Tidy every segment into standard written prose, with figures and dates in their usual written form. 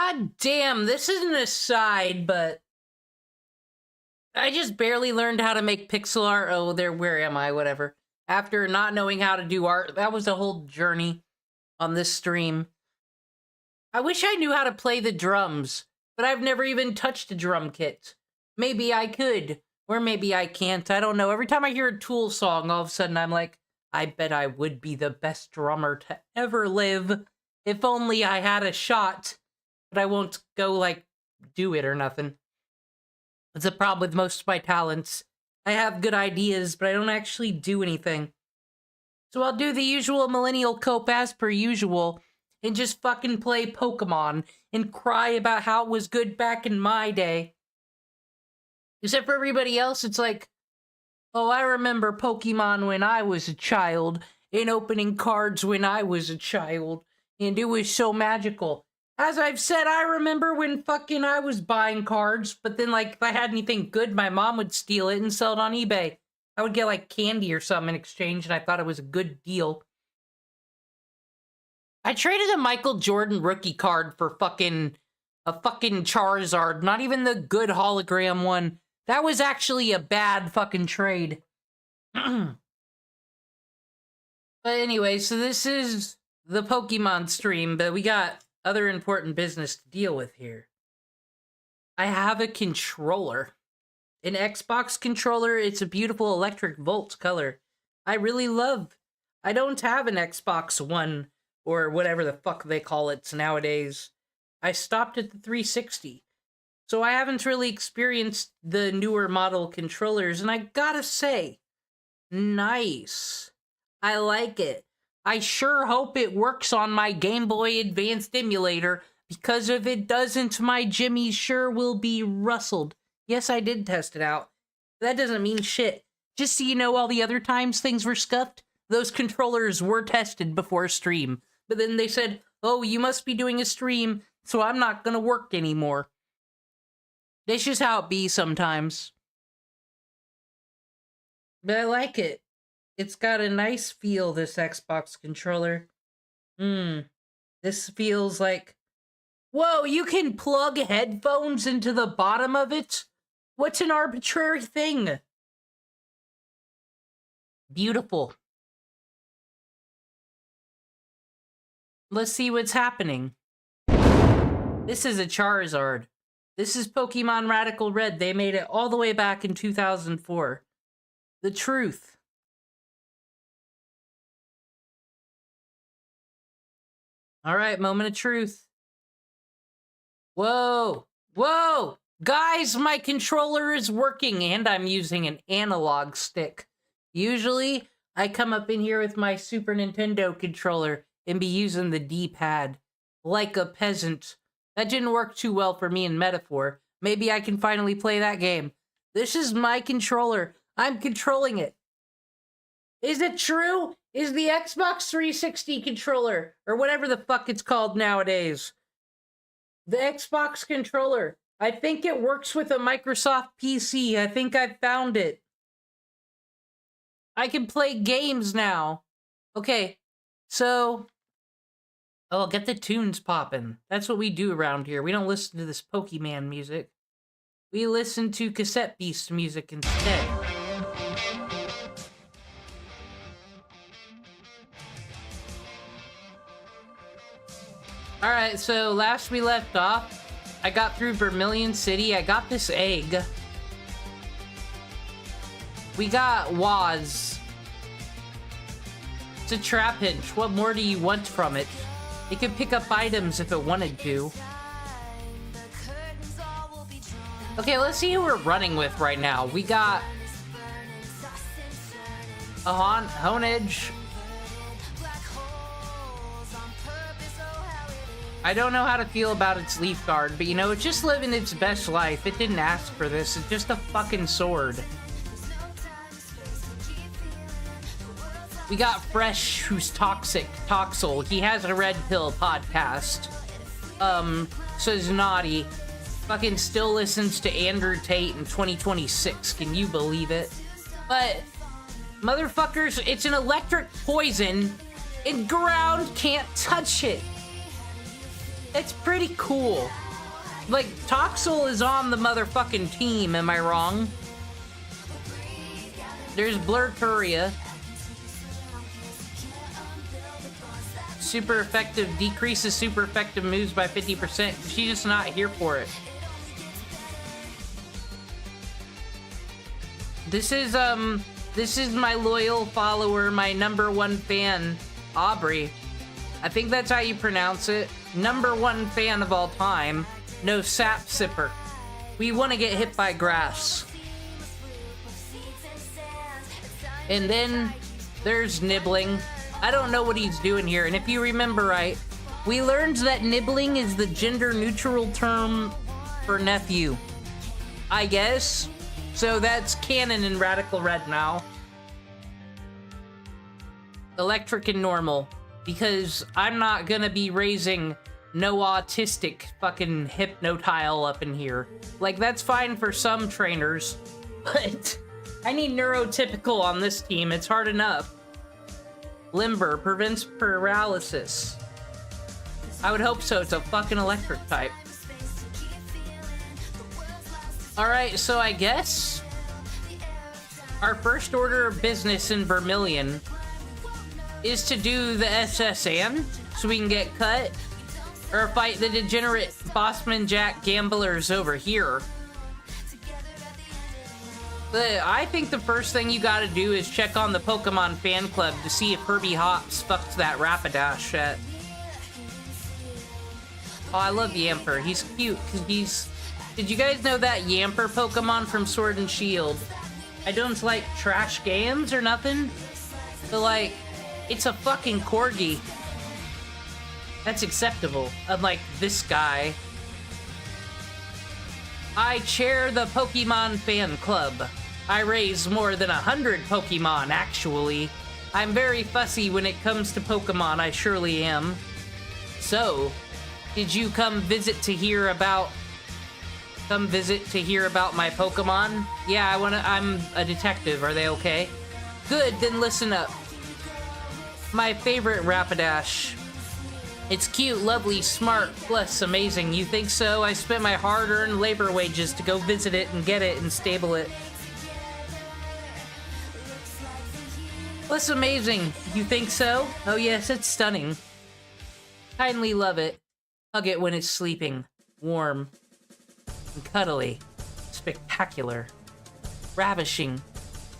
God damn, this is an aside, but I just barely learned how to make pixel art. Oh, where am I? Whatever. After not knowing how to do art, that was a whole journey on this stream. I wish I knew how to play the drums, but I've never even touched a drum kit. Maybe I could, or maybe I can't. I don't know. Every time I hear a Tool song, all of a sudden I'm like, I bet I would be the best drummer to ever live. If only I had a shot. But I won't go, like, do it or nothing. It's a problem with most of my talents. I have good ideas, but I don't actually do anything. So I'll do the usual millennial cope as per usual, and just fucking play Pokemon, and cry about how it was good back in my day. Except for everybody else, it's like, oh, I remember Pokemon when I was a child, and opening cards when I was a child, and it was so magical. As I've said, I remember when fucking I was buying cards, but then, like, if I had anything good, my mom would steal it and sell it on eBay. I would get, like, candy or something in exchange, and I thought it was a good deal. I traded a Michael Jordan rookie card for a fucking Charizard, not even the good hologram one. That was actually a bad fucking trade. But anyway, so this is the Pokemon stream, but we got other important business to deal with here. I have a controller. An Xbox controller. It's a beautiful electric volt color. I really love. I don't have an Xbox One, or whatever the fuck they call it nowadays. I stopped at the 360. So I haven't really experienced the newer model controllers, and I gotta say, nice. I like it. I sure hope it works on my Game Boy Advanced emulator, because if it doesn't, my Jimmy sure will be rustled. Yes, I did test it out. That doesn't mean shit. Just so you know, all the other times things were scuffed, those controllers were tested before stream. But then they said, oh, you must be doing a stream, so I'm not gonna work anymore. That's just how it be sometimes. But I like it. It's got a nice feel, this Xbox controller. This feels like... Whoa, you can plug headphones into the bottom of it? What's an arbitrary thing? Beautiful. Let's see what's happening. This is a Charizard. This is Pokemon Radical Red. They made it all the way back in 2004. The truth. Alright, moment of truth. Whoa! Whoa! Guys, my controller is working, and I'm using an analog stick. Usually, I come up in here with my Super Nintendo controller and be using the D-pad. Like a peasant. That didn't work too well for me in Metaphor. Maybe I can finally play that game. This is my controller. I'm controlling it. Is it true? Is the Xbox 360 controller, or whatever the fuck it's called nowadays, the Xbox controller, I think it works with a Microsoft PC. I think I found it. I can play games now. Okay, so... Oh, get the tunes poppin'. That's what we do around here. We don't listen to this Pokemon music. We listen to Cassette Beast music instead. Alright, so last we left off, I got through Vermilion City. I got this egg. We got Waz. It's a Trapinch. What more do you want from it? It could pick up items if it wanted to. Okay, let's see who we're running with right now. We got a Honedge. I don't know how to feel about its Leaf Guard, but you know, it's just living its best life. It didn't ask for this. It's just a fucking sword. We got Fresh, who's toxic, Toxel. He has a Red Pill podcast. Says Naughty. Fucking still listens to Andrew Tate in 2026. Can you believe it? But, motherfuckers, it's an electric poison, and ground can't touch it. It's pretty cool. Like, Toxel is on the motherfucking team, am I wrong? There's Blurturia. Super effective, decreases super effective moves by 50%. She's just not here for it. This is my loyal follower, my #1 fan, Aubrey. I think that's how you pronounce it. #1 fan of all time. No sap sipper. We want to get hit by grass. And then there's Nibbling. I don't know what he's doing here. And if you remember right, we learned that nibbling is the gender-neutral term for nephew. I guess. So that's canon in Radical Red now. Electric and normal. Because I'm not gonna be raising no autistic fucking hypnotile up in here. Like, that's fine for some trainers. But I need neurotypical on this team. It's hard enough. Limber prevents paralysis. I would hope so. It's a fucking electric type. Alright, so I guess our first order of business in Vermilion is to do the SSN so we can get cut, or fight the degenerate Bossman Jack gamblers over here. But I think the first thing you gotta do is check on the Pokemon fan club to see if Herbie Hops fucked that Rapidash yet. Oh, I love Yamper. He's cute, because he's... Did you guys know that Yamper Pokemon from Sword and Shield? I don't like trash games or nothing, but like, it's a fucking corgi. That's acceptable, unlike this guy. I chair the Pokemon fan club. I raise more than 100 Pokemon, actually. I'm very fussy when it comes to Pokemon, I surely am. So, did you come visit to hear about my Pokemon? Yeah, I'm a detective, are they okay? Good, then listen up. My favorite Rapidash. It's cute, lovely, smart, plus amazing. You think so? I spent my hard-earned labor wages to go visit it and get it and stable it. Plus amazing. You think so? Oh yes, it's stunning. Kindly love it. Hug it when it's sleeping. Warm. And cuddly. Spectacular. Ravishing.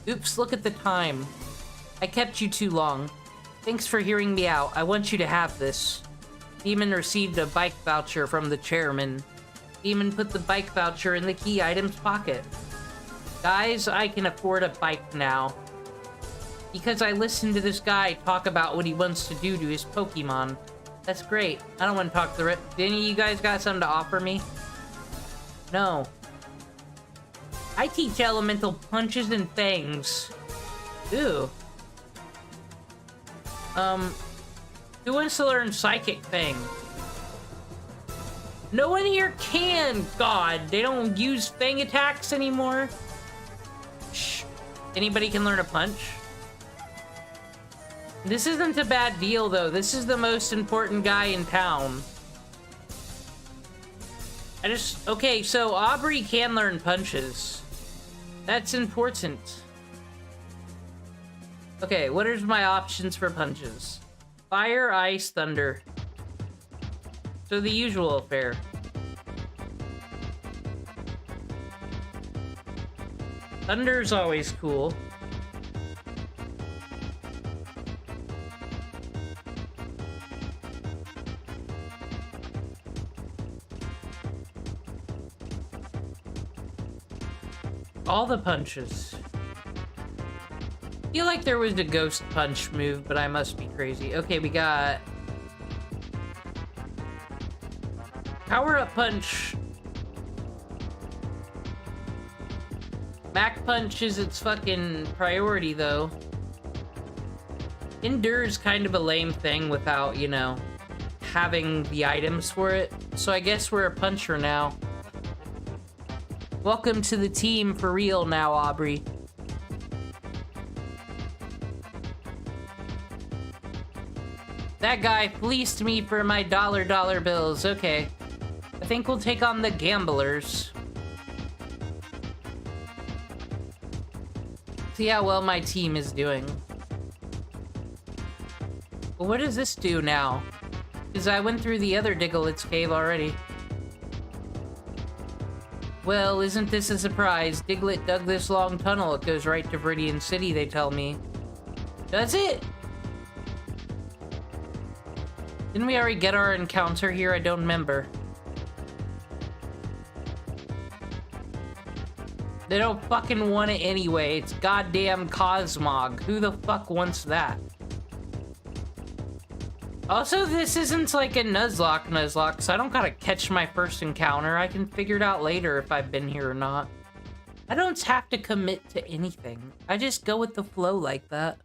Oops, look at the time. I kept you too long. Thanks for hearing me out. I want you to have this. Demon received a bike voucher from the chairman. Demon put the bike voucher in the key item's pocket. Guys, I can afford a bike now. Because I listened to this guy talk about what he wants to do to his Pokemon. That's great. I don't want to talk to the rest. Did any of you guys got something to offer me? No. I teach elemental punches and fangs. Ew. Who wants to learn Psychic Fang? No one here can! God, they don't use Fang attacks anymore? Shh. Anybody can learn a punch? This isn't a bad deal, though. This is the most important guy in town. Okay, so Aubrey can learn punches. That's important. Okay, what are my options for punches? Fire, ice, thunder. So the usual affair. Thunder's always cool. All the punches. I feel like there was a ghost punch move, but I must be crazy. Okay, we got power up punch. Mac punch is its fucking priority, though. Endure's kind of a lame thing without, you know, having the items for it. So I guess we're a puncher now. Welcome to the team for real now, Aubrey. That guy fleeced me for my dollar bills. Okay. I think we'll take on the gamblers. See how well my team is doing. Well, what does this do now? Because I went through the other Digglit's cave already. Well, isn't this a surprise? Diglett dug this long tunnel. It goes right to Viridian City, they tell me. Does it? Didn't we already get our encounter here? I don't remember. They don't fucking want it anyway. It's goddamn Cosmog. Who the fuck wants that? Also, this isn't like a Nuzlocke, so I don't gotta catch my first encounter. I can figure it out later if I've been here or not. I don't have to commit to anything. I just go with the flow like that.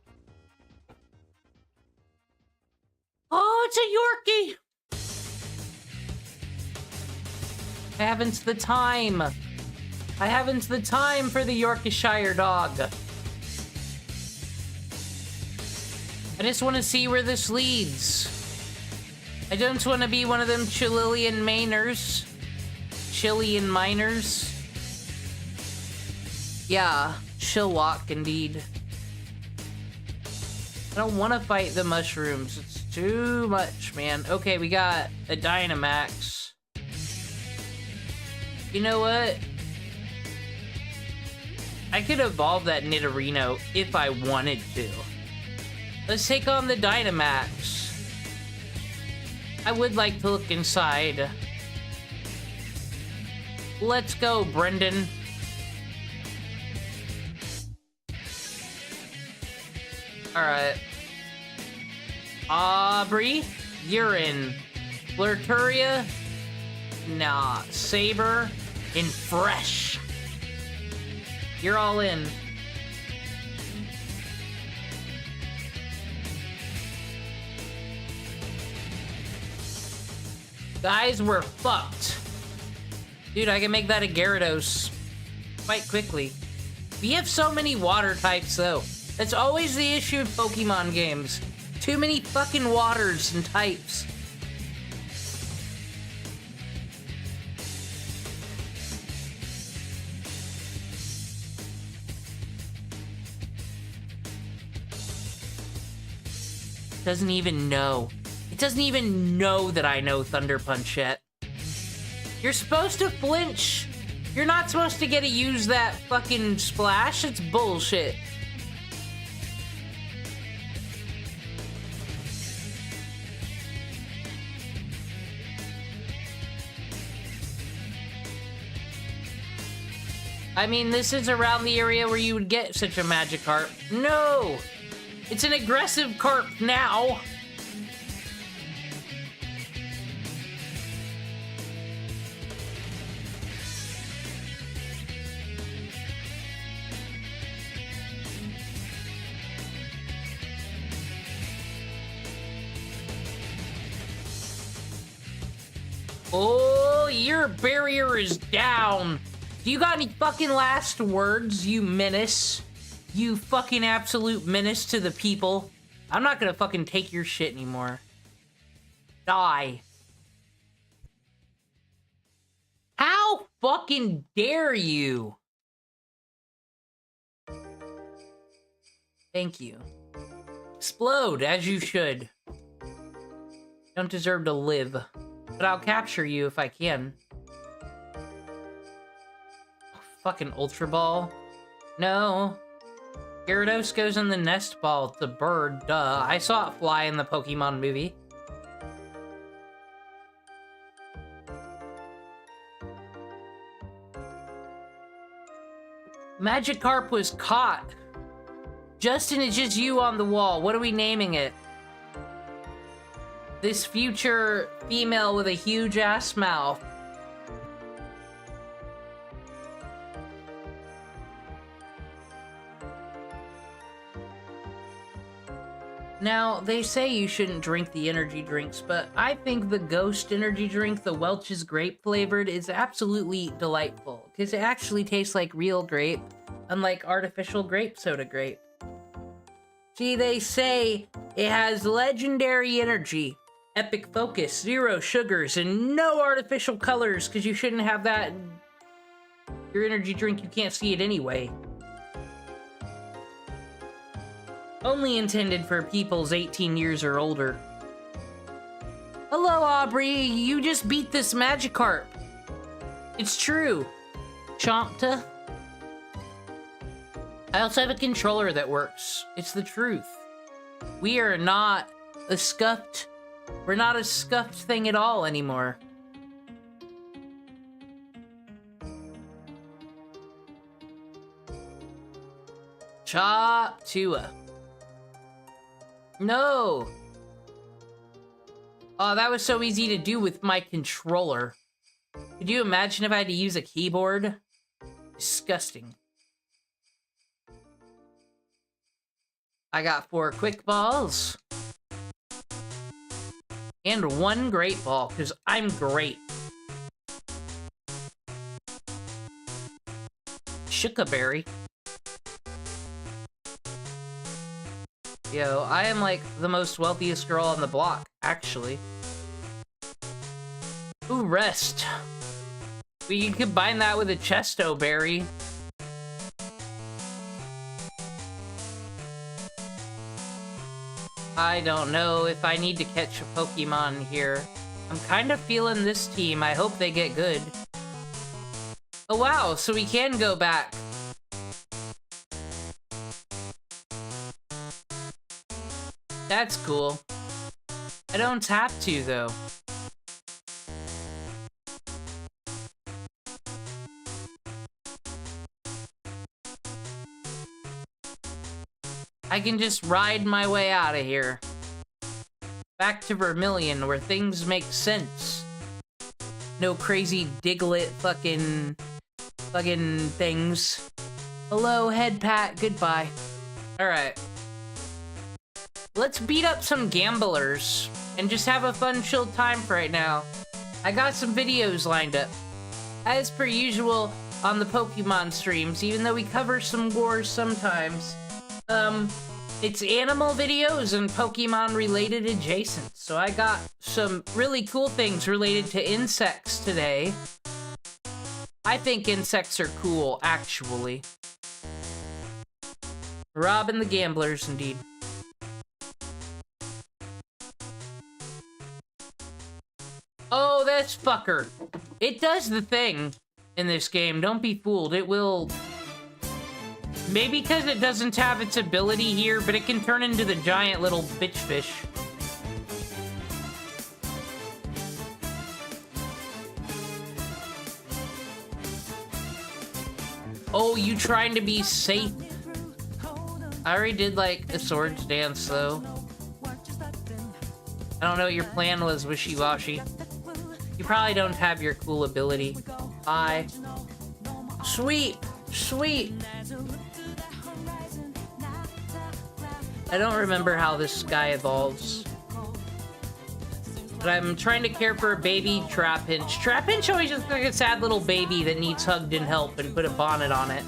Oh, it's a Yorkie! I haven't the time. I haven't the time for the Yorkshire dog. I just want to see where this leads. I don't want to be one of them Chilean miners. Chilean miners. Yeah, Chilwalk indeed. I don't want to fight the mushrooms. It's too much, man. Okay, we got a Dynamax. You know what? I could evolve that Nidorino if I wanted to. Let's take on the Dynamax. I would like to look inside. Let's go, Brendan. Alright. Aubrey, you're in. Flirturia, nah. Saber, and Fresh. You're all in. Guys, we're fucked. Dude, I can make that a Gyarados quite quickly. We have so many water types, though. That's always the issue in Pokemon games. Too many fucking waters and types. Doesn't even know. It doesn't even know that I know Thunder Punch yet. You're supposed to flinch. You're not supposed to get to use that fucking splash. It's bullshit. I mean, this is around the area where you would get such a Magikarp. No! It's an aggressive carp now! Oh, your barrier is down! Do you got any fucking last words, you menace? You fucking absolute menace to the people. I'm not gonna fucking take your shit anymore. Die. How fucking dare you? Thank you. Explode, as you should. You don't deserve to live. But I'll capture you if I can. Fucking Ultra Ball. No. Gyarados goes in the nest ball. It's a bird. Duh. I saw it fly in the Pokemon movie. Magikarp was caught. Justin, it's just you on the wall. What are we naming it? This future female with a huge ass mouth. Now, they say you shouldn't drink the energy drinks, but I think the Ghost energy drink, the Welch's grape flavored, is absolutely delightful, because it actually tastes like real grape, unlike artificial grape soda grape. See, they say it has legendary energy, epic focus, 0 sugars, and no artificial colors, because you shouldn't have that in your energy drink. You can't see it anyway. Only intended for people's 18 years or older. Hello, Aubrey. You just beat this Magikarp. It's true. Chompta. I also have a controller that works. It's the truth. We are not a scuffed... We're not a scuffed thing at all anymore. Chop-tua. No! Oh, that was so easy to do with my controller. Could you imagine if I had to use a keyboard? Disgusting. I got 4 quick balls. And 1 great ball, because I'm great. Shookaberry. Yo, I am like the most wealthiest girl on the block, actually. Ooh, rest. We can combine that with a Chesto berry. I don't know if I need to catch a Pokemon here. I'm kind of feeling this team. I hope they get good. Oh wow, so we can go back. That's cool. I don't have to, though. I can just ride my way out of here. Back to Vermilion, where things make sense. No crazy Diglett fucking things. Hello, head pat, goodbye. Alright. Let's beat up some gamblers and just have a fun, chilled time for right now. I got some videos lined up. As per usual on the Pokemon streams, even though we cover some wars sometimes. It's animal videos and Pokemon related adjacent. So I got some really cool things related to insects today. I think insects are cool, actually. Robbing the gamblers, indeed. Oh, this fucker. It does the thing in this game. Don't be fooled. It will... Maybe because it doesn't have its ability here, but it can turn into the giant little bitch fish. Oh, you trying to be safe? I already did, like, a swords dance, though. I don't know what your plan was, Wishy-Washy. You probably don't have your cool ability. Bye. Sweet! Sweet! I don't remember how this guy evolves. But I'm trying to care for a baby Trapinch. Trapinch always looks like a sad little baby that needs hugged and help and put a bonnet on it.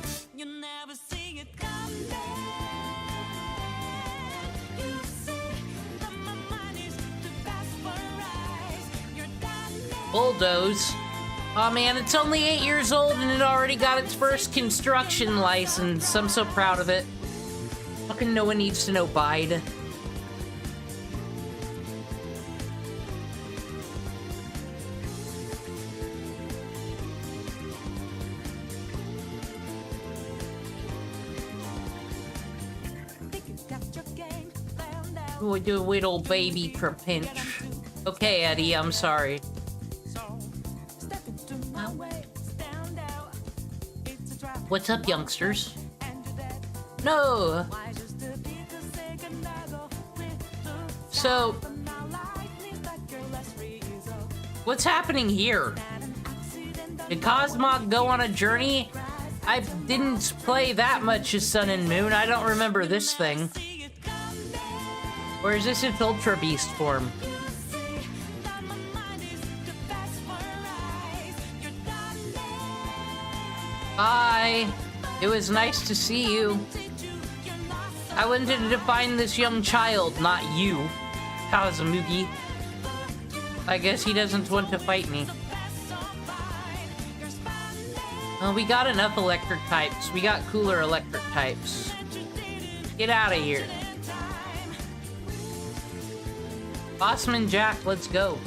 Bulldoze. Oh man, it's only 8 years old and it already got its first construction license. I'm so proud of it. Fucking no one needs to know Bide. With your little baby Trapinch. Okay, Eddie, I'm sorry. What's up, youngsters? No! So... what's happening here? Did Cosmog go on a journey? I didn't play that much as Sun and Moon. I don't remember this thing. Or is this its Ultra Beast form? Bye! It was nice to see you. I wanted to define this young child, not you, Kawazumugi. I guess he doesn't want to fight me. Well, we got enough electric types. We got cooler electric types. Get out of here. Bossman Jack, let's go.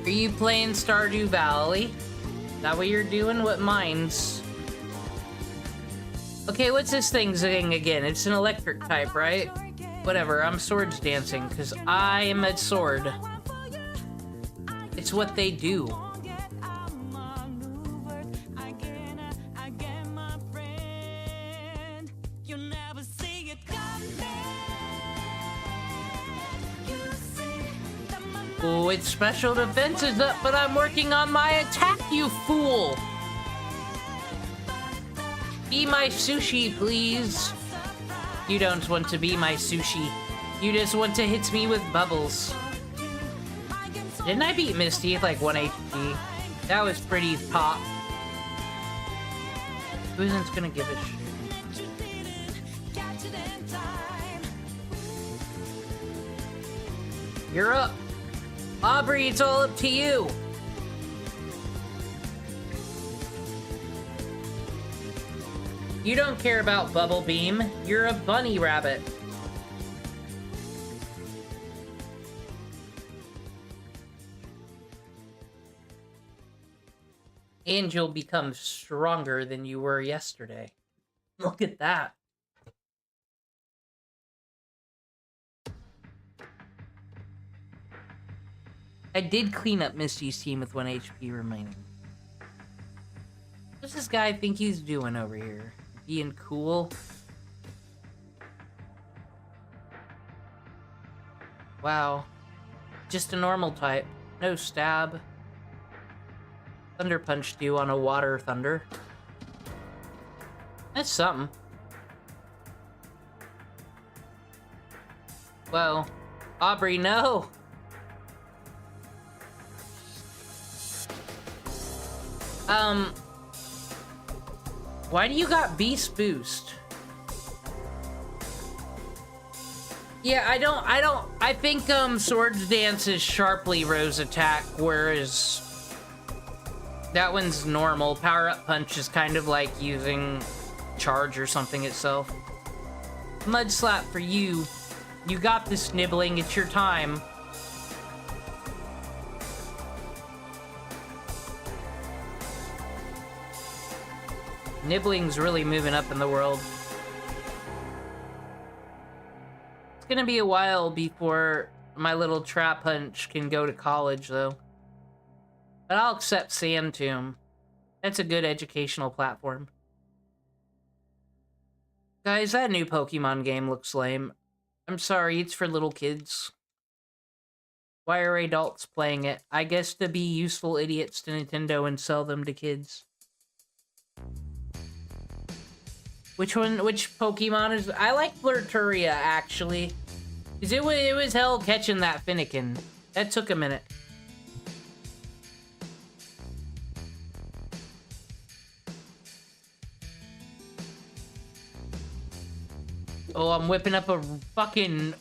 Are you playing Stardew Valley? Is that what you're doing? What mines? Okay, what's this thing again? It's an electric type, right? Whatever, I'm swords dancing, because I am a sword. It's what they do. Oh, its special defense is up, but I'm working on my attack, you fool! Be my sushi, please. You don't want to be my sushi. You just want to hit me with bubbles. Didn't I beat Misty with like 1 HP? That was pretty pop. Who isn't gonna give a shit? You're up. Aubrey, it's all up to you. You don't care about Bubble Beam. You're a bunny rabbit. And you'll become stronger than you were yesterday. Look at that. I did clean up Misty's team with 1 HP remaining. What's this guy think he's doing over here? Being cool? Wow. Just a normal type. No stab. Thunder Punch do on a water thunder. That's something. Well, Aubrey, no! Why do you got Beast Boost? Yeah, I think, Swords Dance is sharply Rose attack, whereas that one's normal. Power-Up Punch is kind of like using Charge or something itself. Mud Slap for you. You got this, Nibbling. It's your time. Nibbling's really moving up in the world. It's gonna be a while before my little Trap Punch can go to college, though. But I'll accept Sand Tomb. That's a good educational platform. Guys, that new Pokemon game looks lame. I'm sorry, it's for little kids. Why are adults playing it? I guess to be useful idiots to Nintendo and sell them to kids. Which Pokemon is... I like Blurturia, actually. Because it was hell catching that Finnegan. That took a minute. Oh, I'm whipping up a fucking...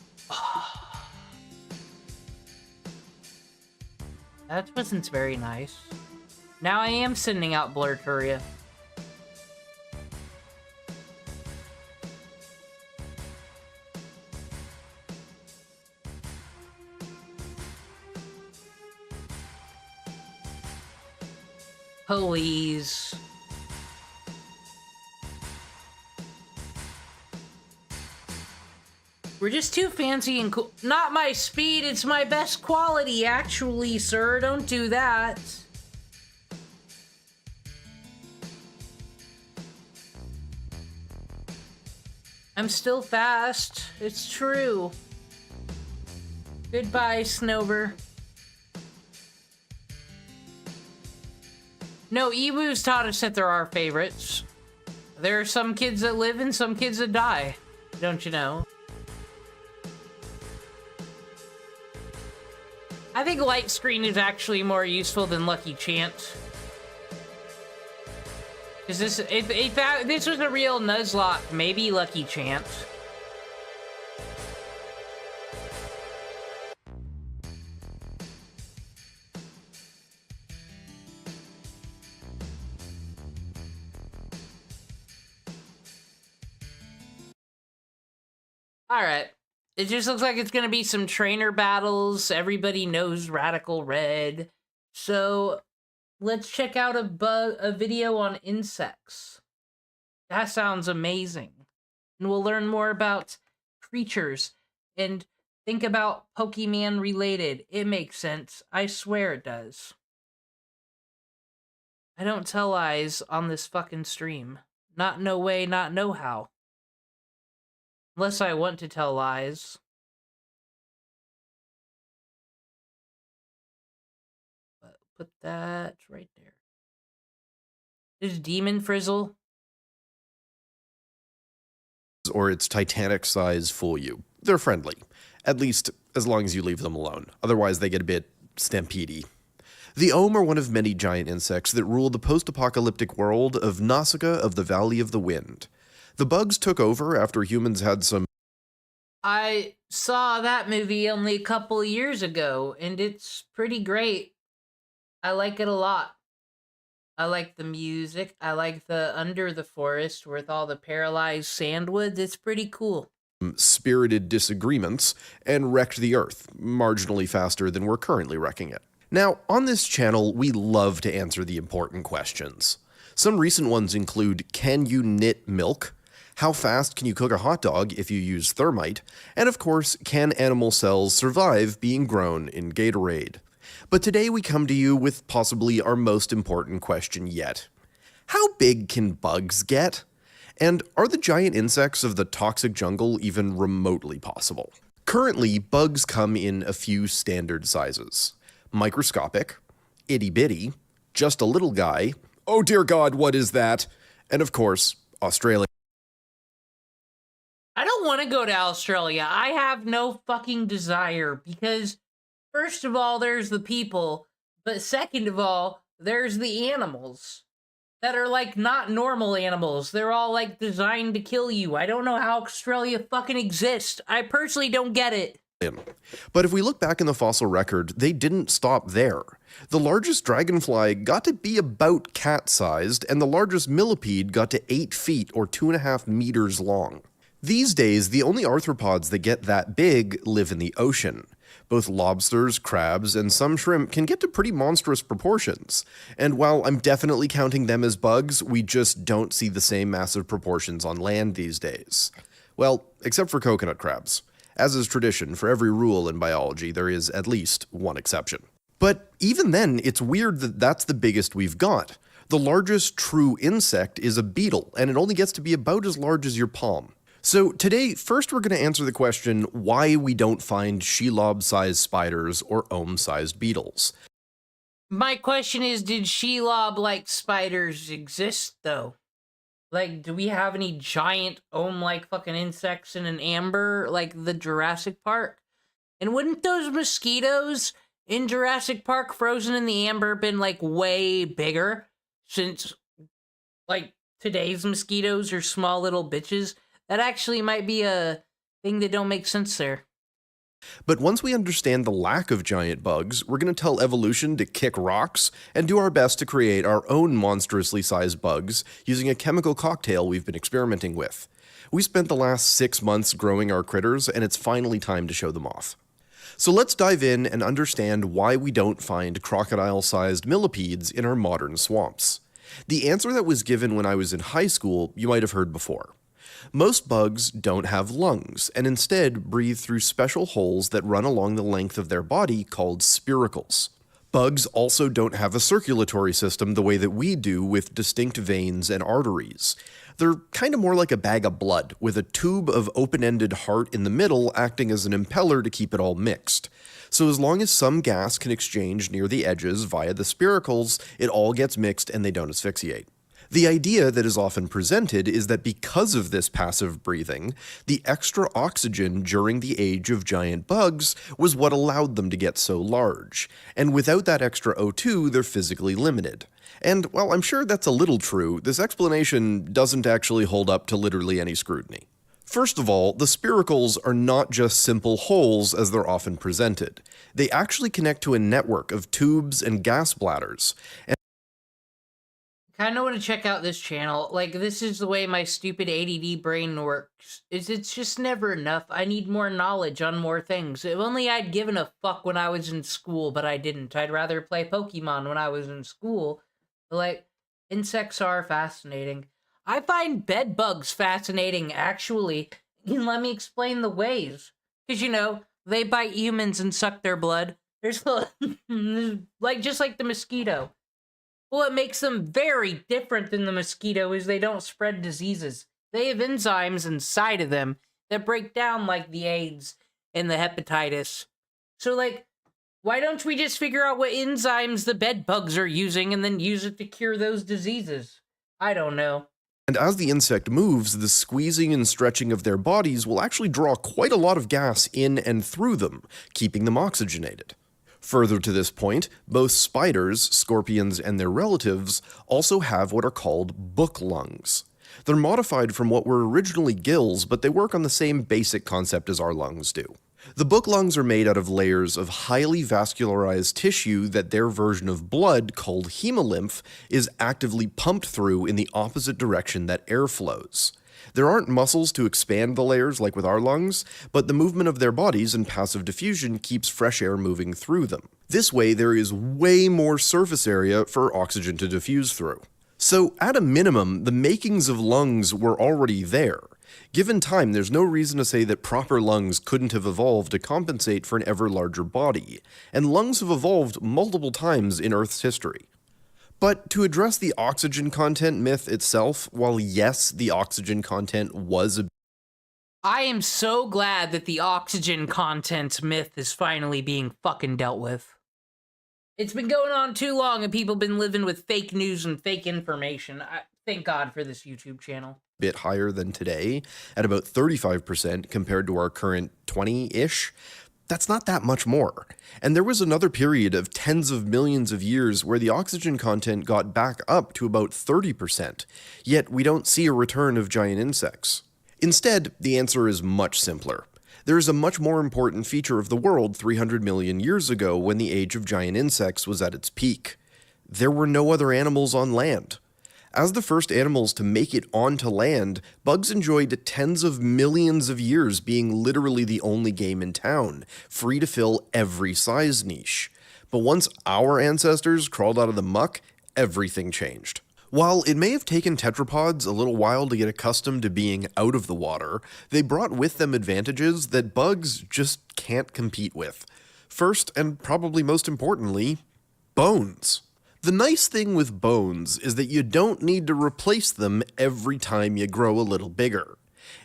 That wasn't very nice. Now I am sending out Blurturia. Please. We're just too fancy and cool. Not my speed, it's my best quality, actually, sir. Don't do that. I'm still fast. It's true. Goodbye, Snover. No, Ewus taught us that there are favorites. There are some kids that live and some kids that die. Don't you know? I think Light Screen is actually more useful than Lucky Chant. Is this if this was a real Nuzlocke, maybe lucky chance. All right. It just looks like it's going to be some trainer battles. Everybody knows Radical Red. So let's check out a video on insects. That sounds amazing. And we'll learn more about creatures and think about Pokemon related. It makes sense. I swear it does. I don't tell lies on this fucking stream. Not no way, not no how. Unless I want to tell lies. But put that right there. There's Demon Frizzle. Or its titanic size fool you. They're friendly. At least, as long as you leave them alone. Otherwise, they get a bit stampede-y. The Ohm are one of many giant insects that rule the post-apocalyptic world of Nausicaa of the Valley of the Wind. The bugs took over after humans had some... I saw that movie only a couple of years ago, and it's pretty great. I like it a lot. I like the music. I like the Under the Forest with all the paralyzed sandwoods. It's pretty cool. Spirited disagreements and wrecked the Earth, marginally faster than we're currently wrecking it. Now, on this channel, we love to answer the important questions. Some recent ones include, can you knit milk? How fast can you cook a hot dog if you use thermite? And of course, can animal cells survive being grown in Gatorade? But today we come to you with possibly our most important question yet. How big can bugs get? And are the giant insects of the toxic jungle even remotely possible? Currently, bugs come in a few standard sizes. Microscopic, itty-bitty, just a little guy, oh dear God, what is that? And of course, Australia. I don't want to go to Australia. I have no fucking desire because, first of all, there's the people, but second of all, there's the animals that are like not normal animals. They're all like designed to kill you. I don't know how Australia fucking exists. I personally don't get it. But if we look back in the fossil record, they didn't stop there. The largest dragonfly got to be about cat-sized, and the largest millipede got to 8 feet or 2.5 meters long. These days, the only arthropods that get that big live in the ocean. Both lobsters, crabs, and some shrimp can get to pretty monstrous proportions. And while I'm definitely counting them as bugs, we just don't see the same massive proportions on land these days. Well, except for coconut crabs. As is tradition, for every rule in biology, there is at least one exception. But even then, it's weird that that's the biggest we've got. The largest true insect is a beetle, and it only gets to be about as large as your palm. So today, first we're going to answer the question why we don't find Shelob-sized spiders or Ohm-sized beetles. My question is, did Shelob-like spiders exist, though? Like, do we have any giant Ohm-like fucking insects in an amber, like the Jurassic Park? And wouldn't those mosquitoes in Jurassic Park frozen in the amber been, like, way bigger? Since, like, today's mosquitoes are small little bitches? That actually might be a thing that don't make sense there. But once we understand the lack of giant bugs, we're going to tell evolution to kick rocks and do our best to create our own monstrously sized bugs using a chemical cocktail we've been experimenting with. We spent the last 6 months growing our critters, and it's finally time to show them off. So let's dive in and understand why we don't find crocodile-sized millipedes in our modern swamps. The answer that was given when I was in high school you might have heard before. Most bugs don't have lungs, and instead breathe through special holes that run along the length of their body called spiracles. Bugs also don't have a circulatory system the way that we do with distinct veins and arteries. They're kind of more like a bag of blood, with a tube of open-ended heart in the middle acting as an impeller to keep it all mixed. So as long as some gas can exchange near the edges via the spiracles, it all gets mixed and they don't asphyxiate. The idea that is often presented is that because of this passive breathing, the extra oxygen during the age of giant bugs was what allowed them to get so large, and without that extra O2, they're physically limited. And while I'm sure that's a little true, this explanation doesn't actually hold up to literally any scrutiny. First of all, the spiracles are not just simple holes as they're often presented. They actually connect to a network of tubes and gas bladders. Kind of want to check out this channel. Like, this is the way my stupid ADD brain works. It's just never enough. I need more knowledge on more things. If only I'd given a fuck when I was in school, but I didn't. I'd rather play Pokemon when I was in school. Like, insects are fascinating. I find bed bugs fascinating, actually. Let me explain the ways. Because, you know, they bite humans and suck their blood. There's, like, just like the mosquito. What makes them very different than the mosquito is they don't spread diseases. They have enzymes inside of them that break down like the AIDS and the hepatitis. So, like, why don't we just figure out what enzymes the bed bugs are using and then use it to cure those diseases? I don't know. And as the insect moves, the squeezing and stretching of their bodies will actually draw quite a lot of gas in and through them, keeping them oxygenated. Further to this point, both spiders, scorpions, and their relatives also have what are called book lungs. They're modified from what were originally gills, but they work on the same basic concept as our lungs do. The book lungs are made out of layers of highly vascularized tissue that their version of blood, called hemolymph, is actively pumped through in the opposite direction that air flows. There aren't muscles to expand the layers like with our lungs, but the movement of their bodies and passive diffusion keeps fresh air moving through them. This way, there is way more surface area for oxygen to diffuse through. So, at a minimum, the makings of lungs were already there. Given time, there's no reason to say that proper lungs couldn't have evolved to compensate for an ever larger body, and lungs have evolved multiple times in Earth's history. But to address the oxygen content myth itself, while yes, the oxygen content was a... I am so glad that the oxygen content myth is finally being fucking dealt with. It's been going on too long and people have been living with fake news and fake information. Thank God for this YouTube channel. Bit higher than today, at about 35% compared to our current 20-ish. That's not that much more. And there was another period of tens of millions of years where the oxygen content got back up to about 30%, yet we don't see a return of giant insects. Instead, the answer is much simpler. There is a much more important feature of the world 300 million years ago when the age of giant insects was at its peak. There were no other animals on land. As the first animals to make it onto land, bugs enjoyed tens of millions of years being literally the only game in town, free to fill every size niche. But once our ancestors crawled out of the muck, everything changed. While it may have taken tetrapods a little while to get accustomed to being out of the water, they brought with them advantages that bugs just can't compete with. First, and probably most importantly, bones. The nice thing with bones is that you don't need to replace them every time you grow a little bigger.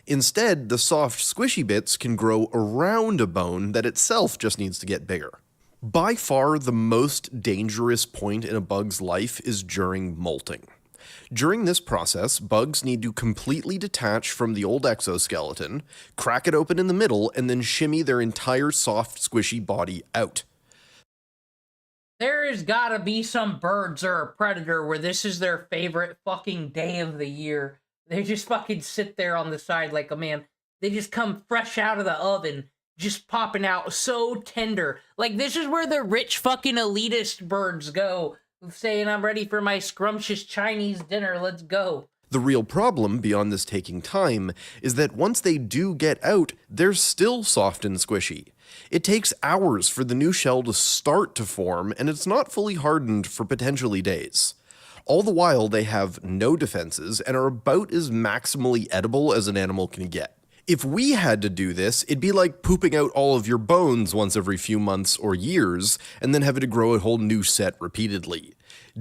Instead, the soft, squishy bits can grow around a bone that itself just needs to get bigger. By far, the most dangerous point in a bug's life is during molting. During this process, bugs need to completely detach from the old exoskeleton, crack it open in the middle, and then shimmy their entire soft, squishy body out. There's gotta be some birds or a predator where this is their favorite fucking day of the year. They just fucking sit there on the side like a man. They just come fresh out of the oven, just popping out so tender. Like, this is where the rich fucking elitist birds go, saying, I'm ready for my scrumptious Chinese dinner, let's go. The real problem, beyond this taking time, is that once they do get out, they're still soft and squishy. It takes hours for the new shell to start to form, and it's not fully hardened for potentially days. All the while, they have no defenses and are about as maximally edible as an animal can get. If we had to do this, it'd be like pooping out all of your bones once every few months or years, and then having to grow a whole new set repeatedly.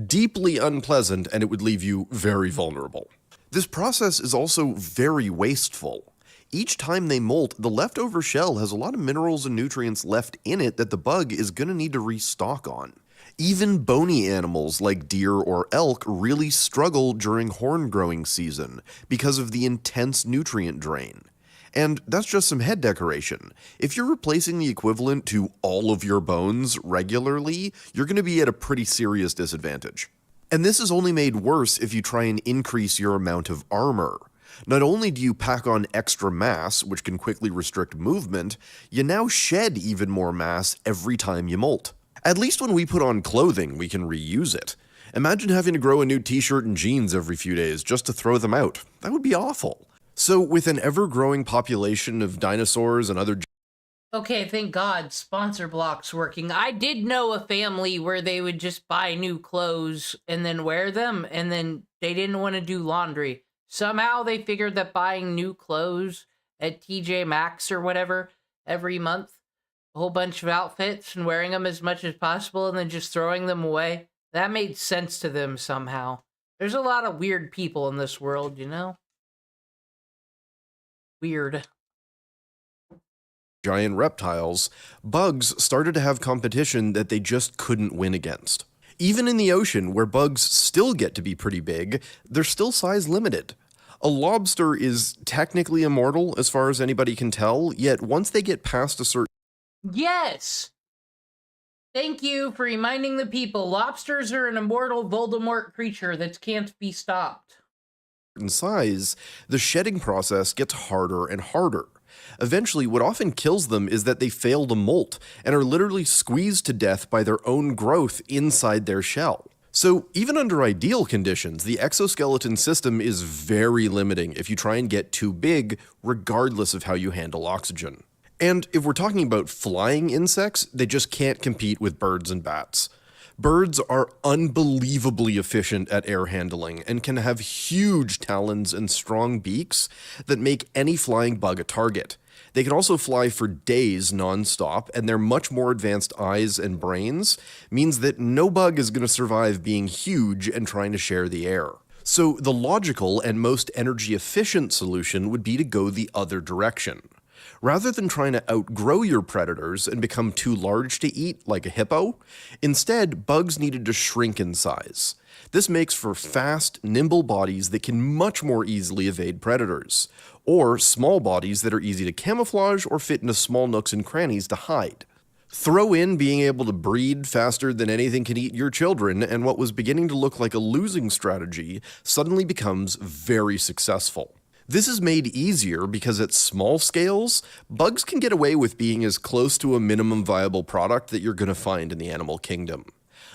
Deeply unpleasant, and it would leave you very vulnerable. This process is also very wasteful. Each time they molt, the leftover shell has a lot of minerals and nutrients left in it that the bug is going to need to restock on. Even bony animals like deer or elk really struggle during horn growing season because of the intense nutrient drain. And that's just some head decoration. If you're replacing the equivalent to all of your bones regularly, you're going to be at a pretty serious disadvantage. And this is only made worse if you try and increase your amount of armor. Not only do you pack on extra mass, which can quickly restrict movement, you now shed even more mass every time you molt. At least when we put on clothing, we can reuse it. Imagine having to grow a new t-shirt and jeans every few days just to throw them out. That would be awful. So with an ever-growing population of dinosaurs and other... Okay, thank God, sponsor block's working. I did know a family where they would just buy new clothes and then wear them, and then they didn't want to do laundry. Somehow they figured that buying new clothes at TJ Maxx or whatever every month, a whole bunch of outfits, and wearing them as much as possible and then just throwing them away, that made sense to them somehow. There's a lot of weird people in this world, you know? Weird. Giant reptiles, bugs started to have competition that they just couldn't win against. Even in the ocean, where bugs still get to be pretty big, they're still size limited. A lobster is technically immortal as far as anybody can tell, yet once they get past a certain... Yes! Thank you for reminding the people. Lobsters are an immortal Voldemort creature that can't be stopped. size, the shedding process gets harder and harder. Eventually, what often kills them is that they fail to molt and are literally squeezed to death by their own growth inside their shell. So even under ideal conditions, the exoskeleton system is very limiting if you try and get too big, regardless of how you handle oxygen. And if we're talking about flying insects, they just can't compete with birds and bats. Birds are unbelievably efficient at air handling and can have huge talons and strong beaks that make any flying bug a target. They can also fly for days non-stop, and their much more advanced eyes and brains means that no bug is going to survive being huge and trying to share the air. So the logical and most energy efficient solution would be to go the other direction. Rather than trying to outgrow your predators and become too large to eat like a hippo, instead bugs needed to shrink in size. This makes for fast, nimble bodies that can much more easily evade predators, or small bodies that are easy to camouflage or fit into small nooks and crannies to hide. Throw in being able to breed faster than anything can eat your children, and what was beginning to look like a losing strategy suddenly becomes very successful. This is made easier because at small scales, bugs can get away with being as close to a minimum viable product that you're going to find in the animal kingdom.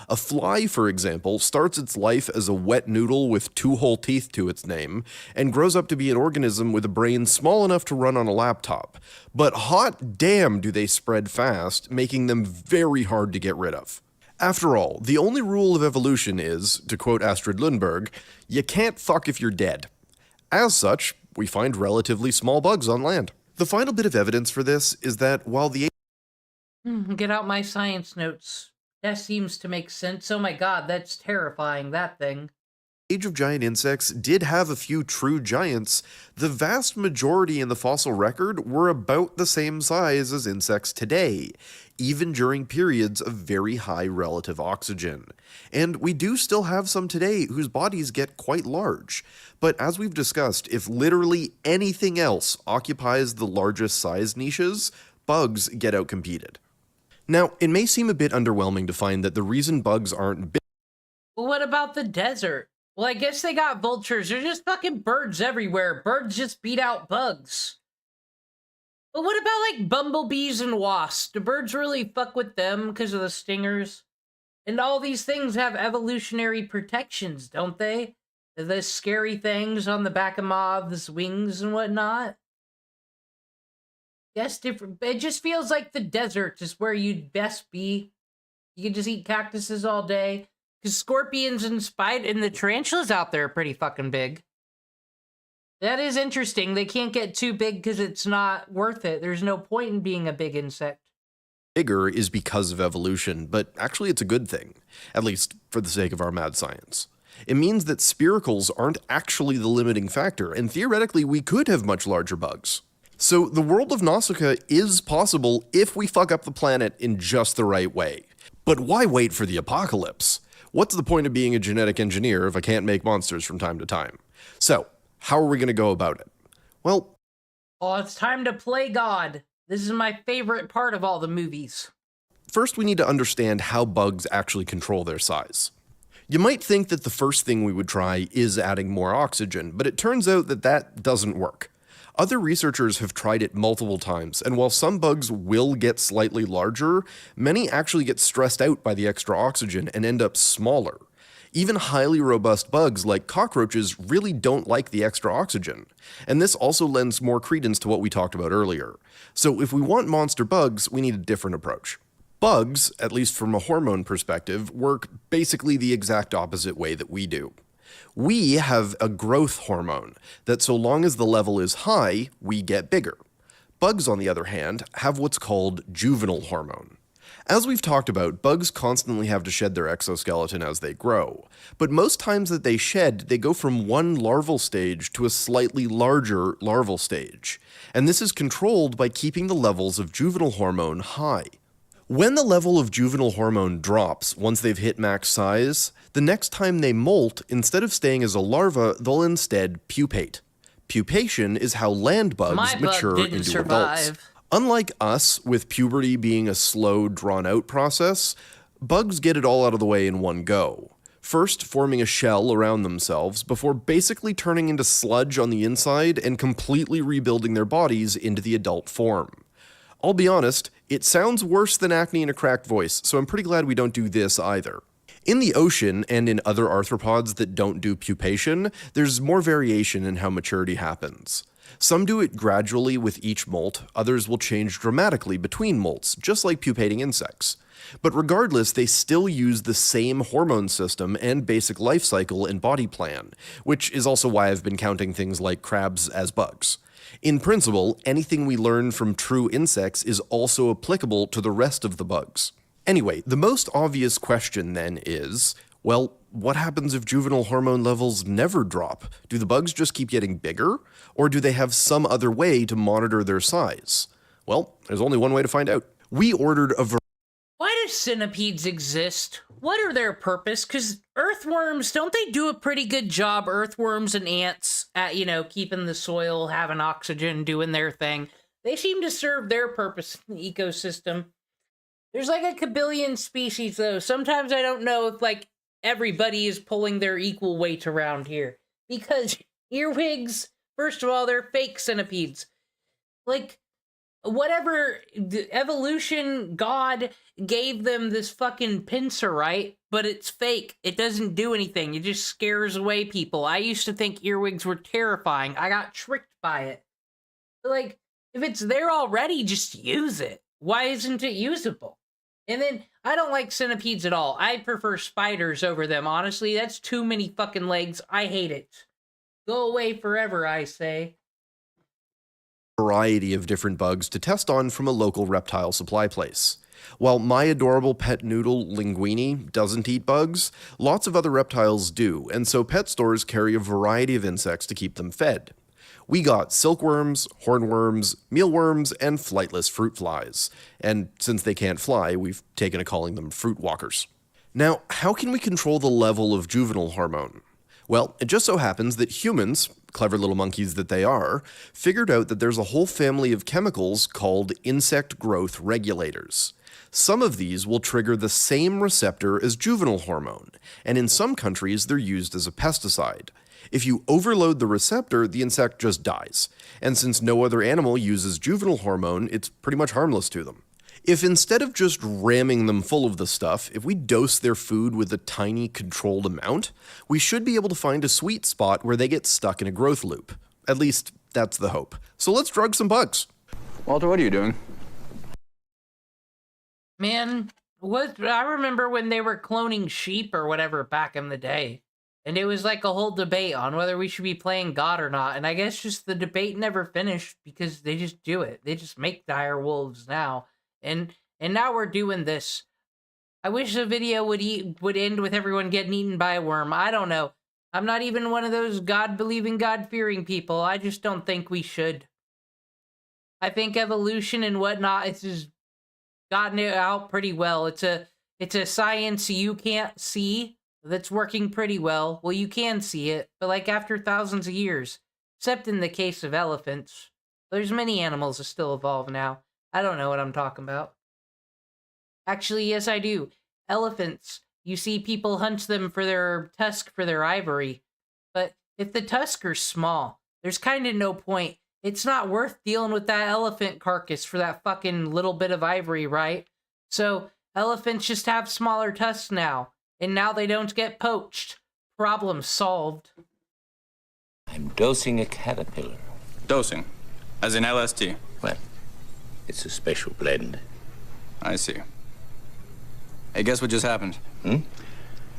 A fly, for example, starts its life as a wet noodle with 2 whole teeth to its name, and grows up to be an organism with a brain small enough to run on a laptop. But hot damn do they spread fast, making them very hard to get rid of. After all, the only rule of evolution is, to quote Astrid Lindberg, you can't fuck if you're dead. As such, we find relatively small bugs on land. The final bit of evidence for this is that while the Get out my science notes. That seems to make sense. Oh my god, that's terrifying, that thing. age of giant insects did have a few true giants, the vast majority in the fossil record were about the same size as insects today, even during periods of very high relative oxygen. And we do still have some today whose bodies get quite large. But as we've discussed, if literally anything else occupies the largest size niches, bugs get outcompeted. Now, it may seem a bit underwhelming to find that the reason bugs aren't big. Well, what about the desert? Well, I guess they got vultures. There's just fucking birds everywhere. Birds just beat out bugs. But what about, like, bumblebees and wasps? Do birds really fuck with them because of the stingers? And all these things have evolutionary protections, don't they? The scary things on the back of moths' wings and whatnot. Yes, different. It just feels like the desert is where you'd best be. You can just eat cactuses all day. Because scorpions and the tarantulas out there are pretty fucking big. That is interesting. They can't get too big because it's not worth it. There's no point in being a big insect. Bigger is because of evolution, but actually it's a good thing, at least for the sake of our mad science. It means that spiracles aren't actually the limiting factor, and theoretically we could have much larger bugs. So the world of Nausicaa is possible if we fuck up the planet in just the right way. But why wait for the apocalypse? What's the point of being a genetic engineer if I can't make monsters from time to time? So, how are we going to go about it? Well, Oh, it's time to play God. This is my favorite part of all the movies. first we need to understand how bugs actually control their size. You might think that the first thing we would try is adding more oxygen, but it turns out that that doesn't work. Other researchers have tried it multiple times, and while some bugs will get slightly larger, many actually get stressed out by the extra oxygen and end up smaller. Even highly robust bugs like cockroaches really don't like the extra oxygen. And this also lends more credence to what we talked about earlier. So if we want monster bugs, we need a different approach. Bugs, at least from a hormone perspective, work basically the exact opposite way that we do. We have a growth hormone that so long as the level is high, we get bigger. Bugs, on the other hand, have what's called juvenile hormone. As we've talked about, bugs constantly have to shed their exoskeleton as they grow, but most times that they shed, they go from one larval stage to a slightly larger larval stage, and this is controlled by keeping the levels of juvenile hormone high. When the level of juvenile hormone drops once they've hit max size, the next time they molt, instead of staying as a larva, they'll instead pupate. Pupation is how land bugs mature into adults. Unlike us, with puberty being a slow, drawn-out process, bugs get it all out of the way in one go. First, forming a shell around themselves before basically turning into sludge on the inside and completely rebuilding their bodies into the adult form. I'll be honest, it sounds worse than acne in a cracked voice, so I'm pretty glad we don't do this either. In the ocean and in other arthropods that don't do pupation, there's more variation in how maturity happens. Some do it gradually with each molt, others will change dramatically between molts, just like pupating insects. But regardless, they still use the same hormone system and basic life cycle and body plan, which is also why I've been counting things like crabs as bugs. In principle, anything we learn from true insects is also applicable to the rest of the bugs. Anyway, the most obvious question then is, well, what happens if juvenile hormone levels never drop? Do the bugs just keep getting bigger? Or do they have some other way to monitor their size? Well, there's only one way to find out. We ordered a Why do centipedes exist? What are their purpose? Because earthworms, don't they do a pretty good job, earthworms and ants, at, keeping the soil, having oxygen, doing their thing? They seem to serve their purpose in the ecosystem. There's like a kabillion species, though. Sometimes I don't know if, everybody is pulling their equal weight around here. Because earwigs, first of all, they're fake centipedes. Whatever, evolution, God gave them this fucking pincer, right? But it's fake. It doesn't do anything. It just scares away people. I used to think earwigs were terrifying. I got tricked by it. But, if it's there already, just use it. Why isn't it usable? And then, I don't like centipedes at all. I prefer spiders over them, honestly. That's too many fucking legs. I hate it. Go away forever, I say. Variety of different bugs to test on from a local reptile supply place. While my adorable pet noodle Linguini doesn't eat bugs, lots of other reptiles do, and so pet stores carry a variety of insects to keep them fed. We got silkworms, hornworms, mealworms, and flightless fruit flies, and since they can't fly, we've taken to calling them fruit walkers. Now, how can we control the level of juvenile hormone? Well, it just so happens that humans, clever little monkeys that they are, figured out that there's a whole family of chemicals called insect growth regulators. Some of these will trigger the same receptor as juvenile hormone, and in some countries they're used as a pesticide. If you overload the receptor, the insect just dies, and since no other animal uses juvenile hormone, it's pretty much harmless to them. If instead of just ramming them full of the stuff, if we dose their food with a tiny controlled amount, we should be able to find a sweet spot where they get stuck in a growth loop. At least, that's the hope. So let's drug some bugs. Walter, what are you doing? Man, I remember when they were cloning sheep or whatever back in the day. And it was like a whole debate on whether we should be playing God or not. And I guess just the debate never finished because they just do it. They just make dire wolves now. And now we're doing this. I wish the video would end with everyone getting eaten by a worm. I don't know. I'm not even one of those God-believing, God-fearing people. I just don't think we should. I think evolution and whatnot, it's just gotten it out pretty well. It's It's a science you can't see that's working pretty well. Well, you can see it, but like after thousands of years. Except in the case of elephants. There's many animals that still evolve now. I don't know what I'm talking about. Actually, yes, I do. Elephants. You see people hunt them for their tusk for their ivory. But if the tusks are small, there's kind of no point. It's not worth dealing with that elephant carcass for that fucking little bit of ivory, right? So, elephants just have smaller tusks now. And now they don't get poached. Problem solved. I'm dosing a caterpillar. Dosing? As in LSD? Well, it's a special blend. I see. Hey, guess what just happened? Hmm?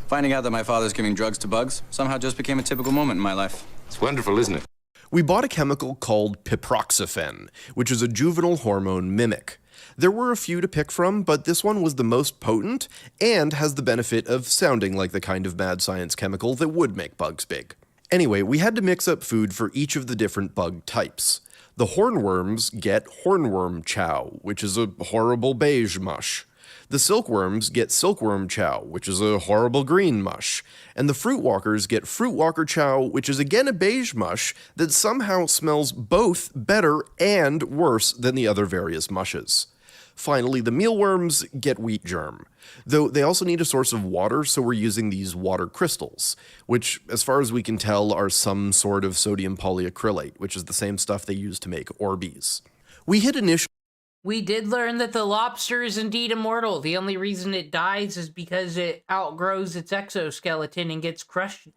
Finding out that my father's giving drugs to bugs somehow just became a typical moment in my life. It's wonderful, isn't it? We bought a chemical called piproxafen, which is a juvenile hormone mimic. There were a few to pick from, but this one was the most potent and has the benefit of sounding like the kind of mad science chemical that would make bugs big. Anyway, we had to mix up food for each of the different bug types. The hornworms get hornworm chow, which is a horrible beige mush. The silkworms get silkworm chow, which is a horrible green mush. And the fruitwalkers get fruitwalker chow, which is again a beige mush that somehow smells both better and worse than the other various mushes. Finally, the mealworms get wheat germ, though they also need a source of water, so we're using these water crystals, which, as far as we can tell, are some sort of sodium polyacrylate, which is the same stuff they use to make Orbeez. We did learn that the lobster is indeed immortal. The only reason it dies is because it outgrows its exoskeleton and gets crushed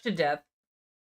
to death.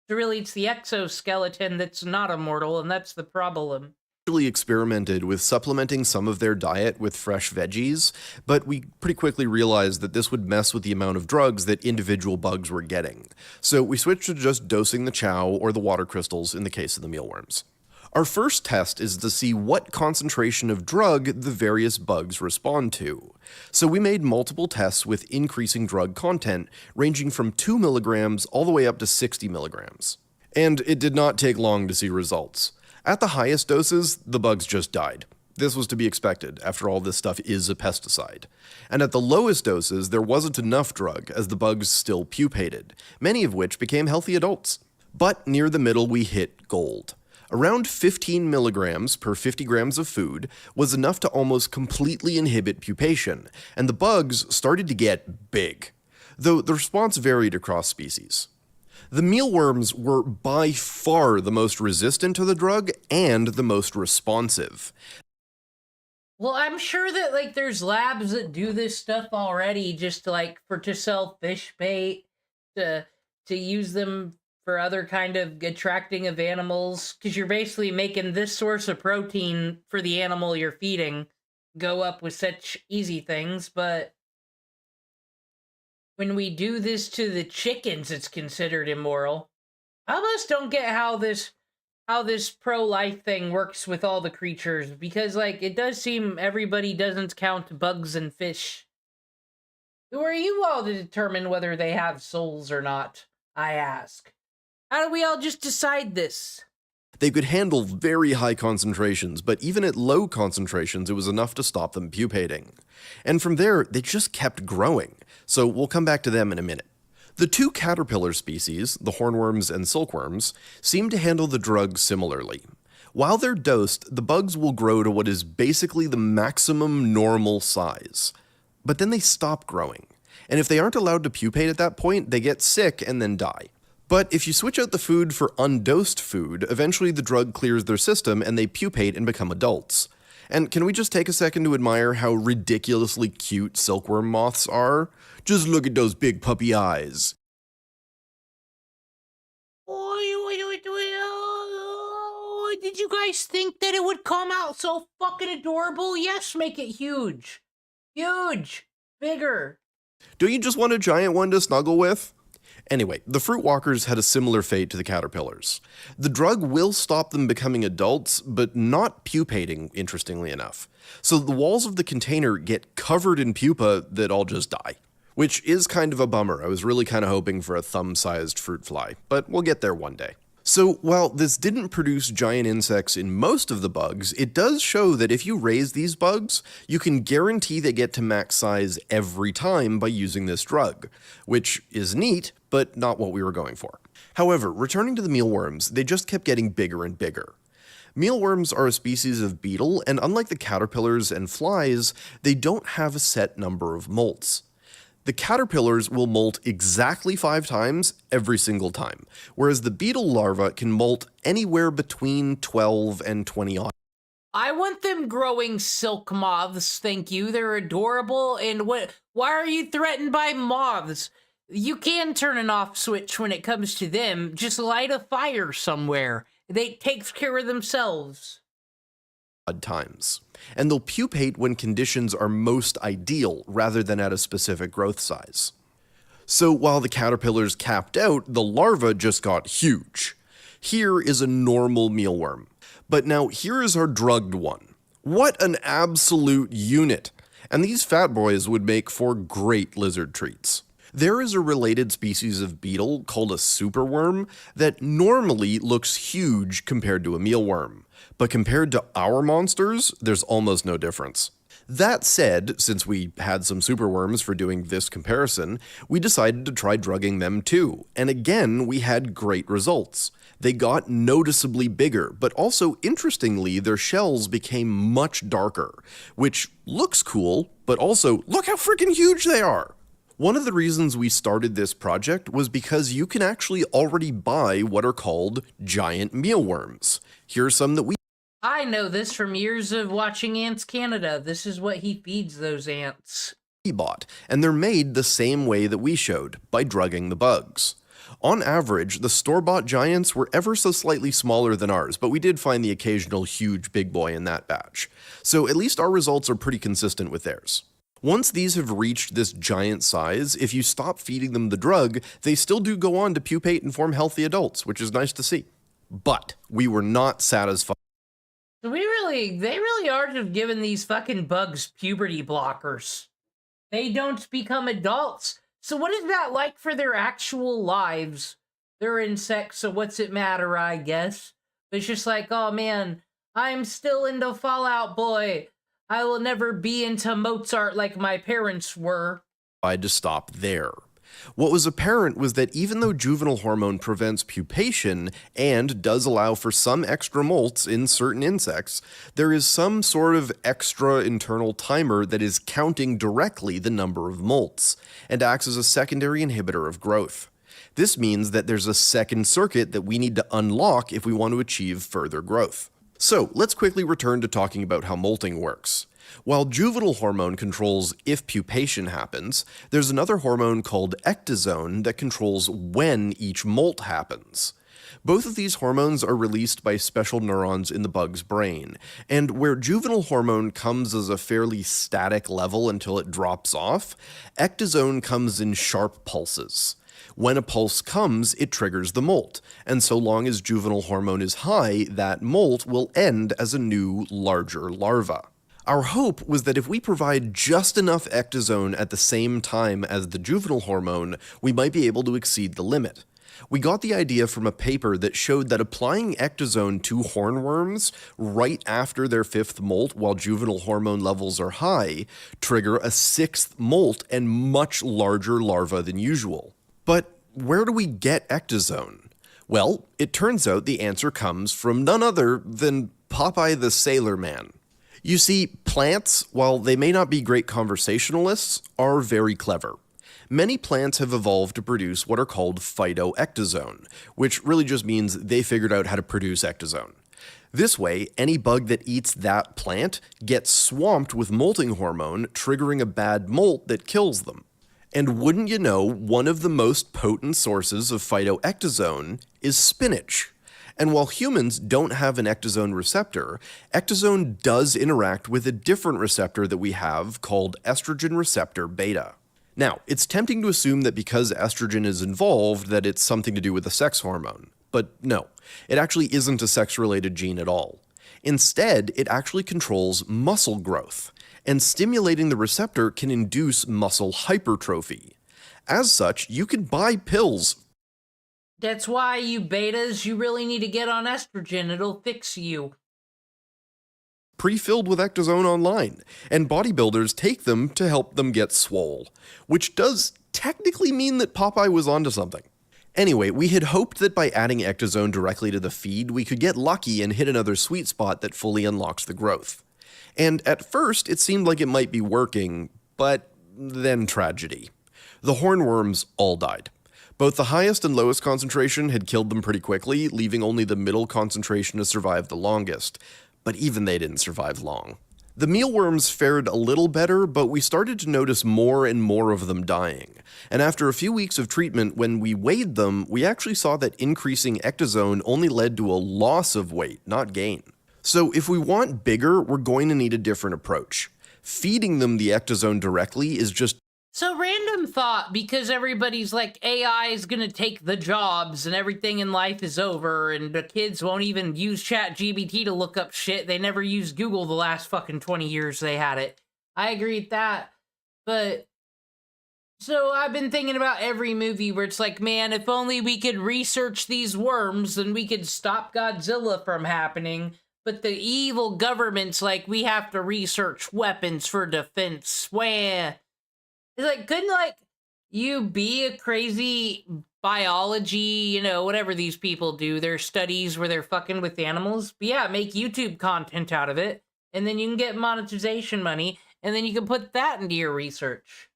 So really, it's the exoskeleton that's not immortal, and that's the problem. Experimented with supplementing some of their diet with fresh veggies, but we pretty quickly realized that this would mess with the amount of drugs that individual bugs were getting. So we switched to just dosing the chow or the water crystals in the case of the mealworms. Our first test is to see what concentration of drug the various bugs respond to. So we made multiple tests with increasing drug content, ranging from 2 milligrams all the way up to 60 milligrams. And it did not take long to see results. At the highest doses, the bugs just died. This was to be expected, after all, this stuff is a pesticide. And at the lowest doses, there wasn't enough drug, as the bugs still pupated, many of which became healthy adults. But near the middle, we hit gold. Around 15 milligrams per 50 grams of food was enough to almost completely inhibit pupation, and the bugs started to get big, though the response varied across species. The mealworms were by far the most resistant to the drug and the most responsive. Well, I'm sure that, like, there's labs that do this stuff already just to, like, to sell fish bait, to use them for other kind of attracting of animals, because you're basically making this source of protein for the animal you're feeding go up with such easy things, but when we do this to the chickens, it's considered immoral. I almost don't get how this pro-life thing works with all the creatures, because, like, it does seem everybody doesn't count bugs and fish. Who are you all to determine whether they have souls or not, I ask? How do we all just decide this? They could handle very high concentrations, but even at low concentrations, it was enough to stop them pupating. And from there, they just kept growing, so we'll come back to them in a minute. The two caterpillar species, the hornworms and silkworms, seem to handle the drug similarly. While they're dosed, the bugs will grow to what is basically the maximum normal size. But then they stop growing, and if they aren't allowed to pupate at that point, they get sick and then die. But if you switch out the food for undosed food, eventually the drug clears their system and they pupate and become adults. And can we just take a second to admire how ridiculously cute silkworm moths are? Just look at those big puppy eyes. Did you guys think that it would come out so fucking adorable? Yes, make it huge. Huge. Bigger. Don't you just want a giant one to snuggle with? Anyway, the fruitwalkers had a similar fate to the caterpillars. The drug will stop them becoming adults, but not pupating, interestingly enough. So the walls of the container get covered in pupa that all just die. Which is kind of a bummer. I was really kind of hoping for a thumb-sized fruit fly, but we'll get there one day. So while this didn't produce giant insects in most of the bugs, it does show that if you raise these bugs, you can guarantee they get to max size every time by using this drug, which is neat, but not what we were going for. However, returning to the mealworms, they just kept getting bigger and bigger. Mealworms are a species of beetle, and unlike the caterpillars and flies, they don't have a set number of molts. The caterpillars will molt exactly 5 times every single time, whereas the beetle larva can molt anywhere between 12 and 20 odd. I want them growing silk moths, thank you. They're adorable, and why are you threatened by moths? You can turn an off switch when it comes to them. Just light a fire somewhere. They take care of themselves. Odd times, and they'll pupate when conditions are most ideal rather than at a specific growth size. So while the caterpillars capped out, the larva just got huge. Here is a normal mealworm, but now here is our drugged one. What an absolute unit! And these fat boys would make for great lizard treats. There is a related species of beetle called a superworm that normally looks huge compared to a mealworm. But compared to our monsters, there's almost no difference. That said, since we had some superworms for doing this comparison, we decided to try drugging them too, and again we had great results. They got noticeably bigger, but also interestingly their shells became much darker, which looks cool, but also look how freaking huge they are! One of the reasons we started this project was because you can actually already buy what are called giant mealworms. Here's some that we I know this from years of watching Ants Canada. This is what he feeds those ants. bought, and they're made the same way that we showed, by drugging the bugs. On average, the store-bought giants were ever so slightly smaller than ours, but we did find the occasional huge big boy in that batch. So at least our results are pretty consistent with theirs. Once these have reached this giant size, if you stop feeding them the drug, they still do go on to pupate and form healthy adults, which is nice to see. But we were not satisfied. They really are just giving these fucking bugs puberty blockers. They don't become adults. So what is that like for their actual lives? They're insects, so what's it matter, I guess? It's just like, oh man, I'm still into Fallout Boy. I will never be into Mozart like my parents were. To stop there. What was apparent was that even though juvenile hormone prevents pupation and does allow for some extra molts in certain insects, there is some sort of extra internal timer that is counting directly the number of molts and acts as a secondary inhibitor of growth. This means that there's a second circuit that we need to unlock if we want to achieve further growth. So let's quickly return to talking about how molting works. While juvenile hormone controls if pupation happens, there's another hormone called ecdysone that controls when each molt happens. Both of these hormones are released by special neurons in the bug's brain, and where juvenile hormone comes as a fairly static level until it drops off, ecdysone comes in sharp pulses. When a pulse comes, it triggers the molt, and so long as juvenile hormone is high, that molt will end as a new, larger larva. Our hope was that if we provide just enough ecdysone at the same time as the juvenile hormone, we might be able to exceed the limit. We got the idea from a paper that showed that applying ecdysone to hornworms right after their 5th molt while juvenile hormone levels are high trigger a 6th molt and much larger larva than usual. But where do we get ecdysone? Well, it turns out the answer comes from none other than Popeye the Sailor Man. You see, plants, while they may not be great conversationalists, are very clever. Many plants have evolved to produce what are called phytoecdysone, which really just means they figured out how to produce ecdysone. This way, any bug that eats that plant gets swamped with molting hormone, triggering a bad molt that kills them. And wouldn't you know, one of the most potent sources of phytoecdysone is spinach. And while humans don't have an ecdysone receptor, ecdysone does interact with a different receptor that we have called estrogen receptor beta. Now, it's tempting to assume that because estrogen is involved that it's something to do with the sex hormone. But no, it actually isn't a sex-related gene at all. Instead, it actually controls muscle growth, and stimulating the receptor can induce muscle hypertrophy. As such, you can buy pills. That's why, you betas, you really need to get on estrogen. It'll fix you. Pre-filled with ectozone online, and bodybuilders take them to help them get swole, which does technically mean that Popeye was onto something. Anyway, we had hoped that by adding ectozone directly to the feed, we could get lucky and hit another sweet spot that fully unlocks the growth. And at first, it seemed like it might be working, but then tragedy. The hornworms all died. Both the highest and lowest concentration had killed them pretty quickly, leaving only the middle concentration to survive the longest. But even they didn't survive long. The mealworms fared a little better, but we started to notice more and more of them dying. And after a few weeks of treatment, when we weighed them, we actually saw that increasing ectozone only led to a loss of weight, not gain. So if we want bigger, we're going to need a different approach. Feeding them the ectozone directly is just... So, random thought, because everybody's like, AI is gonna take the jobs and everything in life is over and the kids won't even use ChatGPT to look up shit. They never used Google the last fucking 20 years they had it. I agree with that. But, so I've been thinking about every movie where it's like, man, if only we could research these worms, then we could stop Godzilla from happening. But the evil government's like, we have to research weapons for defense. Wah. It's like, couldn't, like, you be a crazy biology, whatever these people do, their studies where they're fucking with animals? But yeah, make YouTube content out of it, and then you can get monetization money, and then you can put that into your research.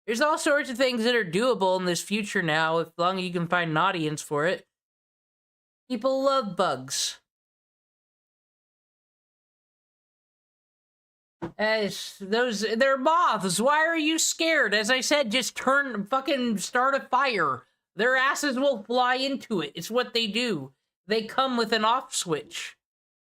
There's all sorts of things that are doable in this future now, as long as you can find an audience for it. People love bugs. They're moths. Why are you scared? As I said, just start a fire. Their asses will fly into it. It's what they do. They come with an off switch.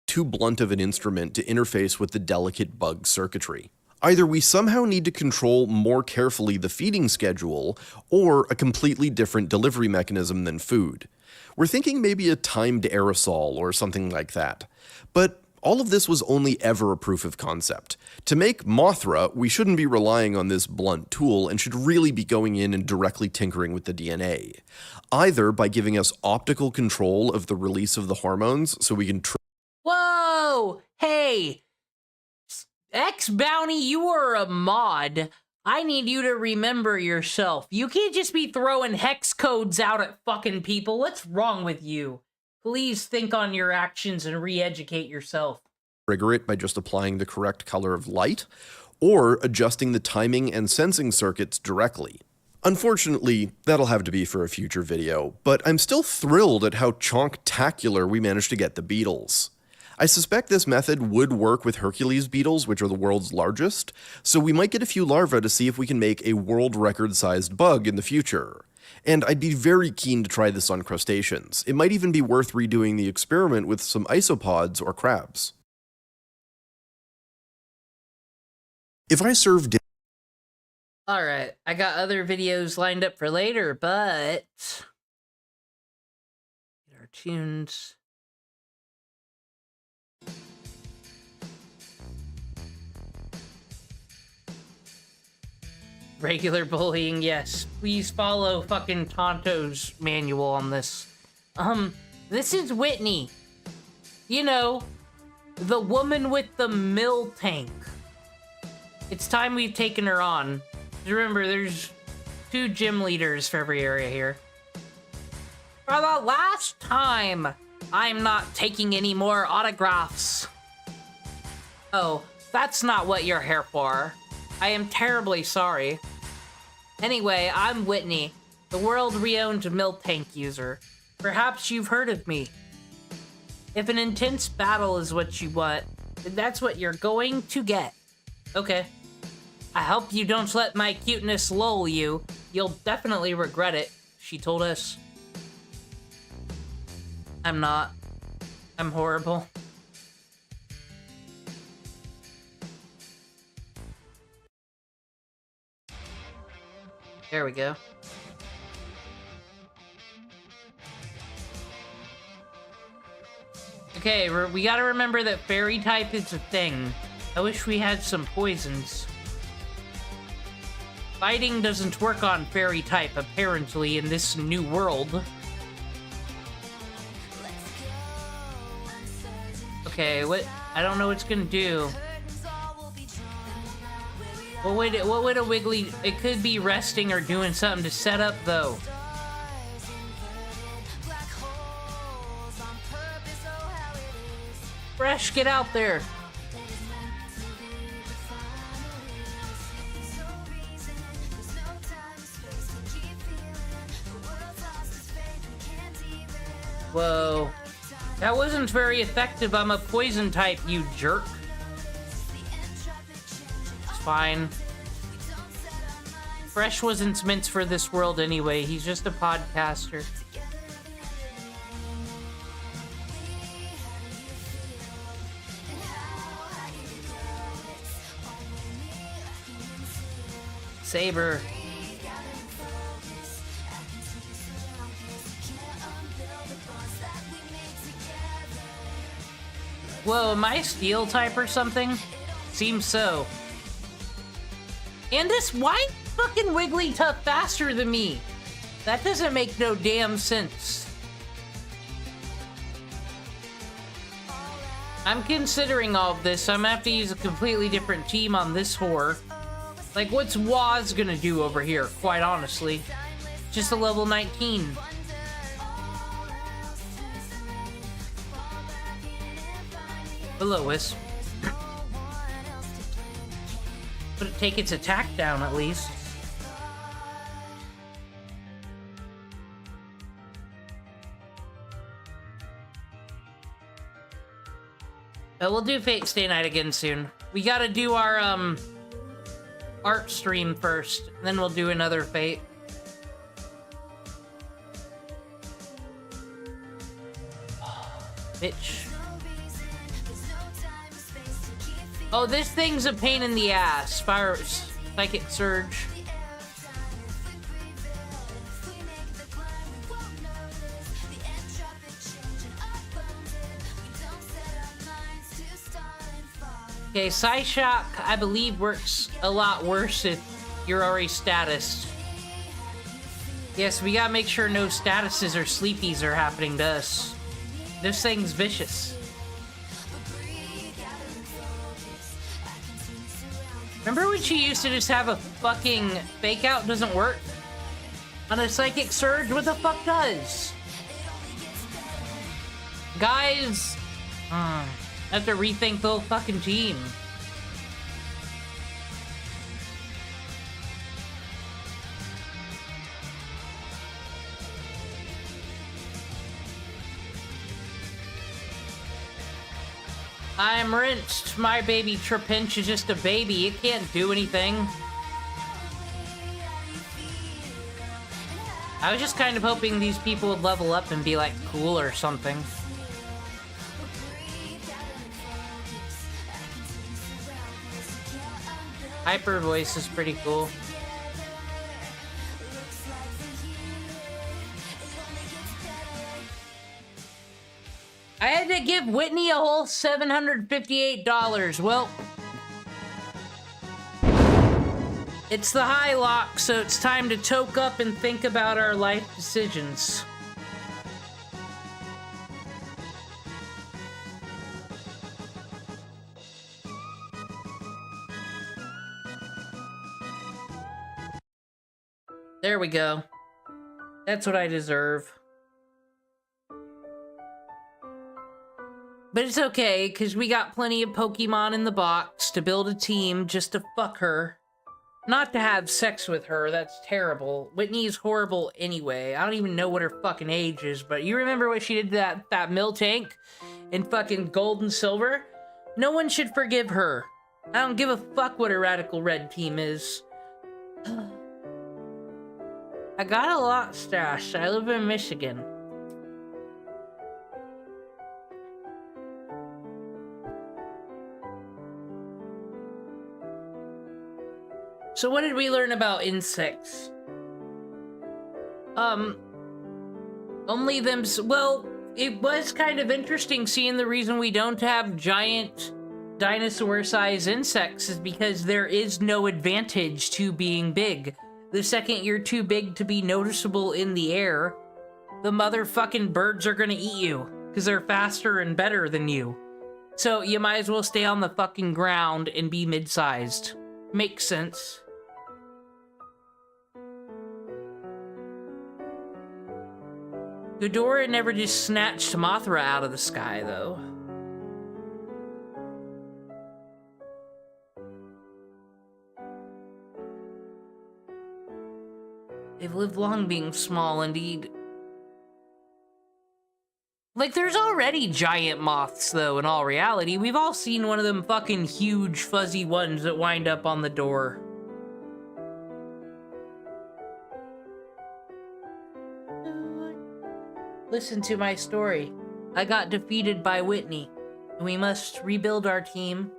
Too blunt of an instrument to interface with the delicate bug circuitry. Either we somehow need to control more carefully the feeding schedule, or a completely different delivery mechanism than food. We're thinking maybe a timed aerosol or something like that. But all of this was only ever a proof of concept. To make Mothra, we shouldn't be relying on this blunt tool and should really be going in and directly tinkering with the DNA. Either by giving us optical control of the release of the hormones so we can Whoa! Hey! X-Bounty, you are a mod. I need you to remember yourself. You can't just be throwing hex codes out at fucking people. What's wrong with you? Please think on your actions and re-educate yourself. Trigger it by just applying the correct color of light, or adjusting the timing and sensing circuits directly. Unfortunately, that'll have to be for a future video, but I'm still thrilled at how chonktacular we managed to get the beetles. I suspect this method would work with Hercules beetles, which are the world's largest, so we might get a few larvae to see if we can make a world record-sized bug in the future. And I'd be very keen to try this on crustaceans. It might even be worth redoing the experiment with some isopods or crabs. If I serve Alright, I got other videos lined up for later, but... Get our tunes. Regular bullying, yes. Please follow fucking Tonto's manual on this. This is Whitney. You know, the woman with the mill tank. It's time we've taken her on. Remember, there's 2 gym leaders for every area here. For the last time, I'm not taking any more autographs. Oh, that's not what you're here for. I am terribly sorry. Anyway, I'm Whitney, the world-renowned milk tank user. Perhaps you've heard of me. If an intense battle is what you want, then that's what you're going to get. Okay. I hope you don't let my cuteness lull you. You'll definitely regret it, she told us. I'm not. I'm horrible. There we go. Okay, we gotta remember that fairy type is a thing. I wish we had some poisons. Fighting doesn't work on fairy type, apparently, in this new world. Okay, what? I don't know what it's gonna do. What would a Wiggly... It could be resting or doing something to set up, though. Fresh, get out there. Whoa. That wasn't very effective. I'm a poison type, you jerk. It's fine. Fresh wasn't meant for this world anyway. He's just a podcaster. Saber. Whoa, am I steel type or something? Seems so. And this, why fucking Wigglytuff faster than me? That doesn't make no damn sense. I'm considering all of this. I'm gonna have to use a completely different team on this whore. Like, what's Waz gonna do over here, quite honestly? Just a level 19. Hello, Wisp. But it take its attack down, at least. We'll do Fate Stay Night again soon. We gotta do our, art stream first, then we'll do another Fate. Bitch. Oh, this thing's a pain in the ass. Fire... Psychic Surge. Okay, Psyshock, I believe, works a lot worse if you're already status. Yes, we gotta make sure no statuses or sleepies are happening to us. This thing's vicious. Remember when she used to just have a fucking fake out doesn't work? On a Psychic Surge, what the fuck does? Guys, I have to rethink the whole fucking team. I'm rinsed. My baby Trapinch is just a baby. It can't do anything. I was just kind of hoping these people would level up and be like cool or something. Hyper Voice is pretty cool. I had to give Whitney a whole $758. Well, it's the Highlocke, so it's time to toke up and think about our life decisions. There we go. That's what I deserve. But it's okay, because we got plenty of Pokemon in the box to build a team just to fuck her. Not to have sex with her, that's terrible. Whitney's horrible anyway. I don't even know what her fucking age is, but you remember what she did to that Miltank in fucking Gold and Silver? No one should forgive her. I don't give a fuck what her Radical Red team is. I got a lot stashed. I live in Michigan. So what did we learn about insects? Only them... Well, it was kind of interesting seeing the reason we don't have giant dinosaur-sized insects is because there is no advantage to being big. The second you're too big to be noticeable in the air, the motherfucking birds are gonna eat you, because they're faster and better than you. So you might as well stay on the fucking ground and be mid-sized. Makes sense. Ghidorah never just snatched Mothra out of the sky, though. They've lived long being small, indeed. Like, there's already giant moths, though, in all reality. We've all seen one of them fucking huge, fuzzy ones that wind up on the door. Listen to my story. I got defeated by Whitney, and we must rebuild our team.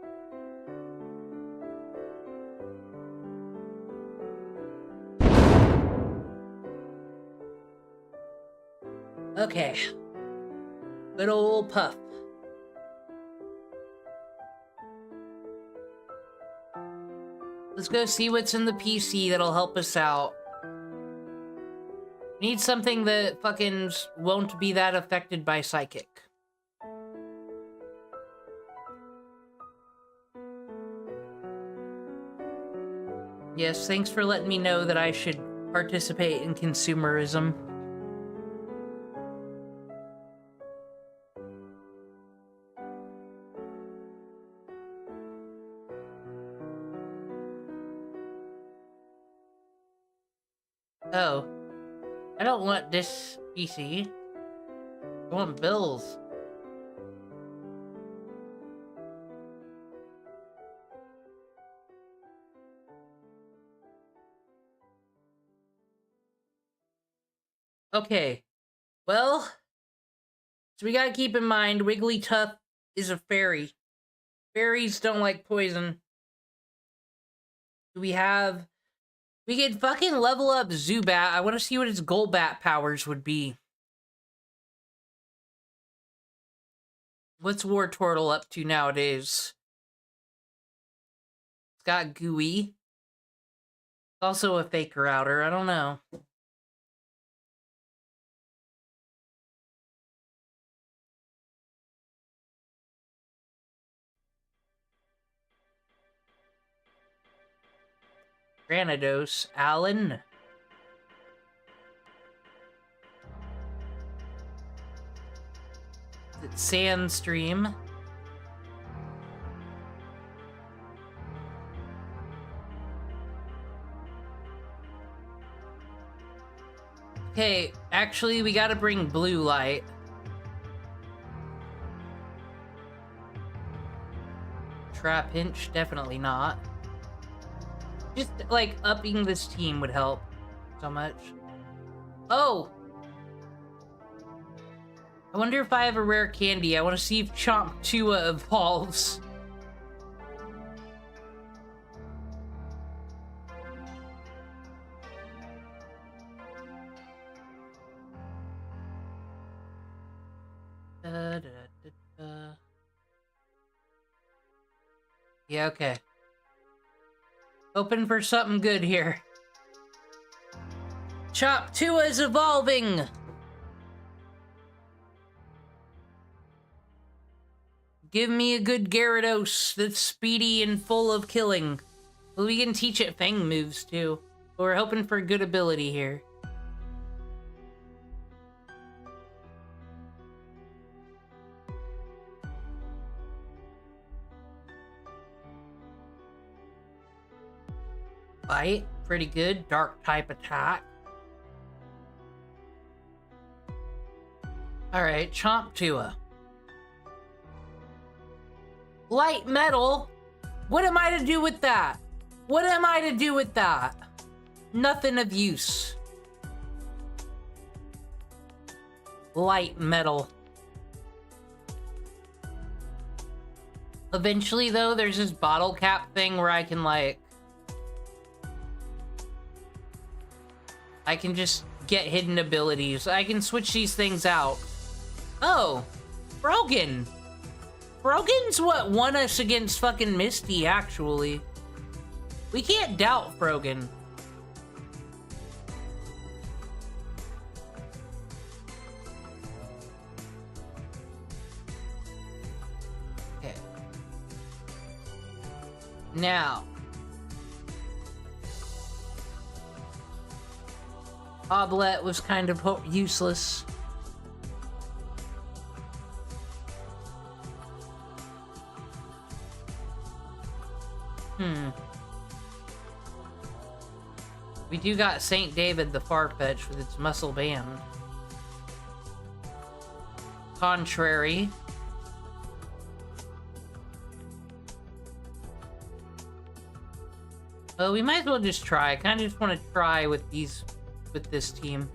Okay. Good old Puff. Let's go see what's in the PC that'll help us out. Need something that fucking won't be that affected by Psychic. Yes, thanks for letting me know that I should participate in consumerism. Oh. I don't want this PC. I want Bill's. Okay. Well, so we gotta keep in mind Wigglytuff is a fairy. Fairies don't like poison. Do we have... We could fucking level up Zubat. I want to see what its Golbat powers would be. What's Wartortle up to nowadays? It's got Gooey. It's also a Faker Outer. I don't know. Granados, Alan. It's Sandstream. Okay, actually, we gotta bring Blue Light. Trapinch, definitely not. Just, like, upping this team would help so much. Oh! I wonder if I have a rare candy. I want to see if Chomp Chua evolves. Yeah, okay. Hoping for something good here. Chop Tua is evolving! Give me a good Gyarados that's speedy and full of killing. Well, we can teach it Fang moves too. But we're hoping for good ability here. Bite, pretty good. Dark type attack. Alright, Chomp Tua. Light metal? What am I to do with that? What am I to do with that? Nothing of use. Light metal. Eventually, though, there's this bottle cap thing where I can, like... I can just get hidden abilities. I can switch these things out. Oh! Brogan! Brogan's what won us against fucking Misty, actually. We can't doubt Brogan. Okay. Now. Oblet was kind of useless. We do got St. David the Farfetch with its muscle band. Contrary. Well, we might as well just try. I kind of just want to try with this team.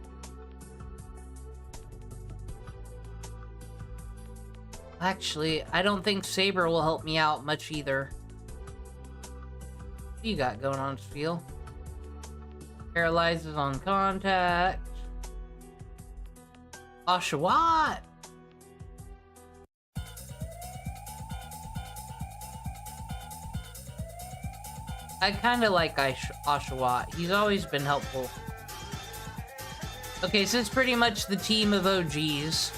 Actually, I don't think Saber will help me out much either. What you got going on, Spiel? Paralyzes on contact. Oshawott! I kinda like Oshawott. He's always been helpful. Okay, so it's pretty much the team of OGs.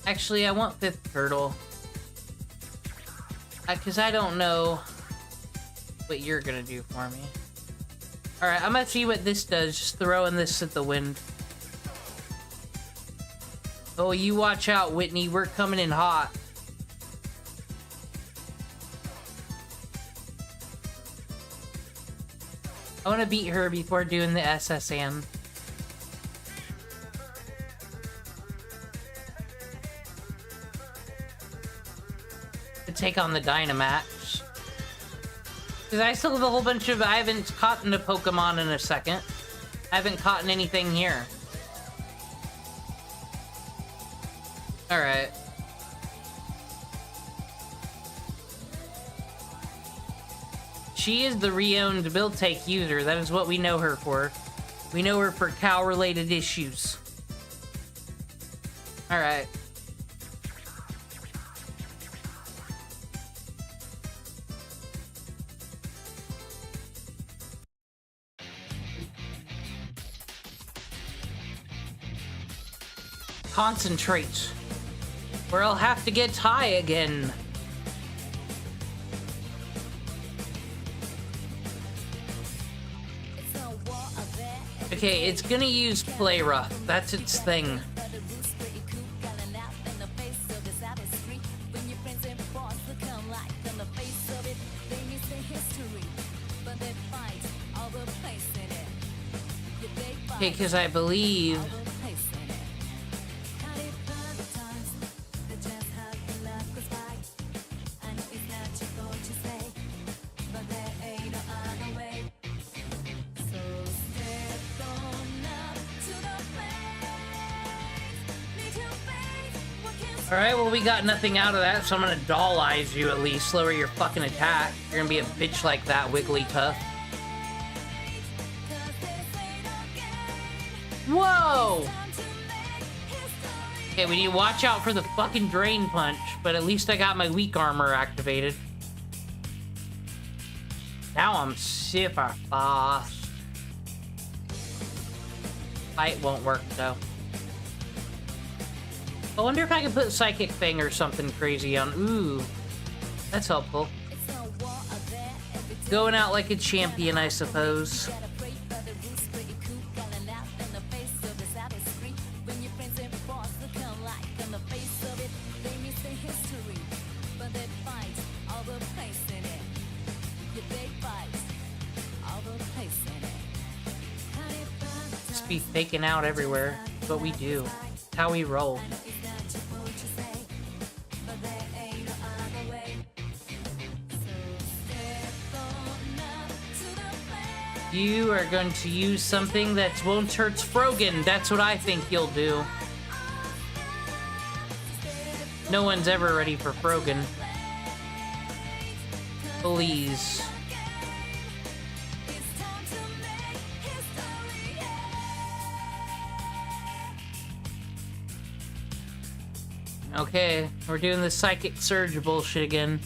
Actually, I want 5th Turtle. Because I don't know what you're gonna do for me. Alright, I'm gonna see what this does. Just throwing this at the wind. Oh, you watch out, Whitney. We're coming in hot. I want to beat her before doing the SSN. To take on the Dynamax. Because I still have a whole bunch of... I haven't caught a Pokemon in a second. I haven't caught anything here. Alright. She is the re-owned build-take user. That is what we know her for. We know her for cow-related issues. Alright. Concentrate. Or I'll have to get high again. Okay, it's gonna use Play Rough. That's its thing. Okay, because I believe... Alright, well we got nothing out of that, so I'm gonna doll eyes you at least. Lower your fucking attack. You're gonna be a bitch like that, Wigglytuff. Whoa! Okay, we need to watch out for the fucking Drain Punch, but at least I got my weak armor activated. Now I'm super fast. Fight won't work though. I wonder if I can put Psychic Fang or something crazy on. Ooh, that's helpful. Going out like a champion, I suppose. Just be faking out everywhere. It's what we do. It's how we roll. You are going to use something that won't hurt Frogan. That's what I think you'll do. No one's ever ready for Frogan. Please. Okay, we're doing the Psychic Surge bullshit again.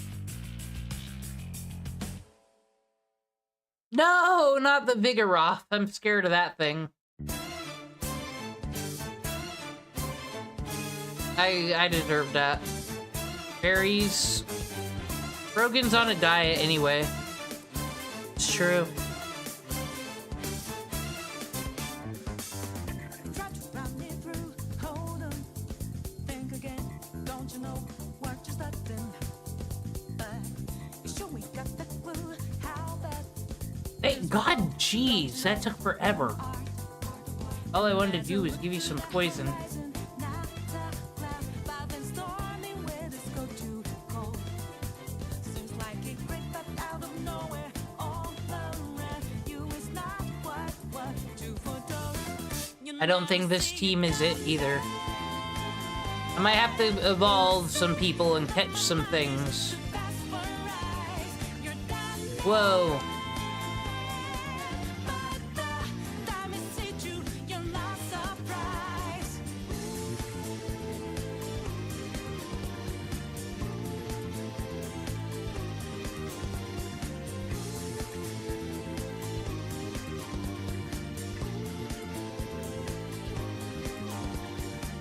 No, not the Vigoroth. I'm scared of that thing. I deserve that. Berries. Rogan's on a diet anyway. It's true. Thank God, jeez, that took forever. All I wanted to do was give you some poison. I don't think this team is it either. I might have to evolve some people and catch some things. Whoa.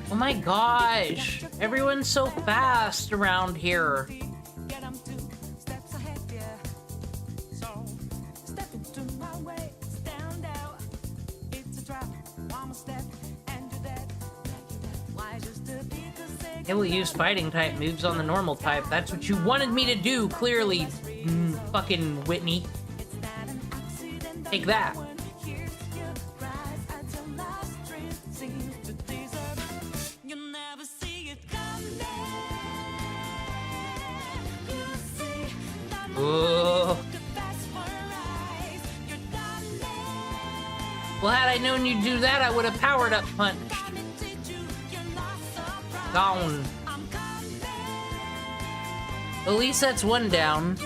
Oh my gosh, everyone's so fast around here. It will use fighting type moves on the normal type. That's what you wanted me to do, clearly, fucking Whitney. Take that. Ugh. Well, had I known you'd do that, I would have powered up punched. Gone. At least that's one down.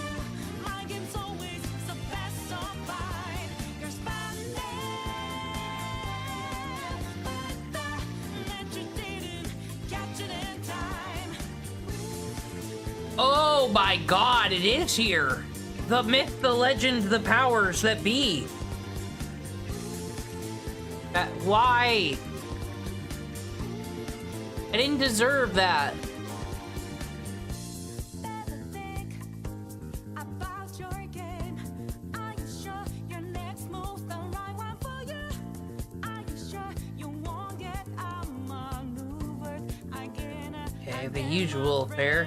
Oh my God, it is here. The myth, the legend, the powers that be. Why? I didn't deserve that. Okay, the usual fare.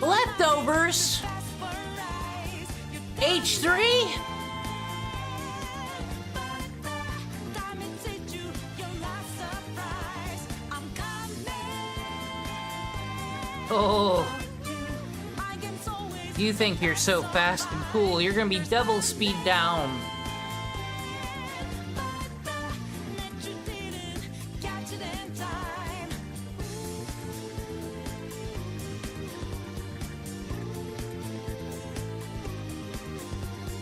Leftovers? H3? Oh. You think you're so fast and cool, you're gonna be double speed down.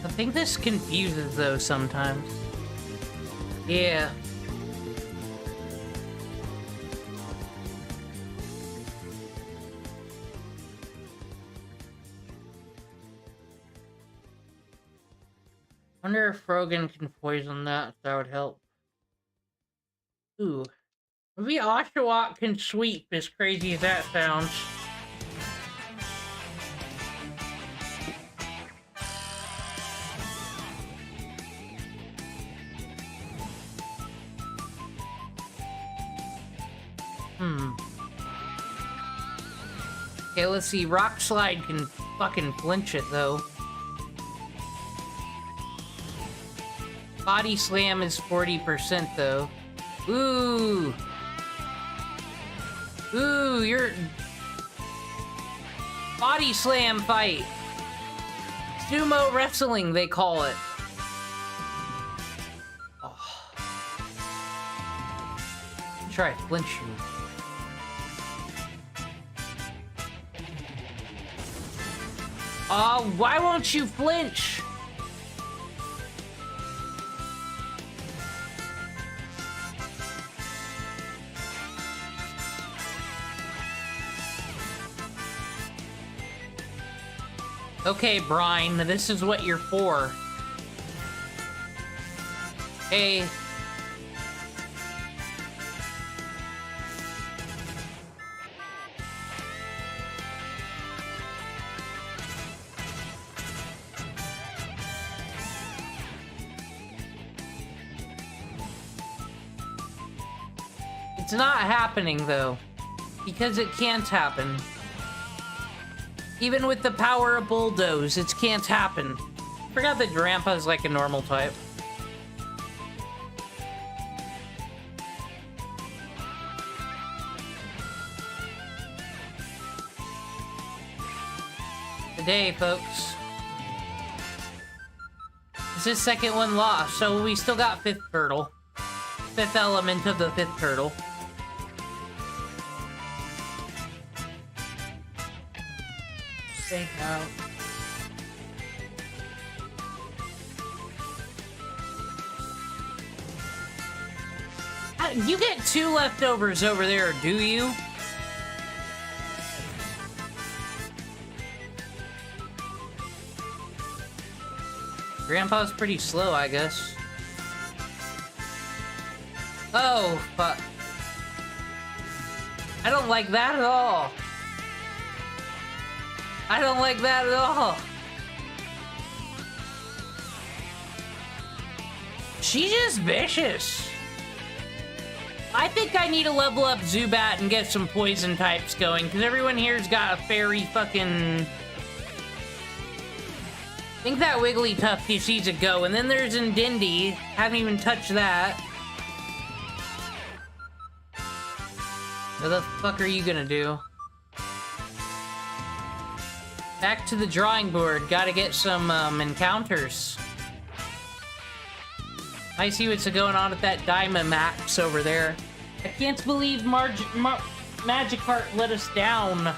I think this confuses though sometimes. Yeah. Wonder if Rogan can poison that, if that would help. Ooh. Maybe Oshawott can sweep, as crazy as that sounds. Okay, let's see. Rock Slide can fucking flinch it, though. Body Slam is 40%, though. Ooh! Ooh, you're... Body Slam fight! Sumo wrestling, they call it. Oh. Try to flinch you. Why won't you flinch? Okay, Brian, this is what you're for. Hey. It's not happening, though. Because it can't happen. Even with the power of Bulldoze, it can't happen. Forgot that Grandpa's like a normal type. Today, folks. This is second one lost, so we still got fifth turtle. Fifth element of the fifth turtle. Stay out. You get 2 leftovers over there, do you? Grandpa's pretty slow, I guess. Oh, fuck. I don't like that at all. I don't like that at all. She's just vicious. I think I need to level up Zubat and get some poison types going, because everyone here's got a fairy fucking... I think that Wigglytuff needs to go, and then there's Ndindi. Haven't even touched that. What the fuck are you gonna do? Back to the drawing board. Gotta get some encounters. I see what's going on at that Diamond Max over there. I can't believe Magikarp let us down.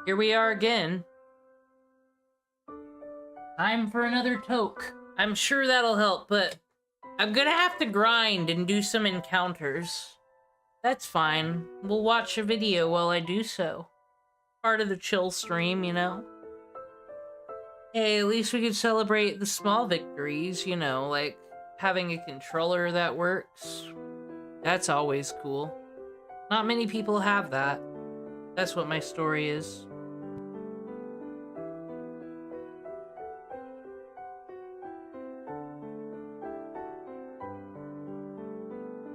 Here we are again. Time for another toke. I'm sure that'll help, but I'm gonna have to grind and do some encounters. That's fine. We'll watch a video while I do so. Part of the chill stream, you know? Hey, at least we could celebrate the small victories, you know, like having a controller that works. That's always cool. Not many people have that. That's what my story is.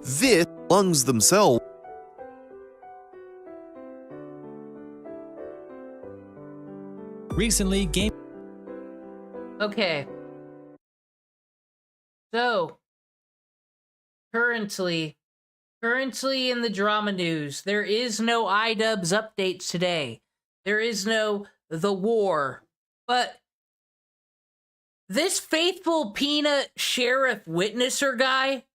This lungs themselves. Recently, game. Okay. So, currently in the drama news, there is no iDubbbz updates today. There is no The War. But this faithful peanut sheriff witnesser guy,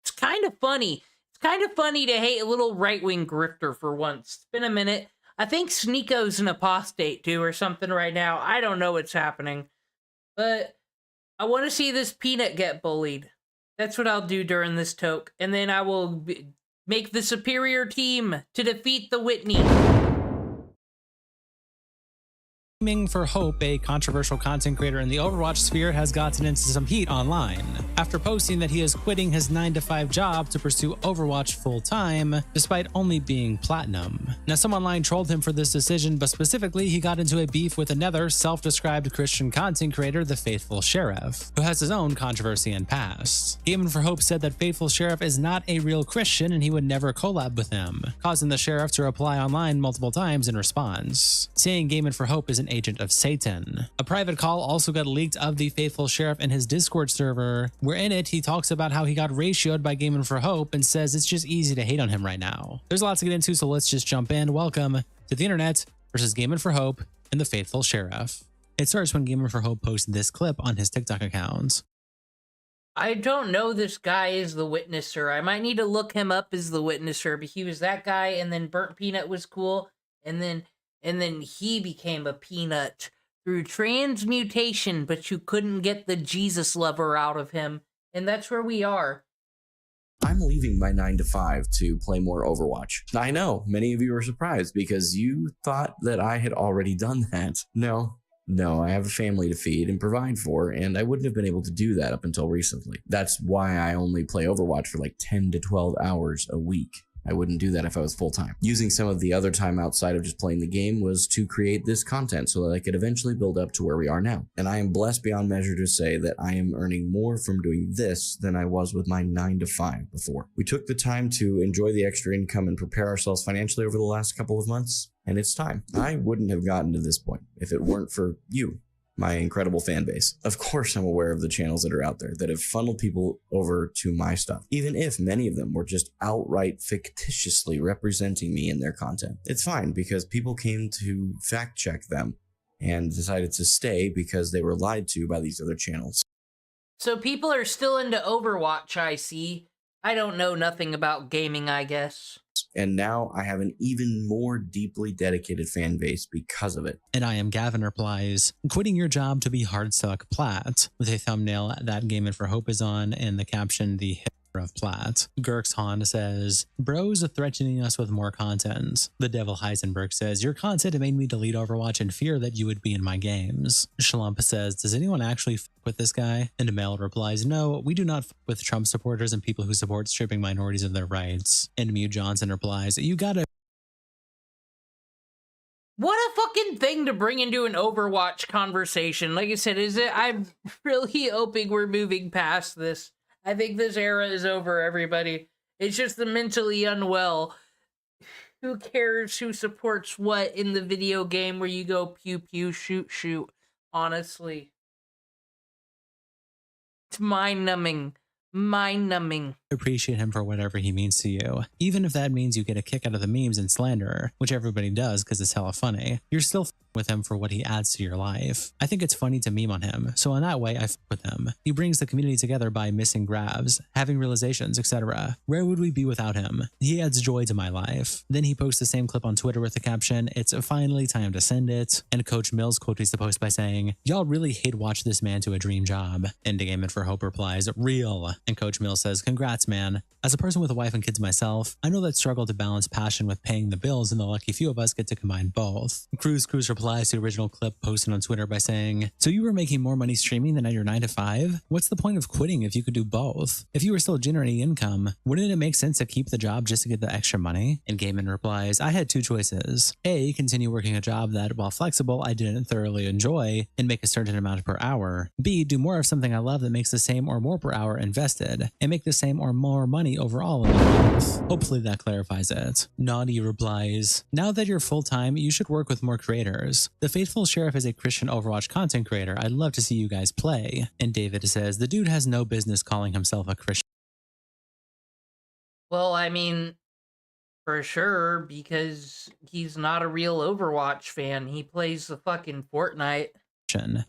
it's kind of funny. It's kind of funny to hate a little right-wing grifter for once. It's been a minute. I think Sneeko's an apostate too or something right now. I don't know what's happening. But I want to see this peanut get bullied. That's what I'll do during this toke. And then I will make the superior team to defeat the Whitney. Gaming for Hope, a controversial content creator in the Overwatch sphere, has gotten into some heat online after posting that he is quitting his 9-to-5 job to pursue Overwatch full-time, despite only being platinum. Now, some online trolled him for this decision, but specifically, he got into a beef with another self-described Christian content creator, the Faithful Sheriff, who has his own controversy and past. Gaming for Hope said that Faithful Sheriff is not a real Christian and he would never collab with him, causing the Sheriff to reply online multiple times in response, saying Gaming for Hope is an agent of Satan. A private call also got leaked of the Faithful Sheriff in his Discord server, where in it he talks about how he got ratioed by Gaming for Hope and says it's just easy to hate on him right now. There's a lot to get into, so let's just jump in. Welcome to the internet versus Gaming for Hope and the Faithful Sheriff. It starts when Gaming for Hope posts this clip on his TikTok account. I don't know this guy is the Witnesser. I might need to look him up as the Witnesser, but he was that guy, and then Burnt Peanut was cool, and then he became a peanut through transmutation, but you couldn't get the Jesus lover out of him. And that's where we are. I'm leaving my 9-to-5 to play more Overwatch. I know, many of you are surprised because you thought that I had already done that. No, No, I have a family to feed and provide for, and I wouldn't have been able to do that up until recently. That's why I only play Overwatch for like 10 to 12 hours a week. I wouldn't do that if I was full-time. Using some of the other time outside of just playing the game was to create this content so that I could eventually build up to where we are now. And I am blessed beyond measure to say that I am earning more from doing this than I was with my 9 to 5 before. We took the time to enjoy the extra income and prepare ourselves financially over the last couple of months, and it's time. I wouldn't have gotten to this point if it weren't for you, my incredible fan base. Of course, I'm aware of the channels that are out there that have funneled people over to my stuff, even if many of them were just outright fictitiously representing me in their content. It's fine because people came to fact check them and decided to stay because they were lied to by these other channels. So people are still into Overwatch, I see. I don't know nothing about gaming, I guess. And now I have an even more deeply dedicated fan base because of it. And I Am Gavin replies, quitting your job to be hardsuck plat, with a thumbnail that Gaming for Hope is on and the caption, the hit of plat. Gurkshan says, bros are threatening us with more content. The Devil Heisenberg says, your content made me delete Overwatch in fear that you would be in my games. Shlump says, does anyone actually f with this guy? And Mel replies, no, we do not f with Trump supporters and people who support stripping minorities of their rights. And Mew Johnson replies, you gotta. What a fucking thing to bring into an Overwatch conversation. Like I said, I'm really hoping we're moving past this. I think this era is over, everybody. It's just the mentally unwell. Who cares who supports what in the video game where you go pew pew, shoot shoot? Honestly. It's mind-numbing. Mind-numbing. Appreciate him for whatever he means to you. Even if that means you get a kick out of the memes and slander, which everybody does because it's hella funny, you're still with him for what he adds to your life. I think it's funny to meme on him, so in that way I with him. He brings the community together by missing grabs, having realizations, etc. Where would we be without him? He adds joy to my life. Then he posts the same clip on Twitter with the caption, it's finally time to send it, and Coach Mills quotes the post by saying, y'all really hate watch this man to a dream job. And Gaming for Hope replies, real. And Coach Mills says, congrats man. As a person with a wife and kids myself, I know that struggle to balance passion with paying the bills, and the lucky few of us get to combine both. Cruz replies to the original clip posted on Twitter by saying, so you were making more money streaming than at your 9 to 5? What's the point of quitting if you could do both? If you were still generating income, wouldn't it make sense to keep the job just to get the extra money? And Gaiman replies, I had two choices. A, continue working a job that, while flexible, I didn't thoroughly enjoy and make a certain amount per hour. B, do more of something I love that makes the same or more per hour invested and make the same or more money overall in the month. Hopefully that clarifies it. Naughty replies, now that you're full-time, you should work with more creators. The Faithful Sheriff is a Christian Overwatch content creator. I'd love to see you guys play. And David says, the dude has no business calling himself a Christian. Well, I mean, for sure, because he's not a real Overwatch fan. He plays the fucking Fortnite.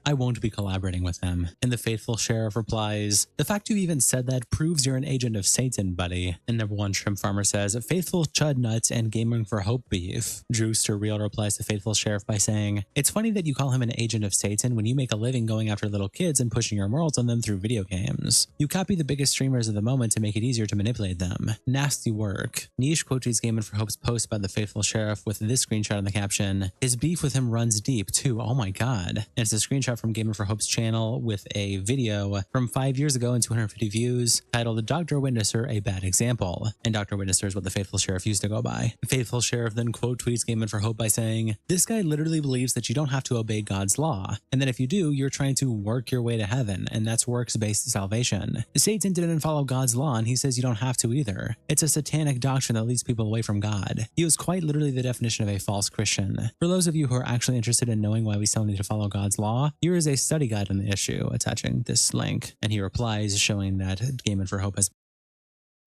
I won't be collaborating with him. And the Faithful Sheriff replies, the fact you even said that proves you're an agent of Satan, buddy. And number one Shrimp Farmer says, Faithful Chud Nuts and Gaming for Hope beef. Drewster Real replies to Faithful Sheriff by saying, it's funny that you call him an agent of Satan when you make a living going after little kids and pushing your morals on them through video games. You copy the biggest streamers of the moment to make it easier to manipulate them. Nasty work. Niche quotes Gaming for Hope's post about the Faithful Sheriff with this screenshot in the caption, his beef with him runs deep too, oh my god. And it's a screenshot from Gamer for Hope's channel with a video from 5 years ago and 250 views titled Dr. Witnesser, a Bad Example. And Dr. Witnesser is what the Faithful Sheriff used to go by. The Faithful Sheriff then quote tweets Gamer for Hope by saying, this guy literally believes that you don't have to obey God's law, and that if you do, you're trying to work your way to heaven, and that's works-based salvation. Satan didn't follow God's law, and he says you don't have to either. It's a satanic doctrine that leads people away from God. He was quite literally the definition of a false Christian. For those of you who are actually interested in knowing why we still need to follow God's law, here is a study guide on the issue attaching this link, and he replies showing that Gaming for Hope has.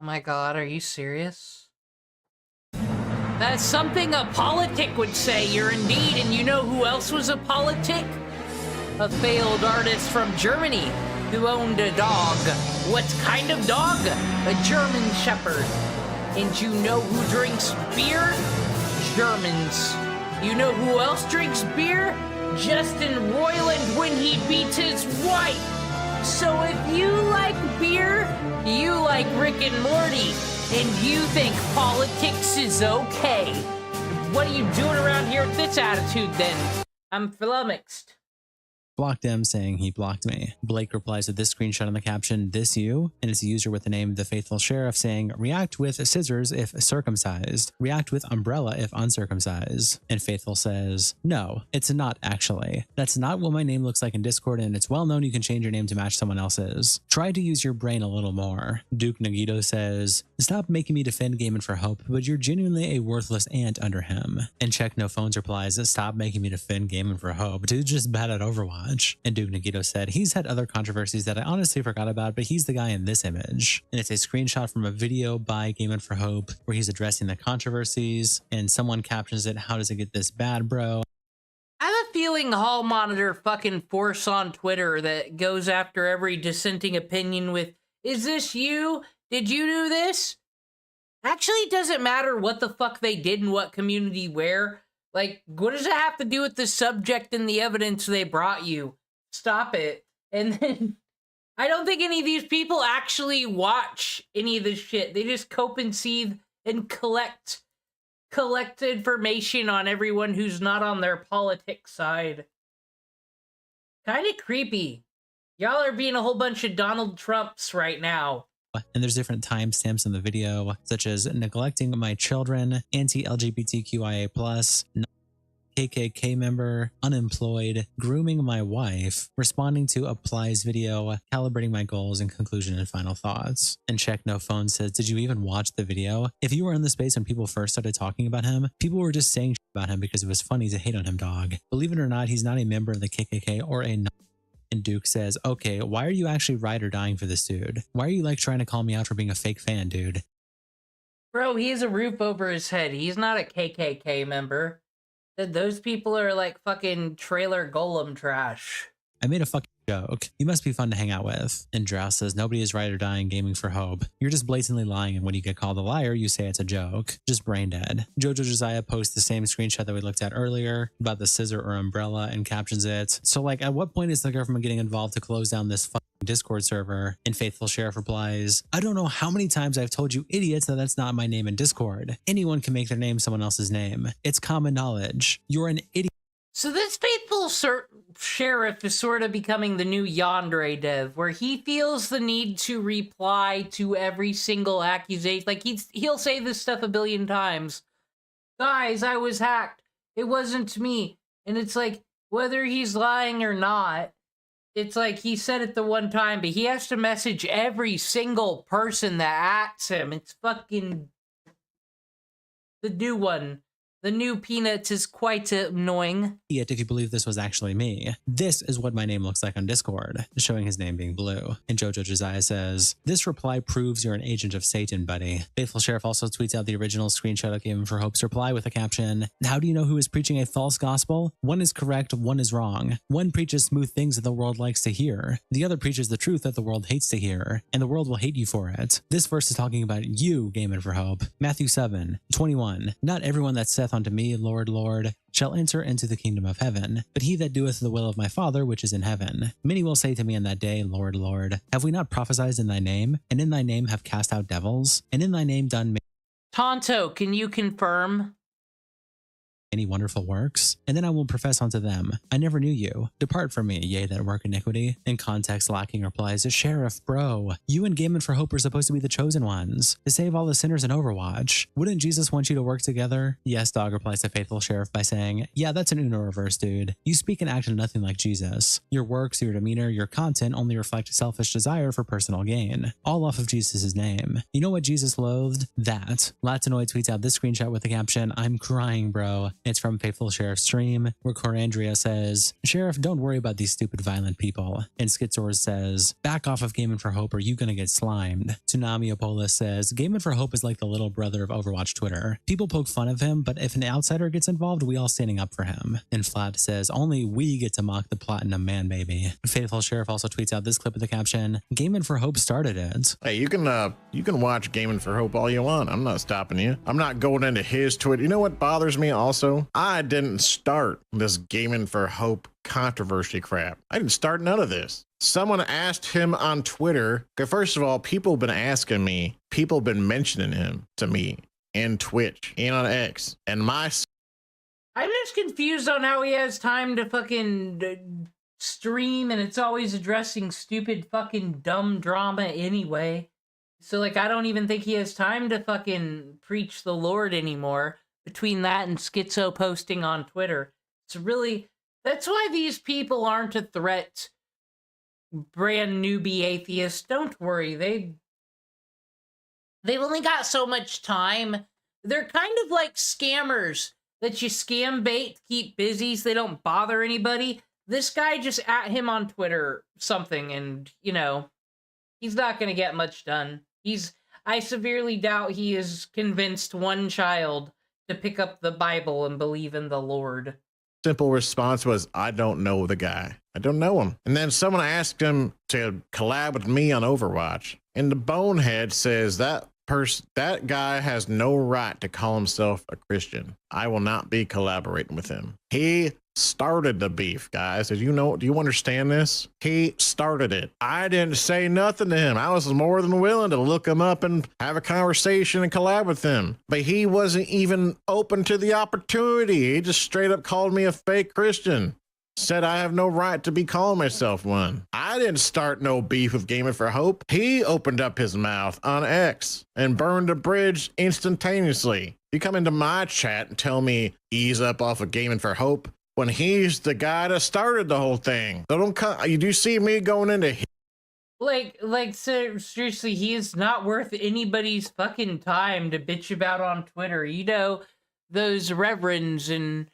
Oh my god, are you serious? That's something a politic would say, you're indeed, and you know who else was a politic? A failed artist from Germany who owned a dog. What kind of dog? A German Shepherd. And you know who drinks beer? Germans. You know who else drinks beer? Justin Roiland when he beats his wife. So if you like beer, you like Rick and Morty, and you think politics is okay. What are you doing around here with this attitude then? I'm flummoxed. blocked him, saying he blocked me. Blake replies to this screenshot in the caption, "This you?" And it's a user with the name The Faithful Sheriff saying, "React with scissors if circumcised. React with umbrella if uncircumcised." And Faithful says, "No, it's not actually. That's not what my name looks like in Discord, and it's well known you can change your name to match someone else's. Try to use your brain a little more." Duke Nagito says, "Stop making me defend Gaming for Hope, but you're genuinely a worthless ant under him." And Check No Phones replies, "Stop making me defend Gaming for Hope. Dude's just bad at Overwatch." And Duke Nagito said, "He's had other controversies that I honestly forgot about, but he's the guy in this image." And it's a screenshot from a video by Gaming for Hope where he's addressing the controversies, and someone captions it, "How does it get this bad, bro?" I have a feeling Hall Monitor fucking force on Twitter that goes after every dissenting opinion with, "Is this you? Did you do this?" Actually, it doesn't matter what the fuck they did and what community where. Like, what does it have to do with the subject and the evidence they brought you? Stop it. And then, I don't think any of these people actually watch any of this shit. They just cope and seethe and collect information on everyone who's not on their politics side. Kind of creepy. Y'all are being a whole bunch of Donald Trumps right now. And there's different timestamps in the video, such as neglecting my children, anti-LGBTQIA+, KKK member, unemployed, grooming my wife, responding to applies video, calibrating my goals, and conclusion and final thoughts. And Check No Phone says, "Did you even watch the video? If you were in the space when people first started talking about him, people were just saying shit about him because it was funny to hate on him, dog. Believe it or not, he's not a member of the KKK or a..." And Duke says, "Okay, why are you actually ride or dying for this dude? Why are you like trying to call me out for being a fake fan, dude?" Bro, he has a roof over his head. He's not a KKK member. Those people are like fucking trailer golem trash. "I made a fucking joke. You must be fun to hang out with." And Drow says, "Nobody is right or dying Gaming for Hope. You're just blatantly lying, and when you get called a liar, you say it's a joke. Just brain dead." Jojo Josiah posts the same screenshot that we looked at earlier about the scissor or umbrella and captions it, "So like, at what point is the government getting involved to close down this fucking Discord server?" And Faithful Sheriff replies, "I don't know how many times I've told you idiots that that's not my name in Discord. Anyone can make their name someone else's name. It's common knowledge. You're an idiot." So this Faithful Sheriff is sort of becoming the new Yandere dev, where he feels the need to reply to every single accusation. Like, he'll say this stuff a billion times. "Guys, I was hacked. It wasn't me." And it's like, whether he's lying or not, it's like he said it the one time, but he has to message every single person that asks him. It's fucking... The new one. The new Peanuts is quite annoying. "If you believe this was actually me, this is what my name looks like on Discord," showing his name being blue. And Jojo Josiah says, "This reply proves you're an agent of Satan, buddy." Faithful Sheriff also tweets out the original screenshot of Gaming for Hope's reply with a caption, "How do you know who is preaching a false gospel? One is correct, one is wrong. One preaches smooth things that the world likes to hear. The other preaches the truth that the world hates to hear, and the world will hate you for it. This verse is talking about you, Gaming for Hope. Matthew 7:21. Not everyone that saith unto me, Lord, Lord, shall enter into the kingdom of heaven, but he that doeth the will of my Father which is in heaven. Many will say to me in that day, Lord, Lord, have we not prophesied in thy name? And in thy name have cast out devils? And in thy name done Tonto, can you confirm? many wonderful works? And then I will profess unto them, I never knew you. Depart from me, ye that work iniquity." In context lacking replies, "Sheriff, bro, you and Gaming for Hope are supposed to be the chosen ones, to save all the sinners in Overwatch. Wouldn't Jesus want you to work together?" "Yes, dog," replies the Faithful Sheriff by saying, "Yeah, that's an Uno reverse, dude. You speak and act nothing like Jesus. Your works, your demeanor, your content only reflect selfish desire for personal gain. All off of Jesus' name. You know what Jesus loathed? That." Latinoid tweets out this screenshot with the caption, "I'm crying, bro." It's from Faithful Sheriff's stream, where Corandria says, "Sheriff, don't worry about these stupid violent people." And Schizor says, "Back off of Gaming for Hope or you gonna get slimed." Tsunamiopolis says, "Gaming for Hope is like the little brother of Overwatch Twitter. People poke fun of him, but if an outsider gets involved, we all standing up for him." And Flat says, "Only we get to mock the platinum man baby." Faithful Sheriff also tweets out this clip with the caption, "Gaming for Hope started it." Hey, you can watch Gaming for Hope all you want. I'm not stopping you. I'm not going into his Twitter. You know what bothers me also? I didn't start this Gaming for Hope controversy crap. I didn't start none of this. Someone asked him on Twitter. Okay, first of all, people have been asking me. People have been mentioning him to me in Twitch and on X. And I'm just confused on how he has time to fucking stream, and it's always addressing stupid fucking dumb drama anyway. So, like, I don't even think he has time to fucking preach the Lord anymore between that and schizo posting on Twitter. It's really... That's why these people aren't a threat, brand newbie atheists. Don't worry, they've only got so much time. They're kind of like scammers that you scam bait to keep busy so they don't bother anybody. This guy just at him on Twitter something, and, you know, he's not going to get much done. I severely doubt he has convinced one child to pick up the Bible and believe in the Lord. Simple response was, I don't know the guy. I don't know him. And then someone asked him to collab with me on Overwatch. And the bonehead says that guy has no right to call himself a Christian. I will not be collaborating with him. He started the beef, guys. Do you understand this? He started it. I didn't say nothing to him. I was more than willing to look him up and have a conversation and collab with him. But he wasn't even open to the opportunity. He just straight up called me a fake Christian. Said I have no right to be calling myself one. I didn't start no beef with Gaming for Hope. He opened up his mouth on X and burned a bridge instantaneously. You come into my chat and tell me ease up off of Gaming for Hope when he's the guy that started the whole thing. So don't come. You do see me going into seriously, he is not worth anybody's fucking time to bitch about on Twitter. You know, those reverends and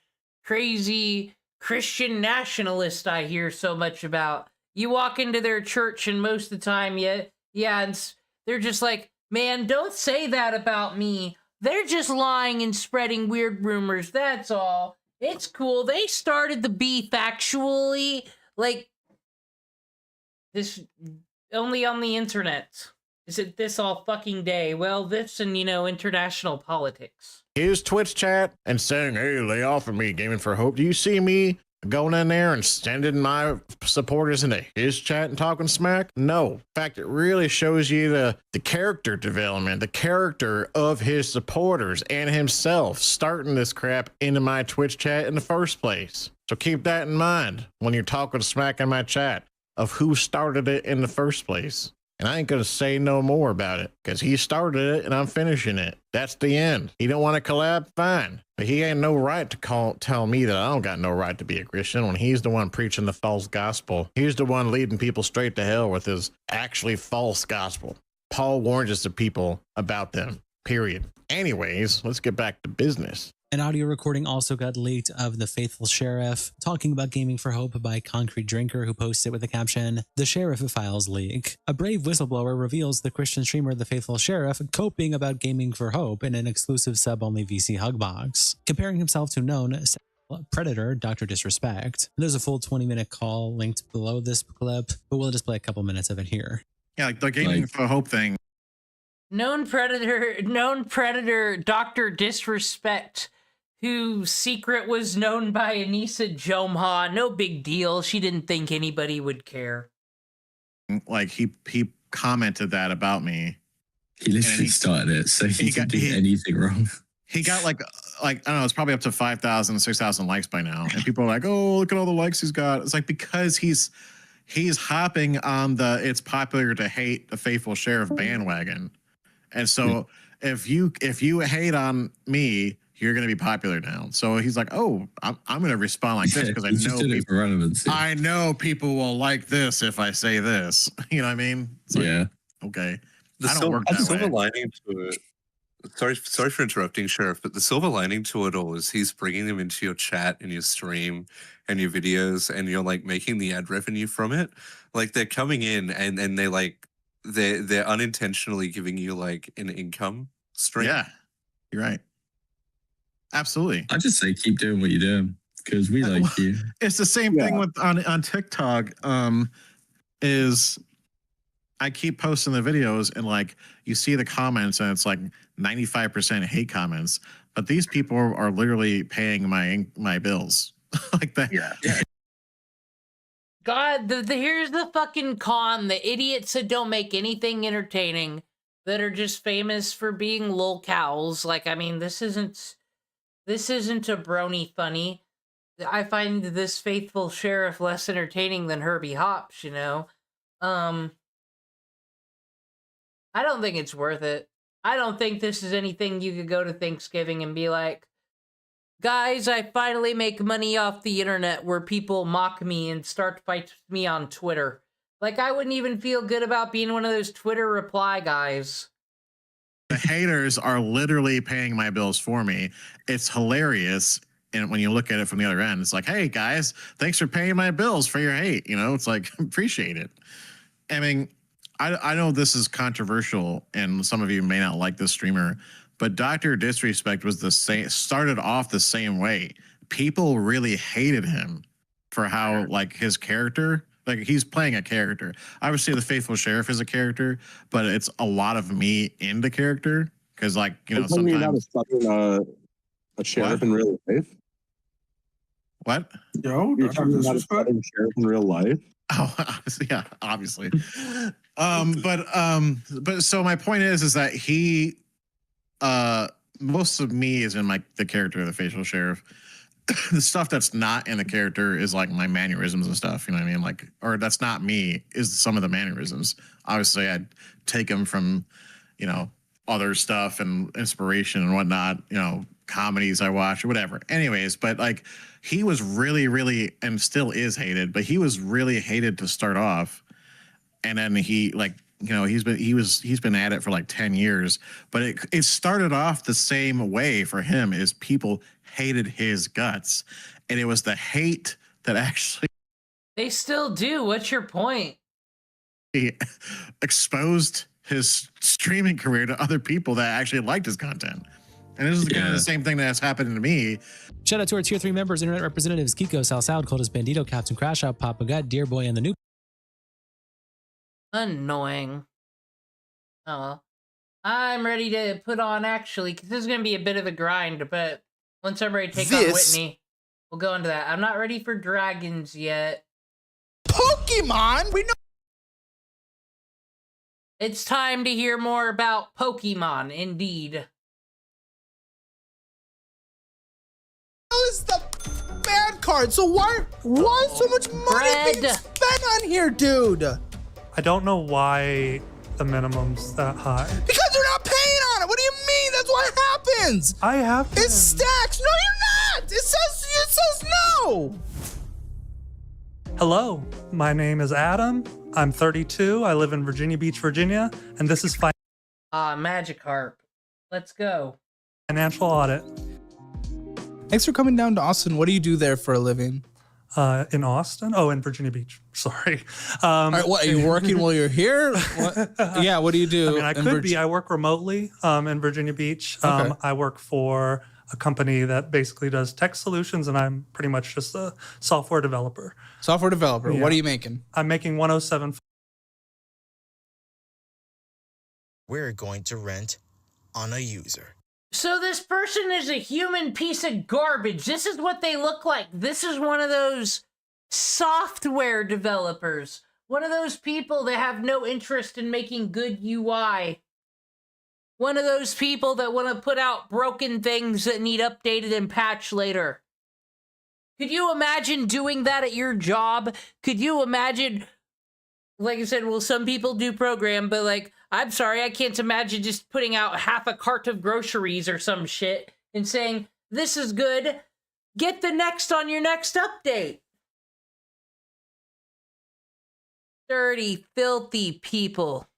crazy Christian nationalists I hear so much about. You walk into their church and most of the time, they're just like, man, don't say that about me. They're just lying and spreading weird rumors, that's all. It's cool. They started the beef, actually. Like, this only on the internet. Is it this all fucking day? Well, this and, international politics. his Twitch chat and saying, hey, lay off of me, Gaming for Hope. Do you see me going in there and sending my supporters into his chat and talking smack? No. In fact, it really shows you the character development, the character of his supporters and himself starting this crap into my Twitch chat in the first place. So keep that in mind when you're talking smack in my chat of who started it in the first place. And I ain't going to say no more about it because he started it and I'm finishing it. That's the end. He don't want to collab? Fine. But he ain't no right to tell me that I don't got no right to be a Christian when he's the one preaching the false gospel. He's the one leading people straight to hell with his actually false gospel. Paul warns us to people about them, period. Anyways, let's get back to business. An audio recording also got leaked of the Faithful Sheriff talking about Gaming for Hope by Concrete Drinker, who posted with the caption, "The Sheriff Files leak. A brave whistleblower reveals the Christian streamer The Faithful Sheriff coping about Gaming for Hope in an exclusive sub-only VC hug box, comparing himself to known predator Dr. Disrespect." There's a full 20-minute call linked below this clip, but we'll just play a couple minutes of it here. Yeah, like the Gaming for Hope thing. Known predator Dr. Disrespect, whose secret was known by Anissa Jomha. No big deal. She didn't think anybody would care. Like he commented that about me. He literally started it, so he didn't do anything wrong. He got like I don't know, it's probably up to 5,000, 6,000 likes by now. And people are like, oh, look at all the likes he's got. It's like because he's hopping on the it's popular to hate the Faithful Sheriff bandwagon. And so if you hate on me, you're going to be popular now. So he's like, oh, I'm going to respond like this because I know people will like this if I say this. You know what I mean? It's like, okay. The silver lining to it. Sorry for interrupting, Sheriff, but the silver lining to it all is he's bringing them into your chat and your stream and your videos, and you're like making the ad revenue from it. Like they're coming in and they like they're unintentionally giving you like an income stream. Yeah, you're right. Absolutely. I just say keep doing what you're doing because we like you. It's the same thing with on TikTok. Is I keep posting the videos and like you see the comments and it's like 95% hate comments, but these people are literally paying my bills like that. Yeah. God, here's the fucking con. The idiots that don't make anything entertaining, that are just famous for being lolcows. Like, I mean, this isn't a brony funny. I find this faithful sheriff less entertaining than Herbie Hops, you know? I don't think it's worth it. I don't think this is anything you could go to Thanksgiving and be like, guys, I finally make money off the internet where people mock me and start to fight me on Twitter. Like, I wouldn't even feel good about being one of those Twitter reply guys. The haters are literally paying my bills for me. It's hilarious. And when you look at it from the other end, it's like, hey, guys, thanks for paying my bills for your hate. You know, it's like, appreciate it. I mean, I know this is controversial and some of you may not like this streamer, but Dr. Disrespect was the same, started off the same way. People really hated him for how, like, his character, like, he's playing a character. Obviously, the Faithful Sheriff is a character, but it's a lot of me in the character. Because, like, you know, sometimes... a sheriff in real life? What? Yo, you're talking about a sheriff in real life? Oh, yeah, obviously. But so my point is that he, most of me is in, like, the character of the Faithful Sheriff. The stuff that's not in the character is, like, my mannerisms and stuff, you know what I mean? Like, or that's not me, is some of the mannerisms. Obviously, I'd take them from, you know, other stuff and inspiration and whatnot, you know, comedies I watch or whatever. Anyways, but, like, he was really, and still is hated, but he was really hated to start off. And then he, like, you know, he's been at it for like 10 years, but it started off the same way for him, is people hated his guts. And it was the hate that actually... They still do. What's your point? He exposed his streaming career to other people that actually liked his content. And this is kind of the same thing that's happening to me. Shout out to our tier 3 members, internet representatives Kiko, Sal Sound, Coldest Bandito, Captain Crash Out, Papa Gut, Dear Boy, and the new... Annoying. Oh well. I'm ready to put on, actually, because this is going to be a bit of a grind, but once I'm ready to take on Whitney, we'll go into that. I'm not ready for dragons yet. Pokemon? We know. It's time to hear more about Pokemon, indeed. Is the bad card, so why so much money being spent on here, dude? I don't know why the minimum's that high. Because you're not paying on it. What do you mean? That's what happens. I have been. It stacks. No, you're not. It says no. Hello, my name is Adam. I'm 32. I live in Virginia Beach, Virginia, and this is Magikarp. Let's go. Financial Audit. Thanks for coming down to Austin. What do you do there for a living? In Austin? Oh, in Virginia Beach. Sorry. All right, what, are you working while you're here? What? Yeah, what do you do? I mean, I could be. I work remotely in Virginia Beach. Okay. I work for a company that basically does tech solutions, and I'm pretty much just a software developer. Software developer. Yeah. What are you making? I'm making 107. We're going to rent on a user. So this person is a human piece of garbage. This is what they look like. This is one of those software developers. One of those people that have no interest in making good UI. One of those people that want to put out broken things that need updated and patched later. Could you imagine doing that at your job? Could you imagine, like I said, well, some people do program, but like, I'm sorry, I can't imagine just putting out half a cart of groceries or some shit and saying, this is good, get the next on your next update. Dirty, filthy people.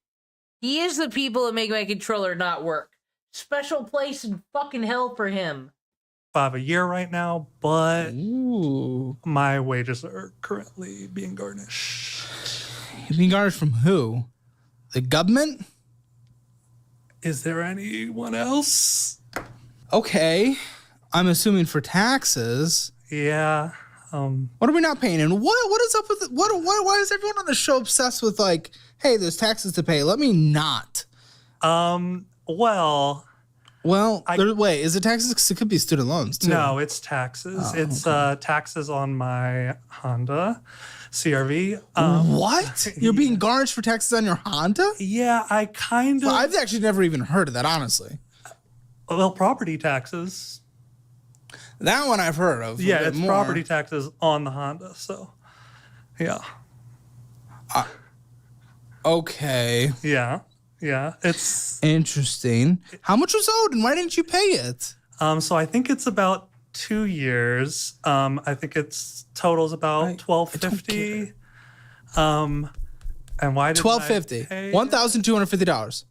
He is the people that make my controller not work. Special place in fucking hell for him. $5 a year right now, but my wages are currently being garnished. Being garnished from who? The government? Is there anyone else? Okay. I'm assuming for taxes. Yeah. What are we not paying? And what is up with it? Why is everyone on the show obsessed with, like, hey, there's taxes to pay? Let me not. Well, wait, is it taxes? 'Cause it could be student loans too. No, it's taxes. Oh, it's taxes on my Honda CRV. What? You're being garnished for taxes on your Honda? Yeah, I kind of. Well, I've actually never even heard of that, honestly. Well, property taxes. That one I've heard of. Yeah, it's property taxes on the Honda. So, yeah. Okay. Yeah. It's interesting. How much was owed, and why didn't you pay it? So I think it's about 2 years. I think it's totals about $1,250. And why did $1,250? $1,250.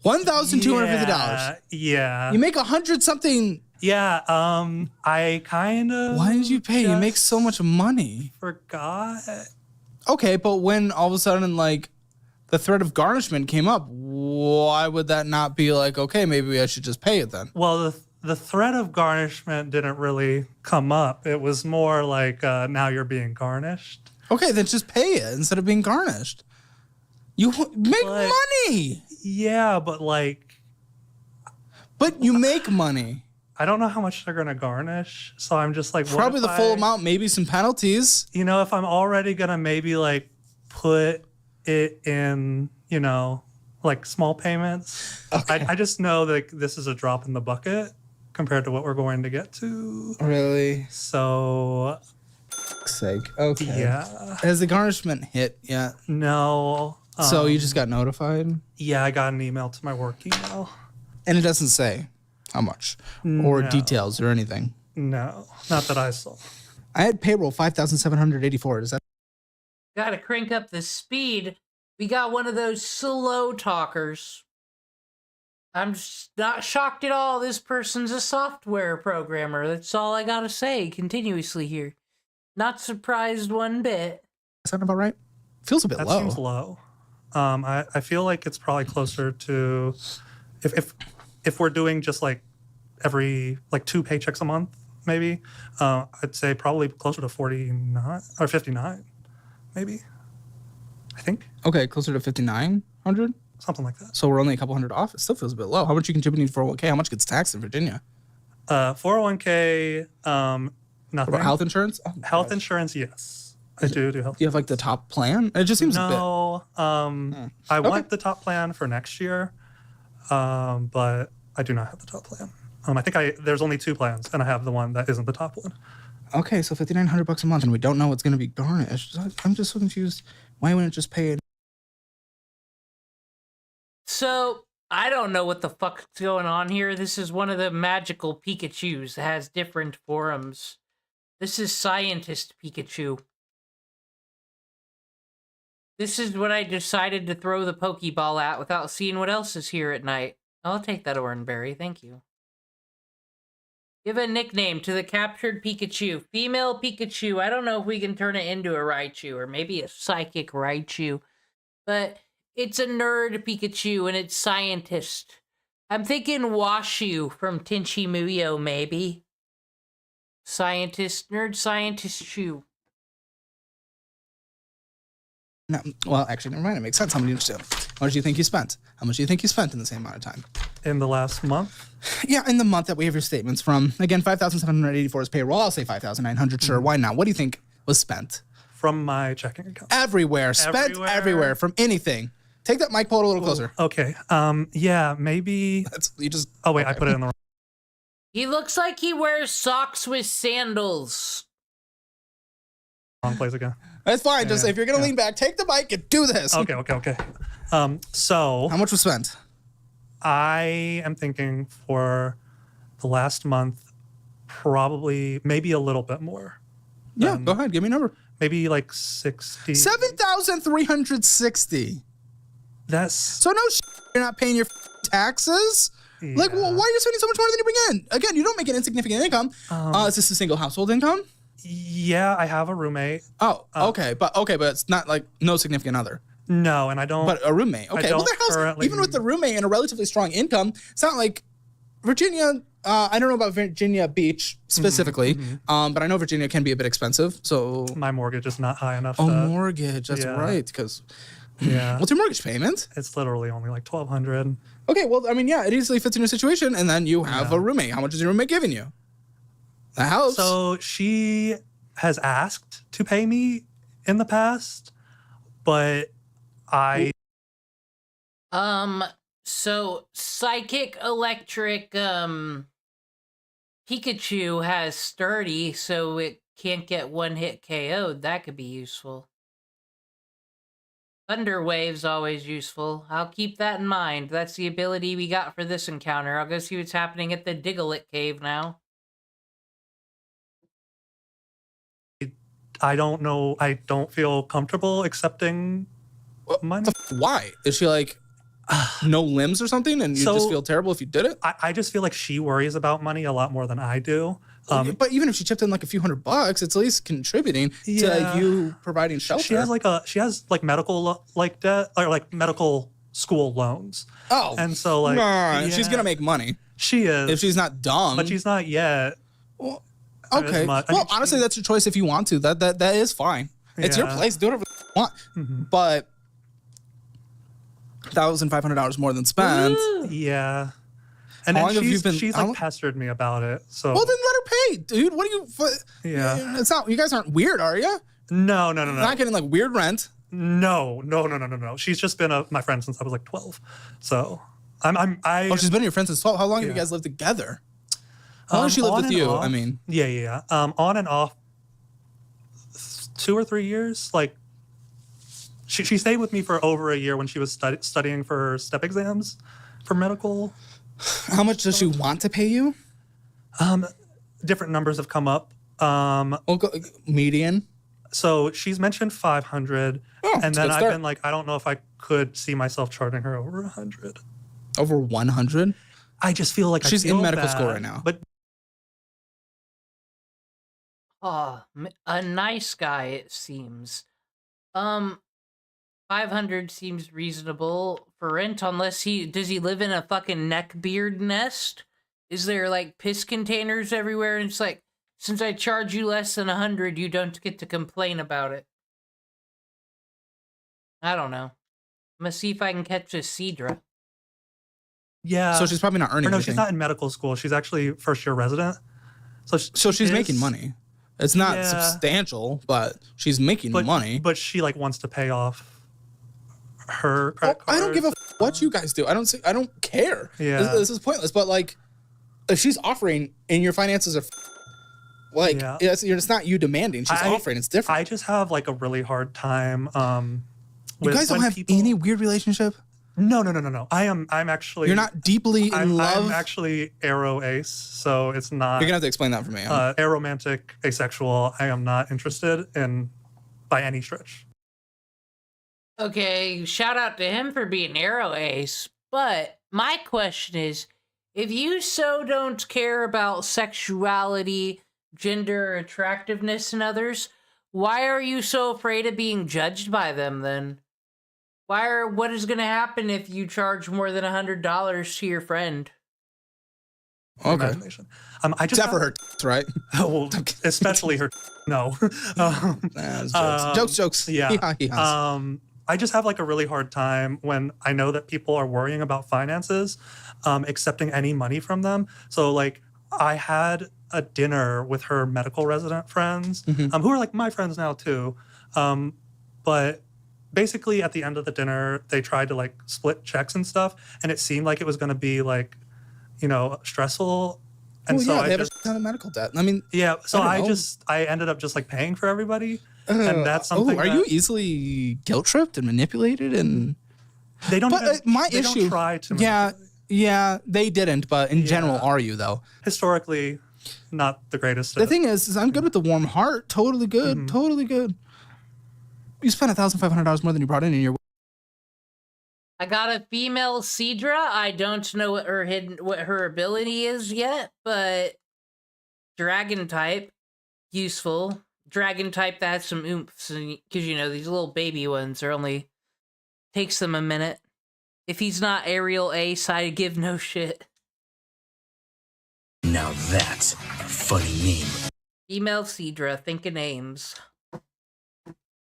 $1,250. Yeah. You make 100 something. Yeah. I kind of. Why did you pay? You make so much money. Forgot. Okay, but when all of a sudden like the threat of garnishment came up, why would that not be like, okay, maybe I should just pay it then? Well, the threat of garnishment didn't really come up. It was more like now you're being garnished. Okay, then just pay it instead of being garnished. You make money. Yeah, but like. But you make money. I don't know how much they're going to garnish. So I'm just like, probably the full amount, maybe some penalties. You know, if I'm already going to maybe like put it in, you know, like small payments. Okay. I just know that this is a drop in the bucket compared to what we're going to get to. Really? So. Sake. Okay. Yeah. Has the garnishment hit yet? No. So you just got notified? Yeah, I got an email to my work email. And it doesn't say how much or details or anything? No, not that I saw. I had payroll 5,784. Is that? Gotta crank up the speed. We got one of those slow talkers. I'm just not shocked at all. This person's a software programmer. That's all I gotta say continuously here. Not surprised one bit. Is that about right? Feels a bit low. That seems low. I feel like it's probably closer to if we're doing just like every like 2 paychecks a month, maybe. I'd say probably closer to 49 or 59. Maybe. I think. Okay, closer to 5,900? Something like that. So we're only a couple hundred off. It still feels a bit low. How much you contributing to 401k? How much gets taxed in Virginia? 401k, nothing. About health insurance? Oh, health insurance, yes. I do health. You have like the top plan? It just seems a bit. No. I want the top plan for next year, but I do not have the top plan. I think there's only 2 plans, and I have the one that isn't the top one. Okay, so $5,900 a month, and we don't know what's going to be garnished. I'm just so confused. Why wouldn't it just pay it? So, I don't know what the fuck's going on here. This is one of the magical Pikachus that has different forums. This is Scientist Pikachu. This is what I decided to throw the Pokeball at without seeing what else is here at night. I'll take that Oranberry, thank you. Give a nickname to the captured Pikachu. Female Pikachu. I don't know if we can turn it into a Raichu or maybe a psychic Raichu. But it's a nerd Pikachu and it's scientist. I'm thinking Washu from Tenchi Muyo, maybe. Scientist, nerd scientist Shu. No, well, actually, never mind. It makes sense. How much do you think you spent? How much do you think you spent in the same amount of time? In the last month? Yeah, in the month that we have your statements from. Again, 5,784 is payroll. I'll say 5,900. Sure, why not? What do you think was spent? From my checking account. Everywhere. Spent everywhere. From anything. Take that mic pole a little closer. Okay. Yeah, maybe. You just. Oh, wait, I put it in the wrong. He looks like he wears socks with sandals. Wrong place again. That's fine. Just if you're going to lean back, take the mic and do this. Okay. So. How much was spent? I am thinking for the last month, probably maybe a little bit more. Yeah, go ahead. Give me a number. Maybe like 60. 7,360. That's. So no you're not paying your taxes? Yeah. Like, well, why are you spending so much more than you bring in? Again, you don't make an insignificant income. Is this a single household income? Yeah, I have a roommate. Oh, okay. But it's not like no significant other. No, and I don't. But a roommate. Okay. Well, the hell's, even with the roommate and a relatively strong income, it's not like Virginia. I don't know about Virginia Beach specifically, but I know Virginia can be a bit expensive. So my mortgage is not high enough. Mortgage. That's right. Because what's your mortgage payment? It's literally only like $1,200. Okay. Well, I mean, yeah, it easily fits in your situation, and then you have a roommate. How much is your roommate giving you? That helps. So she has asked to pay me in the past, but so psychic, electric, Pikachu has sturdy, so it can't get one hit KO'd. That could be useful. Thunder Wave's always useful. I'll keep that in mind. That's the ability we got for this encounter. I'll go see what's happening at the Diglett cave now. I don't know. I don't feel comfortable accepting money. Why? Is she like no limbs or something and you just feel terrible if you did it? I just feel like she worries about money a lot more than I do. But even if she chipped in like a few $100, it's at least contributing to like, you providing shelter. She has like medical debt or like medical school loans. Oh, and so like she's gonna make money. She is if she's not dumb, but she's not yet. Well, okay. Well, honestly, that's your choice if you want to. That is fine. It's your place. Do whatever you want. But $1,500 more than spent. Yeah. And then she's like pestered me about it. So well, then let her pay, dude. What are you? Yeah, it's not. You guys aren't weird, are you? No. Not getting like weird rent. No. She's just been my friend since I was like 12. So Oh, she's been your friend since 12. How long have you guys lived together? How long has she lived with you? Off. I mean, yeah. On and off, 2 or 3 years. Like she stayed with me for over a year when she was studying for her step exams for medical. How much does she want to pay you? Different numbers have come up. Median. So she's mentioned 500, and then I've been like, I don't know if I could see myself charging her over 100. Over 100? I just feel like she's in medical school right now. But a nice guy, it seems. 500 seems reasonable for rent, unless does he live in a fucking neckbeard nest? Is there like piss containers everywhere? And it's like, since I charge you less than 100, you don't get to complain about it. I don't know. I'm gonna see if I can catch a Cedra. Yeah. So she's probably not earning. No, anything. she's not in medical school. She's actually first-year resident. So she's making money. It's not substantial, but she's making money. But she like wants to pay off her credit card. I don't give a what you guys do. I don't care. Yeah. This is pointless. But like, if she's offering and your finances are like, it's not you demanding. She's offering. It's different. I just have like a really hard time. You guys don't have any weird relationship? No. I'm actually. You're not deeply in love. I'm actually aro ace, so it's not. You're gonna have to explain that for me. Aromantic, asexual. I am not interested in by any stretch. Okay, shout out to him for being arrow ace. But my question is, if you so don't care about sexuality, gender, attractiveness in others, why are you so afraid of being judged by them then? What is going to happen if you charge more than $100 to your friend? Okay. Except for her, right? Well, especially her. No. Jokes. Yeah. I just have like a really hard time when I know that people are worrying about finances, accepting any money from them. So like I had a dinner with her medical resident friends, who are like my friends now too. But basically at the end of the dinner, they tried to like split checks and stuff. And it seemed like it was going to be like, stressful. And they have a ton of medical debt. I mean, yeah. So I ended up just like paying for everybody. And that's something. Are you easily guilt tripped and manipulated? And they don't. But my issue. Don't try to. Yeah, they didn't. But in general, are you though? Historically, not the greatest. The thing is I'm good with the warm heart. Totally good. Totally good. You spent $1,500 more than you brought in your. I got a female Cedra. I don't know what her ability is yet, but dragon type, useful. Dragon type that has some oomph, because these little baby ones takes them a minute. If he's not aerial ace, I give no shit. Now that's a funny name. Female Cedra, think of names.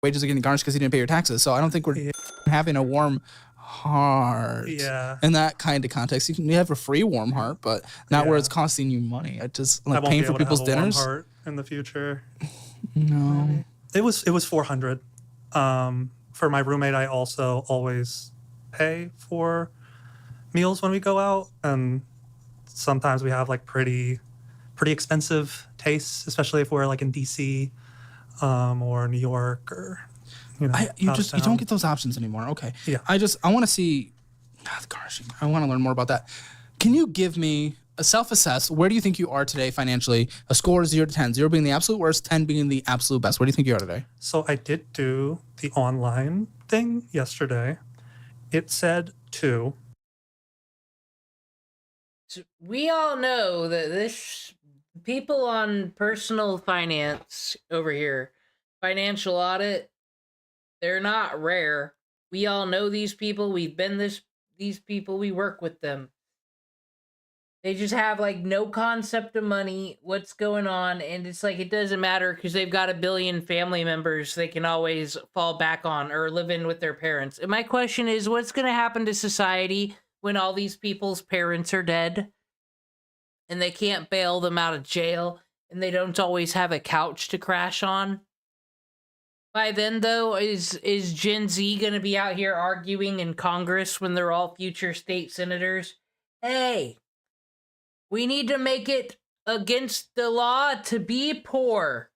Wages are getting garnished because he didn't pay your taxes, so I don't think we're having a warm heart. Yeah. In that kind of context, you can have a free warm heart, but not where it's costing you money. I just like paying for people's dinners. Warm heart in the future. No. It was 400. For my roommate, I also always pay for meals when we go out, and sometimes we have like pretty pretty expensive tastes, especially if we're like in DC or New York or you don't get those options anymore. Okay. Yeah. I want to see the garnishing. I want to learn more about that. Can you give me a self-assess? Where do you think you are today financially? A score of 0 to 10. 0 being the absolute worst, 10 being the absolute best. Where do you think you are today? So I did do the online thing yesterday. It said 2. So we all know that this people on personal finance over here, financial audit, they're not rare. We all know these people. We've been these people. We work with them. They just have like no concept of money, what's going on, and it's like it doesn't matter because they've got a billion family members they can always fall back on or live in with their parents. And my question is, what's going to happen to society when all these people's parents are dead and they can't bail them out of jail and they don't always have a couch to crash on? By then, though, is Gen Z going to be out here arguing in Congress when they're all future state senators? Hey, we need to make it against the law to be poor.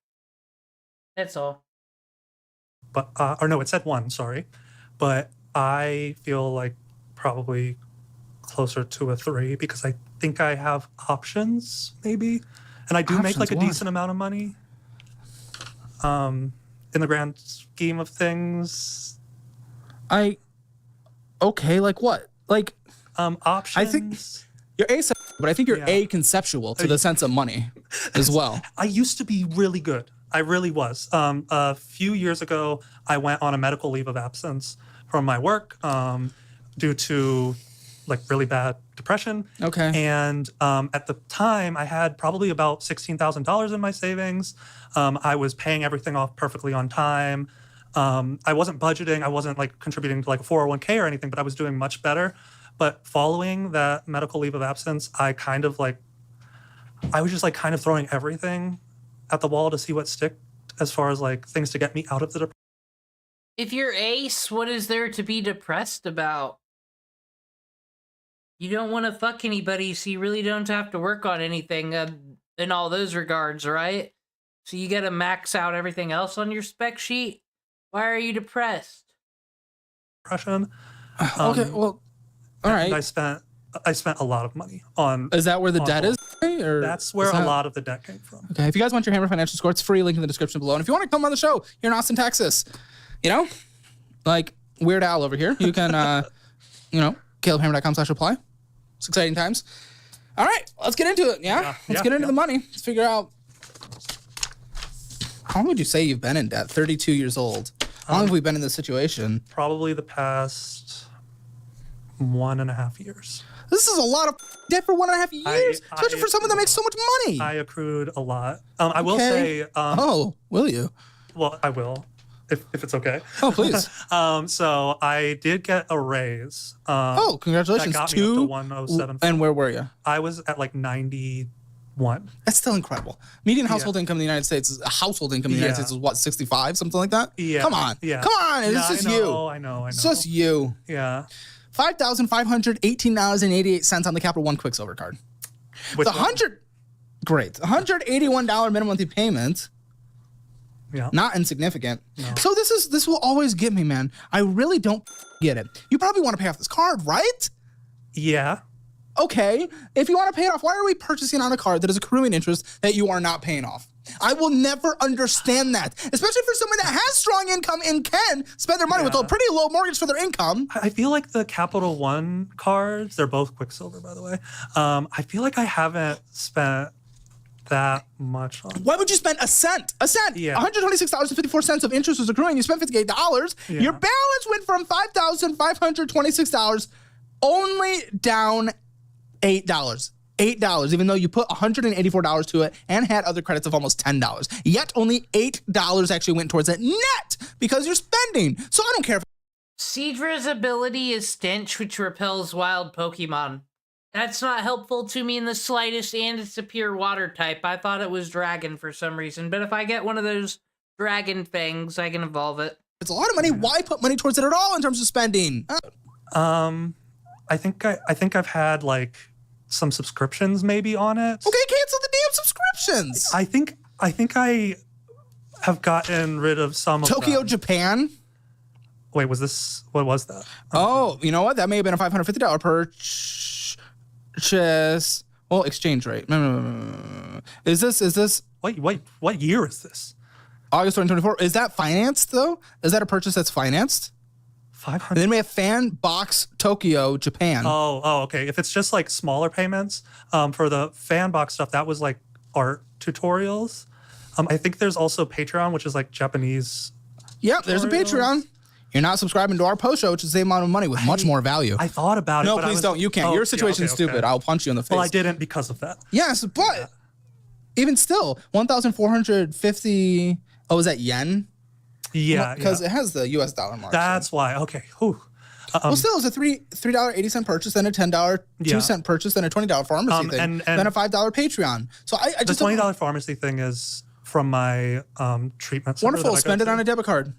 That's all. But or no, it said 1. Sorry, but I feel like probably closer to a 3 because I think I have options maybe, and I do make like a decent amount of money. In the grand scheme of things, okay, like what? Like options. I think you're but I think you're conceptual to the sense of money as well. I used to be really good. I really was. A few years ago, I went on a medical leave of absence from my work due to like really bad depression. Okay. And at the time, I had probably about $16,000 in my savings. I was paying everything off perfectly on time. I wasn't budgeting. I wasn't like contributing to like a 401k or anything, but I was doing much better. But following that medical leave of absence, I was just like kind of throwing everything at the wall to see what stick as far as like things to get me out of the depression. If you're ace, what is there to be depressed about? You don't want to fuck anybody, so you really don't have to work on anything in all those regards, right? So you gotta max out everything else on your spec sheet? Why are you depressed? Depression. Okay, well, all right. And I spent a lot of money on. Is that where the debt is? Or that's where a lot of the debt came from. Okay, if you guys want your Hammer financial score, it's free. Link in the description below. And if you want to come on the show, you're in Austin, Texas. You know, like Weird Al over here. You can, CalebHammer.com/apply. It's exciting times. All right, let's get into it. Yeah, let's get into the money. Let's figure out. How long would you say you've been in debt? 32 years old. How long have we been in this situation? Probably the past 1.5 years. This is a lot of debt for 1.5 years, especially for someone that makes so much money. I accrued a lot. I will say. Will you? Well, I will, if it's okay. Oh, please. So I did get a raise. Congratulations! That got me up to 107. And where were you? I was at like 91. That's still incredible. Median household income in the United States is what, 65, something like that? Yeah. Come on. Yeah. Come on. It's just you. I know. It's just you. Yeah. $5,518.88 on the Capital One Quicksilver card. With $181 minimum monthly payment. Yeah. Not insignificant. No. So this will always get me, man. I really don't get it. You probably want to pay off this card, right? Yeah. Okay. If you want to pay it off, why are we purchasing on a card that is accruing interest that you are not paying off? I will never understand that, especially for someone that has strong income and can spend their money with a pretty low mortgage for their income. I feel like the Capital One cards, they're both Quicksilver, by the way. I feel like I haven't spent that much on. Why would you spend a cent? Yeah. $126.54 of interest was accruing. You spent $58. Yeah. Your balance went from $5,526 only down $8. $8, even though you put $184 to it and had other credits of almost $10. Yet only $8 actually went towards it net because you're spending. So I don't care. Seedra's ability is Stench, which repels wild Pokemon. That's not helpful to me in the slightest, and it's a pure water type. I thought it was Dragon for some reason, but if I get one of those Dragon things, I can evolve it. It's a lot of money. Why put money towards it at all in terms of spending? I think I've had like some subscriptions maybe on it. Okay, cancel the damn subscriptions. I think I have gotten rid of some of Tokyo, them. Japan. Wait, what was that? Oh, you know what? That may have been a $550 purchase. Well, exchange rate. Is this? Wait, what year is this? August 2024. Is that financed though? Is that a purchase that's financed? 500. Then we have Fan Box Tokyo, Japan. Oh, okay. If it's just like smaller payments, for the Fan Box stuff, that was like art tutorials. I think there's also Patreon, which is like Japanese. Yep, there's a Patreon. You're not subscribing to our post show, which is the same amount of money with much more value. I thought about it. No, but please don't. You can't. Your situation's stupid. I'll punch you in the face. Well, I didn't because of that. Yes, but even still, 1,450. Oh, is that yen? Yeah, because it has the U.S. dollar mark. That's why. Okay. Whew. Well, still, it's a $3.80 purchase, then a $10 2-cent purchase, then a $20 pharmacy thing, and then a $5 Patreon. So I just the $20 pharmacy thing is from my treatment center. Wonderful. Spend it on a debit card.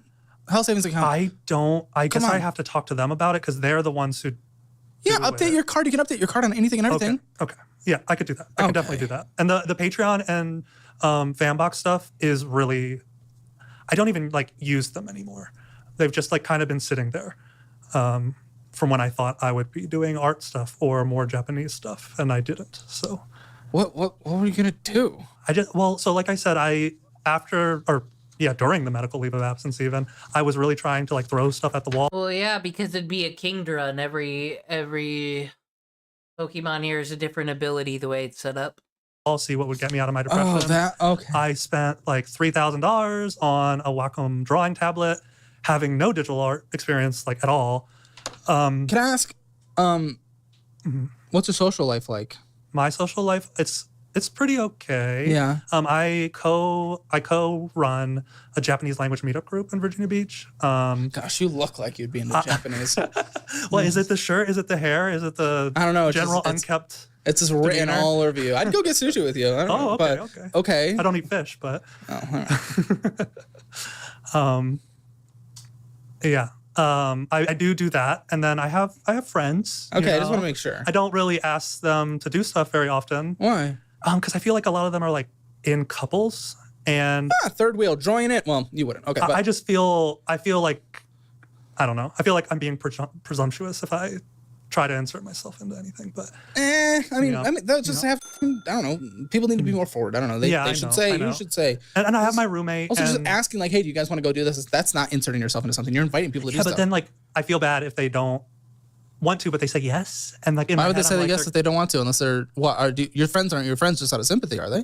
Health savings account. I guess I have to talk to them about it because they're the ones who. Update your card. You can update your card on anything and everything. Okay. Yeah, I could do that. I can definitely do that. And the Patreon and Fanbox stuff is really, I don't even like use them anymore. They've just like kind of been sitting there from when I thought I would be doing art stuff or more Japanese stuff, and I didn't. So, what were you gonna do? So like I said, during the medical leave of absence, even I was really trying to like throw stuff at the wall. Well, yeah, because it'd be a Kingdra, and every Pokemon here is a different ability the way it's set up. I'll see what would get me out of my depression. Oh, that okay. I spent like $3,000 on a Wacom drawing tablet, having no digital art experience like at all. Can I ask, what's your social life like? My social life, it's pretty okay. Yeah. I co-run a Japanese language meetup group in Virginia Beach. Gosh, you look like you'd be into Japanese. Well, is it the shirt? Is it the hair? Is it the I don't know, general unkept? It's just written demeanor? all over you. I'd go get sushi with you. I don't know, okay, but, okay. I don't eat fish, but yeah. I do that, and then I have friends. Okay, I just want to make sure. I don't really ask them to do stuff very often. Why? Because I feel like a lot of them are like in couples, and third wheel, join it. Well, you wouldn't. Okay, but I feel like I don't know. I feel like I'm being presumptuous if I try to insert myself into anything. But I mean, they'll just have. I don't know. People need to be more forward. I don't know. They should say. You should say. And I have my roommate. Also, just asking like, hey, do you guys want to go do this? That's not inserting yourself into something. You're inviting people to do stuff. Yeah, but then like I feel bad if they don't want to, but they say yes. And like, why would they say yes if they don't want to? Unless they're your friends aren't your friends just out of sympathy, are they?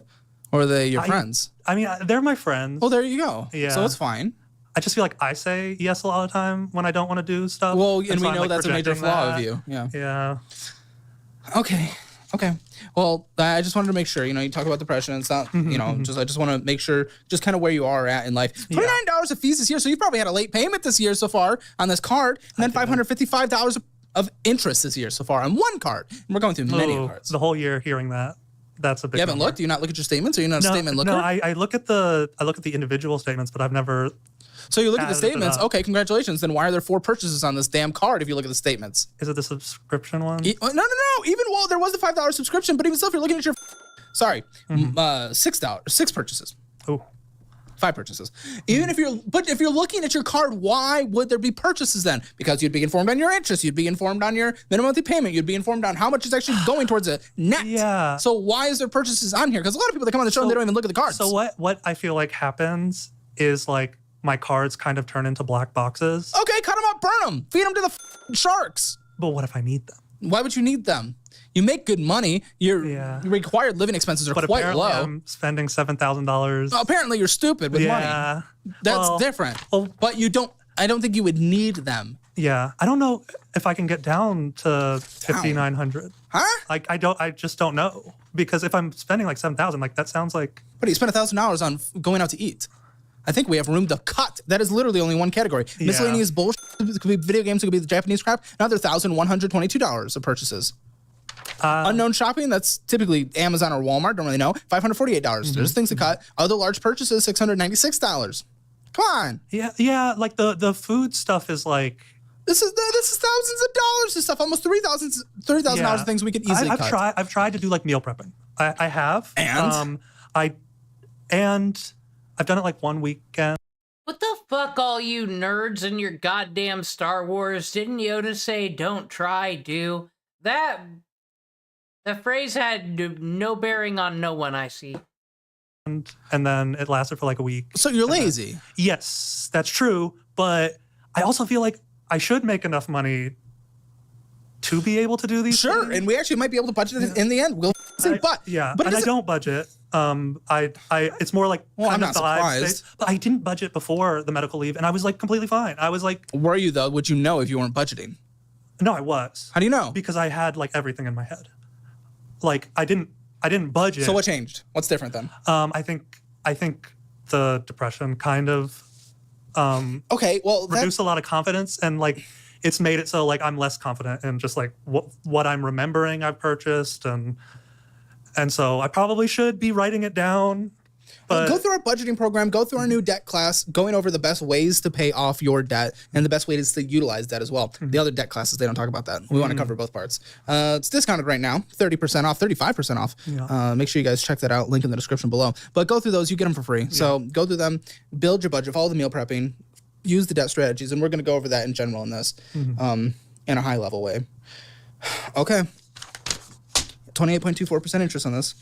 Or are they your friends? I mean, they're my friends. Well, there you go. Yeah. So it's fine. I just feel like I say yes a lot of the time when I don't want to do stuff. Well, and so we know like that's a major flaw of you. Yeah. Yeah. Okay. Well, I just wanted to make sure, you talk about depression. It's not, I just want to make sure just kind of where you are at in life. $29 of fees this year. So you probably had a late payment this year so far on this card. And then $555 of interest this year so far on one card. And we're going through many cards. The whole year hearing that. That's a big You haven't looked? Do you not look at your statements? Are you not a statement looker? No, I look at the individual statements, but I've never. So you look at the statements. Okay, congratulations. Then why are there 4 purchases on this damn card if you look at the statements? Is it the subscription one? No. Even there was the $5 subscription, but even still, if you're looking at your 6 purchases. Oh. 5 purchases. Even if you're looking at your card, why would there be purchases then? Because you'd be informed on your interest, you'd be informed on your minimum monthly payment, you'd be informed on how much is actually going towards a net. Yeah. So why is there purchases on here? Because a lot of people that come on the show and they don't even look at the cards. So what I feel like happens is like my cards kind of turn into black boxes. Okay, cut them up, burn them, feed them to the sharks. But what if I need them? Why would you need them? You make good money. Your required living expenses are quite low. I'm spending $7,000. Well, apparently you're stupid with money. That's different. But you don't. I don't think you would need them. Yeah, I don't know if I can get down to 5,900. Huh? I just don't know, because if I'm spending like 7,000, like that sounds like. But you spend $1,000 on going out to eat. I think we have room to cut. That is literally only one category. Yeah. Miscellaneous bullshit. It could be video games. It could be the Japanese crap. Another $1,122 of purchases. Unknown shopping, that's typically Amazon or Walmart, don't really know. $548. There's things to cut. Other large purchases, $696. Come on. Yeah, like the food stuff is like This is thousands of dollars of stuff, almost $30,000 of things we could easily cut. I've tried to do like meal prepping. I have. And? And I've done it like one weekend. What the fuck, all you nerds and your goddamn Star Wars? Didn't Yoda say, don't try, do? That phrase had no bearing on no one, I see. And then it lasted for like a week. So you're lazy. Yes, that's true. But I also feel like I should make enough money to be able to do these things. And we actually might be able to budget it in the end. We'll see, but I don't budget. It's more like I'm not surprised. But I didn't budget before the medical leave, and I was like completely fine. I was like, were you though? Would you know if you weren't budgeting? No, I was. How do you know? Because I had like everything in my head. Like I didn't budget. So what changed? What's different then? I think the depression kind of reduced a lot of confidence, and like it's made it so like I'm less confident in just like what I'm remembering I've purchased, and so I probably should be writing it down. But go through our budgeting program, go through our new debt class, going over the best ways to pay off your debt and the best ways to utilize debt as well. The other debt classes, they don't talk about that. We want to cover both parts. It's discounted right now, 30% off, 35% off. Yeah. Make sure you guys check that out. Link in the description below. But go through those, you get them for free. So go through them, build your budget, follow the meal prepping, use the debt strategies, and we're going to go over that in general in this in a high level way. Okay. 28.24% interest on this.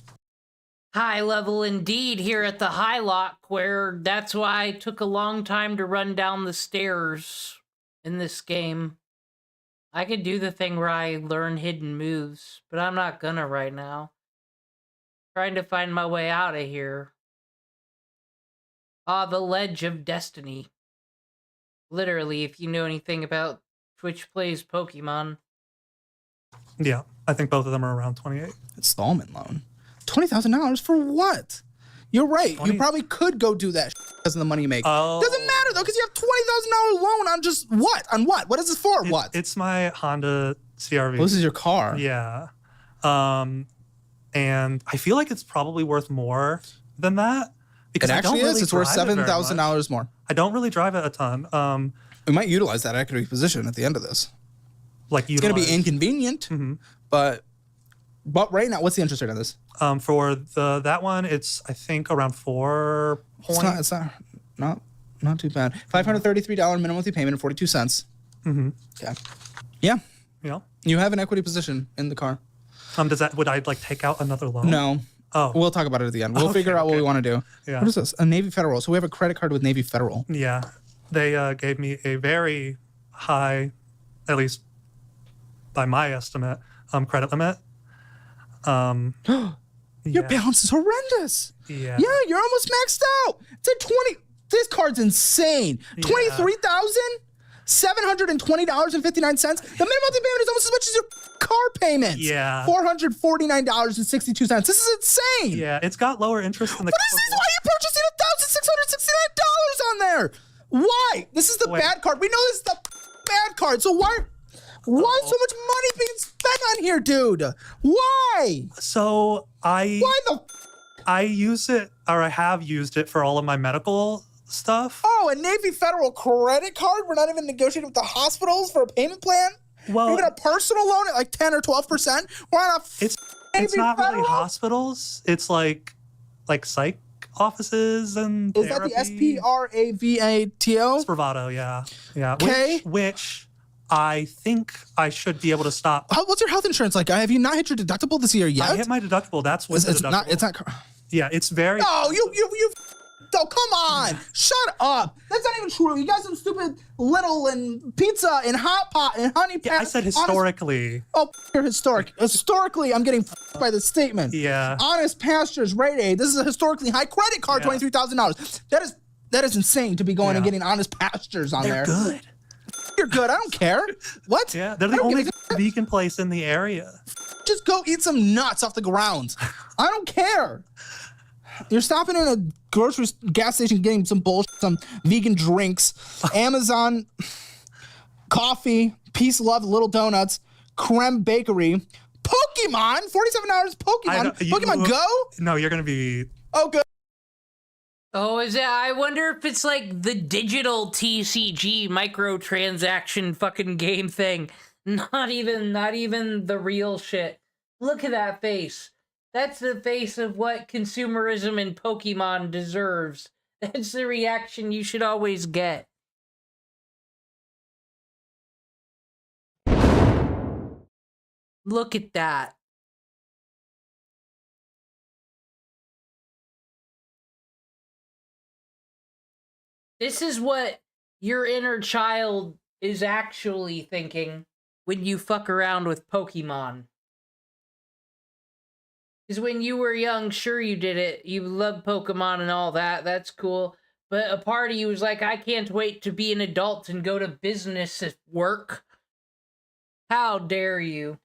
High level indeed here at the Highlocke, where that's why it took a long time to run down the stairs in this game. I could do the thing where I learn hidden moves, but I'm not gonna right now. Trying to find my way out of here. Ah, the Ledge of Destiny. Literally, if you know anything about Twitch Plays Pokemon. Yeah, I think both of them are around 28. Installment loan. $20,000 for what? You're right. You probably could go do that because of the money you make. Doesn't matter though, because you have $20,000 loan on just what? On what? What is this for? What? It's my Honda CRV. This is your car. Yeah. And I feel like it's probably worth more than that. Because it actually is. It's worth $7,000 more. I don't really drive it a ton. We might utilize that equity position at the end of this. Like it's going to be inconvenient, but right now, what's the interest rate on this? For that one, it's I think around 4 points. It's not too bad. $533 minimum monthly payment and 42 cents. Okay. Yeah. Yeah. You have an equity position in the car. Would I like take out another loan? No. Oh. We'll talk about it at the end. We'll figure out what we want to do. Yeah. What is this? A Navy Federal. So we have a credit card with Navy Federal. Yeah. They gave me a very high, at least by my estimate, credit limit. Your balance is horrendous. Yeah. Yeah, you're almost maxed out. It's at 20. This card's insane. $23,720.59. The minimum monthly payment is almost as much as your car payment. Yeah. $449.62. This is insane. Yeah, it's got lower interest than the. But this is why you're purchasing $1,669 on there. Why? This is the bad card. We know this is the bad card. So why so much money being spent on here, dude? Why? So I use it, or I have used it for all of my medical stuff. Oh, a Navy Federal credit card? We're not even negotiating with the hospitals for a payment plan? Well, even a personal loan at like 10 or 12%? Why not? It's not really hospitals. It's like psych offices and Is therapy. that the SPRAVATO? Spravato, yeah. Okay. Which I think I should be able to stop. What's your health insurance like? Have you not hit your deductible this year yet? I hit my deductible. That's what it's not. Yeah, it's very. No, you. Oh, come on! Shut up! That's not even true. You got some stupid Little and pizza and hot pot and honey. Yeah, I said historically. You're historic. Historically, I'm getting by the statement. Yeah. Honest Pastures Rate Aid. This is a historically high credit card. $23,000. That is insane to be going and getting Honest Pastures on there. They're good. You're good. I don't care. What? Yeah, they're the only vegan place in the area. Just go eat some nuts off the ground. I don't care. You're stopping in a gas station getting some bullshit, some vegan drinks, Amazon, coffee, Peace Love, Little Donuts, Creme Bakery, Pokemon, $47 Pokemon. Pokemon Go? No, you're going to be... Oh, good. Oh, is it? I wonder if it's like the digital TCG microtransaction fucking game thing. Not even the real shit. Look at that face. That's the face of what consumerism in Pokemon deserves. That's the reaction you should always get. Look at that. This is what your inner child is actually thinking when you fuck around with Pokemon. Because when you were young, sure you did it. You loved Pokemon and all that. That's cool. But a part of you was like, I can't wait to be an adult and go to business at work. How dare you?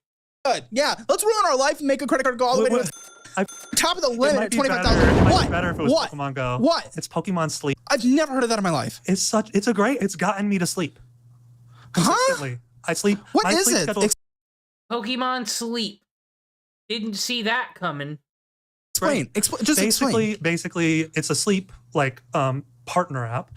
Good. Yeah, let's ruin our life and make a credit card go all the way to the top of the limit at 25,000. It might What? be better if it was What? Pokemon Go. What? It's Pokemon Sleep. I've never heard of that in my life. It's gotten me to sleep. Consistently. I sleep. What my is sleep it? schedule- Pokemon Sleep. Didn't see that coming. Explain. Just explain. Basically, it's a sleep partner app.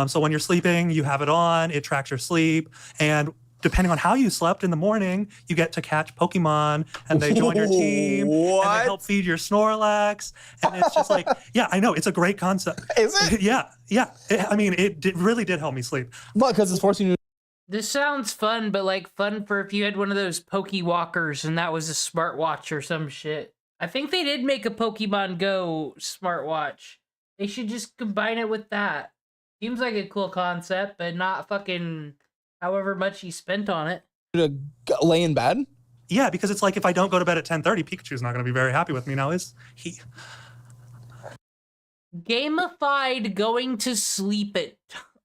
So when you're sleeping, you have it on. It tracks your sleep, and depending on how you slept in the morning, you get to catch Pokemon, and they join your team, and they help feed your Snorlax, and it's just like, yeah, I know, it's a great concept. Is it? Yeah. It really did help me sleep. What? Because it's forcing you. This sounds fun, but like fun for if you had one of those Pokewalkers and that was a smartwatch or some shit. I think they did make a Pokemon Go smartwatch. They should just combine it with that. Seems like a cool concept, but not fucking however much he spent on it. To lay in bed? Yeah, because it's like if I don't go to bed at 10:30, Pikachu's not going to be very happy with me now, is he? Gamified going to sleep at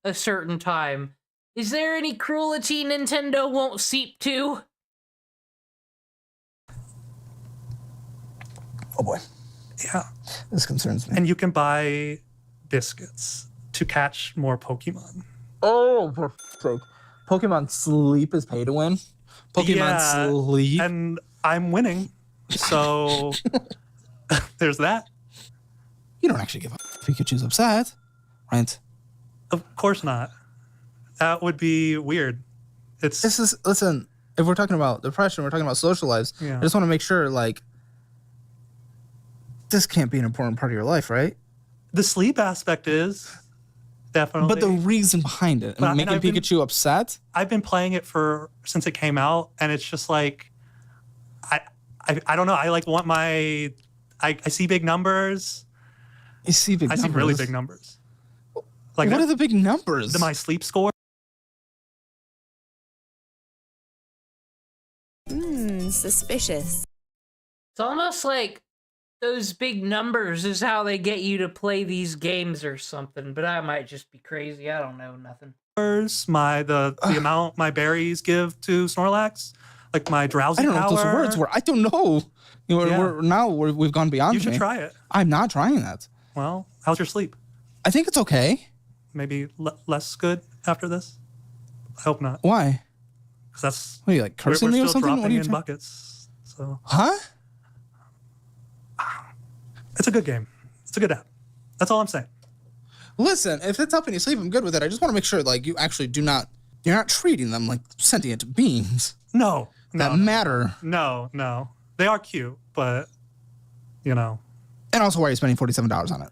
a certain time. Is there any cruelty Nintendo won't seep to? Oh boy. Yeah. This concerns me. And you can buy biscuits to catch more Pokemon. Oh, for fuck's sake. Pokemon Sleep is pay to win. Pokemon Sleep. And I'm winning. So there's that. You don't actually give a Pikachu's upset, right? Of course not. That would be weird. Listen, if we're talking about depression, we're talking about social lives. Yeah. I just want to make sure, like, this can't be an important part of your life, right? The sleep aspect is definitely. But the reason behind it, making Pikachu upset. I've been playing it since it came out, and it's just like, I don't know. I like want I see big numbers. You see big numbers? I see really big numbers. Like what are the big numbers? My sleep score. Suspicious. It's almost like those big numbers is how they get you to play these games or something, but I might just be crazy. I don't know nothing. The amount my berries give to Snorlax, like my drowsy I don't know power. what those words were. I don't know. We've gone beyond. You should me. try it. I'm not trying that. Well, how's your sleep? I think it's okay. Maybe less good after this. I hope not. Why? Because that's. What are you like cursing me or something? Dropping What are you in trying? buckets. So. Huh? It's a good game. It's a good app. That's all I'm saying. Listen, if it's helping you sleep, I'm good with it. I just want to make sure, like, you actually you're not treating them like sentient beings. No. That matter. No. They are cute, but, And also, why are you spending $47 on it?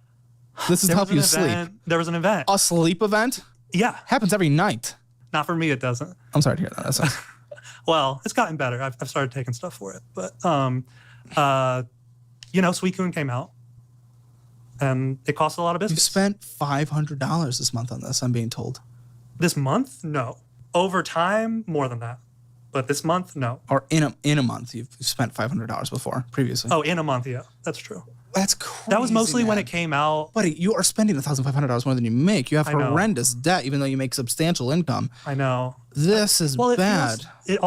This is to help you sleep. There was an event. A sleep event? Yeah. Happens every night. Not for me, it doesn't. I'm sorry to hear that. That's well, it's gotten better. I've started taking stuff for it. But, Suicune came out. And it costs a lot of biscuits. You spent $500 this month on this, I'm being told. This month? No. Over time, more than that. But this month, no. Or in a month, you've spent $500 before, previously. Oh, in a month, yeah. That's true. That's crazy, That was mostly when it came out. Buddy, you are spending $1,500 more than you make. You have horrendous debt, even though you make substantial income. I know. This is bad. It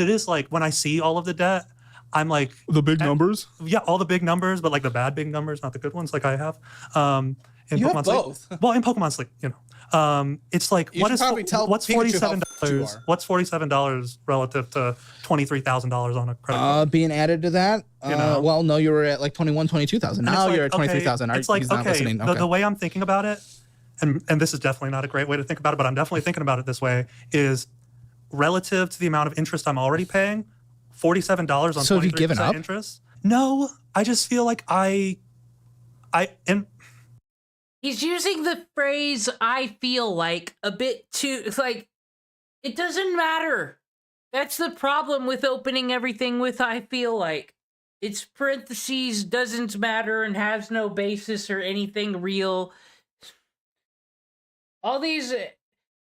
is like when I see all of the debt, I'm like the big numbers. Yeah, all the big numbers, but like the bad big numbers, not the good ones, like I have. in You Pokemon have Sleep. both. Well, in Pokemon Sleep, it's like You should probably tell what's Pikachu how $47? What's $47 relative to $23,000 on a credit card? Being added to that, well, no, you were at like 21, 22,000. Now you're at 23,000. It's like, He's not listening. the way I'm thinking about it, and this is definitely not a great way to think about it, but I'm definitely thinking about it this way, is relative to the amount of interest I'm already paying, $47 on So have you given 23% up? interest. No, I just feel like I am. He's using the phrase "I feel like" a bit too. It's like it doesn't matter. That's the problem with opening everything with "I feel like." It's parentheses, doesn't matter, and has no basis or anything real. All these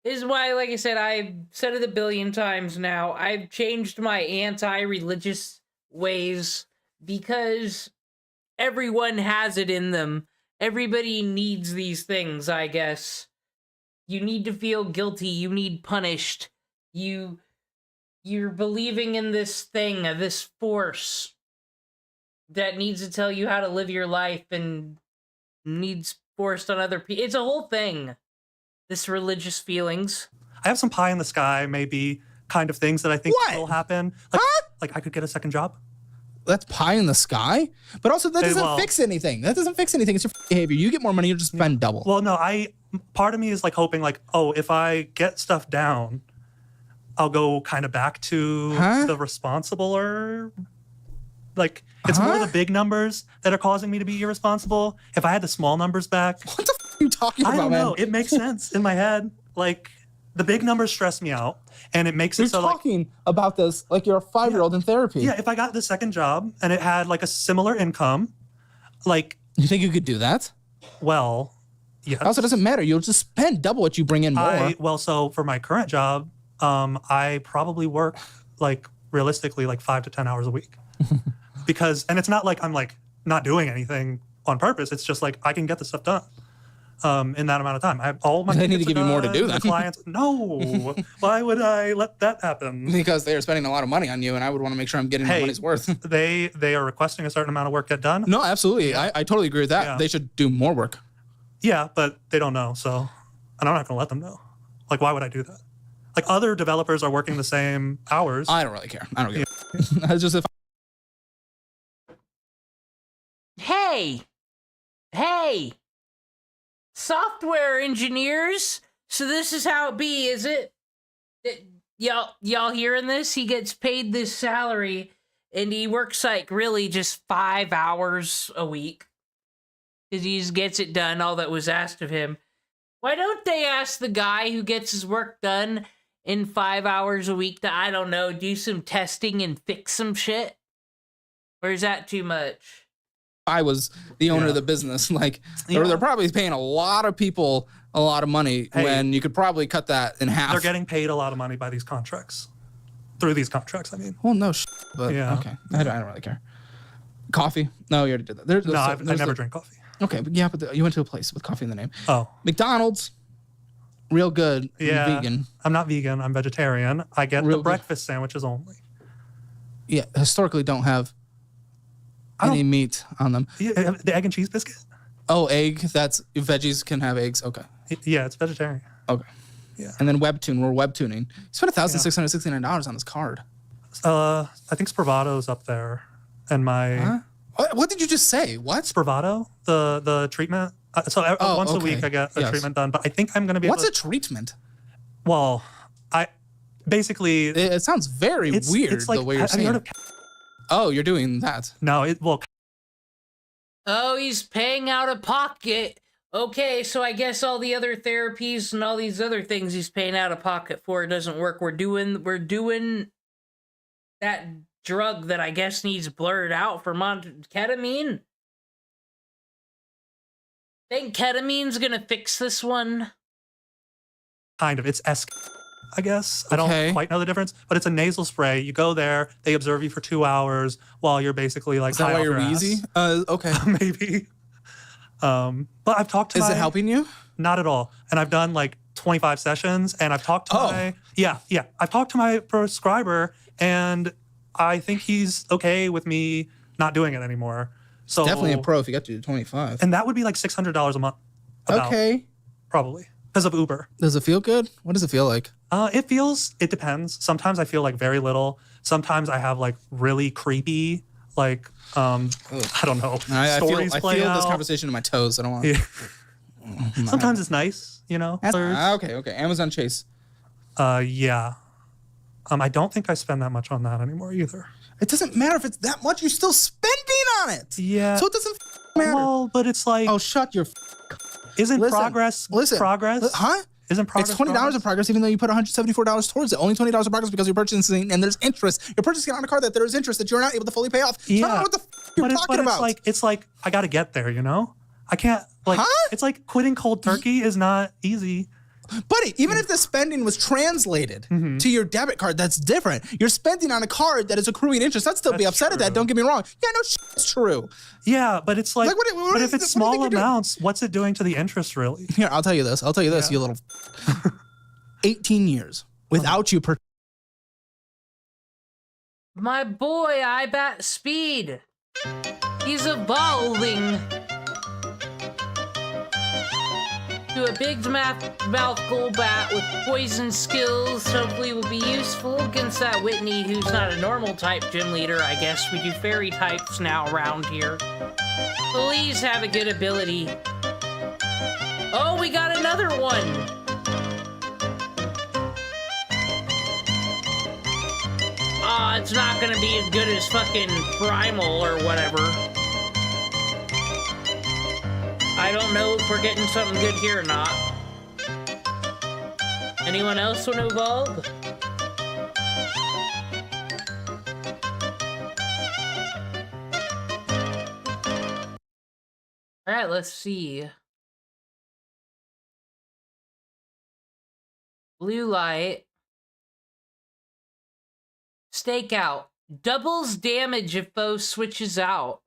is why, like I said, I've said it a billion times now. I've changed my anti-religious ways because everyone has it in them. Everybody needs these things, I guess. You need to feel guilty. You need punished. You're believing in this thing, this force that needs to tell you how to live your life and needs forced on other people. It's a whole thing. This religious feelings. I have some pie in the sky, maybe kind of things that I think will happen. Like I could get a second job. That's pie in the sky, but also that doesn't fix anything. That doesn't fix anything. It's your behavior. You get more money, you'll just spend double. Well, no, part of me is like hoping like, oh, if I get stuff down, I'll go kind of back to the responsibler. Like it's more the big numbers that are causing me to be irresponsible. If I had the small numbers back, what the f are you talking about, I don't man? know. It makes sense in my head. Like the big numbers stress me out, and it makes it so talking about this like you're a 5-year-old in therapy. Yeah, if I got the second job and it had like a similar income, like you think you could do that? Well, yes. Also, it doesn't matter. You'll just spend double what you bring in more. So for my current job, I probably work like realistically like 5 to 10 hours a week, and it's not like I'm like not doing anything on purpose. It's just like I can get the stuff done. In that amount of time. I have all my They need to give you more to do the then. clients. No. Why would I let that happen? Because they are spending a lot of money on you, and I would want to make sure I'm getting my money's worth. They are requesting a certain amount of work get done. No, absolutely. Yeah. I totally agree with that. Yeah. They should do more work. Yeah, but they don't know. So, and I'm not going to let them know. Like, why would I do that? Like, other developers are working the same hours. I don't really care. I don't care. It's just if Hey! Software engineers! So this is how it be, is it? Y'all hearing this? He gets paid this salary, and he works like really just 5 hours a week. Because he just gets it done, all that was asked of him. Why don't they ask the guy who gets his work done in 5 hours a week to, I don't know, do some testing and fix some shit? Or is that too much? I was the owner of the business, like they're probably paying a lot of people a lot of money when you could probably cut that in half. They're getting paid a lot of money by these contracts. Through these contracts, I mean. Well, no, but okay. I don't really care. Coffee? No, you already did that. I never drink coffee. Okay, but yeah, but you went to a place with coffee in the name. Oh. McDonald's, real good. Yeah. Vegan. I'm not vegan. I'm vegetarian. I get the breakfast sandwiches only. Yeah, historically don't have any meat on them. Yeah, the egg and cheese biscuit? Oh, egg. That's veggies can have eggs. Okay. Yeah, it's vegetarian. Okay. Yeah. And then Webtoon. We're webtuning. You spent $1,669 on this card. I think Spravado's up there. And my... Huh? What did you just say? What? Spravato, the treatment. Once a week I get a treatment done, but I think I'm going to be What's a treatment? Well, basically... It sounds very weird it's like, the way you're saying it. Oh, you're doing that. No, Oh, he's paying out of pocket. Okay, so I guess all the other therapies and all these other things he's paying out of pocket for doesn't work. We're doing that drug that I guess needs blurred out for ketamine. Think ketamine's gonna fix this one? Kind of. It's I guess. I don't quite know the difference, but it's a nasal spray. You go there, they observe you for 2 hours while you're basically like. Is that why you're wheezy? Okay. Maybe. But I've talked to Is it helping you? Not at all. And I've done like 25 sessions and I've talked to I've talked to my prescriber and I think he's okay with me not doing it anymore. So definitely a pro if you got to 25. And that would be like $600 a month. Okay. Probably. Because of Uber. Does it feel good? What does it feel like? It depends. Sometimes I feel like very little. Sometimes I have like really creepy, like, I don't know, stories I play feel out. this conversation in my toes. I don't want to. Sometimes it's nice, you know? Okay. Amazon Chase. Yeah. I don't think I spend that much on that anymore either. It doesn't matter if it's that much. You're still spending on it. Yeah. So it doesn't matter. Well, but it's like... Oh, shut your... Isn't progress progress? Huh? Isn't progress It's $20 of progress, even though you put $174 towards it. Only $20 of progress because you're purchasing, and there's interest. You're purchasing on a card that there is interest that you're not able to fully pay off. So I don't know what the you're talking about. It's like I got to get there, you know? I can't, like, it's like quitting cold turkey is not easy. Buddy, even if the spending was translated to your debit card, that's different. You're spending on a card that is accruing interest. I'd still be upset at that. Don't get me wrong. Yeah, no, it's true. Yeah, but it's like, what but if it's small amounts, what's it doing to the interest really? Here, I'll tell you this. You little 18 years without you. My boy, I bat speed. He's evolving to a big mouth Golbat with poison skills. Hopefully will be useful against that Whitney, who's not a normal type gym leader. I guess we do fairy types now around here. Please have a good ability. Oh, we got another one. Oh, it's not gonna be as good as fucking Primal or whatever. I don't know if we're getting something good here or not. Anyone else want to evolve? Alright, let's see. Blue light. Stakeout. Doubles damage if foe switches out.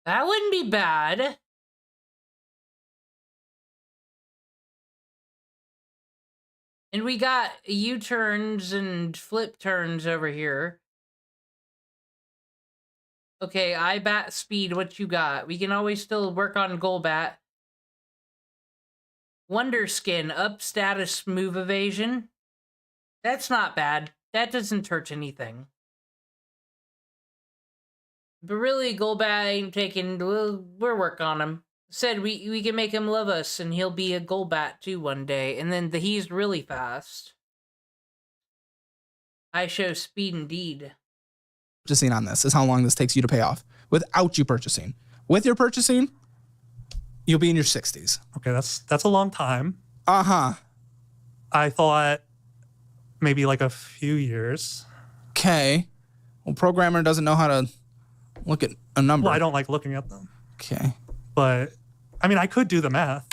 That wouldn't be bad. And we got U-turns and flip turns over here. Okay, I bat speed, what you got? We can always still work on Golbat. Wonder Skin, up status move evasion. That's not bad. That doesn't hurt anything. But really, Golbat ain't taking... We're working on him. Said we can make him love us, and he'll be a Golbat too one day. And then he's really fast. I show speed indeed. Purchasing on this is how long this takes you to pay off without you purchasing. With your purchasing, you'll be in your 60s. Okay, that's a long time. Uh-huh. I thought maybe like a few years. Okay. Well, programmer doesn't know how to look at a number. Well, I don't like looking at them. Okay. But, I mean, I could do the math,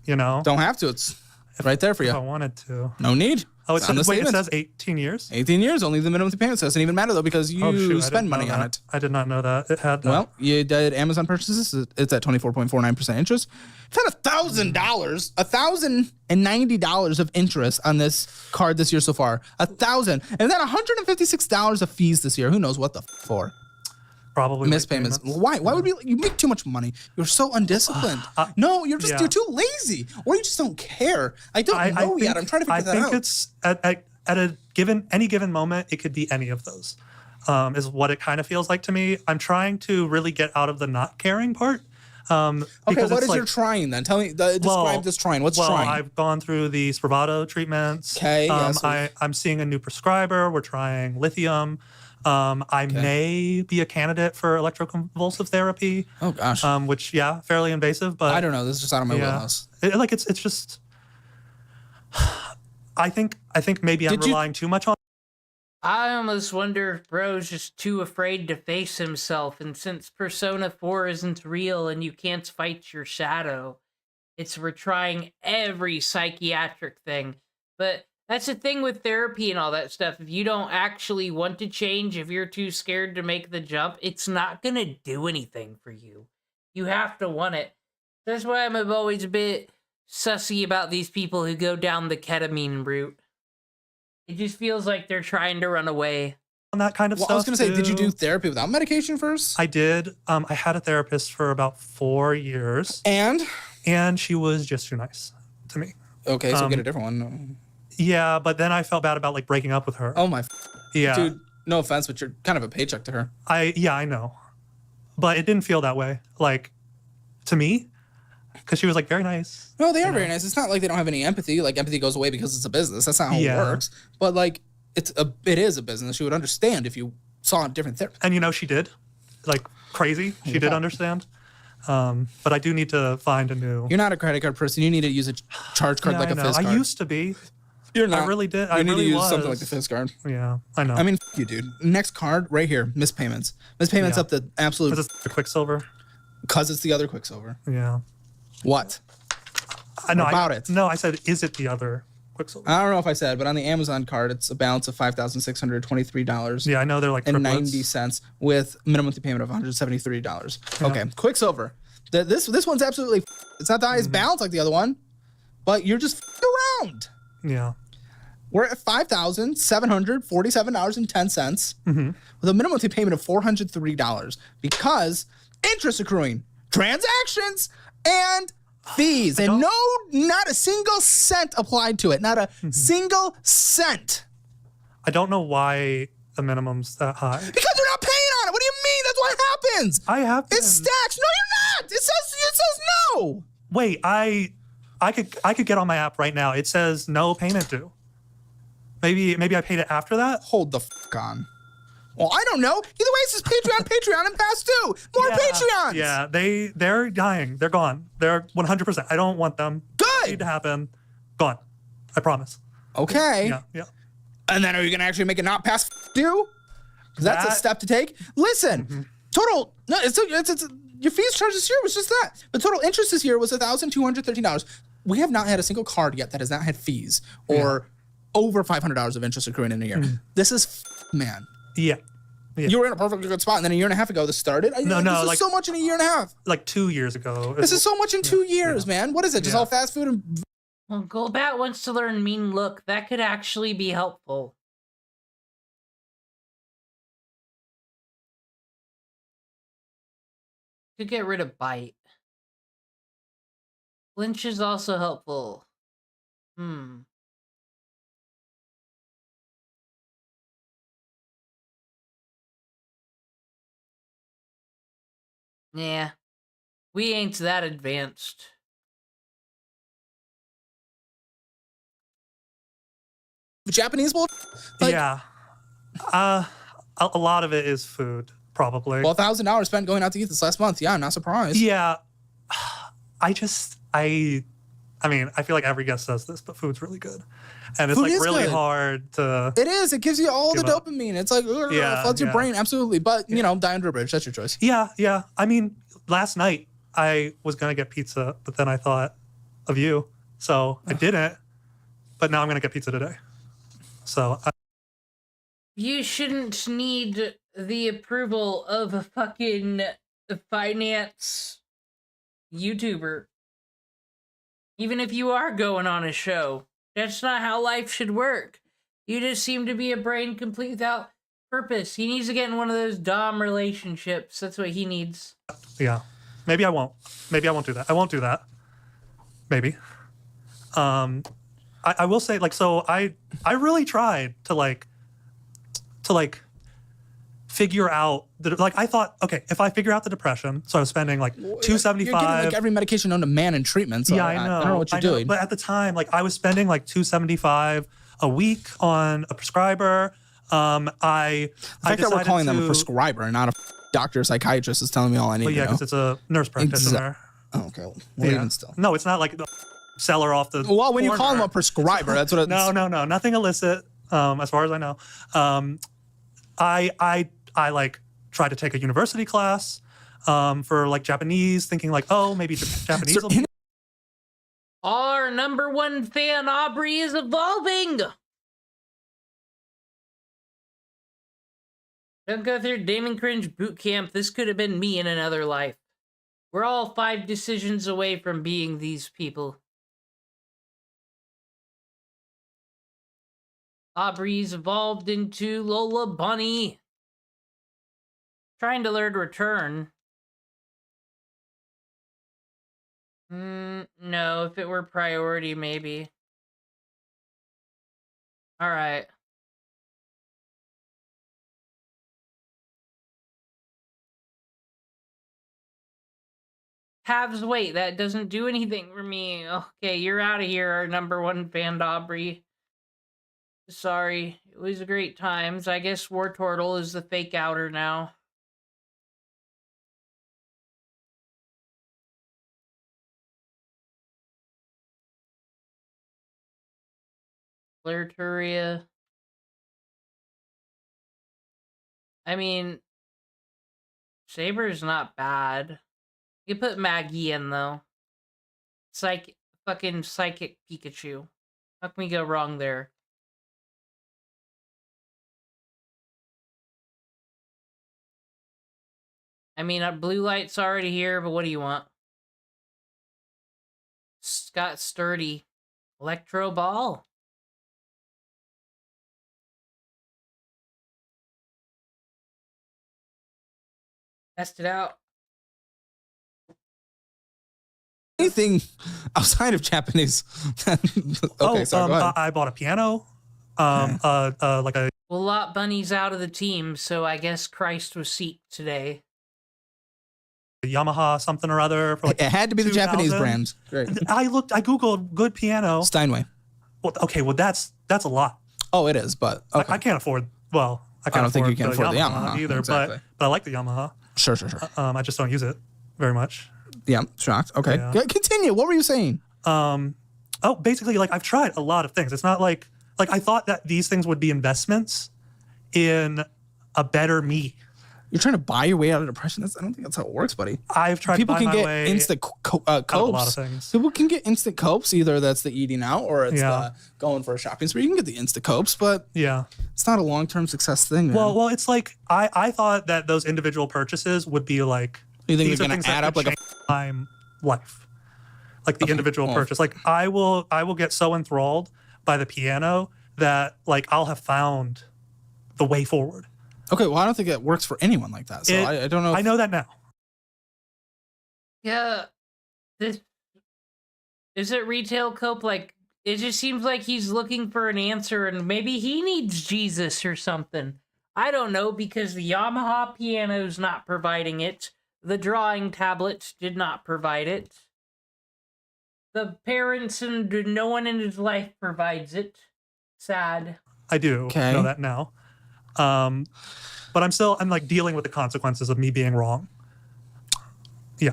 you know? Don't have to. It's right there for you. If I wanted to. No need. Oh, it says 18 years? 18 years, only the minimum payment. So it doesn't even matter, though, because you spend money on it. I did not know that. It had that. Well, you did Amazon purchases. It's at 24.49% interest. It's had $1,000, $1,090 of interest on this card this year so far. $1,000. And then $156 of fees this year. Who knows what the for? Probably missed payments. Why would you make too much money? You're so undisciplined. No, you're too lazy, or you just don't care. I don't know yet. I'm trying to figure that out. I think it's at any given moment, it could be any of those. Is what it kind of feels like to me. I'm trying to really get out of the not caring part. Okay, what is your trying then? Tell me, describe this trying. What's trying? I've gone through the Spravato treatments. Okay, I'm seeing a new prescriber. We're trying lithium. I may be a candidate for electroconvulsive therapy. Oh gosh. Which fairly invasive, but I don't know. This is just out of my wheelhouse. It's just. I think maybe I'm relying too much on. I almost wonder if bro's just too afraid to face himself, and since Persona 4 isn't real and you can't fight your shadow, we're trying every psychiatric thing. But that's the thing with therapy and all that stuff. If you don't actually want to change, if you're too scared to make the jump, it's not gonna do anything for you. You have to want it. That's why I'm always a bit sussy about these people who go down the ketamine route. It just feels like they're trying to run away. on that kind of stuff. I was gonna say, did you too. do therapy without medication first? I did. I had a therapist for about 4 years. And she was just too nice to me. Okay, so get a different one. Yeah, but then I felt bad about like breaking up with her. Oh my. Yeah. Dude, no offense, but you're kind of a paycheck to her. I know. But it didn't feel that way. Like, to me, because she was like very nice. No, they are very nice. It's not like they don't have any empathy. Like empathy goes away because it's a business. That's not how it works. But like it is a business. She would understand if you saw a different therapist. And you know she did. Like crazy. She did understand. But I do need to find a new. You're not a credit card person. You need to use a charge card like a Fizz card. I used to be. You're not. I really did. You need to use something like the Fizz card. Yeah, I know. I mean, you, dude. Next card right here. Mispayments. Mispayments up the absolute. Is this the Quicksilver? Because it's the other Quicksilver. Yeah. What? I know about it. No, I said, is it the other Quicksilver? I don't know if I said, but on the Amazon card, it's a balance of $5,623. Yeah, I know they're like and triplets. 90 cents with minimum monthly payment of $173. Yeah. Okay, Quicksilver. This one's absolutely. It's not the highest balance like the other one, but you're just around. Yeah. We're at $5,747.10 with a minimum monthly payment of $403 because interest accruing, transactions, and fees, and not a single cent applied to it. Not a single cent. I don't know why the minimum's that high. Because they're not paying on it. What do you mean? That's what happens. I have. It stacks. No, you're not. It says no. Wait, I could get on my app right now. It says no payment due. Maybe I paid it after that. Hold the fuck on. Well, I don't know. Either way, it says Patreon, and past due. More Patreons. Yeah, they're dying. They're gone. They're 100%. I don't want them. Good. Need to happen. Gone. I promise. Okay. Yeah. And then are you gonna actually make it not past due? Because that's a step to take. Listen, total. No, it's your fees charged this year was just that. The total interest this year was $1,213. We have not had a single card yet that has not had fees or over $500 of interest accruing in a year. This is man. Yeah. You were in a perfectly good spot, and then a year and a half ago this started. This is like, so much in a year and a half. Like 2 years ago. This is so much in 2 years, man. What is it? Just all fast food and. Well, Golbat wants to learn Mean Look. That could actually be helpful. Could get rid of Bite. Flinch is also helpful. Yeah. We ain't that advanced. Japanese bull. Yeah. A lot of it is food, probably. Well, $1,000 spent going out to eat this last month. Yeah, I'm not surprised. Yeah. I mean, I feel like every guest says this, but food's really good. And it's Food is really good. hard to. It is. It gives you all the dopamine. It's like, floods your brain. Absolutely. But, die under a bridge. That's your choice. Yeah. I mean, last night I was going to get pizza, but then I thought of you. So I didn't. But now I'm going to get pizza today. So. You shouldn't need the approval of a fucking finance YouTuber. Even if you are going on a show. That's not how life should work. You just seem to be a brain complete without purpose. He needs to get in one of those Dom relationships. That's what he needs. Yeah. Maybe I won't. Maybe I won't do that. I won't do that. Maybe. I will say, so I really tried to figure out I thought, okay, if I figure out the depression, so I was spending $275. You're getting every medication known to man in treatment. So yeah, I know. I don't know what you're doing. But at the time, I was spending $275 a week on a prescriber. The fact that we're calling them a prescriber and not a doctor or psychiatrist is telling me all I need to know. Yeah, because it's a nurse practitioner. Oh, okay. Well, even still. No, it's not like the seller off the Well, when corner. you call them a prescriber, that's what it's... No. Nothing illicit, as far as I know. I tried to take a university class for Japanese, thinking maybe Japanese will be... Our number one fan, Aubrey, is evolving! Don't go through DemonCringe boot camp. This could have been me in another life. We're all 5 decisions away from being these people. Aubrey's evolved into Lola Bunny. Trying to learn return. No, if it were priority, maybe. Alright. Halves weight, that doesn't do anything for me. Okay, you're out of here, our #1 fan, Aubrey. Sorry, it was great times. I guess Wartortle is the fake outer now. Gladiatoria. I mean, Saber's not bad. You put Maggie in, though. Fucking Psychic Pikachu. How can we go wrong there? I mean, Blue Light's already here, but what do you want? Scott Sturdy. Electro Ball. Test it out. Anything outside of Japanese? Okay, sorry, go ahead. I bought a piano. Like a. Well, Lot Bunny's out of the team, so I guess Christ was seat today. Yamaha something or other. For like it had to be the Japanese brand. Great. I Googled good piano. Steinway. Well, okay, well that's a lot. Oh, it is, but okay. I can't afford. Well, I don't think you can afford the Yamaha either. Exactly. But I like the Yamaha. Sure. I just don't use it very much. Yeah, shocked. Okay, yeah. Continue. What were you saying? Basically, like I've tried a lot of things. It's not like I thought that these things would be investments in a better me. You're trying to buy your way out of depression. I don't think that's how it works, buddy. I've tried People to buy can my get way instant copes. out of a lot of things. People can get instant copes. Either that's the eating out or it's the going for a shopping spree. You can get the instant copes, but it's not a long-term success thing. Man. Well, it's like I thought that those individual purchases would be like. You think they're going to add up like a time life, like the individual purchase. Like I will get so enthralled by the piano that like I'll have found the way forward. Okay, well, I don't think it works for anyone like that. So I don't know. I know that now. Yeah. Is it retail cope? Like, it just seems like he's looking for an answer and maybe he needs Jesus or something. I don't know, because the Yamaha piano's not providing it. The drawing tablet did not provide it. The parents and no one in his life provides it. Sad. I do know that now. But I'm like dealing with the consequences of me being wrong. Yeah.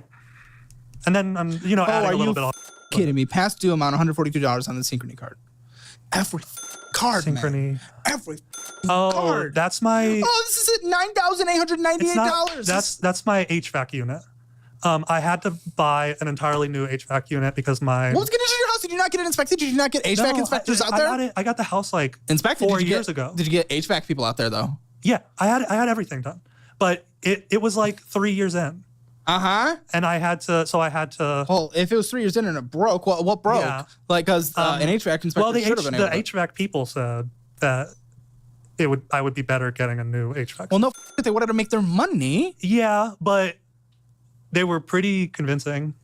And then I'm, adding a little bit on. Kidding me? Past due amount $142 on the Synchrony card. Every card, Synchrony. Man. Every card. That's my. Oh, this is at $9,898. That's my HVAC unit. I had to buy an entirely new HVAC unit because my. What's going to your house? Did you not get it inspected? Did you not get HVAC inspectors out there? I got the house like inspected 4 years ago. Did you get HVAC people out there though? Yeah, I had everything done, but it was like 3 years in. And I had to. Well, if it was 3 years in and it broke, what broke? Yeah. Like, because an HVAC inspector should have been able to. The HVAC people said that I would be better getting a new HVAC. Well, no, they wanted to make their money. Yeah, but they were pretty convincing.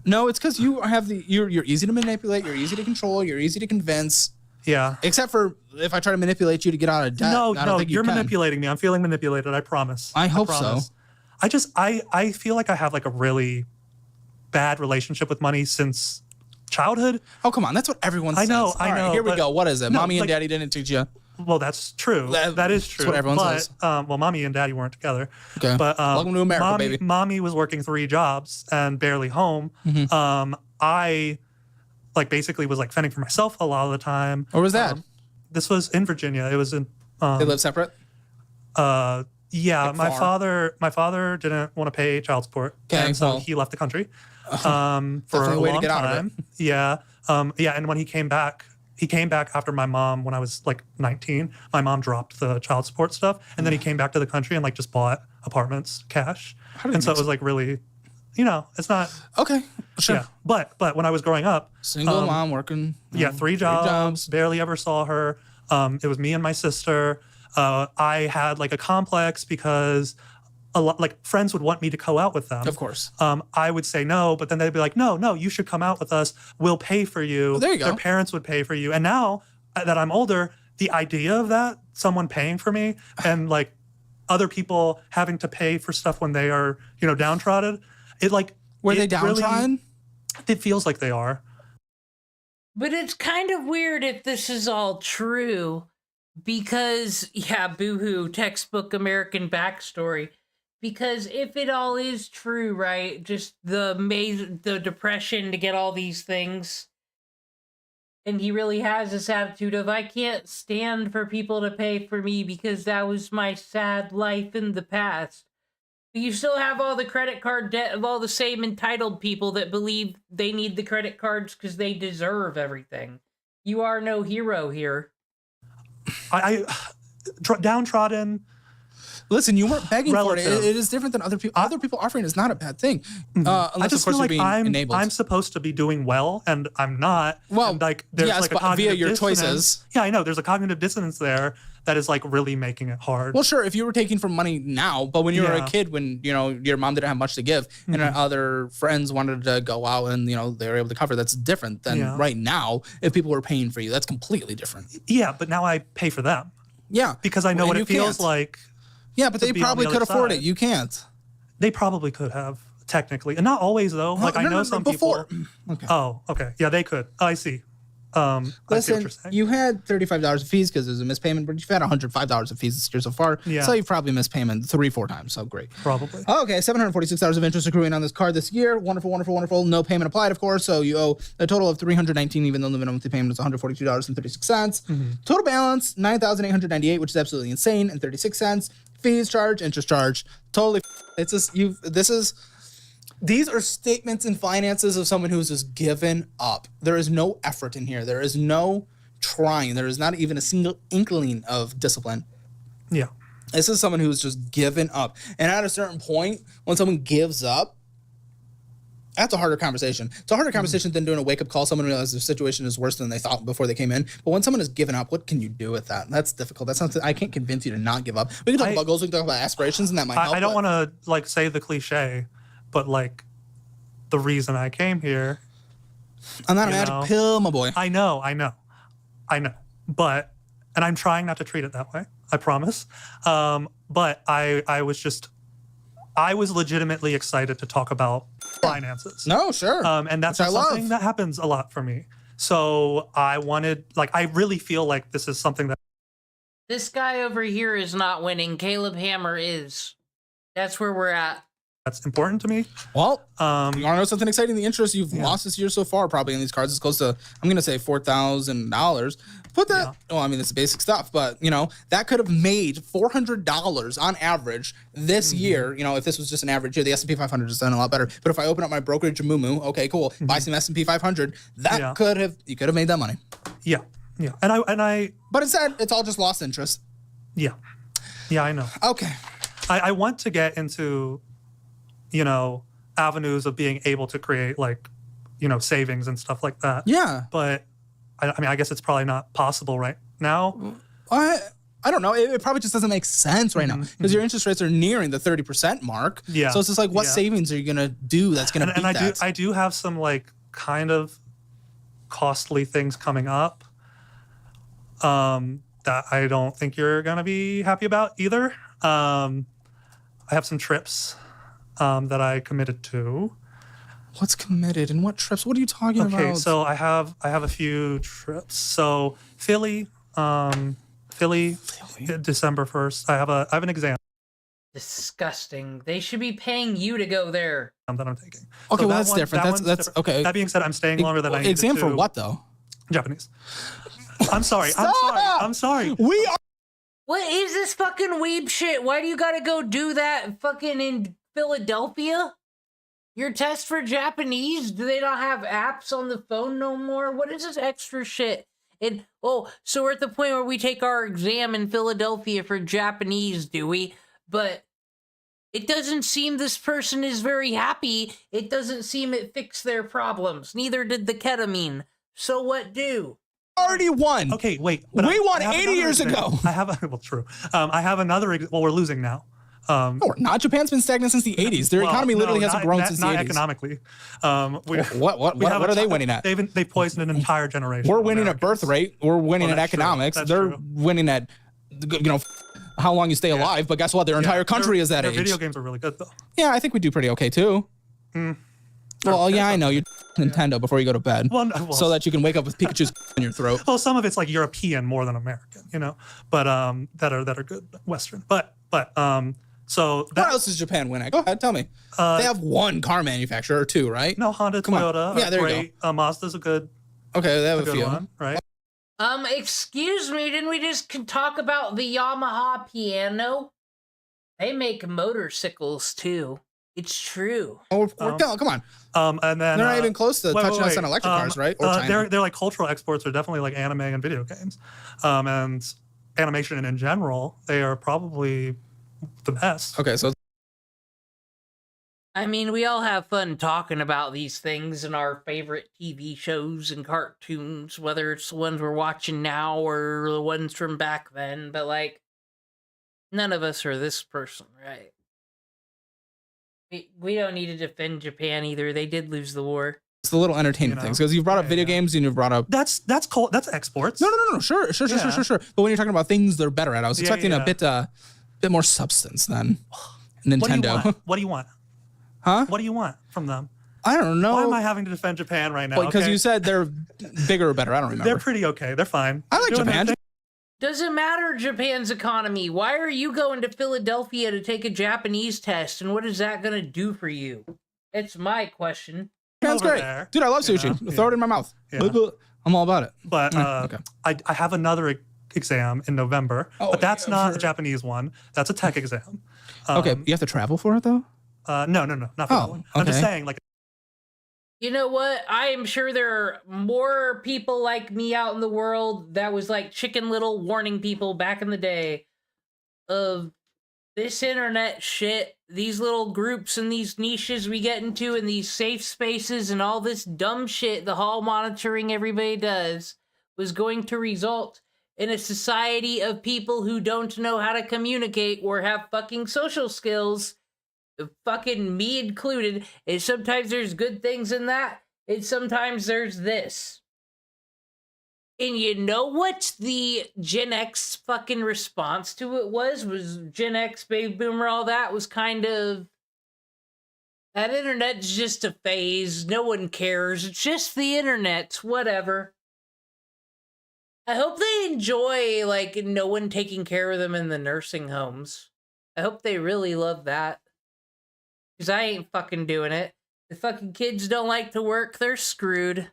No, it's because you have you're easy to manipulate, you're easy to control, you're easy to convince. Yeah. Except for if I try to manipulate you to get out of debt. No, you're manipulating me. I'm feeling manipulated. I promise. I hope so. I feel like I have like a really bad relationship with money since childhood. Oh, come on. That's what everyone says. I know. Here we go. What is it? Mommy and daddy didn't teach you. Well, that's true. That is true. That's what everyone says. Well, mommy and daddy weren't together. Okay. But welcome to America, baby. Mommy was working 3 jobs and barely home. Mm-hmm. I like basically was like fending for myself a lot of the time. Where was that? This was in Virginia. It was in. They live separate. Yeah, like my father didn't want to pay child support, and so he left the country for a long time. Yeah, and when he came back after my mom when I was like 19. My mom dropped the child support stuff, and then he came back to the country and like just bought apartments cash, and so it was like really. It's not okay. Sure. Yeah, but when I was growing up, single mom working. 3 jobs, barely ever saw her. It was me and my sister. I had like a complex because a lot, like friends would want me to go out with them. Of course. I would say no, but then they'd be like, no, you should come out with us. We'll pay for you. Well, there you go. Their parents would pay for you. And now that I'm older, the idea of that, someone paying for me and like other people having to pay for stuff when they are, downtrodden, it like... Were they downtrodden? It feels like they are. But it's kind of weird if this is all true, because, yeah, boohoo, textbook American backstory. Because if it all is true, right, just the depression to get all these things, and he really has this attitude of, I can't stand for people to pay for me because that was my sad life in the past. But you still have all the credit card debt of all the same entitled people that believe they need the credit cards because they deserve everything. You are no hero here. Downtrodden. Listen, you weren't begging Relative. for it. It is different than other people. Other people offering is not a bad thing. Unless, I just of course, feel like you're being enabled. I'm supposed to be doing well, and I'm not. Well, and like there's yes, like a but cognitive via your dissonance. choices. Yeah, I know. There's a cognitive dissonance there that is like really making it hard. Well, sure, if you were taking from money now, but when you were a kid, when your mom didn't have much to give, and other friends wanted to go out and they were able to cover, that's different than right now. If people were paying for you, that's completely different. Yeah, but now I pay for them. Yeah, because I know what you it feels can't. like. Yeah, but they be on probably the could other afford side. it. You can't. They probably could have, technically. And not always, though. Like, I know some before. people... Okay. Oh, okay. Yeah, they could. I see. I see what Listen, you're saying. you had $35 of fees because there's a missed payment, but you've had $105 of fees this year so far. Yeah. So you've probably missed payment 3-4 times. So great. Probably. Okay, $746 of interest accruing on this card this year. Wonderful, wonderful, wonderful. No payment applied, of course. So you owe a total of $319, even though the minimum monthly payment is $142.36. Total balance $9,898, which is absolutely insane, and 36 cents. Fees charged, interest charged. Totally. It's just these are statements in finances of someone who's just given up. There is no effort in here. There is no trying. There is not even a single inkling of discipline. Yeah. This is someone who's just given up. And at a certain point, when someone gives up, that's a harder conversation. It's a harder conversation than doing a wake-up call. Someone realizes their situation is worse than they thought before they came in. But when someone has given up, what can you do with that? That's difficult. That's something I can't convince you to not give up. We can talk about goals. We can talk about aspirations, and that might help. I don't want to like say the cliche, but like the reason I came here. I'm not a magic pill, my boy. I know. But, and I'm trying not to treat it that way. I promise. But I was legitimately excited to talk about finances. No, sure. And that's something that happens a lot for me. So I really feel like this is something that... This guy over here is not winning. Caleb Hammer is. That's where we're at. That's important to me. Well, you want to know something exciting? The interest you've lost this year so far probably in these cards is close to, I'm going to say $4,000. Put that, it's basic stuff, but, that could have made $400 on average this year. If this was just an average year, the S&P 500 has done a lot better. But if I open up my brokerage in Moo, okay, cool, buy some S&P 500, you could have made that money. Yeah. Yeah. And I but instead, it's all just lost interest. Yeah. Yeah, I know. Okay. I want to get into, avenues of being able to create savings and stuff like that. Yeah. But I guess it's probably not possible right now. I don't know. It probably just doesn't make sense right now because your interest rates are nearing the 30% mark. Yeah. So it's just like, what savings are you going to do that's going to beat that? I do have some kind of costly things coming up that I don't think you're going to be happy about either. I have some trips that I committed to. What's committed and what trips? What are you talking about? Okay, so I have a few trips. So Philly, December 1st. I have an exam. Disgusting. They should be paying you to go there. That I'm taking. Okay, So well that's different. That's different. okay. That being said, I'm staying longer than I needed Exam to. for what though? Japanese. I'm sorry. I'm sorry. We are. What is this fucking weeb shit? Why do you gotta go do that fucking in Philadelphia? Your test for Japanese? Do they not have apps on the phone no more? What is this extra shit? So we're at the point where we take our exam in Philadelphia for Japanese, do we? But it doesn't seem this person is very happy. It doesn't seem it fixed their problems. Neither did the ketamine. So what do? already won. Okay, wait. We won 80 years ago. I have well, true. I have another. Well, we're losing now. No, we're not. Japan's been stagnant since the 80s. Their economy literally hasn't grown since the 80s. Not economically. What are they winning at? They poisoned an entire generation. We're winning at birth rate. We're winning at economics. They're winning at, how long you stay alive. But guess what? Their entire country is that age. Video games are really good though. Yeah, I think we do pretty okay too. Well, yeah, I know you're Nintendo before you go to bed, so that you can wake up with Pikachu's in your throat. Well, some of it's like European more than American, but that are good Western. But so what else does Japan win at? Go ahead, tell me. They have one car manufacturer or two, right? No, Honda, Toyota. Yeah, there you go. Mazda's a good. Okay, they have a few. One, right? Excuse me, didn't we just talk about the Yamaha piano? They make motorcycles too. It's true. Oh, come on. And then they're not even close to touching us on electric cars, right? Or China. They're like cultural exports are definitely like anime and video games, and animation in general. They are probably the best. Okay, so I mean, we all have fun talking about these things in our favorite TV shows and cartoons, whether it's the ones we're watching now or the ones from back then, but like, none of us are this person, right? We don't need to defend Japan either. They did lose the war. It's the little entertainment things, because you've brought up video games and you've brought up that's exports. No. Sure. But when you're talking about things they're better at, I was expecting a bit more substance than Nintendo. What do you want? Huh? What do you want from them? I don't know. Why am I having to defend Japan right now? Because you said they're bigger or better. I don't remember. They're pretty okay. They're fine. I like Japan. Doesn't matter Japan's economy. Why are you going to Philadelphia to take a Japanese test, and what is that going to do for you? It's my question. Japan's great. Dude, I love sushi. Throw it in my mouth. Yeah. I'm all about it. But I have another exam in November, but that's not a Japanese one. That's a tech exam. Okay, you have to travel for it, though? No, not for that one. I'm just saying, like... You know what? I am sure there are more people like me out in the world that was like Chicken Little warning people back in the day of this internet shit, these little groups and these niches we get into and these safe spaces and all this dumb shit the hall monitoring everybody does was going to result in a society of people who don't know how to communicate or have fucking social skills, fucking me included. And sometimes there's good things in that, and sometimes there's this. And you know what the Gen X fucking response to it was Gen X, baby boomer, all that was kind of, that internet's just a phase, no one cares, it's just the internet, whatever. I hope they enjoy, like, no one taking care of them in the nursing homes. I hope they really love that. Because I ain't fucking doing it. The fucking kids don't like to work, they're screwed.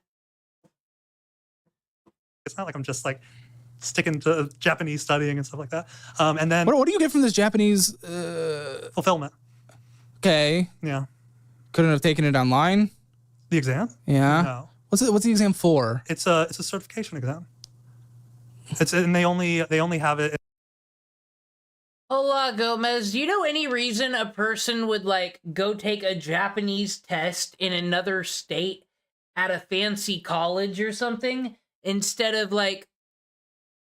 It's not like I'm just, like, sticking to Japanese studying and stuff like that. And then... What do you get from this Japanese... fulfillment. Okay. Yeah. Couldn't have taken it online? The exam? Yeah. No. What's the exam for? It's a certification exam. And they only have it. Hola, Gomez. Do you know any reason a person would, like, go take a Japanese test in another state at a fancy college or something instead of, like,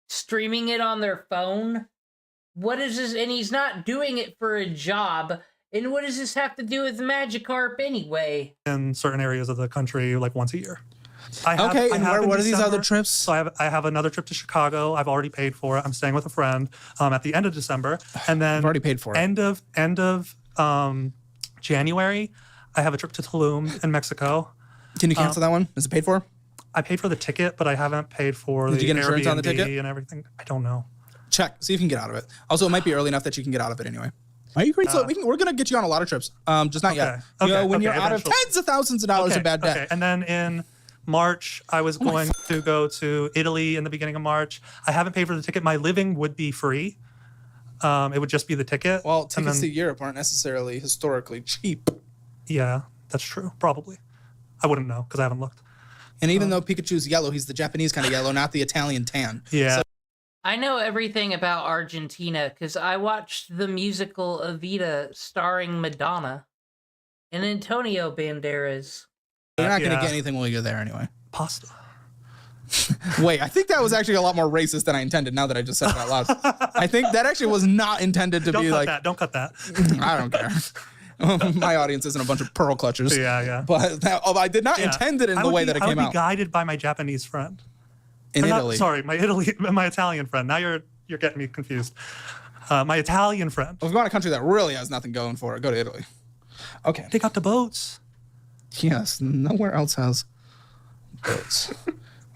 streaming it on their phone? What is this? And he's not doing it for a job. And what does this have to do with Magikarp anyway? In certain areas of the country, like, once a year. What are these other trips? So I have another trip to Chicago. I've already paid for it. I'm staying with a friend at the end of December, and then I've already paid for it. End of January, I have a trip to Tulum in Mexico. Can you cancel that one? Is it paid for? I paid for the ticket, but I haven't paid for Did you get insurance on the ticket and everything. I don't know. Check. See if you can get out of it. Also, it might be early enough that you can get out of it anyway. Are you great? So we're gonna get you on a lot of trips. Just not yet. When you're out of tens of thousands of dollars of bad debt. Okay. And then in March, I was going to go to Italy in the beginning of March. I haven't paid for the ticket. My living would be free. It would just be the ticket. Well, tickets to Europe aren't necessarily historically cheap. Yeah, that's true. Probably. I wouldn't know because I haven't looked. And even though Pikachu's yellow, he's the Japanese kind of yellow, not the Italian tan. Yeah. So I know everything about Argentina because I watched the musical Evita starring Madonna and Antonio Banderas. You're not going to get anything while you're there anyway. Pasta. Wait, I think that was actually a lot more racist than I intended now that I just said it out loud. I think that actually was not intended to be like... Don't cut that. I don't care. My audience isn't a bunch of pearl clutchers. Yeah. But I did not intend it in the way that it came out. I would be guided by my Japanese friend. In Italy. Sorry, my Italian friend. Now you're getting me confused. My Italian friend. If you want a country that really has nothing going for it, go to Italy. Okay. They got the boats. Yes, nowhere else has boats.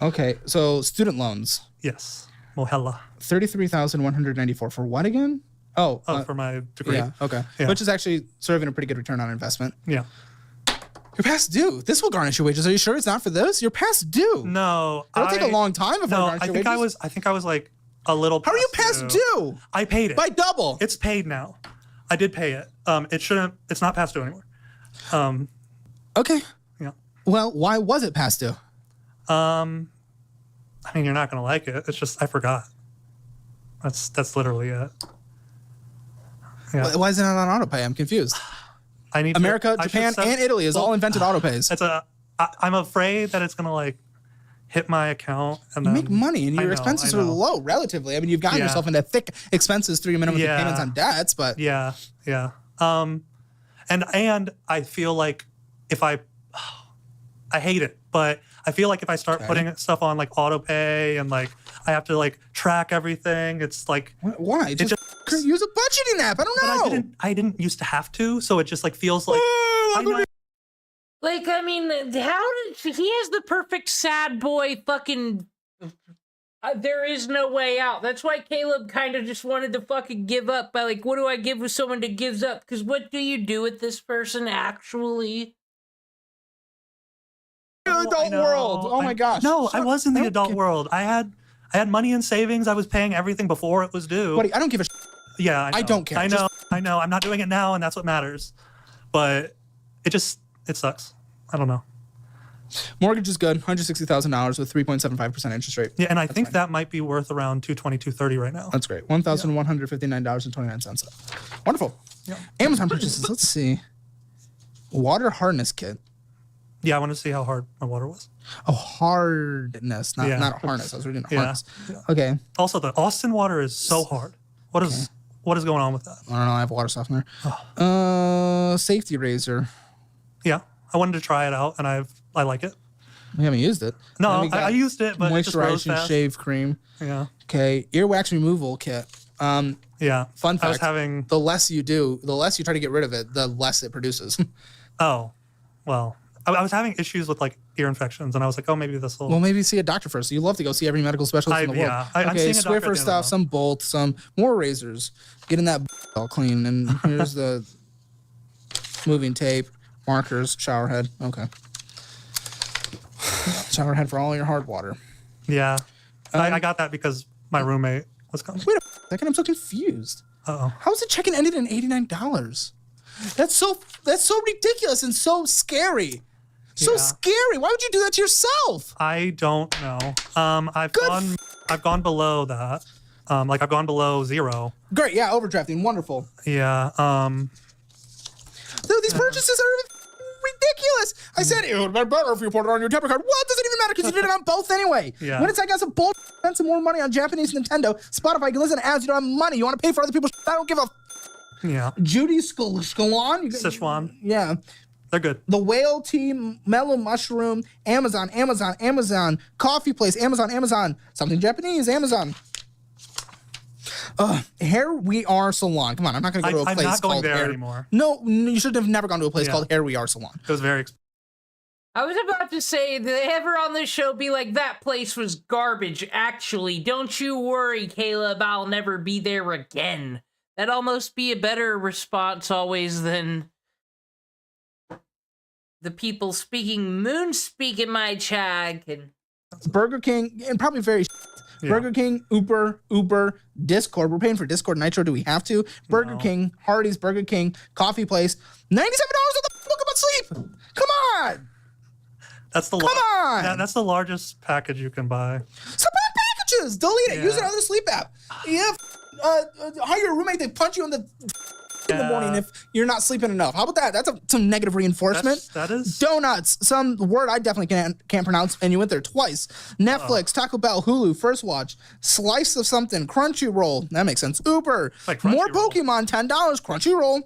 Okay, so student loans. Yes. Mohella. 33,194 for what again? Oh, for my degree. Yeah, okay. Yeah. Which is actually serving a pretty good return on investment. Yeah. You're past due. This will garnish your wages. Are you sure it's not for this? You're past due. No. It'll take a long time before it garnish your wages. I think I was like a little. How are you past due? I paid it by double. It's paid now. I did pay it. It shouldn't. It's not past due anymore. Okay. Yeah. Well, why was it past due? I mean, you're not gonna like it. It's just I forgot. That's literally it. Yeah. Why is it not on autopay? I'm confused. America, Japan, and Italy has all invented autopays. I'm afraid that it's gonna like hit my account and you then make money and your expenses are low relatively. I mean, you've gotten yourself into thick expenses through your minimum payments on debts, but yeah. And I feel like if I hate it, but I feel like if I start putting stuff on like autopay and like I have to like track everything, it's like why? Just use a budgeting app. I don't know. But I didn't used to have to, so it just like feels like. Like, I mean, how did he has the perfect sad boy fucking. There is no way out. That's why Caleb kind of just wanted to fucking give up by like, what do I give with someone that gives up? Because what do you do with this person actually? Adult world. Oh my gosh. No, I was in the adult world. I had money in savings. I was paying everything before it was due. Buddy, I don't give a Yeah, I don't care. I know. I'm not doing it now, and that's what matters. But it sucks. I don't know. Mortgage is good. $160,000 with 3.75% interest rate. Yeah, and I think that might be worth around $220, $230 right now. That's great. $1,159.29. Wonderful. Yeah. Amazon purchases. Let's see. Water hardness kit. Yeah, I want to see how hard my water was. Oh, hardness, not harness. I was reading harness. Yeah. Okay. Also, the Austin water is so hard. What is going on with that? I don't know. I have a water softener. Safety razor. Yeah, I wanted to try it out, and I like it. We haven't used it. No, I used it, but it just rose moisturizing fast. shave cream. Yeah. Okay, earwax removal kit. Yeah. Fun fact. I was having the less you try to get rid of it, the less it produces. Oh, well. I was having issues with like ear infections, and I was like, oh, maybe this will. Well, maybe see a doctor first. You love to go see every medical specialist in the world. Yeah, I'm okay, seeing a doctor Swiffer stuff, some bolts, some more razors. Getting that all clean, and here's the moving tape, markers, shower head. Okay, shower head for all your hard water. Yeah, I got that because my roommate was coming. Wait a second, I'm so confused. Uh-oh. How is the check-in ended in $89? That's so ridiculous and so scary. So scary. Why would you do that to yourself? I don't know. I've gone below that. Like I've gone below zero. Great. Yeah, overdrafting. Wonderful. Yeah. So these purchases are ridiculous. I said it would have been better if you put it on your debit card. Well, it doesn't even matter because you did it on both anyway. Yeah. When it's like, I got some bull, spend some more money on Japanese Nintendo, Spotify, you can listen to ads, you don't have money. You want to pay for other people's I don't give a Yeah. Judy Skalon. Sichuan. Yeah. They're good. The Whale Tea, Mellow Mushroom, Amazon, Coffee Place, Amazon, something Japanese, Amazon. Here We Are Salon. Come on, I'm not going to go to a place not going called there Hair. anymore. No, you should have never gone to a place called Here We Are Salon. It was very expensive. I was about to say, did they ever on this show be like, that place was garbage? Actually, don't you worry, Caleb, I'll never be there again. That'd almost be a better response always than the people speaking moon speak in my chat. And Burger King, and probably very Burger King, Uber, Discord. We're paying for Discord Nitro. Do we have to? Burger King, Hardee's, Burger King, Coffee Place. $97 what the fuck about sleep? Come on. That's the that's the largest package you can buy. So buy packages. Delete it. Use another sleep app. Yeah. Hire a roommate. They punch you in the in the morning if you're not sleeping enough. How about that? That's some negative reinforcement. That is donuts. Some word I definitely can't pronounce, and you went there twice. Netflix, Taco Bell, Hulu, First Watch, slice of something, Crunchyroll. That makes sense. Uber, more Pokemon, $10, Crunchyroll.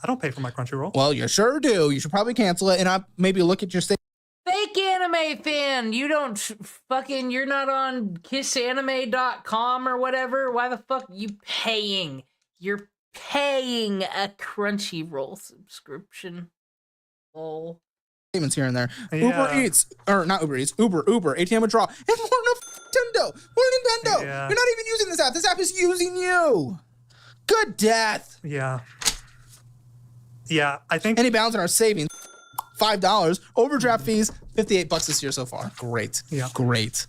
I don't pay for my Crunchyroll. Well, you sure do. You should probably cancel it and maybe look at your state. Fake anime fan. You don't fucking, you're not on kissanime.com or whatever. Why the fuck are you paying? You're paying a Crunchyroll subscription. Oh. Payments here and there. Yeah. Uber Eats, or not Uber Eats, Uber, ATM withdrawal. And more Nintendo. Yeah. You're not even using this app. This app is using you. Good death. Yeah. Yeah, I think. Any balance in our savings, $5. Overdraft fees, $58 this year so far. Great. Yeah. Great.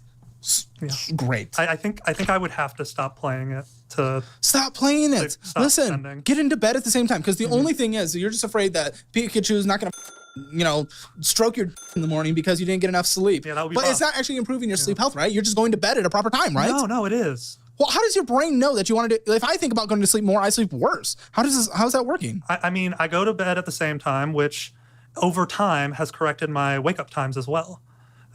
Yeah. Great. I think I would have to stop playing it to stop playing it. Stop Listen, spending. get into bed at the same time because the only thing is you're just afraid that Pikachu's not gonna, stroke your in the morning because you didn't get enough sleep. Yeah, that would be but rough. it's not actually improving your sleep health, right? You're just going to bed at a proper time, right? No, it is. Well, how does your brain know that you want to do? If I think about going to sleep more, I sleep worse. How's that working? I mean, I go to bed at the same time, which over time has corrected my wake up times as well.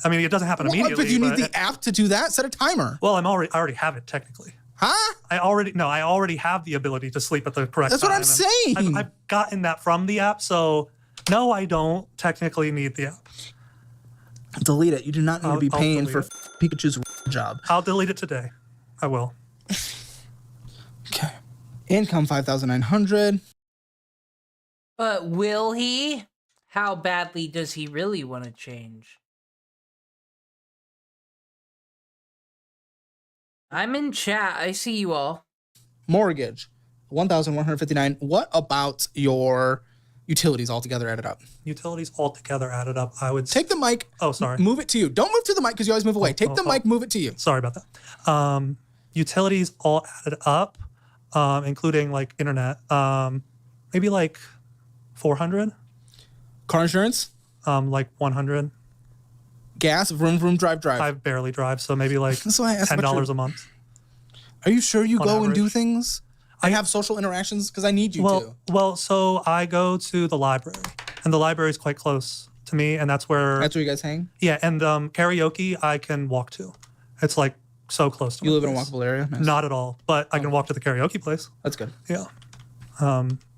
I mean, it doesn't happen immediately. But you need the app to do that. Set a timer. Well, I already have it technically. Huh? I already have the ability to sleep at the correct time. That's what I'm saying. I've gotten that from the app, so no, I don't technically need the app. Delete it. You do not need to be paying for Pikachu's job. I'll delete it today. I will. Okay. Income 5,900. But will he? How badly does he really want to change? I'm in chat. I see you all. Mortgage 1,159. What about your utilities altogether added up? Utilities altogether added up, I would take the mic. Oh, sorry. Move it to you. Don't move to the mic because you always move away. Take the mic, move it to you. Sorry about that. Utilities all added up, including like internet, maybe like 400. Car insurance? Like 100. Gas, vroom, drive. I barely drive, so maybe like $10 a month. Are you sure you On go and average. do things? I have social interactions because I need you to. Well, so I go to the library, and the library is quite close to me, and that's where you guys hang? Yeah, and karaoke I can walk to. It's like so close to You my live in a place. walkable area? Nice. Not at all, but I can walk to the karaoke place. That's good. Yeah.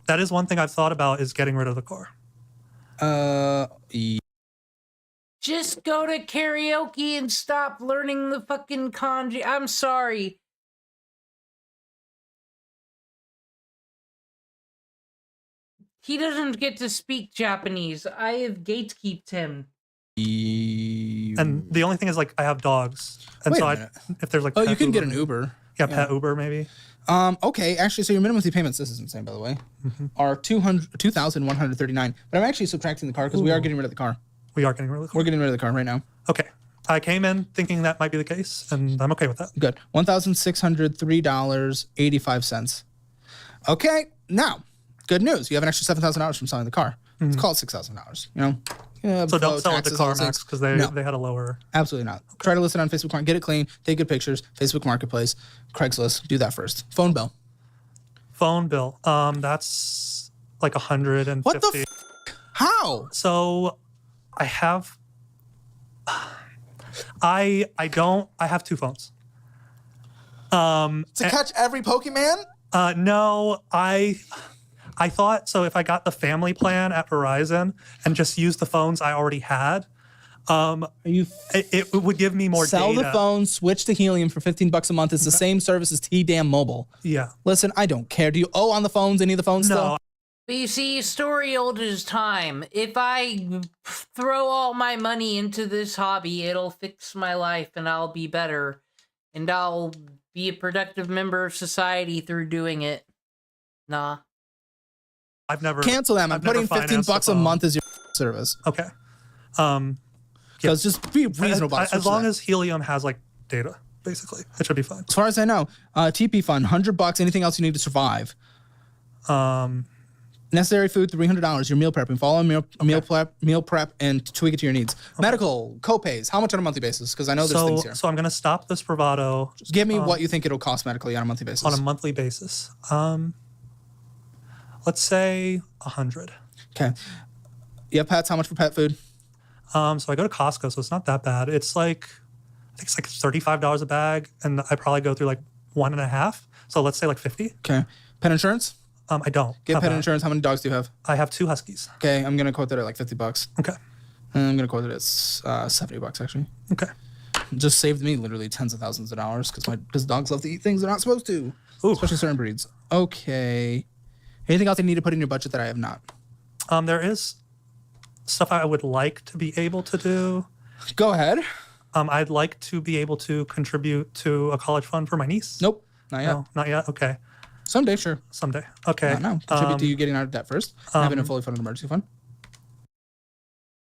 That is one thing I've thought about is getting rid of the car. Just go to karaoke and stop learning the fucking kanji. I'm sorry. He doesn't get to speak Japanese. I have gatekeeped him. And the only thing is, like, I have dogs, and Wait so a minute. if there's like, Oh, pet you can get Uber, an Uber. Yeah, pet Uber maybe. Okay, actually, so your minimum monthly payments, this is insane, by the way, are 2,139. But I'm actually subtracting the car because we are getting rid of the car. We are getting rid of the car. We're getting rid of the car right now. Okay. I came in thinking that might be the case, and I'm okay with that. Good. $1,603.85. Okay, now, good news. You have an extra $7,000 from selling the car. It's called $6,000. You know. Yeah, So don't before sell it to taxes, all those CarMax things. because they No. had a lower. Absolutely not. Try to list it on Facebook, get it clean, take good pictures, Facebook Marketplace, Craigslist, do that first. Phone bill. Phone bill. That's like 150. What the How? So I have I have two phones. To catch every Pokemon? No, I thought so if I got the family plan at Verizon and just used the phones I already had, it would give me more Sell data. the phone, switch to Helium for $15 a month. It's the same service as T-Damn Mobile. Yeah. Listen, I don't care. Do you owe on the phones? Any of the phones still? But you see, story old as time. If I throw all my money into this hobby, it'll fix my life and I'll be better. And I'll be a productive member of society through doing it. Nah. I've never Cancel them. I'm putting $15 a month as your service. Okay. Because just be reasonable. As long as Helium has like data, basically, it should be fine. As far as I know, TP fund, $100. Anything else you need to survive? Necessary food, $300. Your meal prepping, follow meal prep, and tweak it to your needs. Medical copays. How much on a monthly basis? Because I know there's things here. So I'm gonna stop this bravado. Give me what you think it'll cost medically on a monthly basis. On a monthly basis, Let's say 100. Okay. Yeah, pets. How much for pet food? So I go to Costco, so it's not that bad. It's like, I think it's like $35 a bag, and I probably go through like 1.5. So let's say like 50. Okay. Pet insurance? I don't. Get pet insurance. How many dogs do you have? I have 2 huskies. Okay, I'm gonna quote that at like $50. Okay. And I'm gonna quote it at $70 actually. Okay. Just saved me literally tens of thousands of dollars because dogs love to eat things they're not supposed to. Ooh. Especially certain breeds. Okay. Anything else you need to put in your budget that I have not? There is stuff I would like to be able to do. Go ahead. I'd like to be able to contribute to a college fund for my niece. Nope, not yet. No, not yet. Okay. Someday, sure. Someday. Okay. No. Contribute to you getting out of debt first. Having a fully funded emergency fund.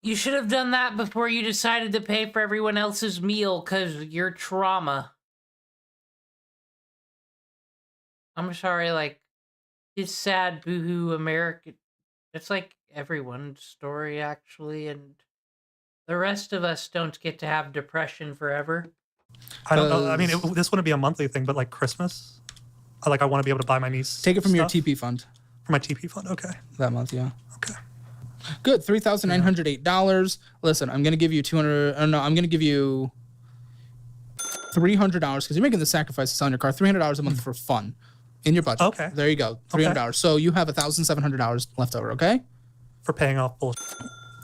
You should have done that before you decided to pay for everyone else's meal because your trauma. I'm sorry, like, it's sad, boohoo, American. It's like everyone's story, actually, and the rest of us don't get to have depression forever. I don't know. I mean, this wouldn't be a monthly thing, but like Christmas, I want to be able to buy my niece. Take it from your stuff. TP fund. For my TP fund, okay. That month, yeah. Okay. Good, $3,908. Listen, I'm gonna give you $200. No, I'm gonna give you $300 because you're making the sacrifice to sell your car. $300 a month for fun in your budget. Okay. There you go. $300. Okay. So you have $1,700 left over. Okay. For paying off bullshit.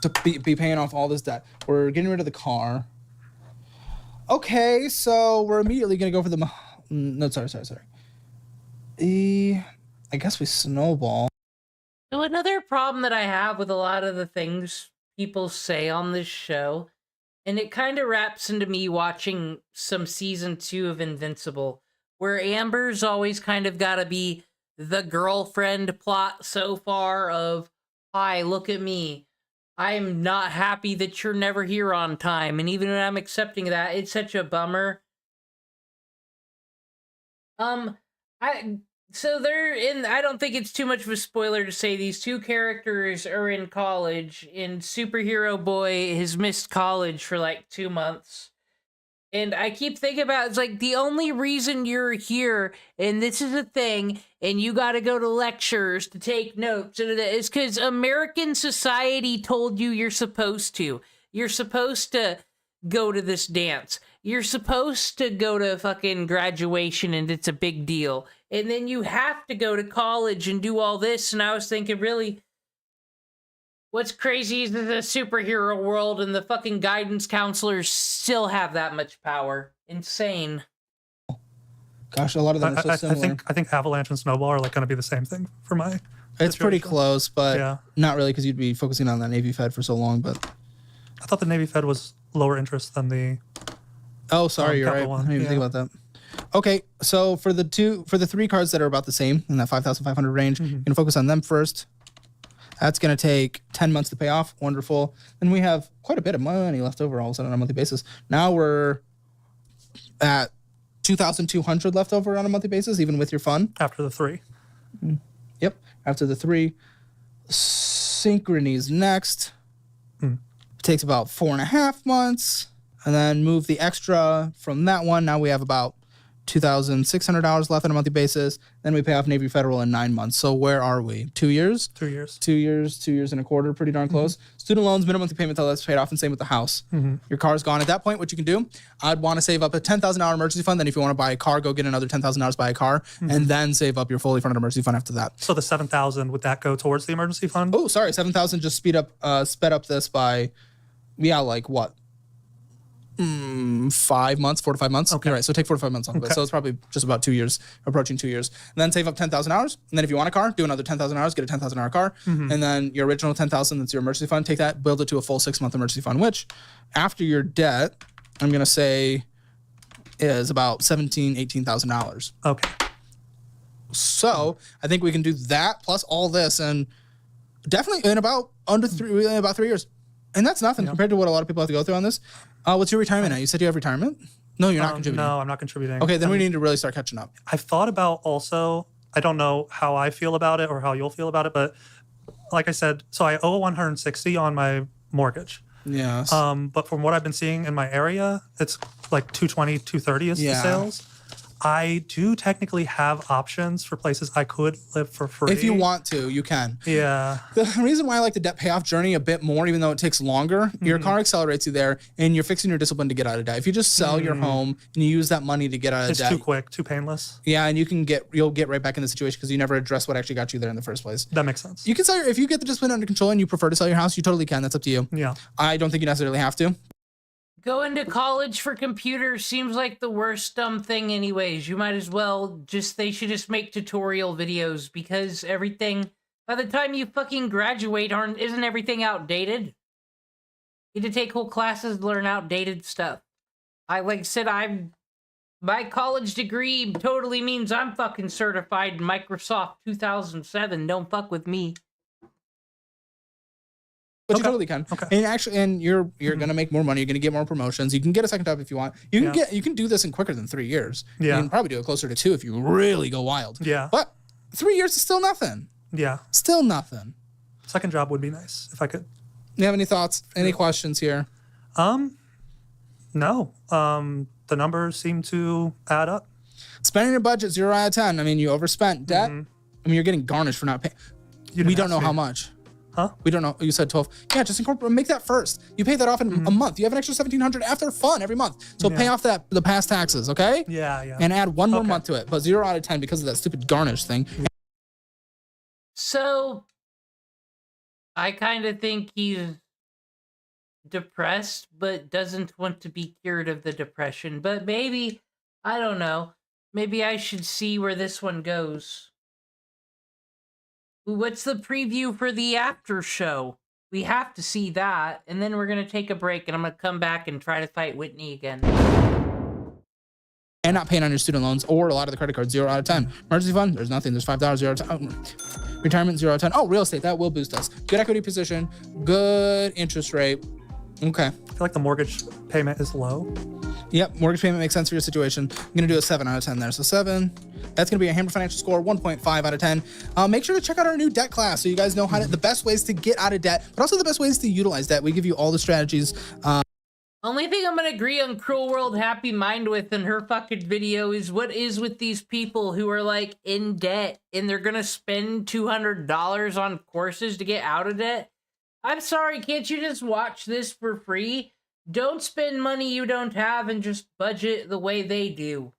To be paying off all this debt. We're getting rid of the car. Okay, so we're immediately gonna go for the. No, sorry. I guess we snowball. So another problem that I have with a lot of the things people say on this show, and it kind of wraps into me watching some season 2 of Invincible, where Amber's always kind of got to be the girlfriend plot so far of, hi, look at me. I'm not happy that you're never here on time. And even when I'm accepting that, it's such a bummer. So they're in, I don't think it's too much of a spoiler to say these two characters are in college, and Superhero Boy has missed college for like 2 months. And I keep thinking about, it's like, the only reason you're here, and this is a thing, and you gotta go to lectures to take notes, and it's because American society told you you're supposed to. You're supposed to go to this dance. You're supposed to go to fucking graduation, and it's a big deal. And then you have to go to college and do all this, and I was thinking, really, what's crazy is that the superhero world and the fucking guidance counselors still have that much power. Insane. Gosh, a lot of them are so similar. I think Avalanche and Snowball are like going to be the same thing for my. It's situation. pretty close, but Yeah. not really because you'd be focusing on that Navy Fed for so long. But I thought the Navy Fed was lower interest than the. oh, sorry, you're right. capital one. I didn't even Yeah. think about that. Okay, so for the 3 cards that are about the same in that 5,500 range, Mm-hmm. you're gonna focus on them first. That's gonna take 10 months to pay off. Wonderful. Then we have quite a bit of money left over all of a sudden on a monthly basis. Now we're at 2,200 left over on a monthly basis, even with your fun. After the 3. Yep. After the 3. Synchrony's next. It takes about 4.5 months. And then move the extra from that one. Now we have about $2,600 left on a monthly basis. Then we pay off Navy Federal in 9 months. So where are we? 2 years? 2 years. 2 years, 2 years and a quarter, pretty darn close. Student loans, minimum monthly payment till that's paid off, and same with the house. Your car's gone. At that point, what you can do, I'd want to save up a $10,000 emergency fund. Then if you want to buy a car, go get another $10,000, buy a car, and then save up your fully funded emergency fund after that. So the 7,000, would that go towards the emergency fund? Oh, sorry, 7,000 just sped up this by, like what? 5 months, 4 to 5 months. Okay. All right, so take 4 to 5 months off of it. So it's probably just about 2 years, approaching 2 years. And then save up $10,000. And then if you want a car, do another $10,000, get a $10,000 car. And then your original $10,000, that's your emergency fund, take that, build it to a full 6-month emergency fund, which after your debt, I'm going to say is about $17,000, $18,000. Okay. So I think we can do that plus all this, and definitely in about 3 years. And that's nothing compared to what a lot of people have to go through on this. What's your retirement now? You said you have retirement? No, you're not contributing. No, I'm not contributing. Okay, then we need to really start catching up. I've thought about also, I don't know how I feel about it or how you'll feel about it, but like I said, so I owe $160 on my mortgage. Yes. But from what I've been seeing in my area, it's like $220, $230 is the sales. I do technically have options for places I could live for free. If you want to, you can. Yeah. The reason why I like the debt payoff journey a bit more, even though it takes longer, your car accelerates you there, and you're fixing your discipline to get out of debt. If you just sell your home and you use that money to get out of debt, it's too quick, too painless. Yeah, and you'll get right back in the situation because you never address what actually got you there in the first place. That makes sense. You can sell if you get the discipline under control and you prefer to sell your house, you totally can. That's up to you. Yeah. I don't think you necessarily have to. Going to college for computers seems like the worst dumb thing anyways. You might as well they should just make tutorial videos because everything, by the time you fucking graduate, isn't everything outdated? You need to take whole classes to learn outdated stuff. Like I said, my college degree totally means I'm fucking certified in Microsoft 2007. Don't fuck with me. But you totally can. Okay. And you're gonna make more money. You're gonna get more promotions. You can get a second job if you want. You can do this in quicker than 3 years. Yeah. You can probably do it closer to 2 if you really go wild. Yeah. But 3 years is still nothing. Yeah. Still nothing. Second job would be nice if I could. You have any thoughts? Any questions here? No. The numbers seem to add up. Spending your budget 0 out of 10. I mean, you overspent. Debt. I mean, you're getting garnished for not paying. We don't know how much. Huh? We don't know. You said 12. Yeah, just incorporate. Make that first. You pay that off in a month. You have an extra $1,700 after fun every month. So pay off the past taxes, okay? Yeah. And add one more month to it. But 0 out of 10 because of that stupid garnish thing. So, I kind of think he's depressed, but doesn't want to be cured of the depression. But maybe, I don't know. Maybe I should see where this one goes. What's the preview for the after show? We have to see that, and then we're going to take a break, and I'm going to come back and try to fight Whitney again. And not paying on your student loans or a lot of the credit cards, 0 out of 10. Emergency fund, there's nothing. There's $5, 0 out of 10. Oh, retirement, 0 out of 10. Oh, real estate, that will boost us. Good equity position, good interest rate. Okay. I feel like the mortgage payment is low. Yep, mortgage payment makes sense for your situation. I'm going to do a 7 out of 10 there. So 7. That's going to be a Hammer Financial score, 1.5 out of 10. Make sure to check out our new debt class so you guys know the best ways to get out of debt, but also the best ways to utilize debt. We give you all the strategies. Only thing I'm going to agree on Cruel World Happy Mind with in her fucking video is what is with these people who are like in debt and they're going to spend $200 on courses to get out of debt. I'm sorry, can't you just watch this for free? Don't spend money you don't have and just budget the way they do.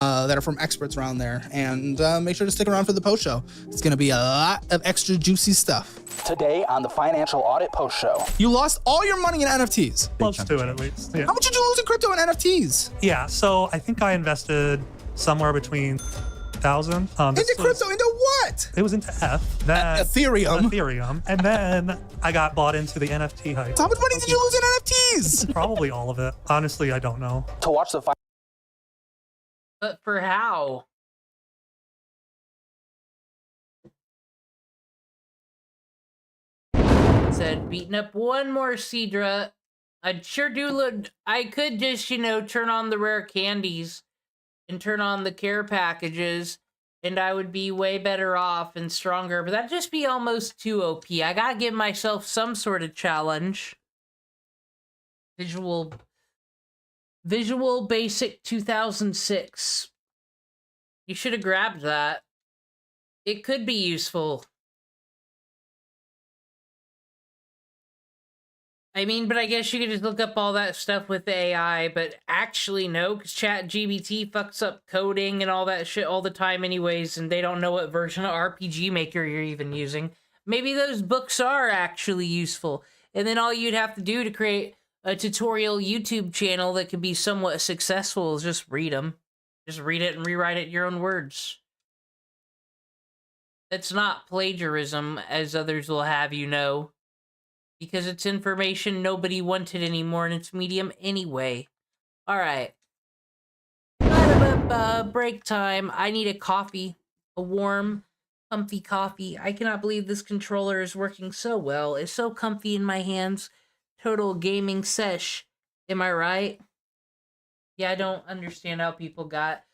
That are from experts around there. And make sure to stick around for the post show. It's going to be a lot of extra juicy stuff. Today on the Financial Audit Post Show. You lost all your money in NFTs. Close to it, at least. Yeah. How much did you lose in crypto and NFTs? Yeah, so I think I invested somewhere between 1,000. Into crypto, into what? It was into Ethereum. And then I got bought into the NFT hype. So how much money did you lose in NFTs? Probably all of it. Honestly, I don't know. To watch the But for how? Said beating up one more Cedra. I'd sure do look. I could just, turn on the rare candies and turn on the care packages, and I would be way better off and stronger. But that'd just be almost too OP. I gotta give myself some sort of challenge. Visual Basic 2006. You should have grabbed that. It could be useful. I mean, but I guess you could just look up all that stuff with AI, but actually no, because ChatGPT fucks up coding and all that shit all the time anyways, and they don't know what version of RPG Maker you're even using. Maybe those books are actually useful, and then all you'd have to do to create a tutorial YouTube channel that could be somewhat successful is just read them. Just read it and rewrite it in your own words. That's not plagiarism, as others will have you know. Because it's information nobody wanted anymore in its medium anyway. Alright. Break time. I need a coffee. A warm, comfy coffee. I cannot believe this controller is working so well. It's so comfy in my hands. Total gaming sesh. Am I right? Yeah, I don't understand how people got...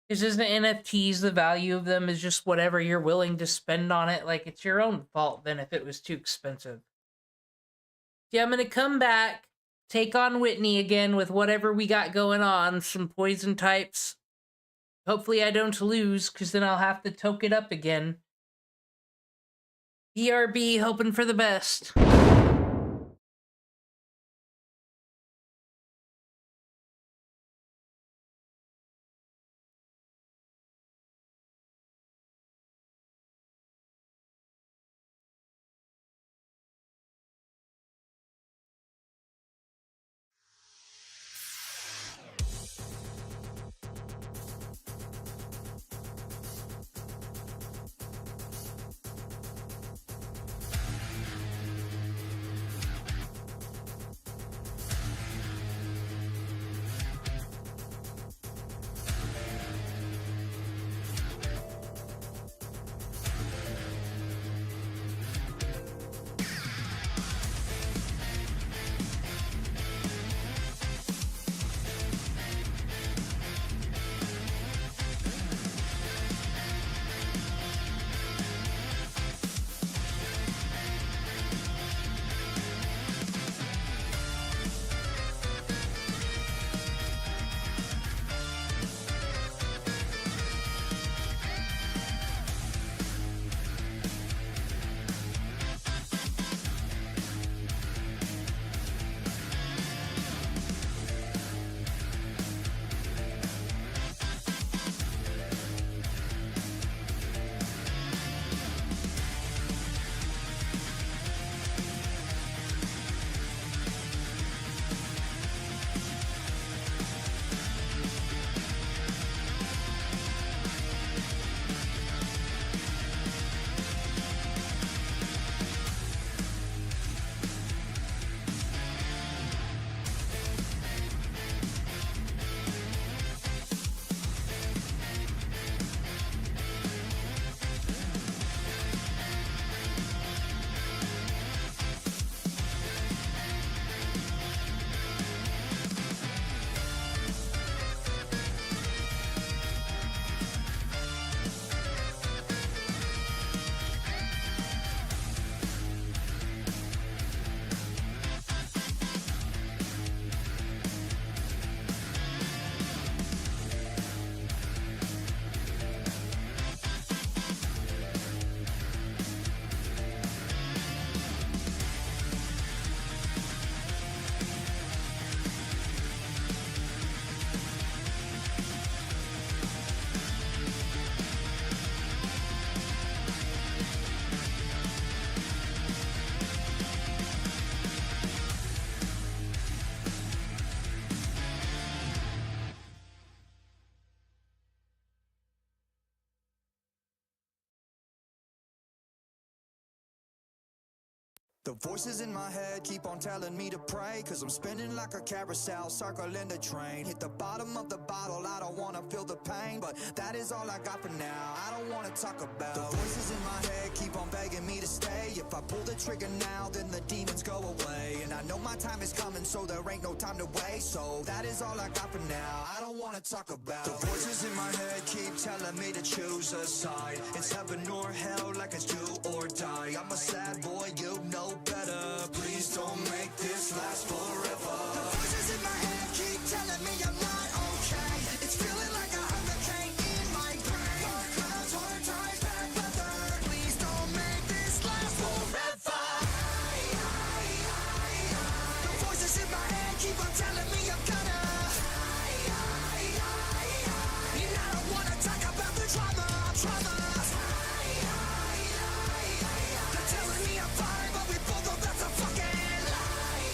Because isn't NFTs, the value of them is just whatever you're willing to spend on it. Like, it's your own fault then if it was too expensive. Yeah, I'm going to come back, take on Whitney again with whatever we got going on, some poison types, Hopefully I don't lose, because then I'll have to toke it up again. BRB, hoping for the best. The voices in my head keep on telling me to pray, cause I'm spinning like a carousel, circling the train. Hit the bottom of the bottle, I don't wanna feel the pain, but that is all I got for now. I don't wanna talk about the voices in my head keep on begging me to stay. If I pull the trigger now, then the demons go away. And I know my time is coming, so there ain't no time to waste. So that is all I got for now. I don't wanna talk about the voices in my head keep telling me to choose a side. It's heaven or hell, like it's do or die. I'm a sad boy, you know better. Please don't make this last forever. The voices in my head keep telling me I'm not okay. It's feeling like a hurricane in my brain. Dark clouds, hard times, bad weather. Please don't make this last forever. The voices in my head keep on telling me I'm gonna. And I don't wanna talk about the trauma. They're telling me I'm fine, but we both know that's a fucking lie.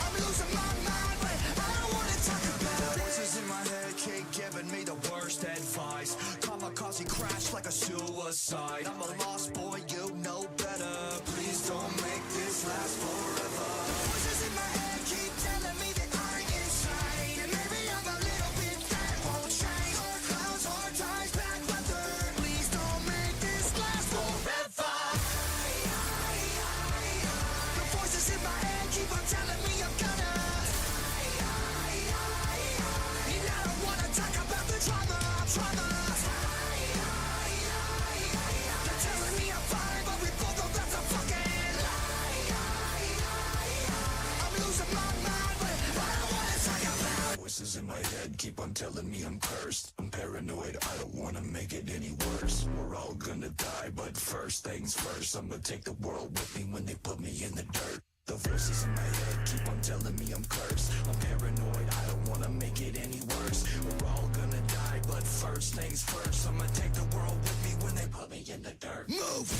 I'm losing my mind, but I don't wanna talk about it. Voices in my head keep giving me the worst advice. Kamikaze crash like a suicide. I'm a lost boy, you know better. Please don't make this last forever. The voices in my head keep telling me that I'm insane, and maybe I'm a little bit that won't change. Hard clouds, hard times, bad weather. Please don't make this last forever. The voices in my head keep on telling me I'm gonna. And I don't wanna talk about the trauma. They're telling voices in my head keep on telling me I'm cursed. I'm paranoid, I don't wanna make it any worse. We're all gonna die, but first things first, I'ma take the world with me when they put me in the dirt. The voices in my head keep on telling me I'm cursed. I'm paranoid, I don't wanna make it any worse. We're all gonna die, but first things first, I'ma take the world with me when they put me in the dirt. Move!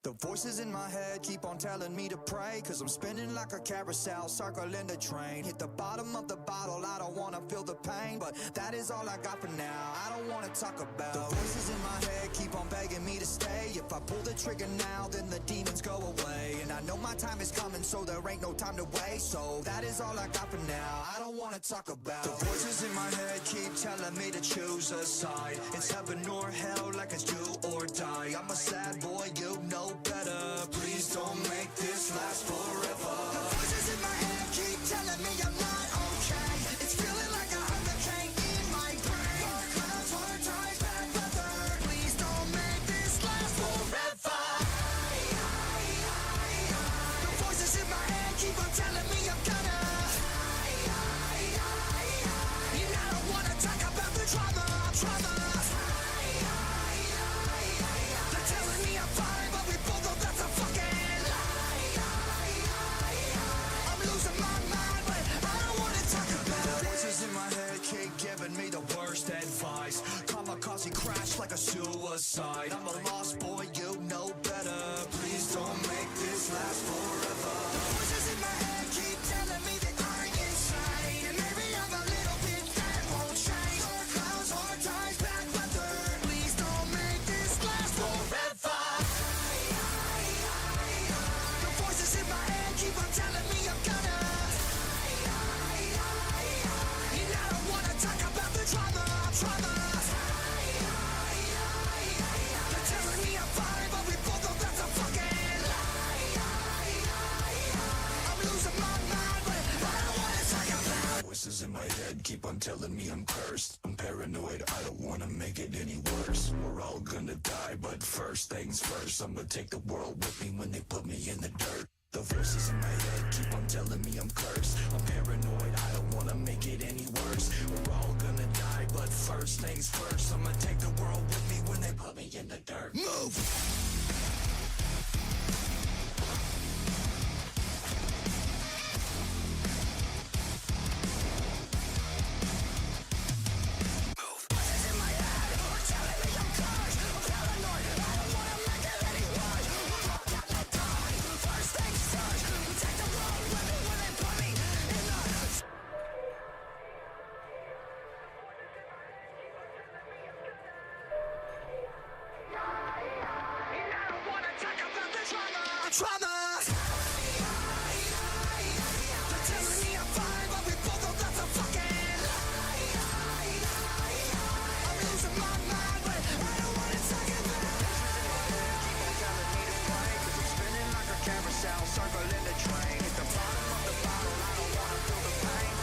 The voices in my head keep on telling me to pray, cause I'm spinning like a carousel, circling the train. Hit the bottom of the bottle, I don't wanna feel the pain, but that is all I got for now, I don't wanna talk about. The voices in my head keep on begging me to stay. If I pull the trigger now, then the demons go away. And I know my time is coming, so there ain't no time to waste. So that is all I got for now, I don't wanna talk about. The voices in my head keep telling me to choose a side. It's heaven or hell, like it's do or die. I'm a sad boy, you know better. Please don't make this last forever. The voices in my head keep telling me I'm not okay. It's feeling like a hurricane in my brain. Dark clouds, hard times, bad weather. Please don't make this last forever. The voices in my head keep on telling me I'm gonna. And I don't wanna talk about the trauma. They're telling me I'm fine, but we both know that's a fucking lie. I'm losing my mind, but I don't wanna talk about it. Voices in my head keep giving me the worst advice. Kamikaze crash like a suicide. I'm a lost boy, you know better. Please don't make this last forever. The voices in my head keep telling me that I'm insane, and maybe I'm a little bit that won't change. Dark clouds, hard times, bad weather. Please don't make this last forever. The voices in my head keep on telling me I'm gonna. And I don't wanna talk about the trauma. They're telling me I'm fine, but we both know that's a fucking lie. I'm losing my mind, but I don't wanna talk about it. Voices in my head keep on telling me I'm cursed. I'm paranoid, I don't wanna make it any worse. We're all gonna die, but first things first, I'ma take the world with me when they put me in the dirt. The voices in my head keep on telling me I'm cursed. I'm paranoid, I don't wanna make it any worse. We're all gonna die, but first things first, I'ma take the world with me when they put me in the dirt. Move! Circling the train, hit the bottom of the bottle, I don't wanna feel the pain.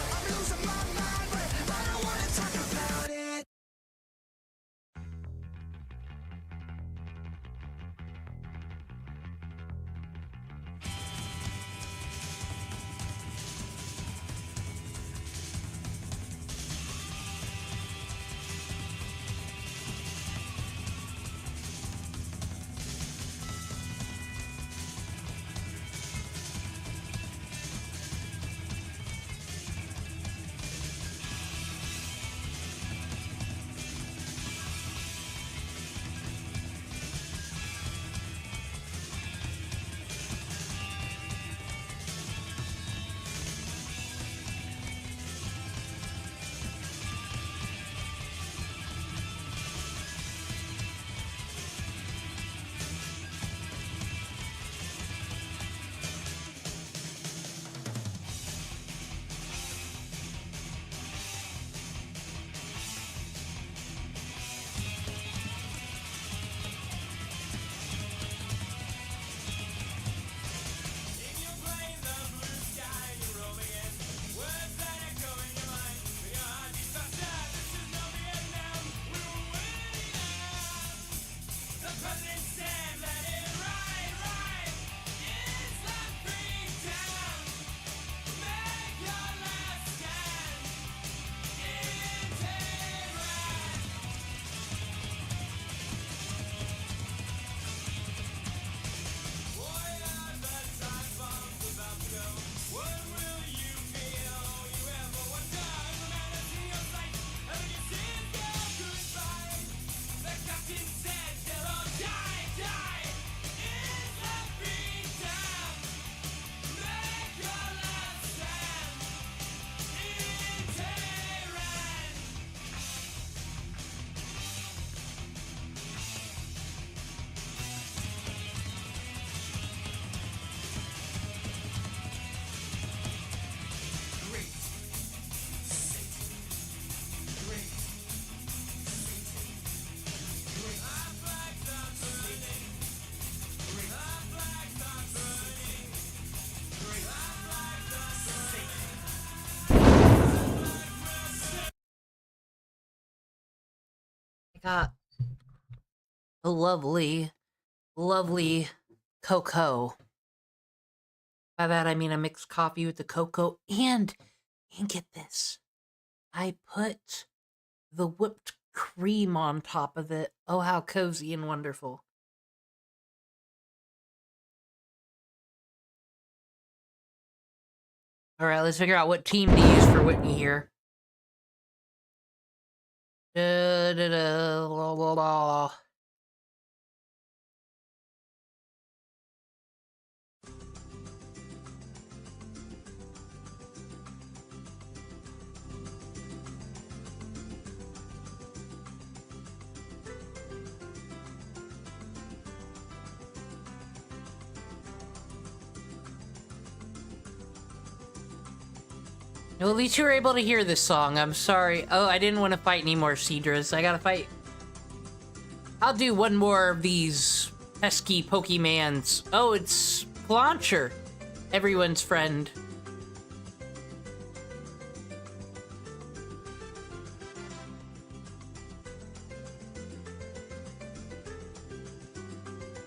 got a lovely, lovely cocoa. By that I mean I mixed coffee with the cocoa, and get this, I put the whipped cream on top of it. Oh, how cozy and wonderful. Alright, let's figure out what team to use for Whitney here. Da, da, da, blah, blah, blah. Well, at least you were able to hear this song. I'm sorry. Oh, I didn't want to fight any more Seadras. I gotta fight. I'll do one more of these pesky Pokemans. Oh, it's Launcher, everyone's friend.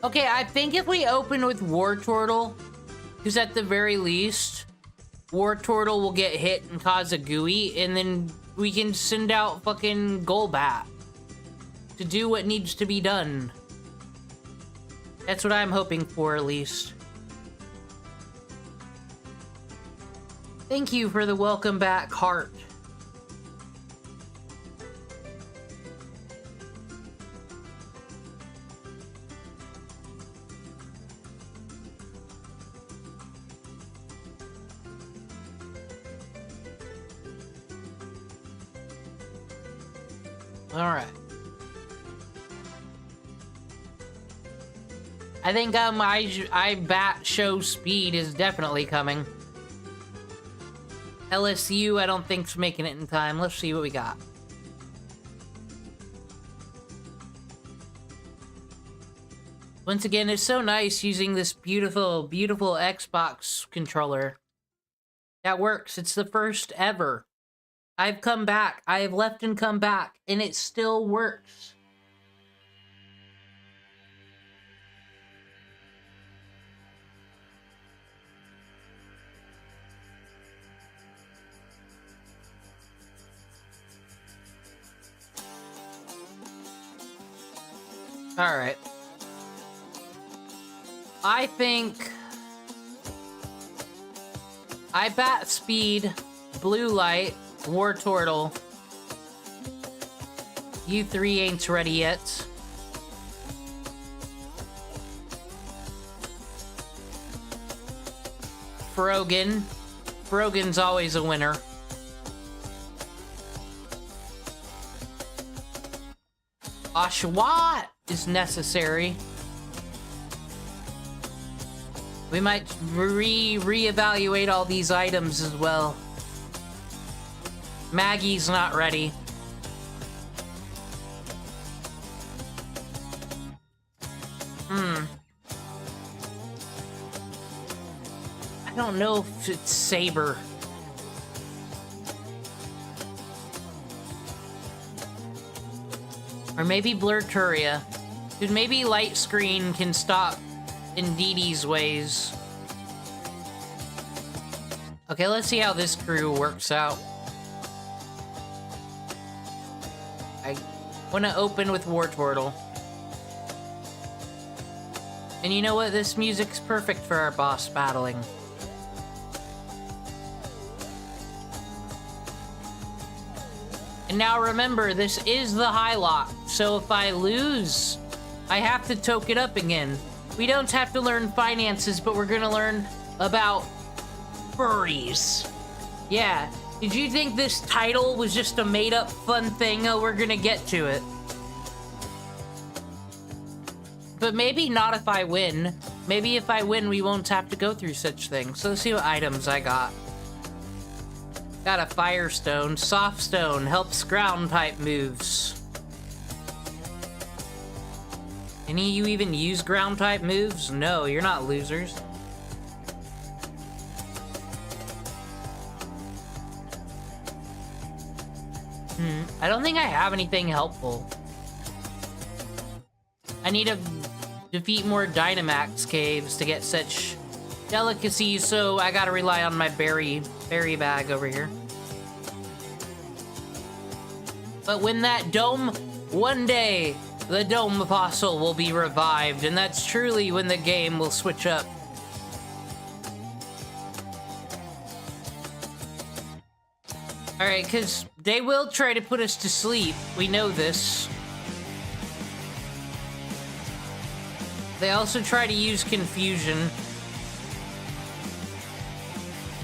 Okay, I think if we open with Wartortle, because at the very least, Wartortle will get hit and cause a gooey, and then we can send out fucking Golbat to do what needs to be done. That's what I'm hoping for, at least. Thank you for the welcome back heart. Alright. I think I bat show speed is definitely coming. LSU I don't think's making it in time. Let's see what we got. Once again, it's so nice using this beautiful, beautiful Xbox controller. That works. It's the first ever. I've come back. I have left and come back, and it still works. All right. I think I bat speed, blue light, Wartortle. You three ain't ready yet. Frogan. Frogan's always a winner. Oshawott is necessary. We might reevaluate all these items as well. Maggie's not ready. I don't know if it's Saber. Or maybe Blurturia. Dude, maybe Light Screen can stop Indeedee's ways. Okay, let's see how this crew works out. I want to open with Wartortle. And you know what? This music's perfect for our boss battling. And now remember, this is the Highlocke, so if I lose, I have to toke it up again. We don't have to learn finances, but we're gonna learn about furries. Yeah, did you think this title was just a made-up fun thing? Oh, we're gonna get to it. But maybe not if I win. Maybe if I win, we won't have to go through such things. So let's see what items I got. Got a Firestone. Soft Stone helps ground-type moves. Any of you even use ground-type moves? No, you're not losers. I don't think I have anything helpful. I need to defeat more Dynamax caves to get such delicacies, so I gotta rely on my berry bag over here. But when that dome, one day, the dome fossil will be revived, and that's truly when the game will switch up. Alright, because they will try to put us to sleep. We know this. They also try to use confusion.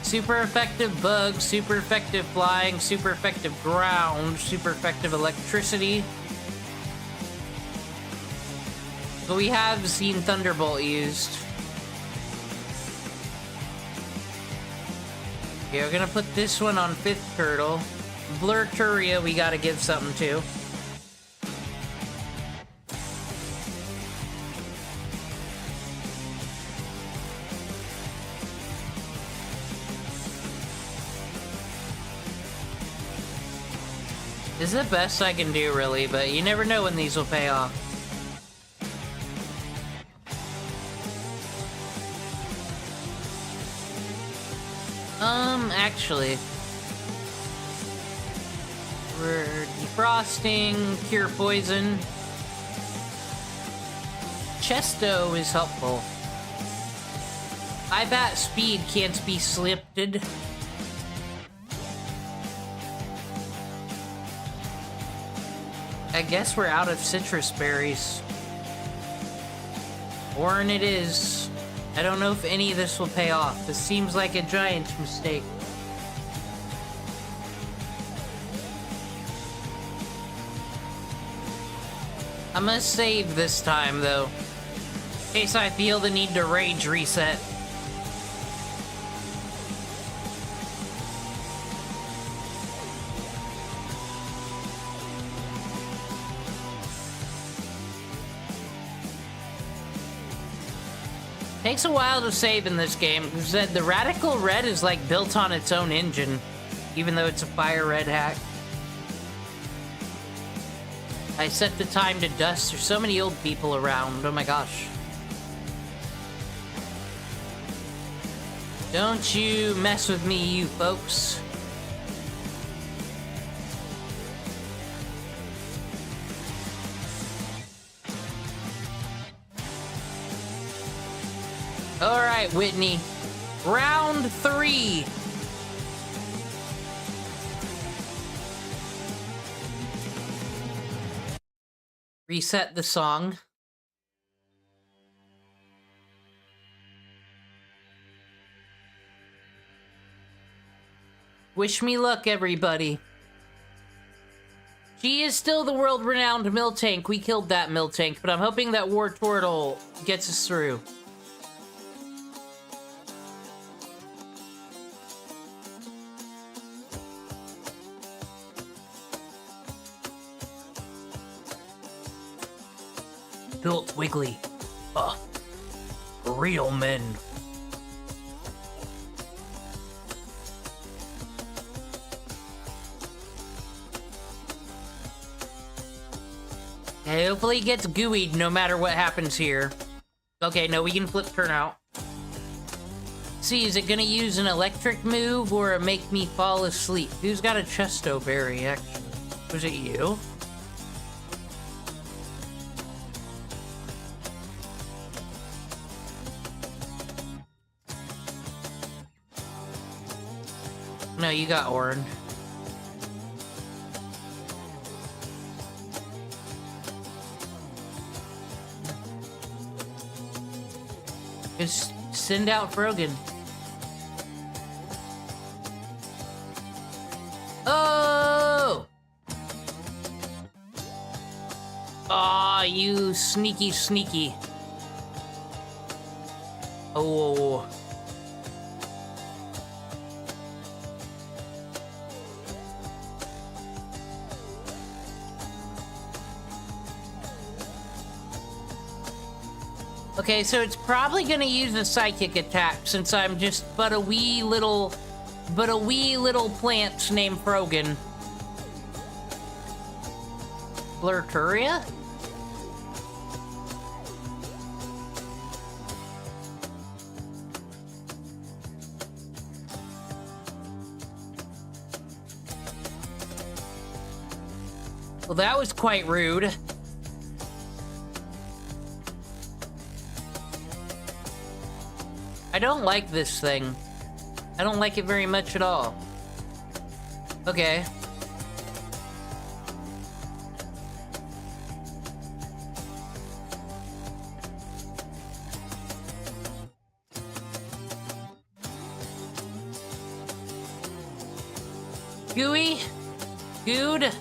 Super effective bug, super effective flying, super effective ground, super effective electricity. But we have seen Thunderbolt used. Okay, we're gonna put this one on 5th Turtle. Blurturia we gotta give something to. This is the best I can do, really, but you never know when these will pay off. Actually, we're defrosting, cure poison. Chesto is helpful. Bat speed can't be slipted. I guess we're out of citrus berries. Orin it is. I don't know if any of this will pay off. This seems like a giant mistake. I'm gonna save this time, though, in case I feel the need to rage reset. Takes a while to save in this game, because the Radical Red is like built on its own engine, even though it's a Fire Red hack. I set the time to dust. There's so many old people around. Oh my gosh. Don't you mess with me, you folks. Alright, Whitney. Round 3. Reset the song. Wish me luck, everybody. She is still the world-renowned Miltank. We killed that Miltank, but I'm hoping that Wartortle gets us through. Built Wiggly. Real men. Okay, hopefully he gets gooeyed no matter what happens here. Okay, no, we can flip turnout. See, is it gonna use an electric move or a make me fall asleep? Who's got a Chesto Berry, actually? Was it you? No, you got Orin. Just send out Frogan. Oh! Aw, you sneaky, sneaky. Oh. Okay, so it's probably gonna use a psychic attack since I'm just but a wee little plant named Frogan. Blurturia? Well, that was quite rude. I don't like this thing. I don't like it very much at all. Okay. Gooey? Good?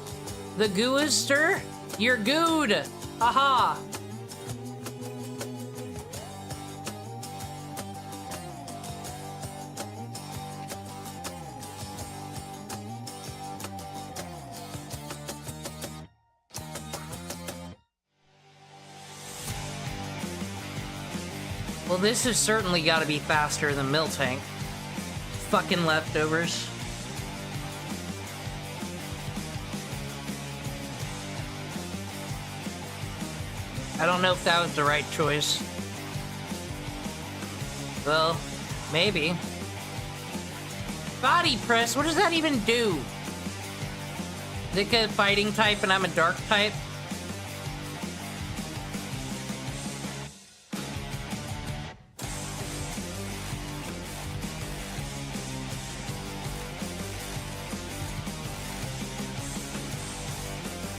The gooister? You're good! Haha! Well, this has certainly got to be faster than Miltank. Fucking leftovers. I don't know if that was the right choice. Well, maybe. Body press, what does that even do? Is it a fighting type and I'm a dark type?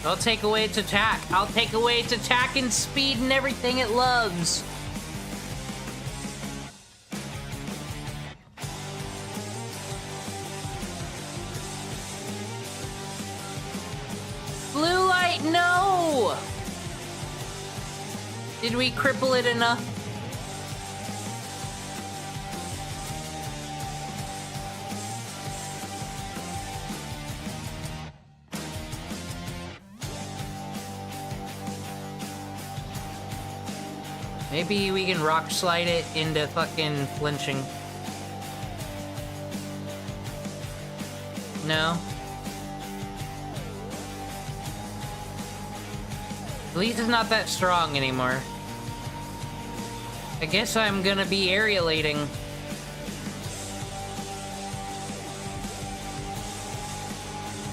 I'll take away its attack. I'll take away its attack and speed and everything it loves. Blue light, no! Did we cripple it enough? Maybe we can rock slide it into fucking flinching. No. At least it's not that strong anymore. I guess I'm gonna be aerialating.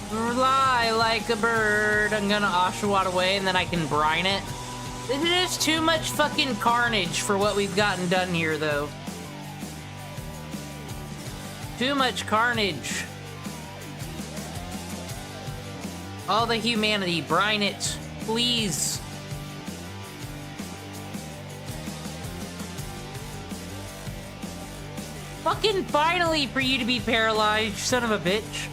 Fly like a bird. I'm gonna Oshawott away and then I can brine it. It is too much fucking carnage for what we've gotten done here, though. Too much carnage. All the humanity, brine it, please. Fucking finally for you to be paralyzed, son of a bitch.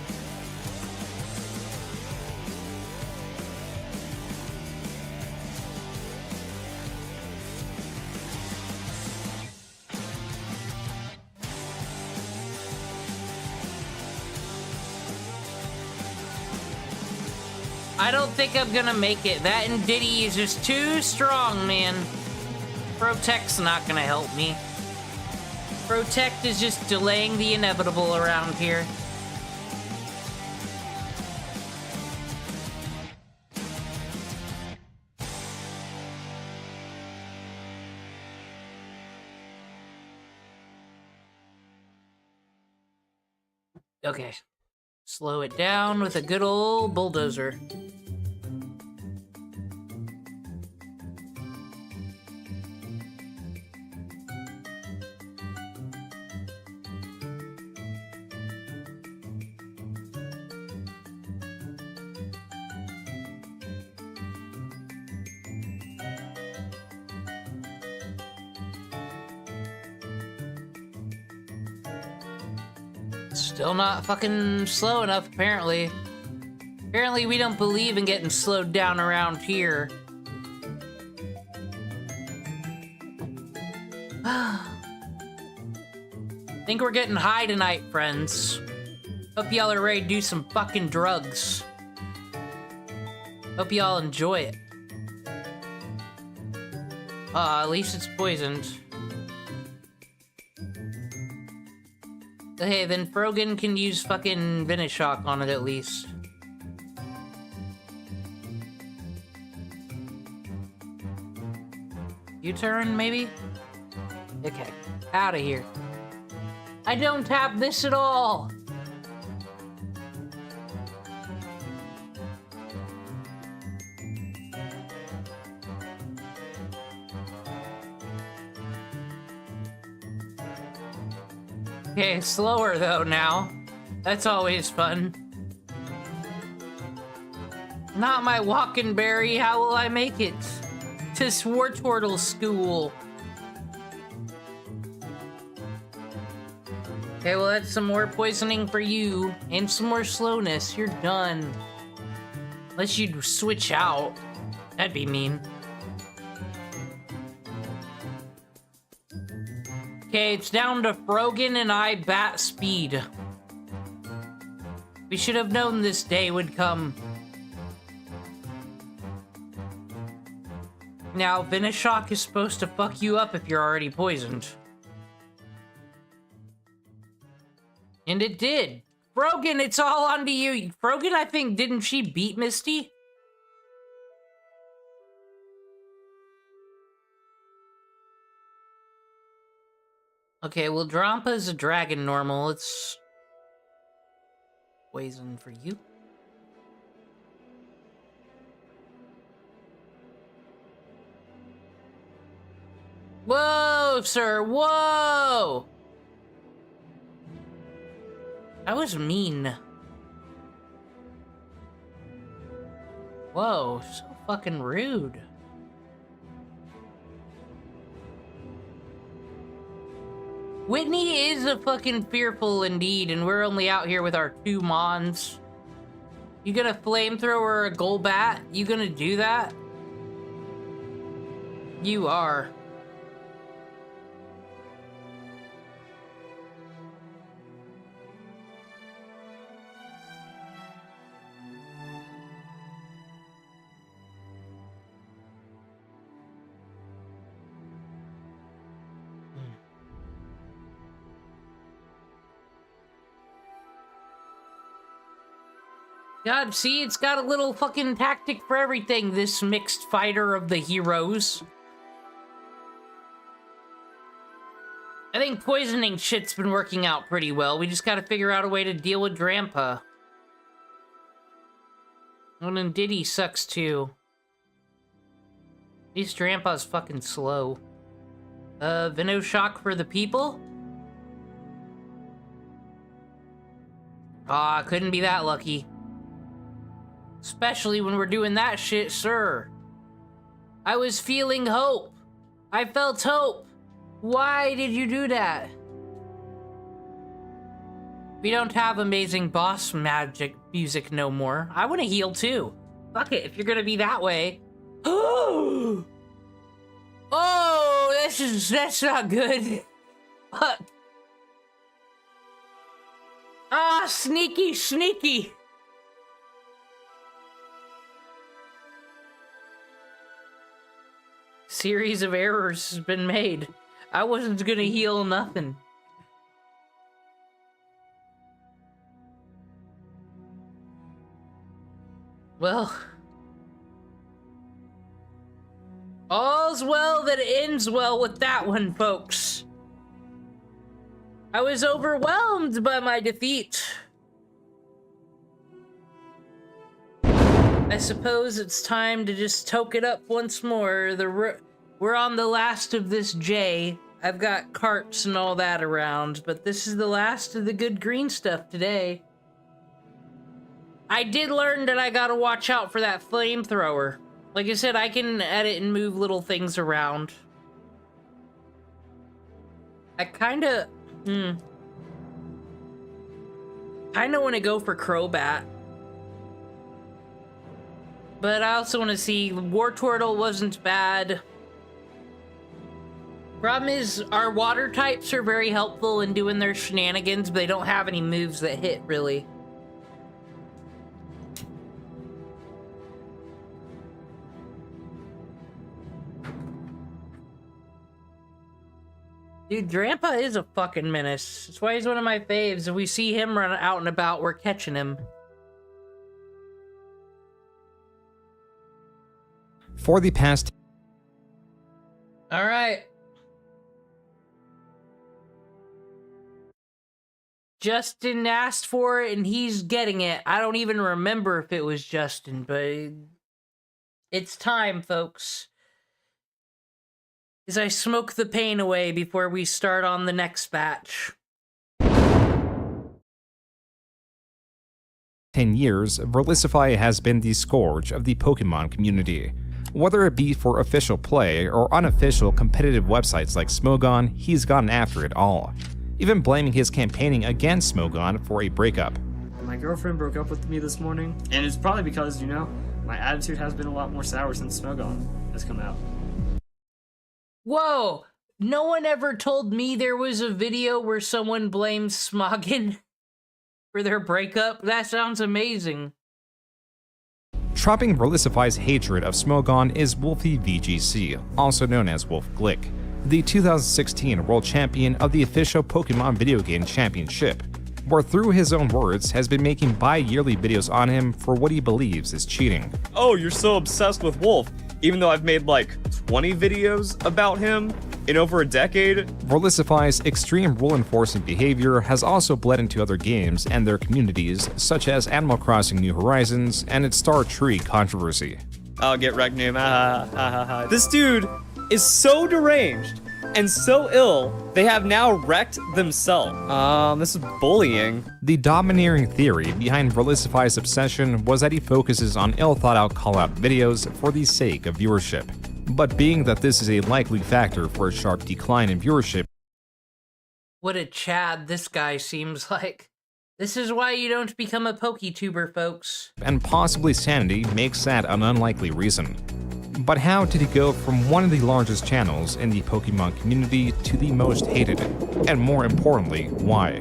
I don't think I'm gonna make it. That and Diddy is just too strong, man. Protect's not gonna help me. Protect is just delaying the inevitable around here. Okay. Slow it down with a good old bulldozer. Still not fucking slow enough, apparently. Apparently we don't believe in getting slowed down around here. Think we're getting high tonight, friends. Hope y'all are ready to do some fucking drugs. Hope y'all enjoy it. At least it's poisoned. Hey, then Frogan can use fucking Venoshock on it at least. U-turn, maybe? Okay, out of here. I don't have this at all! Okay, slower though now. That's always fun. Not my walking berry, how will I make it? To Swartortle school. Okay, well that's some more poisoning for you. And some more slowness. You're done. Unless you'd switch out. That'd be mean. Okay, it's down to Frogan and I bat speed. We should have known this day would come. Now, Venoshock is supposed to fuck you up if you're already poisoned. And it did. Frogan, it's all onto you. Frogan, I think, didn't she beat Misty? Okay, well, Drompa's a dragon normal. It's poison for you. Whoa, sir, whoa! That was mean. Whoa, so fucking rude. Whitney is a fucking fearful indeed, and we're only out here with our 2 Mons. You gonna flamethrower a Golbat? You gonna do that? You are. God, see, it's got a little fucking tactic for everything, this mixed fighter of the heroes. I think poisoning shit's been working out pretty well. We just gotta figure out a way to deal with Drampa. Oh, and Diddy sucks too. At least Drampa's fucking slow. Venoshock for the people? Ah, couldn't be that lucky. Especially when we're doing that shit, sir. I was feeling hope. I felt hope. Why did you do that? We don't have amazing boss magic music no more. I want to heal too. Fuck it, if you're gonna be that way. Oh, that's not good. Fuck. Ah, sneaky, sneaky. Series of errors has been made. I wasn't gonna heal nothing. Well, all's well that ends well with that one, folks. I was overwhelmed by my defeat. I suppose it's time to just toke it up once more. We're on the last of this J. I've got carts and all that around, but this is the last of the good green stuff today. I did learn that I gotta watch out for that flamethrower. Like I said, I can edit and move little things around. I kinda want to go for Crobat. But I also want to see, Wartortle wasn't bad. Problem is, our water types are very helpful in doing their shenanigans, but they don't have any moves that hit, really. Dude, Drampa is a fucking menace. That's why he's one of my faves. If we see him run out and about, we're catching him. For the past... Alright. Justin asked for it, and he's getting it. I don't even remember if it was Justin, but... It's time, folks. As I smoke the pain away before we start on the next batch. 10 years, Verlisify has been the scourge of the Pokemon community. Whether it be for official play or unofficial competitive websites like Smogon, he's gotten after it all, even blaming his campaigning against Smogon for a breakup. My girlfriend broke up with me this morning, and it's probably because, you know, my attitude has been a lot more sour since Smogon has come out. Whoa! No one ever told me there was a video where someone blames Smogon for their breakup. That sounds amazing. Trumping Verlisify's hatred of Smogon is Wolfie VGC, also known as Wolf Glick, the 2016 world champion of the official Pokemon video game championship, where through his own words has been making bi-yearly videos on him for what he believes is cheating. Oh, you're so obsessed with Wolf, even though I've made like 20 videos about him in over a decade. Verlisify's extreme rule enforcing behavior has also bled into other games and their communities, such as Animal Crossing New Horizons and its Star Tree controversy. I'll get wrecked, Noom. This dude is so deranged and so ill, they have now wrecked themselves. This is bullying. The domineering theory behind Verlisify's obsession was that he focuses on ill-thought-out call-out videos for the sake of viewership. But being that this is a likely factor for a sharp decline in viewership, what a Chad this guy seems like. This is why you don't become a PokeTuber, folks. And possibly sanity makes that an unlikely reason. But how did he go from one of the largest channels in the Pokemon community to the most hated? And more importantly, why?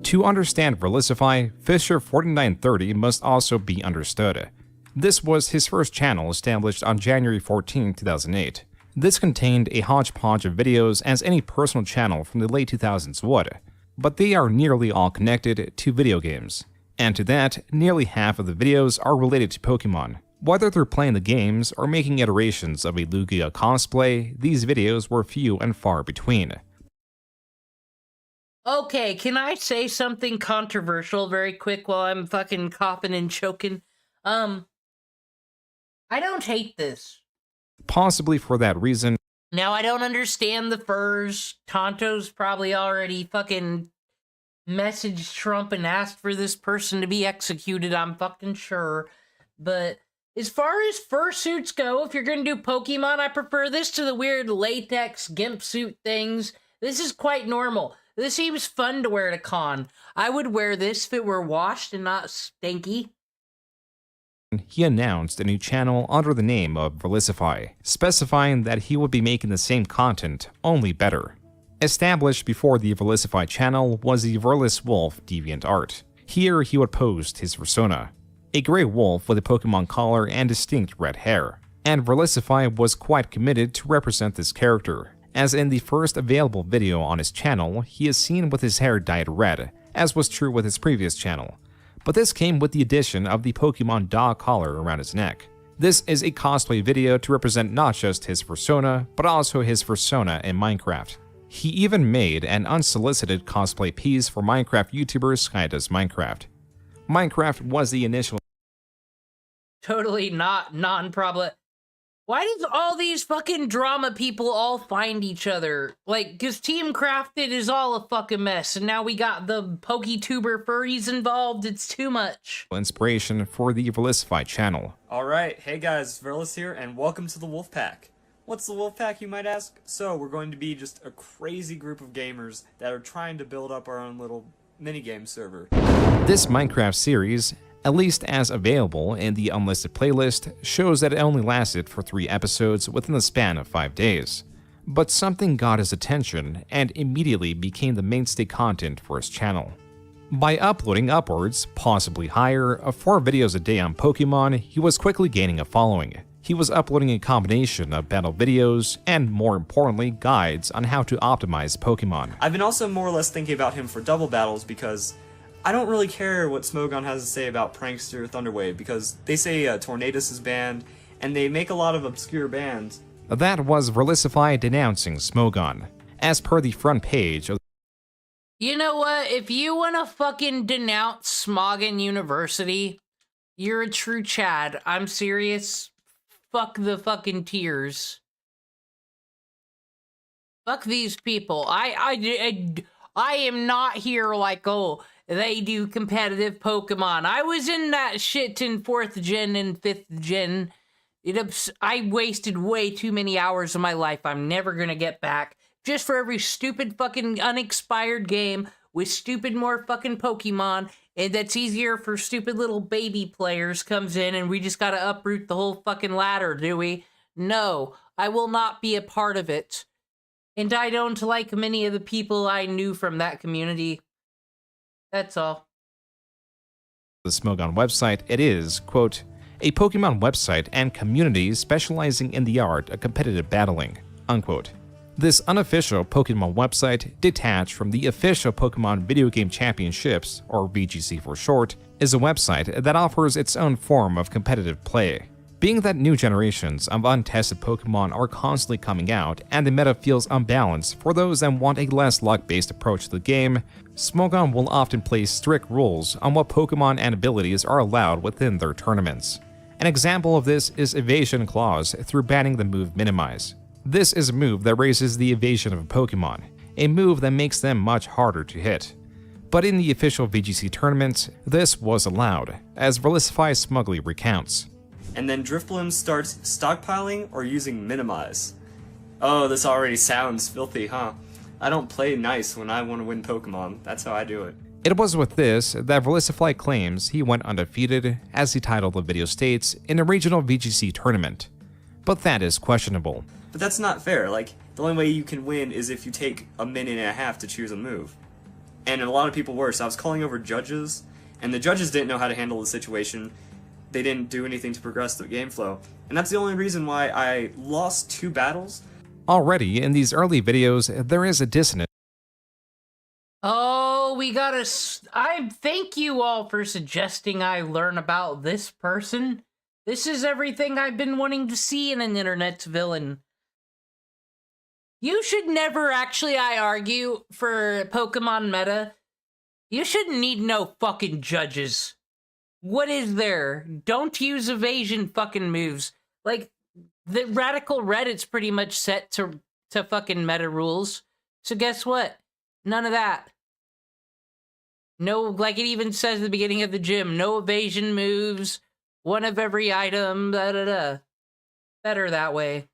To understand Verlisify, Fisher4930 must also be understood. This was his first channel established on January 14, 2008. This contained a hodgepodge of videos as any personal channel from the late 2000s would, but they are nearly all connected to video games. And to that, nearly half of the videos are related to Pokemon. Whether they're playing the games or making iterations of a Lugia cosplay, these videos were few and far between. Okay, can I say something controversial very quick while I'm fucking coughing and choking? I don't hate this. Possibly for that reason. Now, I don't understand the furs. Tonto's probably already fucking messaged Trump and asked for this person to be executed, I'm fucking sure. But as far as fursuits go, if you're gonna do Pokemon, I prefer this to the weird latex gimp suit things. This is quite normal. This seems fun to wear at a con. I would wear this if it were washed and not stinky. He announced a new channel under the name of Verlisify, specifying that he would be making the same content, only better. Established before the Verlisify channel was the Verlis Wolf DeviantArt. Here he would post his persona, a gray wolf with a Pokemon collar and distinct red hair. And Verlisify was quite committed to represent this character, as in the first available video on his channel, he is seen with his hair dyed red, as was true with his previous channel. But this came with the addition of the Pokemon dog collar around his neck. This is a cosplay video to represent not just his persona, but also his persona in Minecraft. He even made an unsolicited cosplay piece for Minecraft YouTuber Sky Does Minecraft. Minecraft was the initial... Totally not non-problem. Why does all these fucking drama people all find each other? Like, cause Team Crafted is all a fucking mess, and now we got the PokeTuber furries involved, it's too much. Inspiration for the Verlisify channel. Alright, hey guys, Verlis here, and welcome to the Wolfpack. What's the Wolfpack, you might ask? So, we're going to be just a crazy group of gamers that are trying to build up our own little minigame server. This Minecraft series, at least as available in the unlisted playlist, shows that it only lasted for 3 episodes within the span of 5 days. But something got his attention and immediately became the mainstay content for his channel. By uploading upwards, possibly higher, of 4 videos a day on Pokemon, he was quickly gaining a following. He was uploading a combination of battle videos and, more importantly, guides on how to optimize Pokemon. I've been also more or less thinking about him for double battles because I don't really care what Smogon has to say about Prankster Thunderwave because they say Tornadus is banned, and they make a lot of obscure bans. That was Verlisify denouncing Smogon. As per the front page of... You know what? If you wanna fucking denounce Smogon University, you're a true Chad. I'm serious. Fuck the fucking tears. Fuck these people. I am not here like, oh, they do competitive Pokemon. I was in that shit in 4th gen and 5th gen. I wasted way too many hours of my life I'm never gonna get back just for every stupid fucking unexpired game with stupid more fucking Pokemon, and that's easier for stupid little baby players comes in and we just gotta uproot the whole fucking ladder, do we? No, I will not be a part of it. And I don't like many of the people I knew from that community. That's all. The Smogon website, it is, quote, a Pokemon website and community specializing in the art of competitive battling, unquote. This unofficial Pokemon website, detached from the official Pokemon Video Game Championships, or VGC for short, is a website that offers its own form of competitive play. Being that new generations of untested Pokemon are constantly coming out and the meta feels unbalanced for those that want a less luck-based approach to the game, Smogon will often place strict rules on what Pokemon and abilities are allowed within their tournaments. An example of this is Evasion Clause through banning the move Minimize. This is a move that raises the evasion of a Pokemon, a move that makes them much harder to hit. But in the official VGC tournaments, this was allowed, as Velicify smugly recounts. And then Drifblim starts stockpiling or using Minimize. Oh, this already sounds filthy, huh? I don't play nice when I want to win Pokemon. That's how I do it. It was with this that Velicify claims he went undefeated, as the title of the video states, in a regional VGC tournament. But that is questionable. But that's not fair. Like, the only way you can win is if you take a minute and a half to choose a move. And a lot of people were, so I was calling over judges, and the judges didn't know how to handle the situation. They didn't do anything to progress the game flow. And that's the only reason why I lost 2 battles. Already, in these early videos, there is a dissonance. Oh, we gotta... I thank you all for suggesting I learn about this person. This is everything I've been wanting to see in an internet's villain. You should never actually, I argue, for Pokemon meta, you shouldn't need no fucking judges. What is there? Don't use evasion fucking moves. Like, the Radical Red, it's pretty much set to fucking meta rules. So guess what? None of that. No, like it even says at the beginning of the gym, no evasion moves, one of every item, da-da-da. Better that way.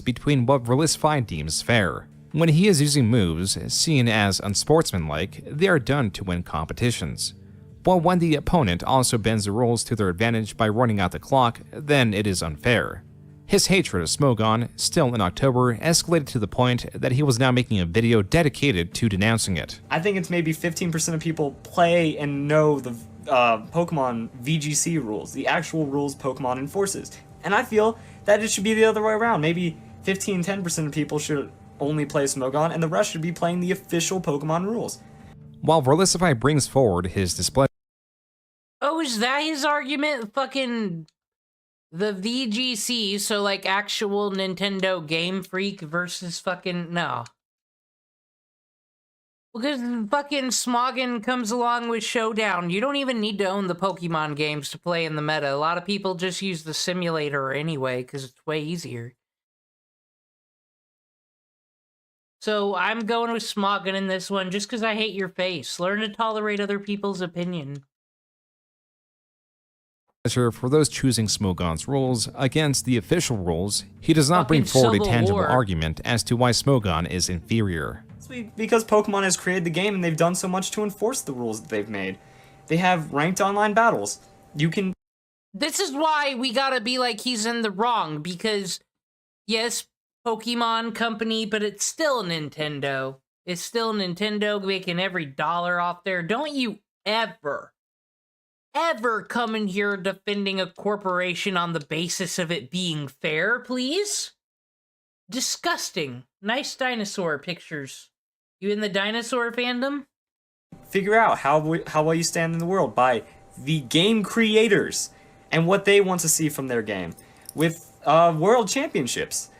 Between what Velicify deems fair. When he is using moves seen as unsportsmanlike, they are done to win competitions. But when the opponent also bends the rules to their advantage by running out the clock, then it is unfair. His hatred of Smogon, still in October, escalated to the point that he was now making a video dedicated to denouncing it. I think it's maybe 15% of people play and know the Pokemon VGC rules, the actual rules Pokemon enforces. And I feel that it should be the other way around. Maybe 15-10% of people should only play Smogon, and the rest should be playing the official Pokemon rules. While Velicify brings forward his displeasure. Oh, is that his argument? Fucking the VGC, so like actual Nintendo Game Freak versus fucking... No. Because fucking Smogon comes along with Showdown. You don't even need to own the Pokemon games to play in the meta. A lot of people just use the simulator anyway, because it's way easier. So I'm going with Smogon in this one, just because I hate your face. Learn to tolerate other people's opinion. For those choosing Smogon's rules against the official rules, he does not bring forward a tangible argument as to why Smogon is inferior. Because Pokemon has created the game and they've done so much to enforce the rules that they've made. They have ranked online battles. You can... This is why we gotta be like he's in the wrong, because, yes, Pokemon company, but it's still Nintendo. It's still Nintendo making every dollar off there. Don't you ever come in here defending a corporation on the basis of it being fair, please? Disgusting. Nice dinosaur pictures. You in the dinosaur fandom? Figure out how well you stand in the world by the game creators and what they want to see from their game with world championships.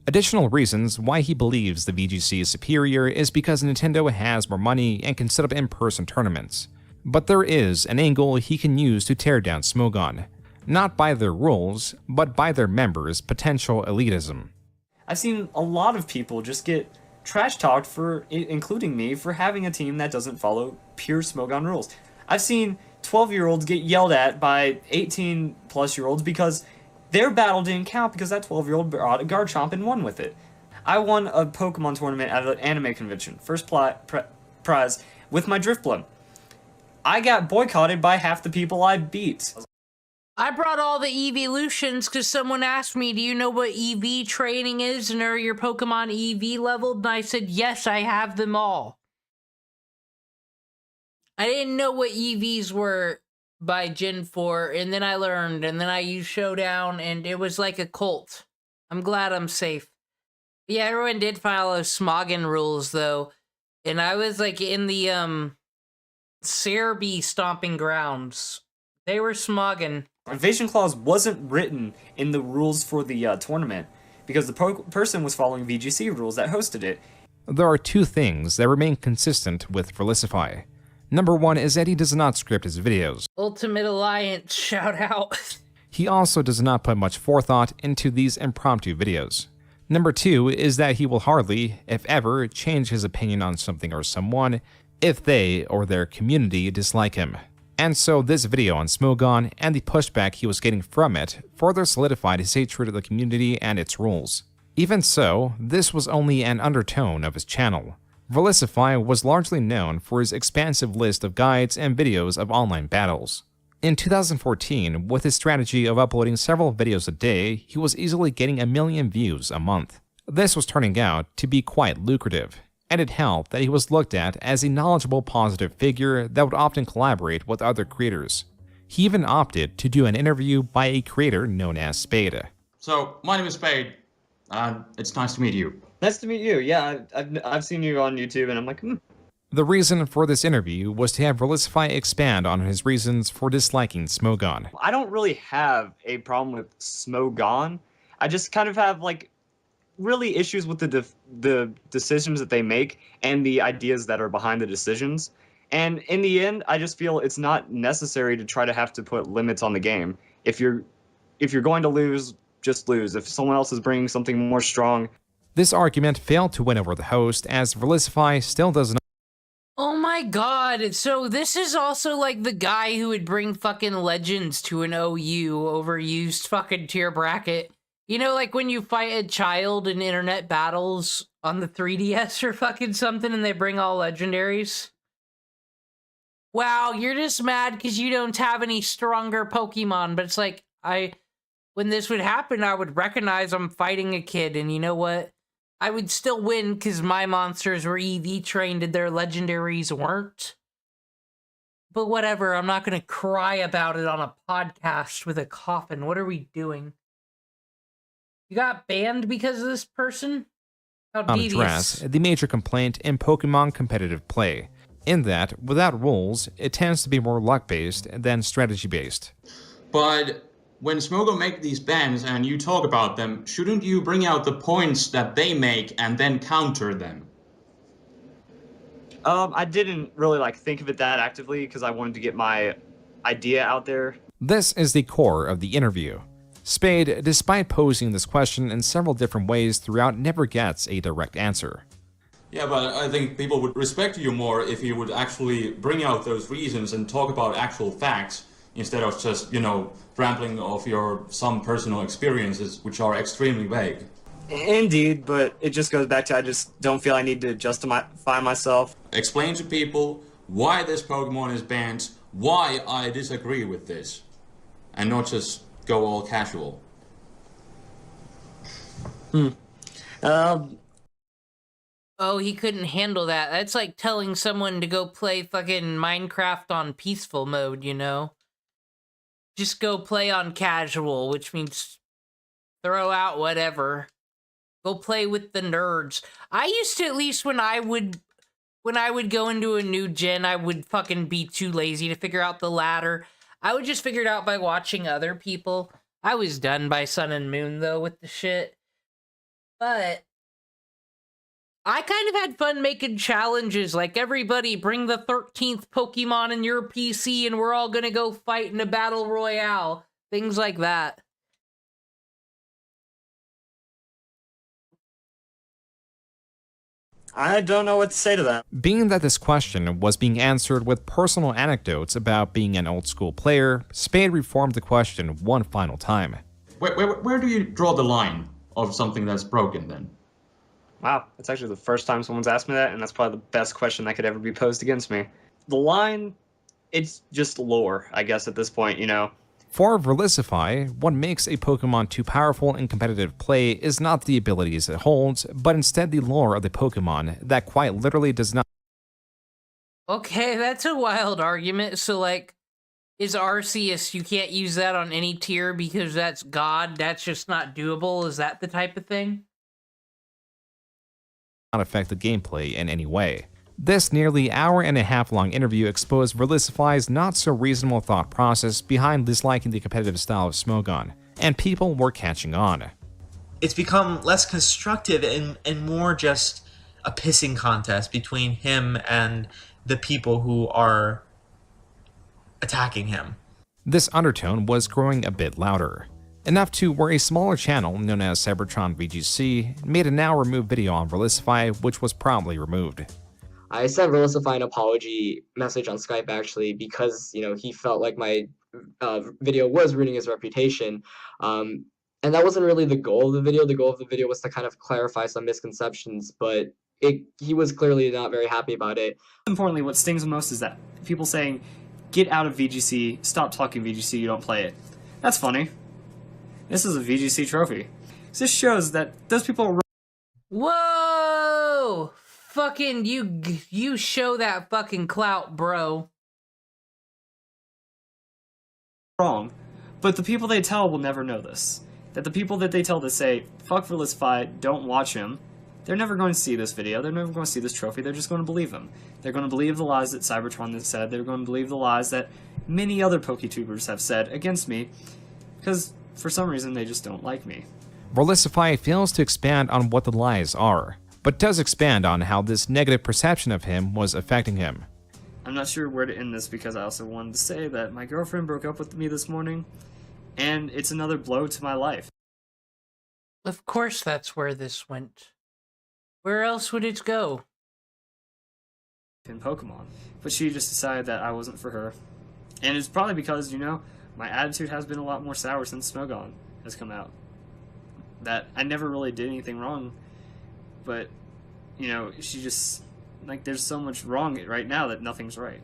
Additional reasons why he believes the VGC is superior is because Nintendo has more money and can set up in-person tournaments. But there is an angle he can use to tear down Smogon, not by their rules, but by their members' potential elitism. I've seen a lot of people just get trash talked for, including me, for having a team that doesn't follow pure Smogon rules. I've seen 12-year-olds get yelled at by 18-plus-year-olds because their battle didn't count because that 12-year-old brought a Garchomp and won with it. I won a Pokemon tournament at an anime convention, first prize, with my Drifblim. I got boycotted by half the people I beat. I brought all the evolutions because someone asked me, do you know what EV training is and are your Pokemon EV leveled? And I said, yes, I have them all. I didn't know what EVs were by Gen 4, and then I learned, and then I used Showdown, and it was like a cult. I'm glad I'm safe. Yeah, everyone did follow Smogon rules, though, and I was, like, in the, Cerebi stomping grounds. They were Smogon. Invasion Clause wasn't written in the rules for the tournament because the person was following VGC rules that hosted it. There are two things that remain consistent with Felicify. Number one is that he does not script his videos. Ultimate Alliance, shout out. He also does not put much forethought into these impromptu videos. Number two is that he will hardly, if ever, change his opinion on something or someone if they or their community dislike him. And so this video on Smogon and the pushback he was getting from it further solidified his hatred of the community and its rules. Even so, this was only an undertone of his channel. Felicify was largely known for his expansive list of guides and videos of online battles. In 2014, with his strategy of uploading several videos a day, he was easily getting 1 million views a month. This was turning out to be quite lucrative, and it helped that he was looked at as a knowledgeable, positive figure that would often collaborate with other creators. He even opted to do an interview by a creator known as Spade. So, my name is Spade, and it's nice to meet you. Nice to meet you. Yeah, I've seen you on YouTube, and I'm like, The reason for this interview was to have Felicify expand on his reasons for disliking Smogon. I don't really have a problem with Smogon. I just kind of have, like, really issues with the decisions that they make and the ideas that are behind the decisions. And in the end, I just feel it's not necessary to try to have to put limits on the game. If you're going to lose, just lose. If someone else is bringing something more strong. This argument failed to win over the host, as Felicify still does not. Oh my god, so this is also like the guy who would bring fucking Legends to an OU overused fucking tier bracket. You know, like when you fight a child in internet battles on the 3DS or fucking something and they bring all legendaries? Wow, you're just mad because you don't have any stronger Pokemon, but it's like, when this would happen, I would recognize I'm fighting a kid, and you know what? I would still win because my monsters were EV trained and their legendaries weren't. But whatever, I'm not going to cry about it on a podcast with a coffin. What are we doing? You got banned because of this person? How devious. Address the major complaint in Pokemon competitive play, in that, without rules, it tends to be more luck-based than strategy-based. But when Smogon make these bans and you talk about them, shouldn't you bring out the points that they make and then counter them? I didn't really think of it that actively because I wanted to get my idea out there. This is the core of the interview. Spade, despite posing this question in several different ways throughout, never gets a direct answer. Yeah, but I think people would respect you more if you would actually bring out those reasons and talk about actual facts instead of just, rambling off some personal experiences which are extremely vague. Indeed, but it just goes back to I just don't feel I need to justify myself. Explain to people why this Pokemon is banned, why I disagree with this, and not just go all casual. Oh, he couldn't handle that. That's like telling someone to go play fucking Minecraft on peaceful mode, you know? Just go play on casual, which means throw out whatever. Go play with the nerds. I used to, at least when I would go into a new gen, I would fucking be too lazy to figure out the ladder. I would just figure it out by watching other people. I was done by Sun and Moon, though, with the shit. But I kind of had fun making challenges, like everybody bring the 13th Pokemon in your PC and we're all gonna go fight in a battle royale. Things like that. I don't know what to say to that. Being that this question was being answered with personal anecdotes about being an old school player, Spade reformed the question one final time. Where do you draw the line of something that's broken then? Wow, that's actually the first time someone's asked me that, and that's probably the best question that could ever be posed against me. The line, it's just lore, I guess, at this point, you know. For Verlisify, what makes a Pokemon too powerful in competitive play is not the abilities it holds, but instead the lore of the Pokemon that quite literally does not. Okay, that's a wild argument. So, like, is Arceus, you can't use that on any tier because that's God, that's just not doable? Is that the type of thing? Not affect the gameplay in any way. This nearly hour-and-a-half long interview exposed Verlisify's not-so-reasonable thought process behind disliking the competitive style of Smogon, and people were catching on. It's become less constructive and more just a pissing contest between him and the people who are attacking him. This undertone was growing a bit louder, enough to where a smaller channel known as Cybertron VGC made a now-removed video on Verlisify, which was promptly removed. I sent Verlisify an apology message on Skype actually because, you know, he felt like my video was ruining his reputation. And that wasn't really the goal of the video. The goal of the video was to kind of clarify some misconceptions, but he was clearly not very happy about it. Importantly, what stings the most is that people saying, get out of VGC, stop talking VGC, you don't play it. That's funny. This is a VGC trophy. This shows that those people are Whoa! Fucking you show that fucking clout, bro. wrong. But the people they tell will never know this. That the people that they tell to say, fuck Verlisify, don't watch him, they're never going to see this video, they're never going to see this trophy, they're just going to believe him. They're going to believe the lies that Cybertron has said, they're going to believe the lies that many other PokeTubers have said against me, because for some reason they just don't like me. Verlisify fails to expand on what the lies are, but does expand on how this negative perception of him was affecting him. I'm not sure where to end this because I also wanted to say that my girlfriend broke up with me this morning, and it's another blow to my life. Of course that's where this went. Where else would it go? In Pokemon. But she just decided that I wasn't for her. And it's probably because, you know, my attitude has been a lot more sour since Smogon has come out. That I never really did anything wrong, but, you know, she just, like, there's so much wrong right now that nothing's right.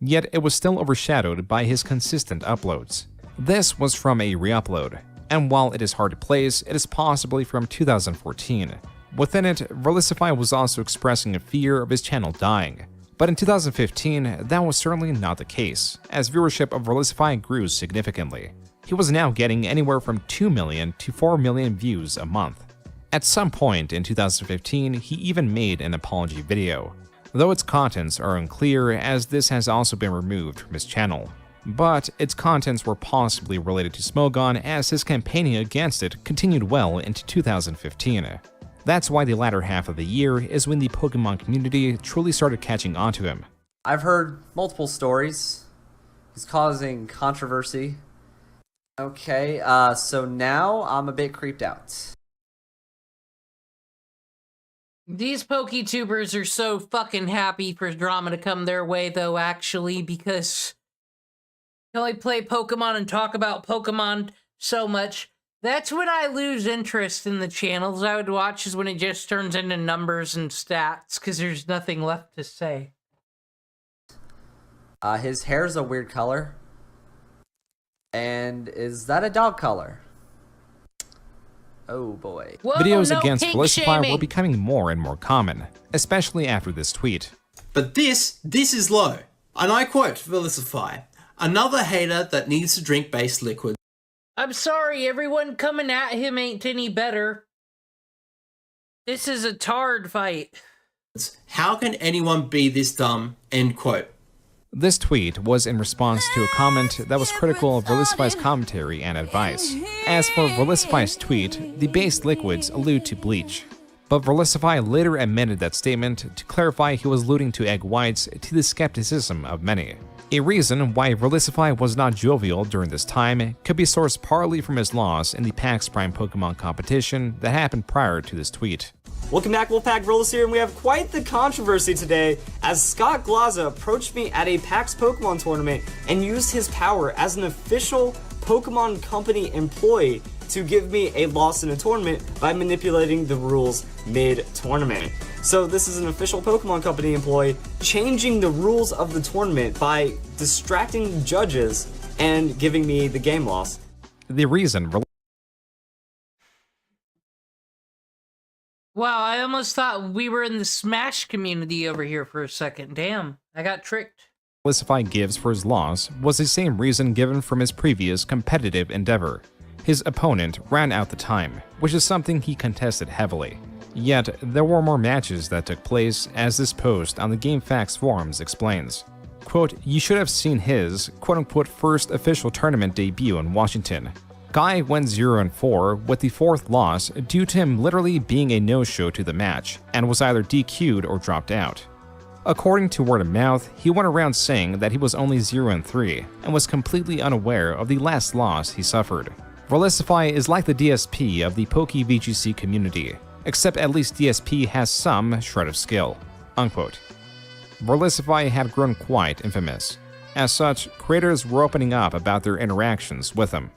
Yet it was still overshadowed by his consistent uploads. This was from a re-upload, and while it is hard to place, it is possibly from 2014. Within it, Verlisify was also expressing a fear of his channel dying. But in 2015, that was certainly not the case, as viewership of Verlisify grew significantly. He was now getting anywhere from 2 million to 4 million views a month. At some point in 2015, he even made an apology video, though its contents are unclear as this has also been removed from his channel. But its contents were possibly related to Smogon as his campaigning against it continued well into 2015. That's why the latter half of the year is when the Pokemon community truly started catching on to him. I've heard multiple stories. He's causing controversy. Okay, so now I'm a bit creeped out. These PokeTubers are so fucking happy for drama to come their way, though, actually, because they only play Pokemon and talk about Pokemon so much. That's when I lose interest in the channels I would watch, is when it just turns into numbers and stats, because there's nothing left to say. His hair's a weird color. And is that a dog color? Oh boy. Whoa, Videos no against pink Verlisify shaming. were becoming more and more common, especially after this tweet. But this is low. And I quote Verlisify, another hater that needs to drink base liquid. I'm sorry, everyone coming at him ain't any better. This is a tard fight. How can anyone be this dumb? End quote. This tweet was in response to a comment that was critical of Verlisify's commentary and advice. As for Verlisify's tweet, the base liquids allude to bleach. But Verlisify later amended that statement to clarify he was alluding to egg whites to the skepticism of many. A reason why Verlisify was not jovial during this time could be sourced partly from his loss in the PAX Prime Pokemon competition that happened prior to this tweet. Welcome back, Wolfpack Verlis here, and we have quite the controversy today as Scott Glaza approached me at a PAX Pokemon tournament and used his power as an official Pokemon Company employee to give me a loss in a tournament by manipulating the rules mid-tournament. So this is an official Pokemon Company employee changing the rules of the tournament by distracting judges and giving me the game loss. The reason... Wow, I almost thought we were in the Smash community over here for a second. Damn, I got tricked. Volitify gives for his loss was the same reason given from his previous competitive endeavor. His opponent ran out the time, which is something he contested heavily. Yet, there were more matches that took place, as this post on the GameFAQs forums explains. Quote, you should have seen his, quote-unquote, first official tournament debut in Washington. Guy went 0-4 with the 4th loss due to him literally being a no-show to the match, and was either DQ'd or dropped out. According to word of mouth, he went around saying that he was only 0-3, and was completely unaware of the last loss he suffered. Volitify is like the DSP of the PokeVGC community, except at least DSP has some shred of skill. Unquote. Volitify had grown quite infamous. As such, creators were opening up about their interactions with him.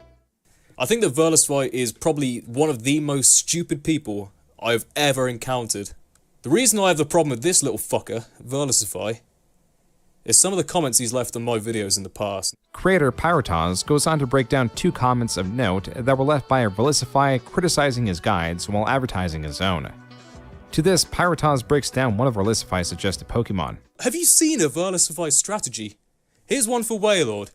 I think that Volitify is probably one of the most stupid people I've ever encountered. The reason I have the problem with this little fucker, Volitify, is some of the comments he's left on my videos in the past. Creator Pyrotaz goes on to break down 2 comments of note that were left by Volitify criticizing his guides while advertising his own. To this, Pyrotaz breaks down one of Volitify's suggested Pokemon. Have you seen a Volitify strategy? Here's one for Wailord.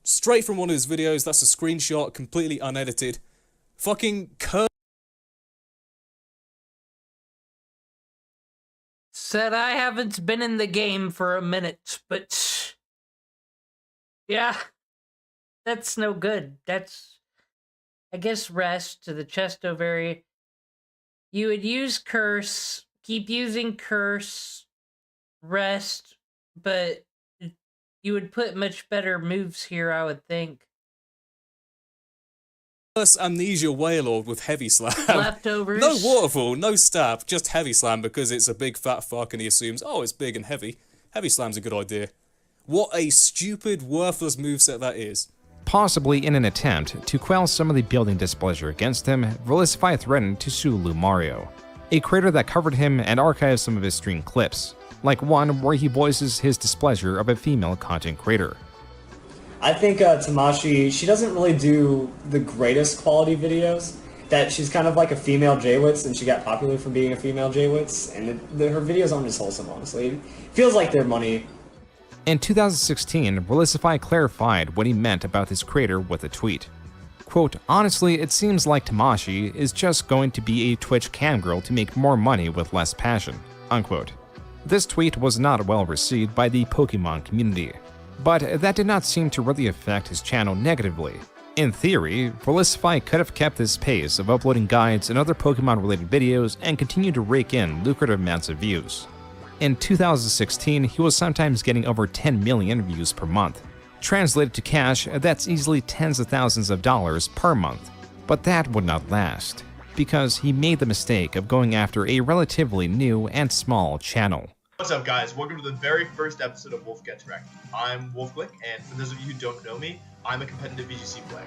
Straight from one of his videos, that's a screenshot, completely unedited. Fucking Said I haven't been in the game for a minute, but... yeah, that's no good. That's, I guess, rest to the Chesto Berry. You would use Curse, keep using Curse, rest, but you would put much better moves here, I would think. Amnesia Wailord with Heavy Slam. Leftovers. No Waterfall, no Stab, just Heavy Slam because it's a big fat fuck and he assumes, oh, it's big and heavy. Heavy Slam's a good idea. What a stupid, worthless moveset that is. Possibly in an attempt to quell some of the building displeasure against him, Volitify threatened to sue Lumario, a creator that covered him and archived some of his stream clips, like one where he voices his displeasure of a female content creator. I think Tamashi, she doesn't really do the greatest quality videos. That she's kind of like a female J-Wits, and she got popular for being a female J-Wits, and her videos aren't as wholesome, honestly. It feels like they're money. In 2016, Volitify clarified what he meant about this creator with a tweet. Quote, honestly, it seems like Tamashi is just going to be a Twitch cam girl to make more money with less passion. Unquote. This tweet was not well received by the Pokemon community, but that did not seem to really affect his channel negatively. In theory, Volitify could have kept this pace of uploading guides and other Pokemon-related videos and continued to rake in lucrative amounts of views. In 2016, he was sometimes getting over 10 million views per month. Translated to cash, that's easily tens of thousands of dollars per month. But that would not last, because he made the mistake of going after a relatively new and small channel. What's up, guys? Welcome to the very first episode of Wolf Gets Wrecked. I'm Wolf Glick, and for those of you who don't know me, I'm a competitive VGC player.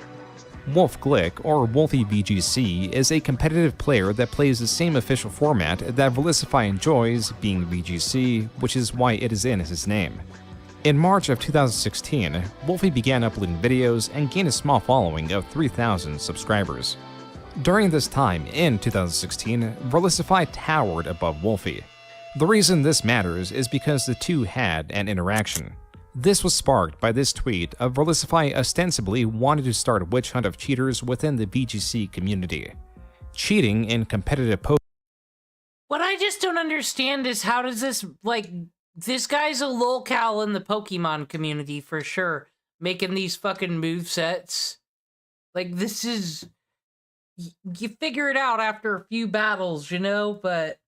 Wolf Glick, or Wolfie VGC, is a competitive player that plays the same official format that Volitify enjoys, being VGC, which is why it is in his name. In March of 2016, Wolfie began uploading videos and gained a small following of 3,000 subscribers. During this time, in 2016, Volitify towered above Wolfie. The reason this matters is because the two had an interaction. This was sparked by this tweet of Volitify ostensibly wanted to start a witch hunt of cheaters within the VGC community. Cheating in competitive What I just don't understand is how does this, like, this guy's a lolcow in the Pokemon community for sure, making these fucking movesets. Like, this is... you figure it out after a few battles, you know, but...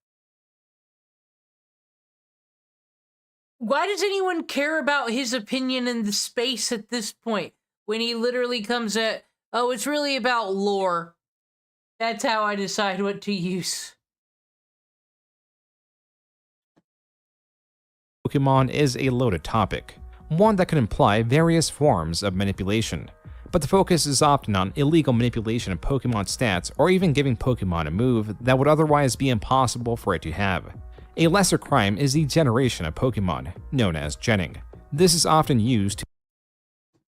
why does anyone care about his opinion in the space at this point? When he literally comes at, oh, it's really about lore. That's how I decide what to use. Pokemon is a loaded topic, one that can imply various forms of manipulation. But the focus is often on illegal manipulation of Pokemon stats or even giving Pokemon a move that would otherwise be impossible for it to have. A lesser crime is the generation of Pokemon, known as genning. This is often used to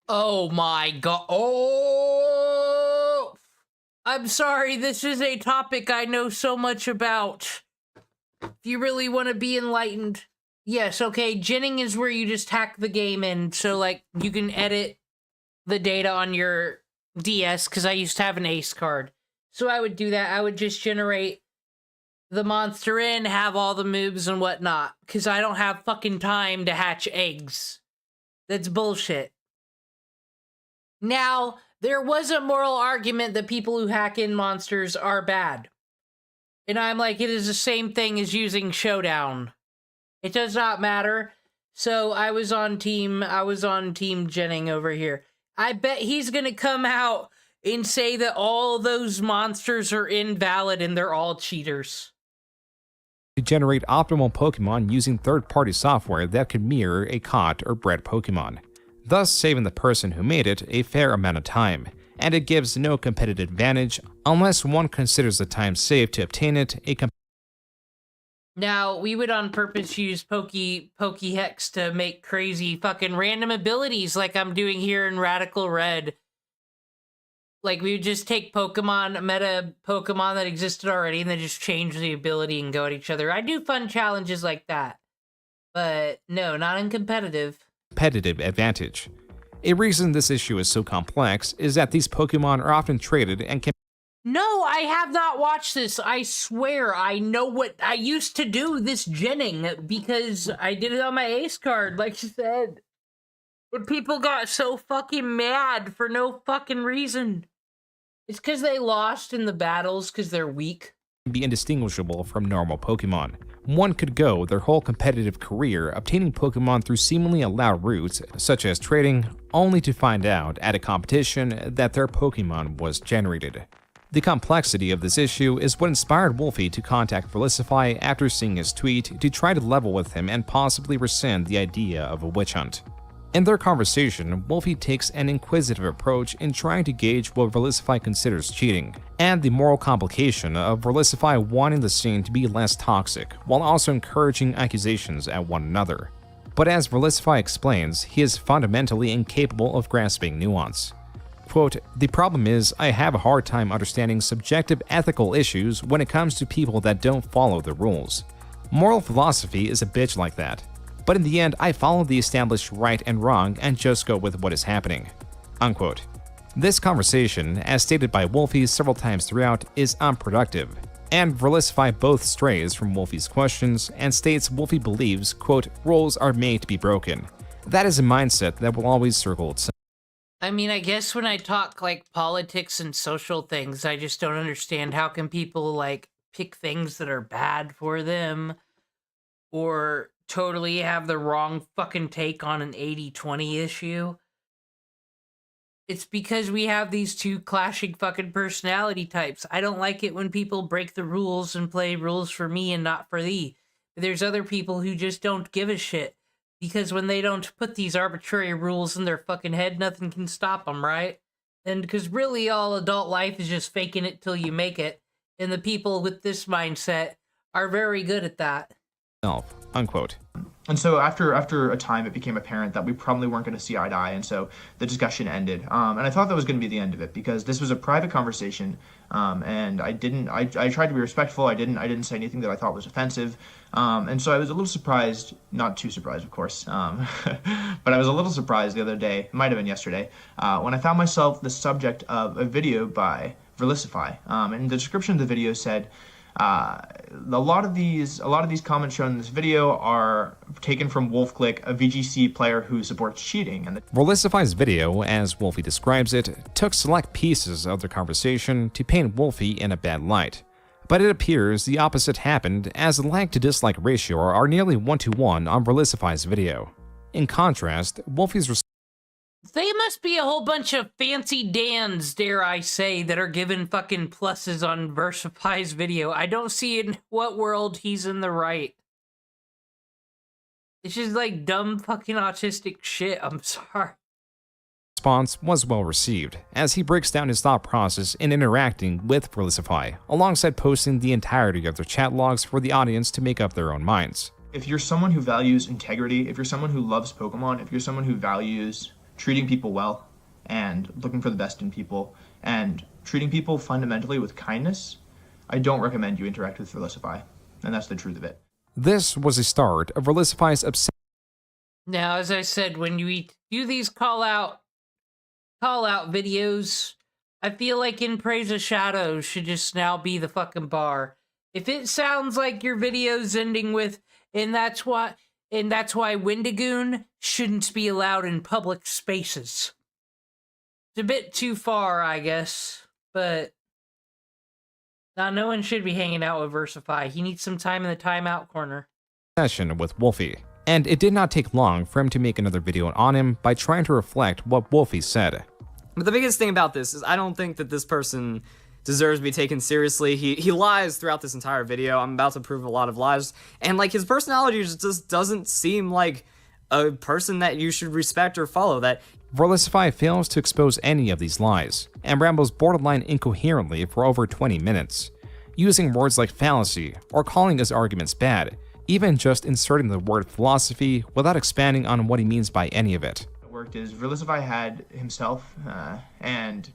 Oh my god. Oh! I'm sorry, this is a topic I know so much about. If you really want to be enlightened. Yes, okay, genning is where you just hack the game in, so like you can edit the data on your DS, because I used to have an ace card. So I would do that. I would just generate the monster in, have all the moves and whatnot, because I don't have fucking time to hatch eggs. That's bullshit. Now, there was a moral argument that people who hack in monsters are bad. And I'm like, it is the same thing as using Showdown. It does not matter. So I was on team genning over here. I bet he's gonna come out and say that all those monsters are invalid and they're all cheaters. generate optimal Pokemon using third-party software that could mirror a caught or bred Pokemon, thus saving the person who made it a fair amount of time, and it gives no competitive advantage unless one considers the time saved to obtain it a Now, we would on purpose use Pokehex to make crazy fucking random abilities like I'm doing here in Radical Red. Like, we would just take meta Pokemon that existed already and then just change the ability and go at each other. I do fun challenges like that. But no, not in competitive. competitive advantage. A reason this issue is so complex is that these Pokemon are often traded and can No, I have not watched this. I swear, I know what I used to do this genning because I did it on my ace card, like you said. But people got so fucking mad for no fucking reason. It's because they lost in the battles because they're weak. be indistinguishable from normal Pokemon. One could go their whole competitive career obtaining Pokemon through seemingly allowed routes, such as trading, only to find out at a competition that their Pokemon was generated. The complexity of this issue is what inspired Wolfie to contact Felicify after seeing his tweet to try to level with him and possibly rescind the idea of a witch hunt. In their conversation, Wolfie takes an inquisitive approach in trying to gauge what Felicify considers cheating, and the moral complication of Felicify wanting the scene to be less toxic, while also encouraging accusations at one another. But as Felicify explains, he is fundamentally incapable of grasping nuance. Quote, "The problem is, I have a hard time understanding subjective ethical issues when it comes to people that don't follow the rules. Moral philosophy is a bitch like that. But in the end, I follow the established right and wrong and just go with what is happening." Unquote. This conversation, as stated by Wolfie several times throughout, is unproductive, and Felicify both strays from Wolfie's questions and states Wolfie believes, quote, "rules are made to be broken." That is a mindset that will always circle itself. I mean, I guess when I talk, like, politics and social things, I just don't understand how can people, like, pick things that are bad for them, or totally have the wrong fucking take on an 80-20 issue. It's because we have these two clashing fucking personality types. I don't like it when people break the rules and play rules for me and not for thee. There's other people who just don't give a shit. Because when they don't put these arbitrary rules in their fucking head, nothing can stop them, right? And because really all adult life is just faking it till you make it. And the people with this mindset are very good at that. Unquote. And so after a time, it became apparent that we probably weren't going to see eye to eye, and so the discussion ended. And I thought that was going to be the end of it because this was a private conversation, and I tried to be respectful. I didn't say anything that I thought was offensive, and so I was a little surprised, not too surprised, of course, but I was a little surprised the other day, it might have been yesterday, when I found myself the subject of a video by Felicify, and the description of the video said, a lot of these comments shown in this video are taken from WolfClick, a VGC player who supports cheating. And Felicify's video, as Wolfie describes it, took select pieces of their conversation to paint Wolfie in a bad light. But it appears the opposite happened, as the like to dislike ratio are nearly 1-to-1 on Felicify's video. In contrast, Wolfie's They must be a whole bunch of fancy Dans, dare I say, that are given fucking pluses on Versify's video. I don't see in what world he's in the right. It's just like dumb fucking autistic shit. I'm sorry. Response was well received, as he breaks down his thought process in interacting with Felicify, alongside posting the entirety of their chat logs for the audience to make up their own minds. If you're someone who values integrity, if you're someone who loves Pokemon, if you're someone who values treating people well and looking for the best in people and treating people fundamentally with kindness, I don't recommend you interact with Felicify. And that's the truth of it. This was the start of Felicify's obsession. Now, as I said, when you do these call out videos, I feel like In Praise of Shadows should just now be the fucking bar. If it sounds like your video's ending with, and that's why Windigoon shouldn't be allowed in public spaces. It's a bit too far, I guess, but now no one should be hanging out with Versify. He needs some time in the timeout corner. With Wolfie, and it did not take long for him to make another video on him by trying to reflect what Wolfie said. But the biggest thing about this is I don't think that this person deserves to be taken seriously. He lies throughout this entire video. I'm about to prove a lot of lies. And like his personality just doesn't seem like a person that you should respect or follow. That Felicify fails to expose any of these lies, and rambles borderline incoherently for over 20 minutes, using words like fallacy or calling his arguments bad, even just inserting the word philosophy without expanding on what he means by any of it. What worked is Felicify had himself and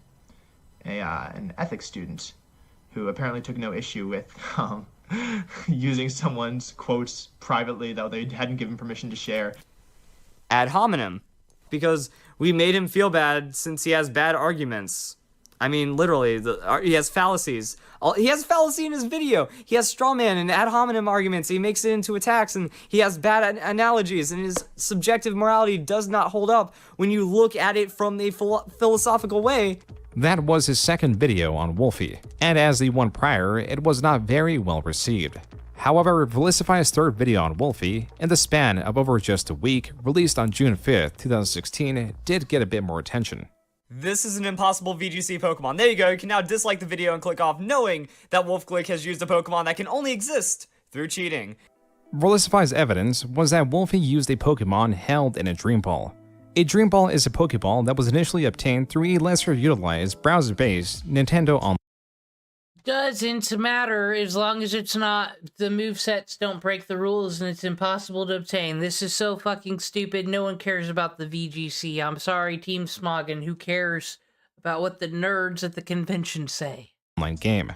an ethics student who apparently took no issue with using someone's quotes privately that they hadn't given permission to share. Ad hominem, because we made him feel bad since he has bad arguments. I mean, literally, he has fallacies. He has fallacy in his video. He has straw man and ad hominem arguments. He makes it into attacks, and he has bad analogies, and his subjective morality does not hold up when you look at it from a philosophical way. That was his second video on Wolfie, and as the one prior, it was not very well received. However, Felicify's third video on Wolfie, in the span of over just a week, released on June 5th, 2016, did get a bit more attention. This is an impossible VGC Pokemon. There you go, you can now dislike the video and click off knowing that Wolfglick has used a Pokemon that can only exist through cheating. Felicify's evidence was that Wolfie used a Pokemon held in a Dream Ball. A Dream Ball is a Pokeball that was initially obtained through a lesser-utilized, browser-based Nintendo Online. Doesn't matter as long as it's not, the movesets don't break the rules and it's impossible to obtain. This is so fucking stupid. No one cares about the VGC. I'm sorry, Team Smoggin. Who cares about what the nerds at the convention say? Online game.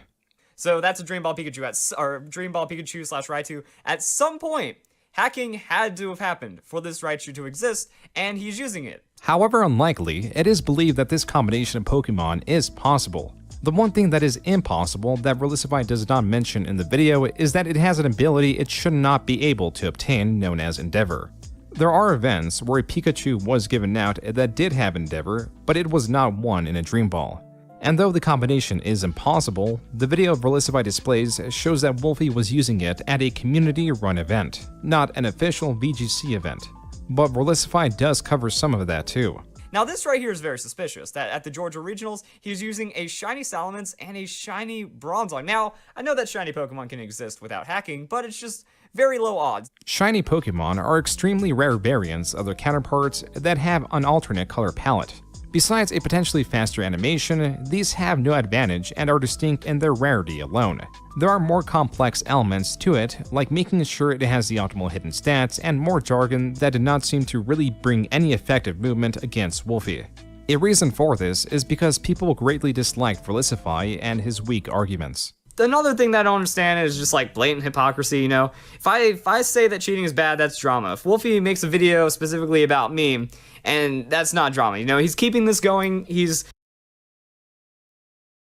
So that's a Dream Ball Pikachu or Dream Ball Pikachu / Raichu. At some point, hacking had to have happened for this Raichu to exist, and he's using it. However unlikely, it is believed that this combination of Pokemon is possible. The one thing that is impossible that Felicify does not mention in the video is that it has an ability it should not be able to obtain known as Endeavor. There are events where a Pikachu was given out that did have Endeavor, but it was not won in a Dream Ball. And though the combination is impossible, the video Felicify displays shows that Wolfie was using it at a community-run event, not an official VGC event. But Felicify does cover some of that too. Now this right here is very suspicious, that at the Georgia Regionals, he's using a shiny Salamence and a shiny Bronzong. Now, I know that shiny Pokemon can exist without hacking, but it's just very low odds. Shiny Pokemon are extremely rare variants of their counterparts that have an alternate color palette. Besides a potentially faster animation, these have no advantage and are distinct in their rarity alone. There are more complex elements to it, like making sure it has the optimal hidden stats and more jargon that did not seem to really bring any effective movement against Wolfie. A reason for this is because people greatly disliked Felicify and his weak arguments. Another thing that I don't understand is just like blatant hypocrisy, you know? If I say that cheating is bad, that's drama. If Wolfie makes a video specifically about me, and that's not drama, you know? He's keeping this going, he's...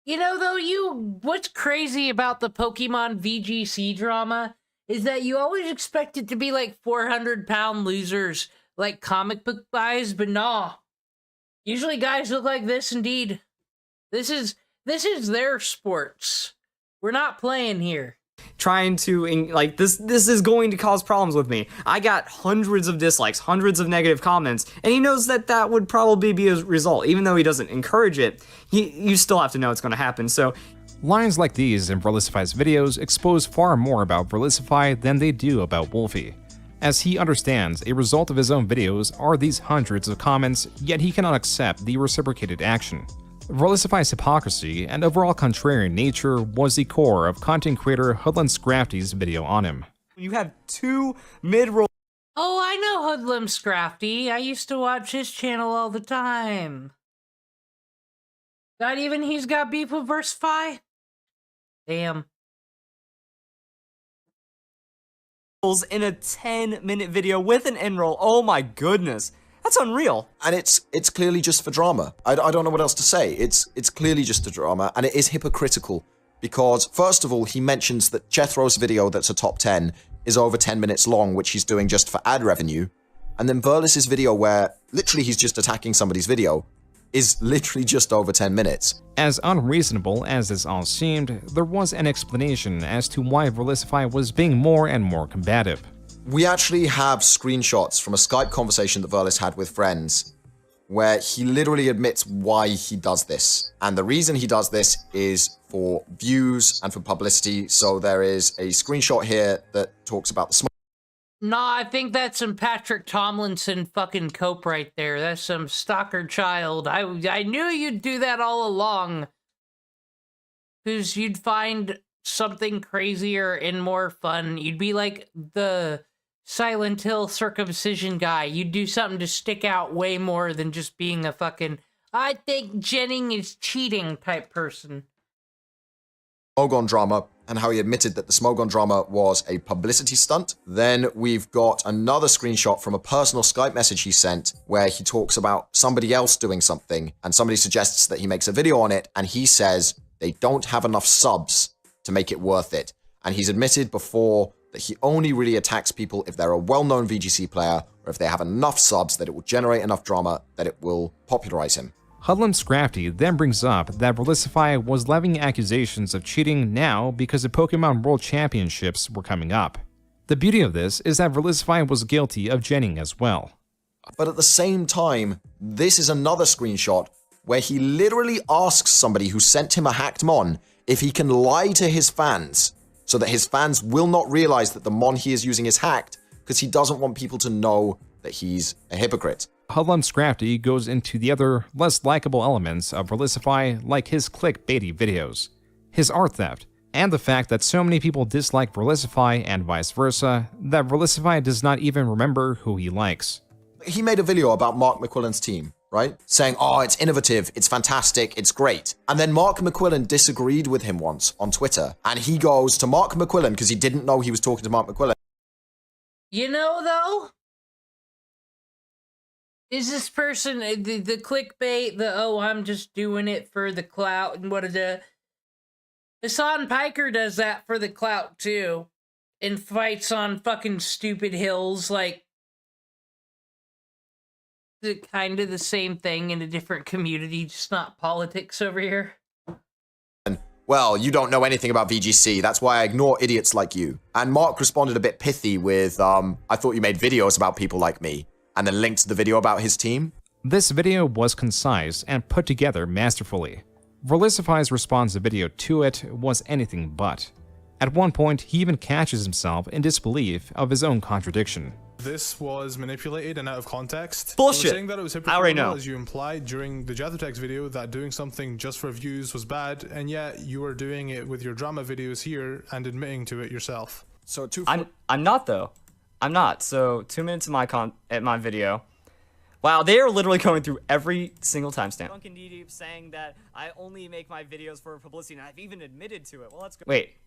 You know, though, what's crazy about the Pokemon VGC drama is that you always expect it to be like 400-pound losers, like comic book guys, but nah. Usually guys look like this, indeed. This is their sports. We're not playing here. Trying to, like, this is going to cause problems with me. I got hundreds of dislikes, hundreds of negative comments, and he knows that that would probably be a result. Even though he doesn't encourage it, you still have to know it's going to happen, so... Lines like these in Felicify's videos expose far more about Felicify than they do about Wolfie. as he understands a result of his own videos are these hundreds of comments, yet he cannot accept the reciprocated action. Verlisify's hypocrisy and overall contrarian nature was the core of content creator Hoodlum Scrafty's video on him. You have 2 mid-roll. Oh, I know Hoodlum Scrafty. I used to watch his channel all the time. Not even he's got beef with Versify? Damn. In a 10-minute video with an end roll. Oh my goodness. That's unreal. And it's clearly just for drama. I don't know what else to say. It's clearly just a drama, and it is hypocritical because, first of all, he mentions that Jethro's video that's a top 10 is over 10 minutes long, which he's doing just for ad revenue. And then Verlis's video, where literally he's just attacking somebody's video, is literally just over 10 minutes. As unreasonable as this all seemed, there was an explanation as to why Verlisify was being more and more combative. We actually have screenshots from a Skype conversation that Verlis had with friends where he literally admits why he does this. And the reason he does this is for views and for publicity. So there is a screenshot here that talks about the smoke. Nah, I think that's some Patrick Tomlinson fucking cope right there. That's some stalker child. I knew you'd do that all along. Because you'd find something crazier and more fun. You'd be like the Silent Hill circumcision guy. You'd do something to stick out way more than just being a fucking, I think Jennings is cheating type person. Smogon drama, and how he admitted that the Smogon drama was a publicity stunt. Then we've got another screenshot from a personal Skype message he sent where he talks about somebody else doing something, and somebody suggests that he makes a video on it, and he says they don't have enough subs to make it worth it. And he's admitted before that he only really attacks people if they're a well-known VGC player, or if they have enough subs that it will generate enough drama that it will popularize him. Hoodlum Scrafty then brings up that Verlisify was levying accusations of cheating now because the Pokemon World Championships were coming up. The beauty of this is that Verlisify was guilty of jenning as well. But at the same time, this is another screenshot where he literally asks somebody who sent him a hacked mon if he can lie to his fans so that his fans will not realize that the mon he is using is hacked, because he doesn't want people to know that he's a hypocrite. Hoodlum Scrafty goes into the other, less likable elements of Verlisify, like his clickbaity videos, his art theft, and the fact that so many people dislike Verlisify and vice versa, that Verlisify does not even remember who he likes. He made a video about Mark McQuillan's team, right? Saying, oh, it's innovative, it's fantastic, it's great. And then Mark McQuillan disagreed with him once on Twitter, and he goes to Mark McQuillan, because he didn't know he was talking to Mark McQuillan. You know, though? Is this person, the clickbait, oh, I'm just doing it for the clout, and what Hassan Piker does that for the clout, too. And fights on fucking stupid hills, like, kind of the same thing in a different community, just not politics over here. Well, you don't know anything about VGC, that's why I ignore idiots like you. And Mark responded a bit pithy with, I thought you made videos about people like me, and then linked to the video about his team. This video was concise and put together masterfully. Verlisify's response video to it was anything but. At one point, he even catches himself in disbelief of his own contradiction. This was manipulated and out of context. Bullshit. You were saying that it was I already hypocritical, know. as you implied during the Jathertex video, that doing something just for views was bad, and yet you were doing it with your drama videos here and admitting to it yourself. So I'm not though. I'm not. So 2 minutes of my video. Wow, they are literally going through every single timestamp. Drunken Deep saying that I only make my videos for publicity, and I've even admitted to it. Well, let's go. Wait.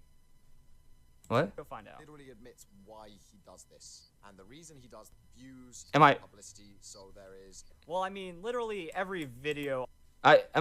What? Go find out. Literally admits why he does this, and the reason he does views, publicity, so there is. Well, I mean, literally every video. What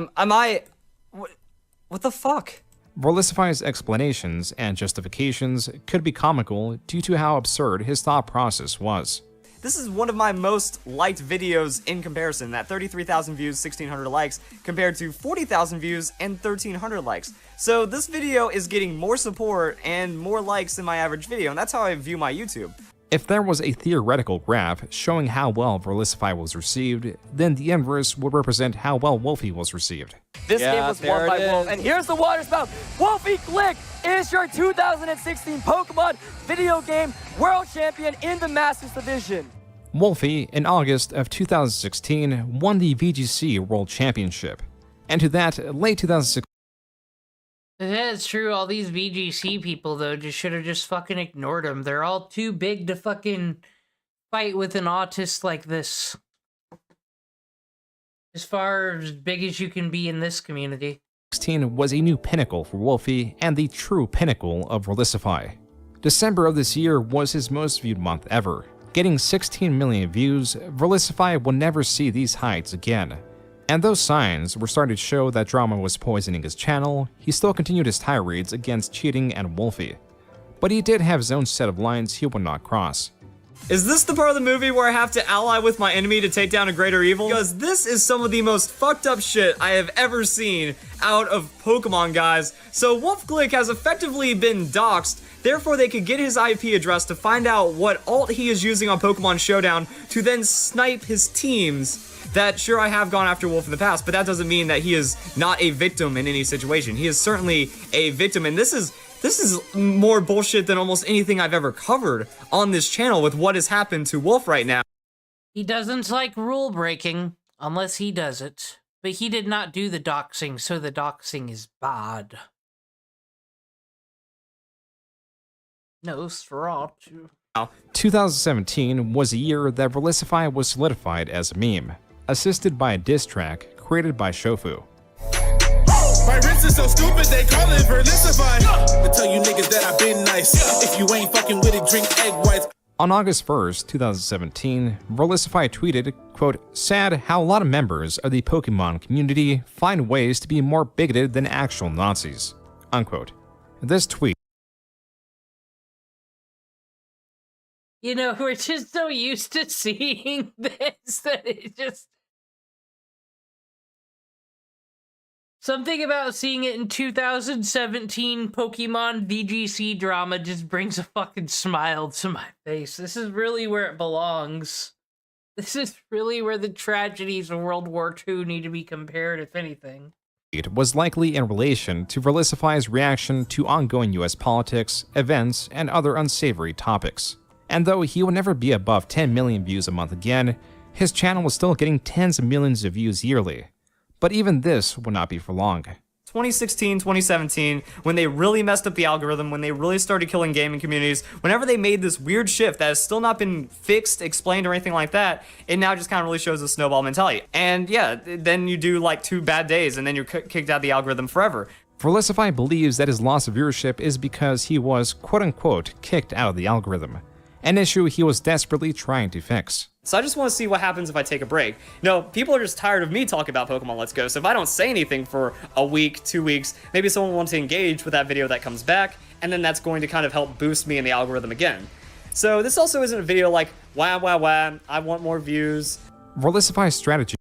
the fuck? Verlisify's explanations and justifications could be comical due to how absurd his thought process was. This is one of my most liked videos in comparison, that 33,000 views, 1,600 likes, compared to 40,000 views and 1,300 likes. So this video is getting more support and more likes than my average video, and that's how I view my YouTube. If there was a theoretical graph showing how well Verlisify was received, then the inverse would represent how well Wolfie was received. This game was won by Wolf, and here's the water spout. Wolfie Glick is your 2016 Pokemon video game world champion in the Masters Division. Wolfie, in August of 2016, won the VGC World Championship. And to that, late 2016, That's true. All these VGC people, though, just should have just fucking ignored them. They're all too big to fucking fight with an autist like this. As far as big as you can be in this community. 2016 was a new pinnacle for Wolfie and the true pinnacle of Verlisify. December of this year was his most viewed month ever. Getting 16 million views, Verlisify will never see these heights again. And those signs were starting to show that drama was poisoning his channel, he still continued his tirades against cheating and Wolfie. But he did have his own set of lines he would not cross. Is this the part of the movie where I have to ally with my enemy to take down a greater evil? Because this is some of the most fucked up shit I have ever seen out of Pokemon, guys. So Wolf Glick has effectively been doxxed, therefore they could get his IP address to find out what alt he is using on Pokemon Showdown to then snipe his teams. That, sure, I have gone after Wolf in the past, but that doesn't mean that he is not a victim in any situation. He is certainly a victim, and this is more bullshit than almost anything I've ever covered on this channel with what has happened to Wolf right now. He doesn't like rule breaking, unless he does it. But he did not do the doxing, so the doxing is bad. Nosferatu. 2017 was a year that Verlisify was solidified as a meme, assisted by a diss track created by Shofu. My wrist is so stupid, they call it Verlisify. I tell you niggas that I've been nice. If you ain't fucking with it, drink egg whites. On August 1st, 2017, Verlisify tweeted, quote, "Sad how a lot of members of the Pokemon community find ways to be more bigoted than actual Nazis," unquote. This tweet, You know, we're just so used to seeing this that it just... Something about seeing it in 2017 Pokemon VGC drama just brings a fucking smile to my face. This is really where it belongs. This is really where the tragedies of World War II need to be compared, if anything. was likely in relation to Verlisify's reaction to ongoing US politics, events, and other unsavory topics. And though he would never be above 10 million views a month again, his channel was still getting tens of millions of views yearly. But even this would not be for long. 2016, 2017, when they really messed up the algorithm, when they really started killing gaming communities, whenever they made this weird shift that has still not been fixed, explained, or anything like that, it now just kind of really shows a snowball mentality. And yeah, then you do like 2 bad days and then you're kicked out of the algorithm forever. Verlisify believes that his loss of viewership is because he was quote-unquote kicked out of the algorithm, an issue he was desperately trying to fix. So I just want to see what happens if I take a break. No, people are just tired of me talking about Pokemon Let's Go, so if I don't say anything for a week, 2 weeks, maybe someone wants to engage with that video that comes back, and then that's going to kind of help boost me in the algorithm again. So this also isn't a video like, wah, wah, wah, I want more views. Verlisify's strategy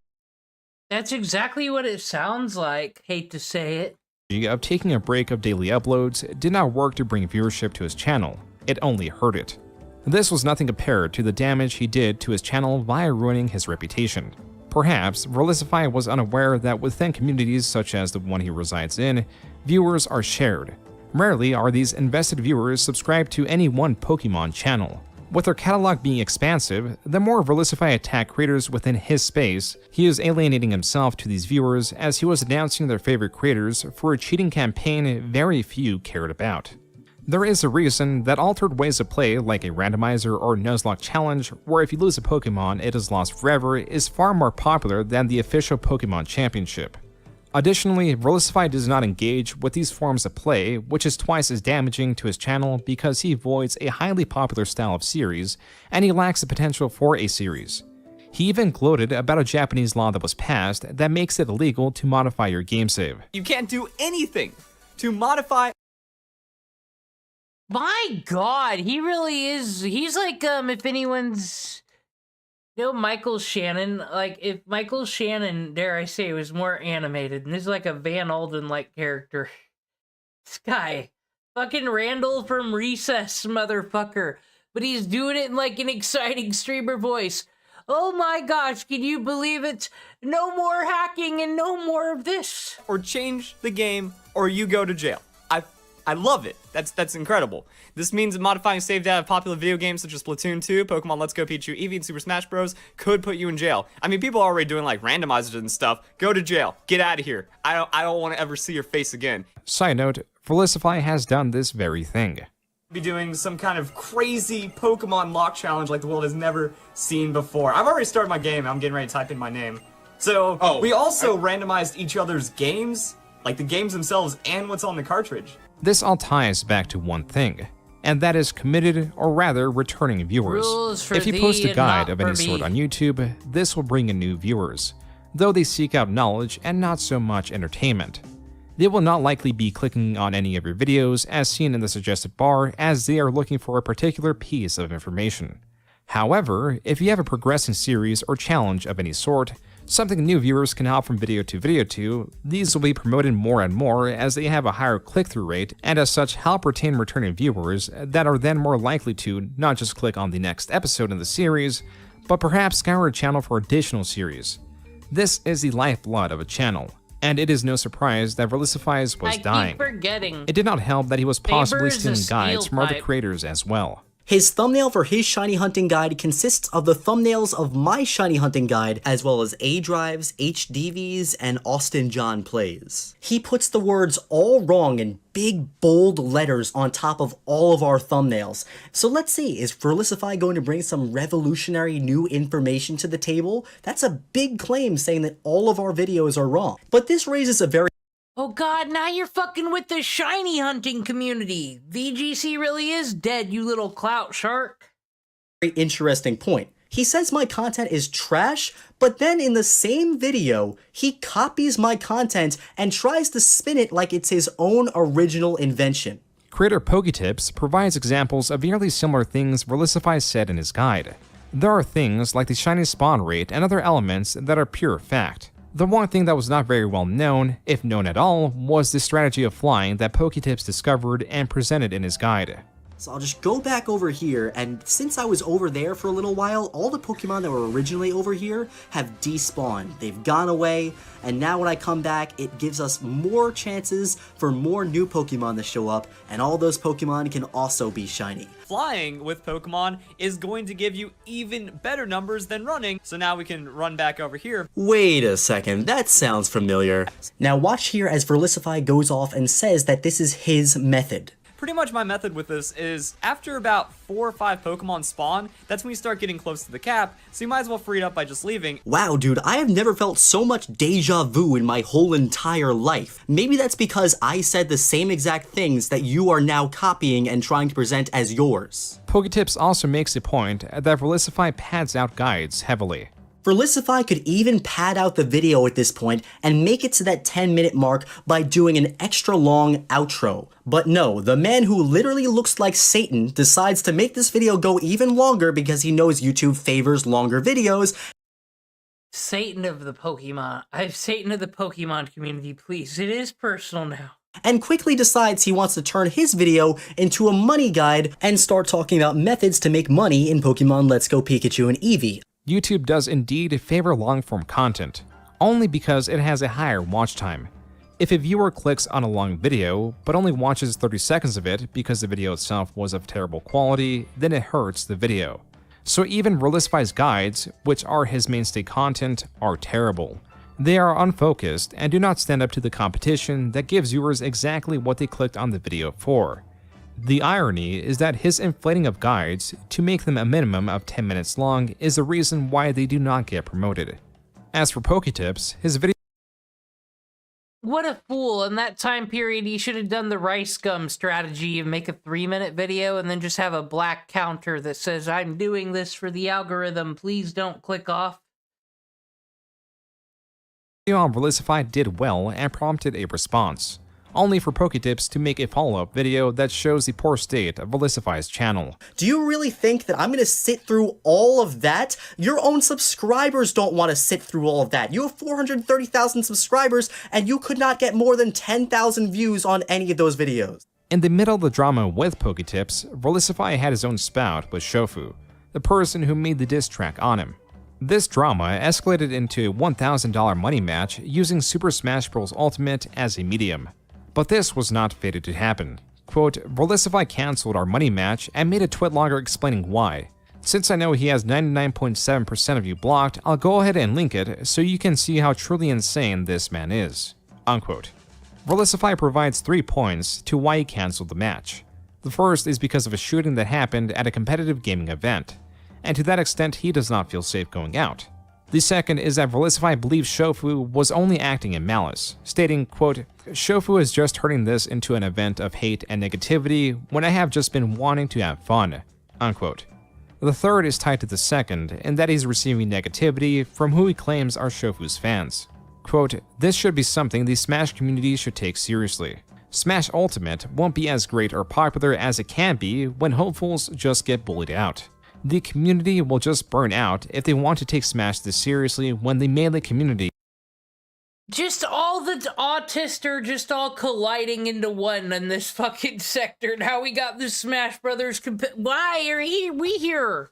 That's exactly what it sounds like, hate to say it. of taking a break of daily uploads did not work to bring viewership to his channel, it only hurt it. This was nothing compared to the damage he did to his channel via ruining his reputation. Perhaps Verlisify was unaware that within communities such as the one he resides in, viewers are shared. Rarely are these invested viewers subscribed to any one Pokemon channel. With their catalog being expansive, the more Verlisify attacked creators within his space, he is alienating himself to these viewers as he was denouncing their favorite creators for a cheating campaign very few cared about. There is a reason that altered ways of play like a randomizer or Nuzlocke challenge, where if you lose a Pokemon it is lost forever, is far more popular than the official Pokemon Championship. Additionally, Verlisify does not engage with these forms of play, which is twice as damaging to his channel because he avoids a highly popular style of series, and he lacks the potential for a series. He even gloated about a Japanese law that was passed that makes it illegal to modify your game save. You can't do anything to modify. My god, he really is. He's like, if anyone's... You know Michael Shannon? Like, if Michael Shannon, dare I say, was more animated, and this is like a Van Alden-like character. This guy. Fucking Randall from Recess, motherfucker. but he's doing it in like an exciting streamer voice. Oh my gosh, can you believe it? No more hacking and no more of this. Or change the game, or you go to jail. I love it. That's incredible. This means modifying save data of popular video games such as Splatoon 2, Pokemon Let's Go Pikachu Eevee, and Super Smash Bros. Could put you in jail. I mean, people are already doing like randomizers and stuff. Go to jail. Get out of here. I don't want to ever see your face again. Side note, Felicify has done this very thing. Be doing some kind of crazy Pokemon lock challenge like the world has never seen before. I've already started my game. I'm getting ready to type in my name. So we also randomized each other's games, like the games themselves and what's on the cartridge. This all ties back to one thing, and that is committed, or rather returning viewers. If you post a guide of any sort on YouTube, this will bring in new viewers, though they seek out knowledge and not so much entertainment. They will not likely be clicking on any of your videos as seen in the suggested bar, as they are looking for a particular piece of information. However, if you have a progressing series or challenge of any sort, something new viewers can hop from video to, these will be promoted more and more as they have a higher click-through rate and as such help retain returning viewers that are then more likely to not just click on the next episode in the series, but perhaps scour a channel for additional series. This is the lifeblood of a channel, and it is no surprise that Felicify's was dying. Forgetting. It did not help that he was possibly stealing Faber's a guides from other steel pipe. creators as well. His thumbnail for his shiny hunting guide consists of the thumbnails of my shiny hunting guide, as well as A-Drives, HDVs, and Austin John Plays. He puts the words all wrong in big, bold letters on top of all of our thumbnails. So let's see, is Felicify going to bring some revolutionary new information to the table? That's a big claim saying that all of our videos are wrong. But this raises a very Oh god, now you're fucking with the shiny hunting community. VGC really is dead, you little clout shark. interesting point. He says my content is trash, but then in the same video, he copies my content and tries to spin it like it's his own original invention. Creator Poketips provides examples of nearly similar things Felicify said in his guide. There are things like the shiny spawn rate and other elements that are pure fact. The one thing that was not very well known, if known at all, was the strategy of flying that Poketips discovered and presented in his guide. So I'll just go back over here, and since I was over there for a little while, all the Pokemon that were originally over here have despawned. They've gone away, and now when I come back, it gives us more chances for more new Pokemon to show up, and all those Pokemon can also be shiny. Flying with Pokemon is going to give you even better numbers than running, so now we can run back over here. Wait a second, that sounds familiar. Now watch here as Felicify goes off and says that this is his method. Pretty much my method with this is after about 4 or 5 Pokemon spawn, that's when you start getting close to the cap, so you might as well free it up by just leaving. Wow, dude, I have never felt so much deja vu in my whole entire life. Maybe that's because I said the same exact things that you are now copying and trying to present as yours. Poketips also makes a point that Felicify pads out guides heavily. Felicify could even pad out the video at this point and make it to that 10-minute mark by doing an extra long outro. But no, the man who literally looks like Satan decides to make this video go even longer because he knows YouTube favors longer videos. Satan of the Pokemon community, please. It is personal now. And quickly decides he wants to turn his video into a money guide and start talking about methods to make money in Pokemon Let's Go Pikachu and Eevee. YouTube does indeed favor long-form content, only because it has a higher watch time. If a viewer clicks on a long video, but only watches 30 seconds of it because the video itself was of terrible quality, then it hurts the video. So even Felicify's guides, which are his mainstay content, are terrible. They are unfocused and do not stand up to the competition that gives viewers exactly what they clicked on the video for. The irony is that his inflating of guides to make them a minimum of 10 minutes long is the reason why they do not get promoted. As for Poketips, his video— What a fool. In that time period, he should have done the rice gum strategy and make a 3-minute video and then just have a black counter that says, I'm doing this for the algorithm, please don't click off. video on Felicify did well and prompted a response, only for Poketips to make a follow-up video that shows the poor state of Felicify's channel. Do you really think that I'm gonna sit through all of that? Your own subscribers don't want to sit through all of that. You have 430,000 subscribers and you could not get more than 10,000 views on any of those videos. In the middle of the drama with Poketips, Verlisify had his own spout with Shofu, the person who made the diss track on him. This drama escalated into a $1,000 money match using Super Smash Bros. Ultimate as a medium. But this was not fated to happen. Quote, Verlisify cancelled our money match and made a tweet longer explaining why. Since I know he has 99.7% of you blocked, I'll go ahead and link it so you can see how truly insane this man is. Unquote. Verlisify provides 3 points to why he cancelled the match. The first is because of a shooting that happened at a competitive gaming event, and to that extent he does not feel safe going out. The second is that Verlisify believes Shofu was only acting in malice, stating, quote, Shofu is just turning this into an event of hate and negativity when I have just been wanting to have fun, unquote. The third is tied to the second, in that he's receiving negativity from who he claims are Shofu's fans. Quote, this should be something the Smash community should take seriously. Smash Ultimate won't be as great or popular as it can be when hopefuls just get bullied out. The community will just burn out if they want to take Smash this seriously when the Melee community Just all the autists are just all colliding into one in this fucking sector. Now we got the Smash Brothers. Why are we here?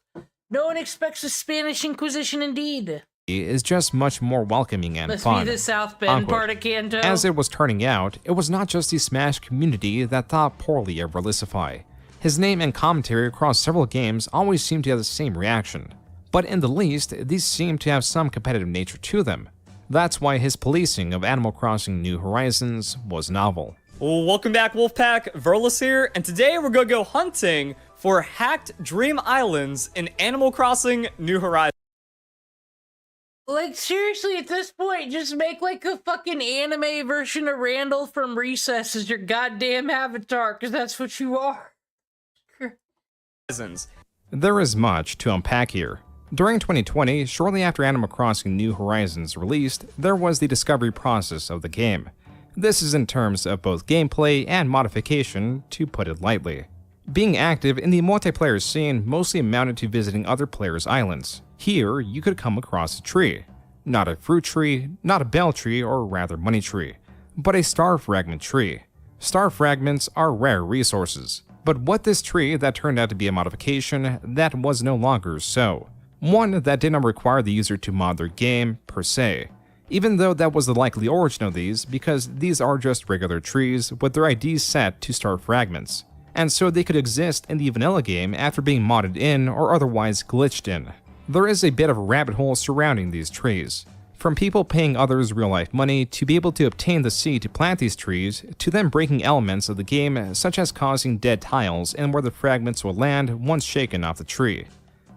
No one expects a Spanish Inquisition indeed. is just much more welcoming and Must fun. be the South Bend unquote. part of Kanto. As it was turning out, it was not just the Smash community that thought poorly of Verlisify. His name and commentary across several games always seemed to have the same reaction. But in the least, these seemed to have some competitive nature to them. That's why his policing of Animal Crossing New Horizons was novel. Well, welcome back, Wolfpack. Verlis here, and today we're gonna go hunting for hacked dream islands in Animal Crossing New Horizons. Like, seriously, at this point, just make, like, a fucking anime version of Randall from Recess as your goddamn avatar, because that's what you are. There is much to unpack here. During 2020, shortly after Animal Crossing New Horizons released, there was the discovery process of the game. This is in terms of both gameplay and modification, to put it lightly. Being active in the multiplayer scene mostly amounted to visiting other players' islands. Here, you could come across a tree. Not a fruit tree, not a bell tree, or rather money tree, but a star fragment tree. Star fragments are rare resources, but what this tree that turned out to be a modification that was no longer so. One that did not require the user to mod their game, per se, even though that was the likely origin of these because these are just regular trees with their IDs set to star fragments, and so they could exist in the vanilla game after being modded in or otherwise glitched in. There is a bit of a rabbit hole surrounding these trees. From people paying others real-life money to be able to obtain the seed to plant these trees, to them breaking elements of the game such as causing dead tiles and where the fragments will land once shaken off the tree.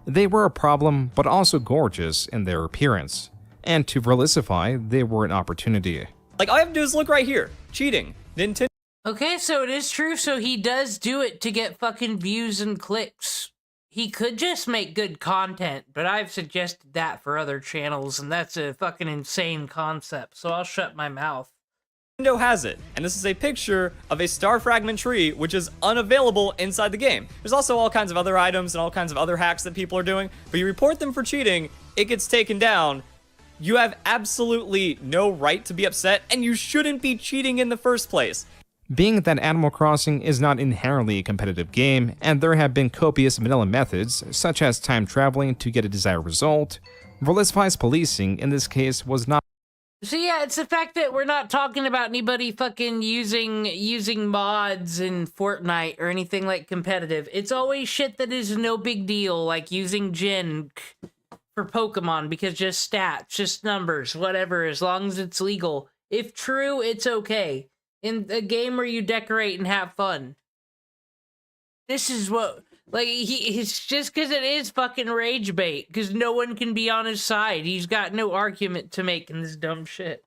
They were a problem, but also gorgeous in their appearance. And to Verlisify, they were an opportunity. Like, all I have to do is look right here. Cheating. Nintendo. Okay, so it is true, so he does do it to get fucking views and clicks. He could just make good content, but I've suggested that for other channels, and that's a fucking insane concept, so I'll shut my mouth. Nintendo has it, and this is a picture of a star fragment tree, which is unavailable inside the game. There's also all kinds of other items and all kinds of other hacks that people are doing, but you report them for cheating, it gets taken down. You have absolutely no right to be upset, and you shouldn't be cheating in the first place. Being that Animal Crossing is not inherently a competitive game, and there have been copious vanilla methods, such as time traveling to get a desired result, Verlisify's policing in this case was not. So yeah, it's the fact that we're not talking about anybody fucking using mods in Fortnite or anything like competitive. It's always shit that is no big deal, like using Gen for Pokemon, because just stats, just numbers, whatever, as long as it's legal. If true, it's okay. In a game where you decorate and have fun. This is what, like, it's just because it is fucking rage bait, because no one can be on his side. He's got no argument to make in this dumb shit.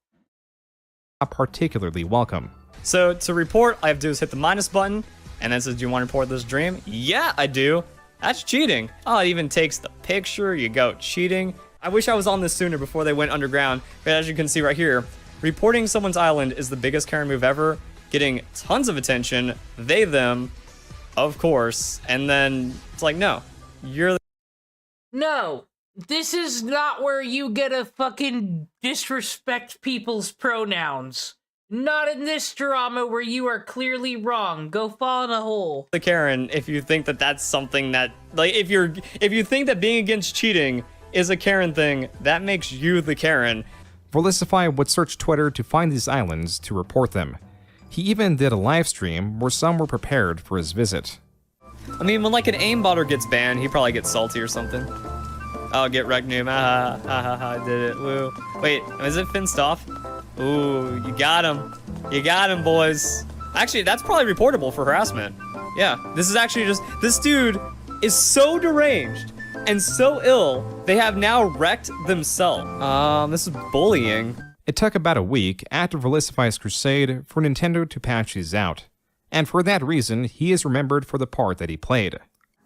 Particularly welcome. So to report, all I have to do is hit the minus button, and then says, do you want to report this dream? Yeah, I do. That's cheating. Oh, it even takes the picture. You go cheating. I wish I was on this sooner before they went underground, but as you can see right here, reporting someone's island is the biggest Karen move ever, getting tons of attention, they, them, of course, and then it's like, no, you're the— No, this is not where you get to fucking disrespect people's pronouns. Not in this drama where you are clearly wrong. Go fall in a hole. The Karen, if you think that that's something that, like, if you think that being against cheating is a Karen thing, that makes you the Karen. Verlisify would search Twitter to find these islands to report them. He even did a live stream where some were prepared for his visit. I mean, when like an aimbotter gets banned, he probably gets salty or something. Oh, get wrecked, noob. I did it. Woo. Wait, is it fenced off? Ooh, you got him. You got him, boys. Actually, that's probably reportable for harassment. Yeah, this is actually just, this dude is so deranged and so ill, they have now wrecked themselves. This is bullying. It took about a week after Verlisify's crusade for Nintendo to patch these out. And for that reason, he is remembered for the part that he played.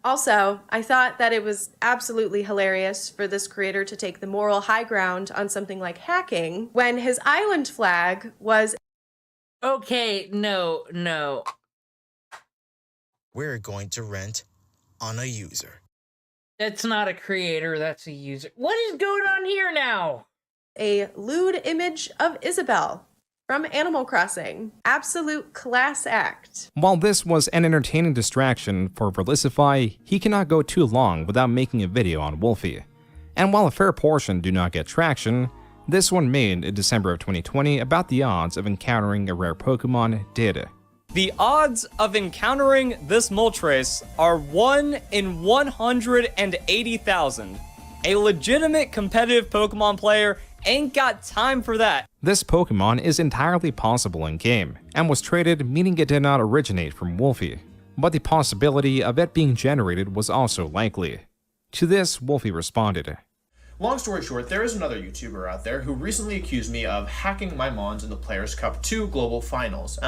Also, I thought that it was absolutely hilarious for this creator to take the moral high ground on something like hacking when his island flag was... Okay, no. We're going to rent on a user. That's not a creator, that's a user. What is going on here now? A lewd image of Isabelle from Animal Crossing. Absolute class act. While this was an entertaining distraction for Verlisify, he cannot go too long without making a video on Wolfie. And while a fair portion do not get traction, this one made in December of 2020 about the odds of encountering a rare Pokemon did. The odds of encountering this Moltres are 1 in 180,000. A legitimate competitive Pokemon player ain't got time for that. This Pokemon is entirely possible in-game, and was traded, meaning it did not originate from Wolfie. But the possibility of it being generated was also likely. To this, Wolfie responded. Long story short, there is another YouTuber out there who recently accused me of hacking my Mons in the Players' Cup 2 Global Finals.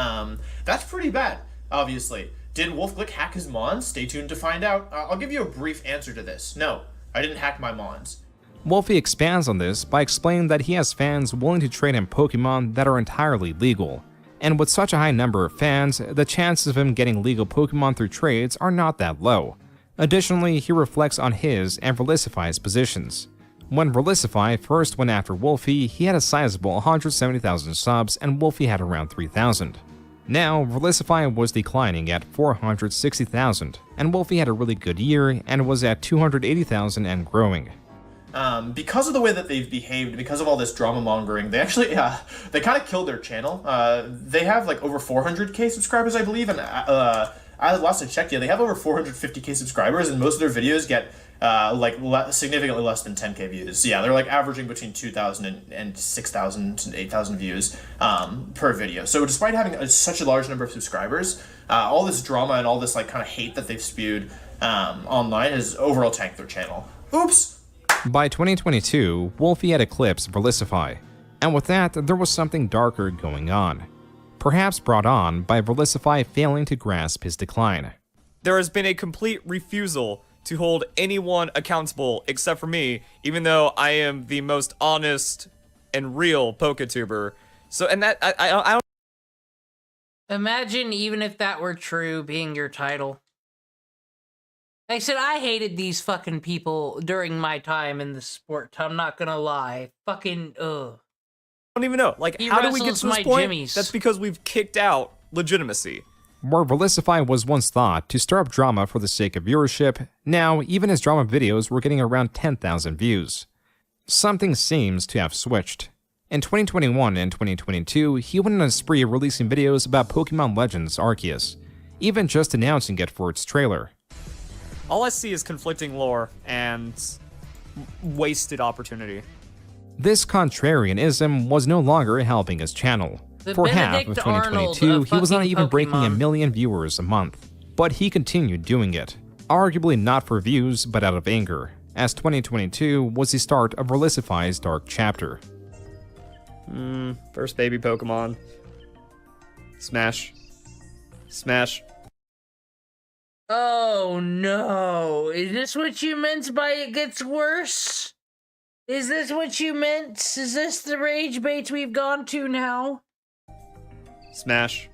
That's pretty bad, obviously. Did Wolfglick hack his Mons? Stay tuned to find out. I'll give you a brief answer to this. No, I didn't hack my Mons. Wolfie expands on this by explaining that he has fans willing to trade him Pokemon that are entirely legal. And with such a high number of fans, the chances of him getting legal Pokemon through trades are not that low. Additionally, he reflects on his and Verlisify's positions. When Verlisify first went after Wolfie, he had a sizable 170,000 subs and Wolfie had around 3,000. Now, Verlisify was declining at 460,000, and Wolfie had a really good year and was at 280,000 and growing. Because of the way that they've behaved, because of all this drama mongering, they actually, they kind of killed their channel. They have like over 400k subscribers, I believe, and last I checked, they have over 450k subscribers, and most of their videos get significantly less than 10k views. Yeah, they're like averaging between 2,000 and 6,000 and 8,000 views per video. So despite having such a large number of subscribers, all this drama and all this like kind of hate that they've spewed online has overall tanked their channel. Oops! By 2022, Wolfie had eclipsed Verlisify, and with that, there was something darker going on. Perhaps brought on by Verlisify failing to grasp his decline. There has been a complete refusal to hold anyone accountable except for me, even though I am the most honest and real PokeTuber. So, and that, I don't... Imagine even if that were true, being your title. Like I said, I hated these fucking people during my time in the sport. I'm not gonna lie. Fucking, ugh. I don't even know. Like, He how do we get wrestles to this my point? jimmies. That's because we've kicked out legitimacy. Where Verlisify was once thought to stir up drama for the sake of viewership, now even his drama videos were getting around 10,000 views. Something seems to have switched. In 2021 and 2022, he went on a spree releasing videos about Pokemon Legends Arceus, even just announcing it for its trailer. All I see is conflicting lore and wasted opportunity. This contrarianism was no longer helping his channel. For half of 2022, he was not even breaking 1 million viewers a month. But he continued doing it, arguably not for views, but out of anger, as 2022 was the start of Verlisify's dark chapter. First baby Pokemon. Smash. Smash. Oh no, is this what you meant by it gets worse? Is this what you meant? Is this the rage bait we've gone to now? Smash.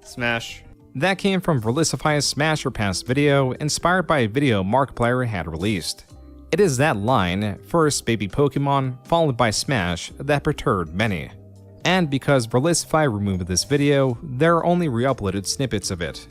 Smash. That came from Verlisify's Smash or Pass video, inspired by a video Markiplier had released. It is that line, first baby Pokemon, followed by Smash, that perturbed many. And because Verlisify removed this video, there are only re-uploaded snippets of it.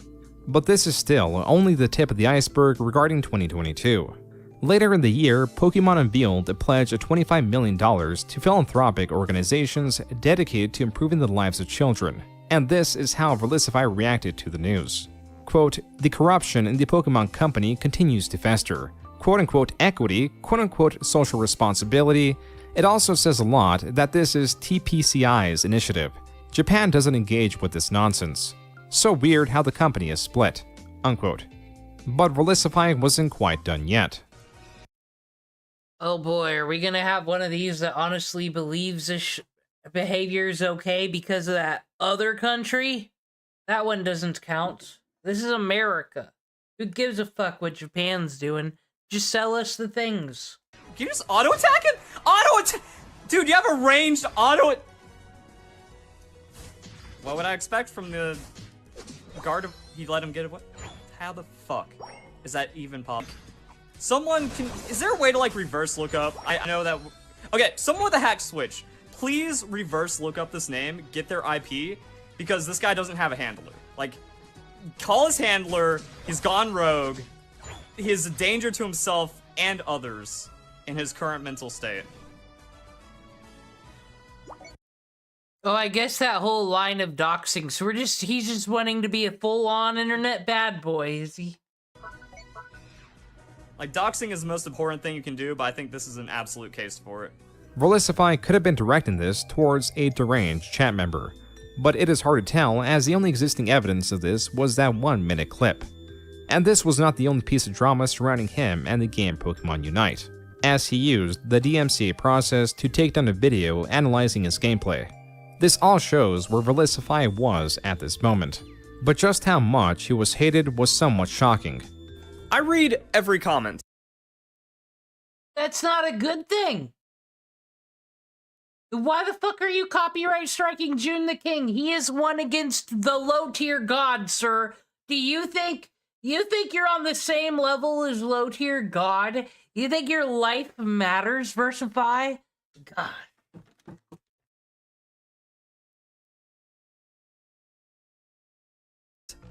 But this is still only the tip of the iceberg regarding 2022. Later in the year, Pokemon unveiled a pledge of $25 million to philanthropic organizations dedicated to improving the lives of children, and this is how Verlisify reacted to the news. Quote, "The corruption in the Pokemon company continues to fester. Quote-unquote equity, quote-unquote social responsibility. It also says a lot that this is TPCI's initiative. Japan doesn't engage with this nonsense. So weird how the company is split." Unquote. But Verlisify wasn't quite done yet. Oh boy, are we gonna have one of these that honestly believes this behavior is okay because of that other country? That one doesn't count. This is America. Who gives a fuck what Japan's doing? Just sell us the things. Can you just auto-attack it? Auto-attack? Dude, you have a ranged auto... What would I expect from the guard of... He let him get away? How the fuck is that even possible? Someone can... Is there a way to, like, reverse look up? I know that... Okay, someone with a hack switch. Please reverse look up this name, get their IP, because this guy doesn't have a handler. Like, call his handler, he's gone rogue, he is a danger to himself and others in his current mental state. Oh, I guess that whole line of doxing, so he's just wanting to be a full-on internet bad boy, is he? Like, doxing is the most important thing you can do, but I think this is an absolute case for it. Verlisify could have been directing this towards a deranged chat member, but it is hard to tell as the only existing evidence of this was that 1-minute clip. And this was not the only piece of drama surrounding him and the game Pokemon Unite, as he used the DMCA process to take down a video analyzing his gameplay. This all shows where Verlisify was at this moment, but just how much he was hated was somewhat shocking. I read every comment. That's not a good thing. Why the fuck are you copyright striking June the King? He is one against the low-tier god, sir. Do you think you're on the same level as low-tier god? You think your life matters, Versify? God.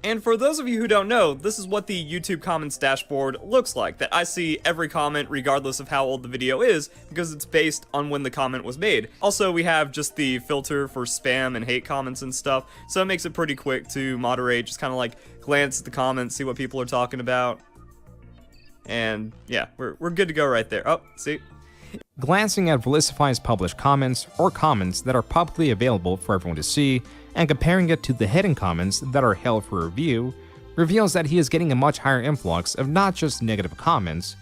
And for those of you who don't know, this is what the YouTube comments dashboard looks like, that I see every comment regardless of how old the video is, because it's based on when the comment was made. Also, we have just the filter for spam and hate comments and stuff, so it makes it pretty quick to moderate, just kind of like glance at the comments, see what people are talking about. And yeah, we're good to go right there. Oh, see? Glancing at Verlisify's published comments, or comments that are publicly available for everyone to see, and comparing it to the hidden comments that are held for review, reveals that he is getting a much higher influx of not just negative comments,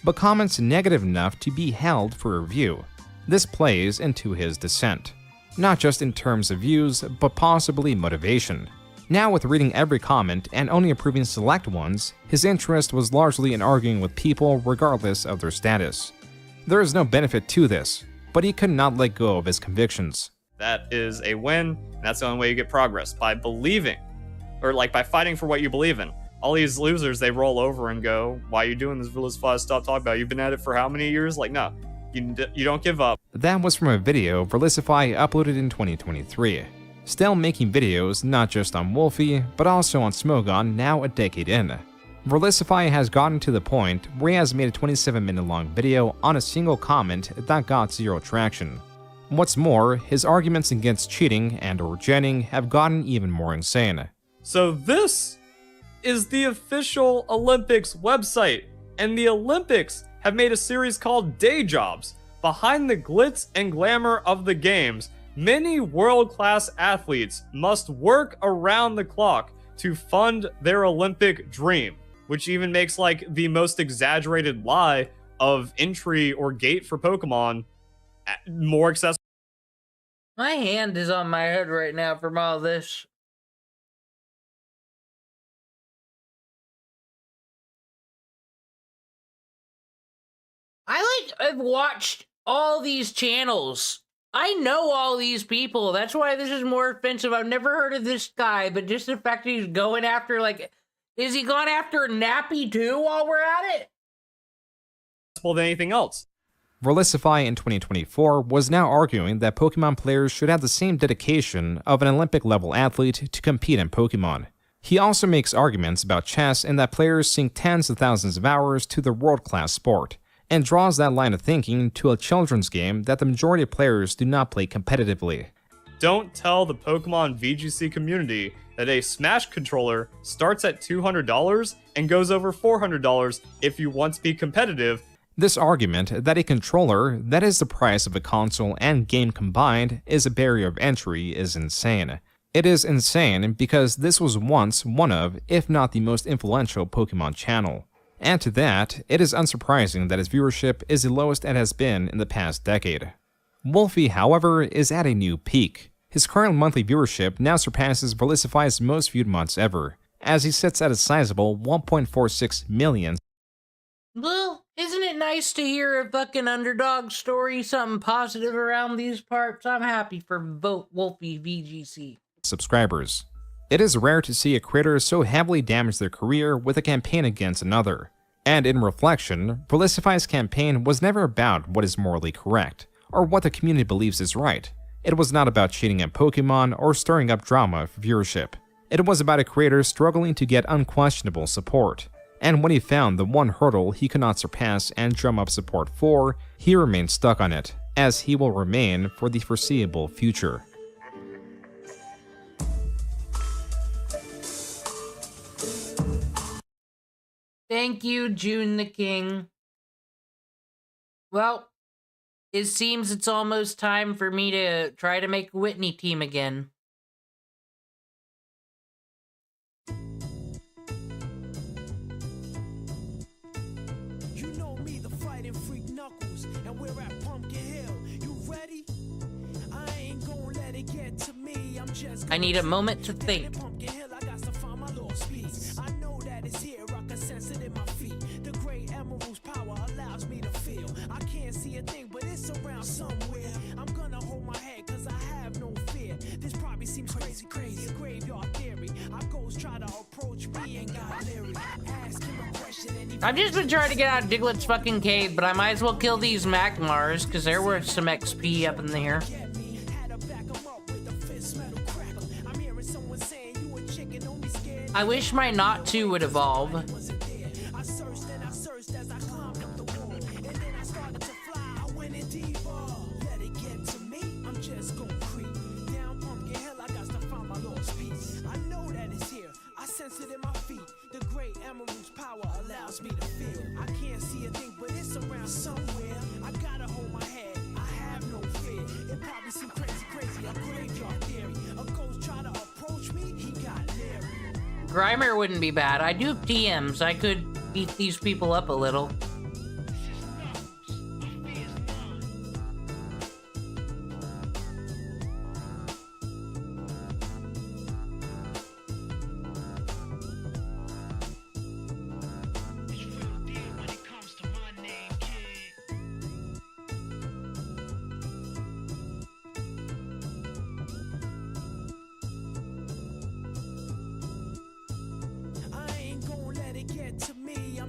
but comments negative enough to be held for review. This plays into his dissent, not just in terms of views, but possibly motivation. Now with reading every comment and only approving select ones, his interest was largely in arguing with people regardless of their status. There is no benefit to this, but he could not let go of his convictions. That is a win, and that's the only way you get progress, by believing, or like by fighting for what you believe in. All these losers, they roll over and go, "Why are you doing this, Verlisify? Stop talking about it. You've been at it for how many years?" Like, no, you don't give up. That was from a video Verlisify uploaded in 2023. Still making videos not just on Wolfie, but also on Smogon now a decade in. Verlisify has gotten to the point where he has made a 27-minute long video on a single comment that got zero traction. What's more, his arguments against cheating and/or jenning have gotten even more insane. So this is the official Olympics website, and the Olympics have made a series called Day Jobs. Behind the glitz and glamour of the games, many world-class athletes must work around the clock to fund their Olympic dream, which even makes like the most exaggerated lie of entry or gate for Pokemon more accessible. My hand is on my head right now from all this. I've watched all these channels. I know all these people. That's why this is more offensive. I've never heard of this guy, but just the fact that he's going after, like, is he going after Nappy too while we're at it? Than anything else. Verlisify in 2024 was now arguing that Pokemon players should have the same dedication of an Olympic-level athlete to compete in Pokemon. He also makes arguments about chess and that players sink tens of thousands of hours to the world-class sport, and draws that line of thinking to a children's game that the majority of players do not play competitively. Don't tell the Pokemon VGC community that a Smash controller starts at $200 and goes over $400 if you want to be competitive. This argument that a controller that is the price of a console and game combined is a barrier of entry is insane. It is insane because this was once one of, if not the most influential Pokemon channel. Add to that, it is unsurprising that its viewership is the lowest it has been in the past decade. Wolfie, however, is at a new peak. His current monthly viewership now surpasses Verlisify's most viewed months ever, as he sits at a sizable 1.46 million. Well, isn't it nice to hear a fucking underdog story, something positive around these parts? I'm happy for Wolfie VGC. Subscribers. It is rare to see a creator so heavily damage their career with a campaign against another. And in reflection, Verlisify's campaign was never about what is morally correct, or what the community believes is right. It was not about cheating at Pokemon or stirring up drama for viewership. It was about a creator struggling to get unquestionable support. And when he found the one hurdle he could not surpass and drum up support for, he remained stuck on it, as he will remain for the foreseeable future. Thank you, June the King. Well, it seems it's almost time for me to try to make Whitney team again. You know me, the fighting freak Knuckles, and we're at Pumpkin Hill. You ready? I ain't gonna let it get to me. I'm just I need a moment to think. Pumpkin Hill, I got to find my lost piece. I know that it's here, I can sense it in my feet. The great emerald's power allows me to feel. I can't see a thing, but it's around somewhere. I'm gonna hold my head, cause I have no fear. This probably seems crazy, a graveyard theory. Our ghosts try to approach me and got leery. Ask him a question and he... I've just been trying to get out of Diglett's fucking cave, but I might as well kill these Magmars, because they're worth some XP up in here. I wish my Not 2 would evolve. I searched and I searched as I climbed up the wall. And then I started to fly, I went in deeper. Let it get to me, I'm just gonna creep. Down Pumpkin Hill, I got to find my lost piece. I know that it's here, I sense it in my feet. The great emerald's power allows me to feel. I can't see a thing, but it's around somewhere. I gotta hold my head, I have no fear. It probably seems crazy, a graveyard theory. A ghost try to approach me, he got leery. Grimer wouldn't be bad. I do have TMs. I could beat these people up a little.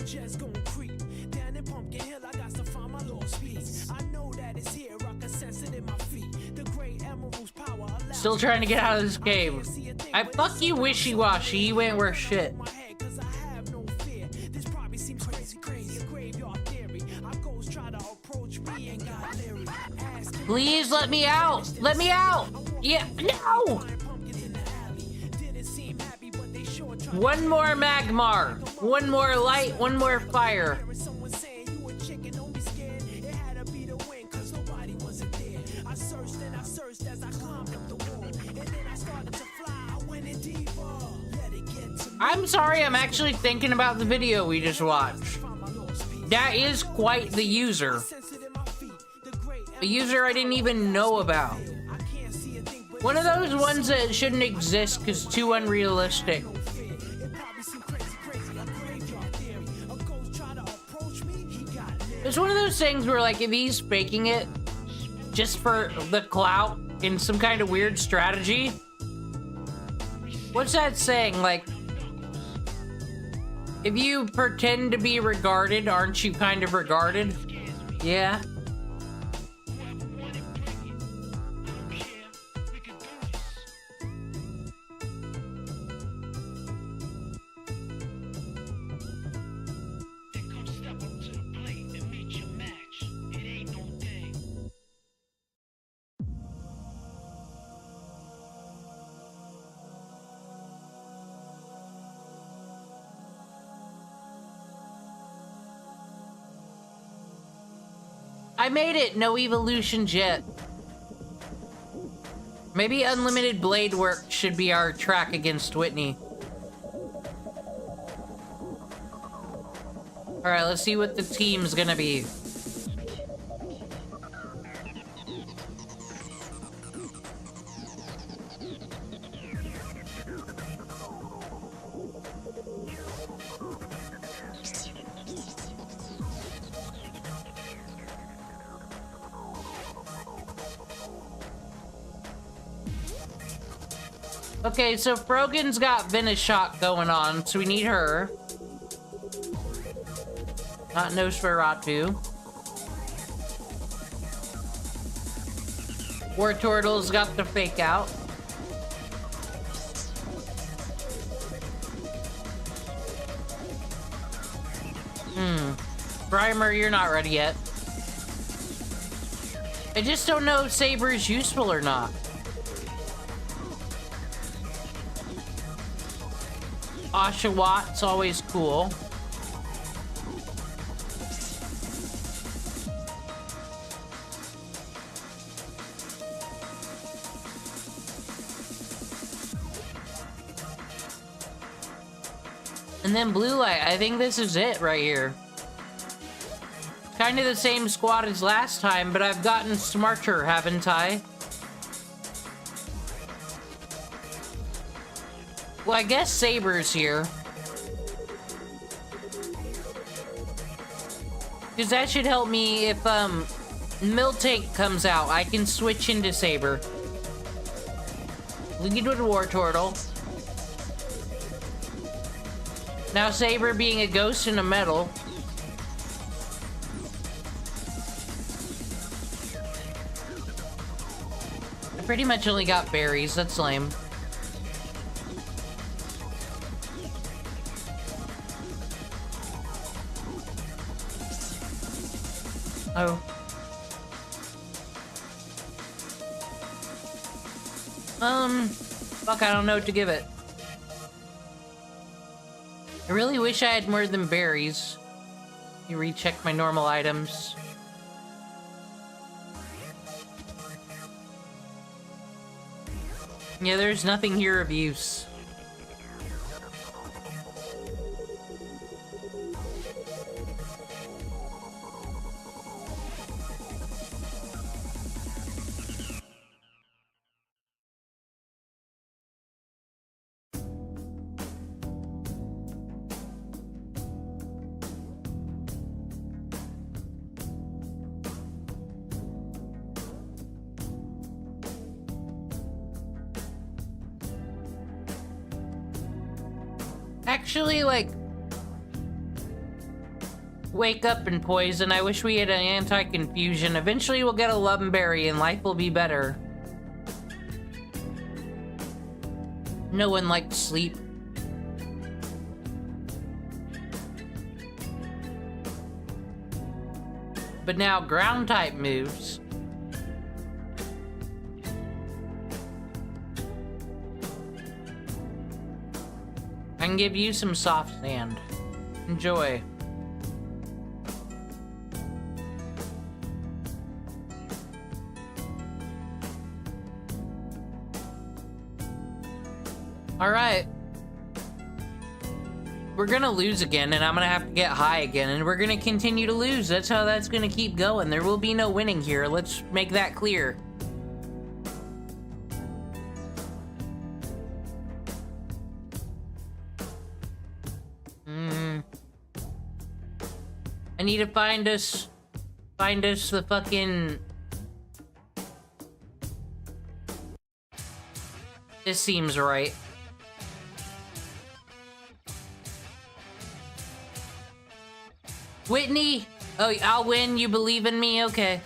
Just gonna creep down in Pumpkin Hill. I got to find my lost piece. I know that it's here. I can sense it in my feet. The great emerald's power. Still trying to get out of this cave. I fuck you, wishy-washy. You ain't worth shit. This probably seems crazy. A graveyard theory. Our ghosts try to approach me and got leery. Please let me out. Let me out. Yeah. No. One more Magmar. One more light. One more fire. I'm sorry, I'm actually thinking about the video we just watched. That is quite the user. A user I didn't even know about. One of those ones that shouldn't exist because too unrealistic. It's one of those things where, like, if he's faking it just for the clout in some kind of weird strategy. What's that saying? Like, if you pretend to be regarded, aren't you kind of regarded? Yeah. I made it! No evolutions yet. Maybe unlimited blade work should be our track against Whitney. Alright, let's see what the team's gonna be. Okay, so Frogan's got Venoshock going on, so we need her. Not Nosferatu. War Turtle's got the fake out. Primer, you're not ready yet. I just don't know if Saber is useful or not. Oshawott, always cool. And then Blue Light, I think this is it right here. Kind of the same squad as last time, but I've gotten smarter, haven't I? Well, I guess Saber's here. Because that should help me if, Miltank comes out. I can switch into Saber. Lead with War Turtle. Now Saber being a ghost in a metal. I pretty much only got berries. That's lame. Oh. Fuck, I don't know what to give it. I really wish I had more than berries. Let me recheck my normal items. Yeah, there's nothing here of use. Actually, like, wake up and poison. I wish we had an anti-confusion. Eventually we'll get a Lumberry and life will be better. No one likes sleep. But now ground type moves. I can give you some soft sand. Enjoy. Alright. We're gonna lose again, and I'm gonna have to get high again, and we're gonna continue to lose. That's how that's gonna keep going. There will be no winning here. Let's make that clear. I need to find us the fucking... This seems right. Whitney! Oh, I'll win, you believe in me? Okay.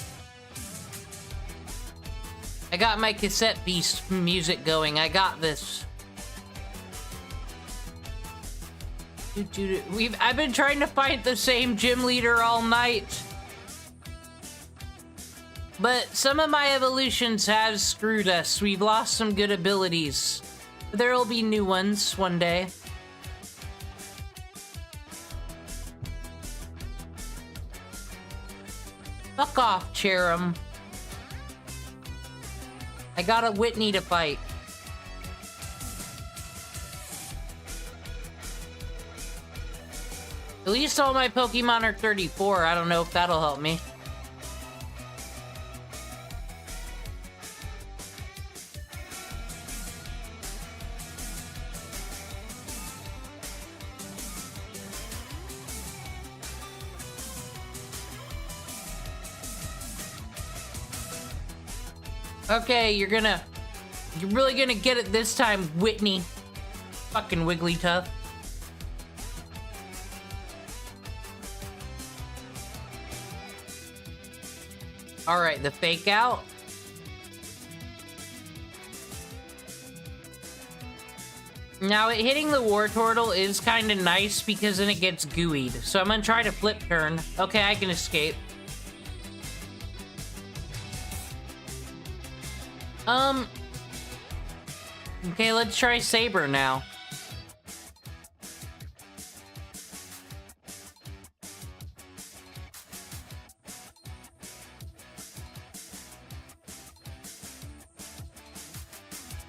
I got my cassette piece music going, I got this. I've been trying to fight the same gym leader all night. But some of my evolutions have screwed us. We've lost some good abilities. There'll be new ones one day. Fuck off, Cherim. I got a Whitney to fight. At least all my Pokemon are 34. I don't know if that'll help me. Okay, you're really gonna get it this time, Whitney. Fucking Wigglytuff. Alright, the fake out. Now, hitting the Wartortle is kind of nice because then it gets gooeyed. So I'm gonna try to flip turn. Okay, I can escape. Okay, let's try Saber now.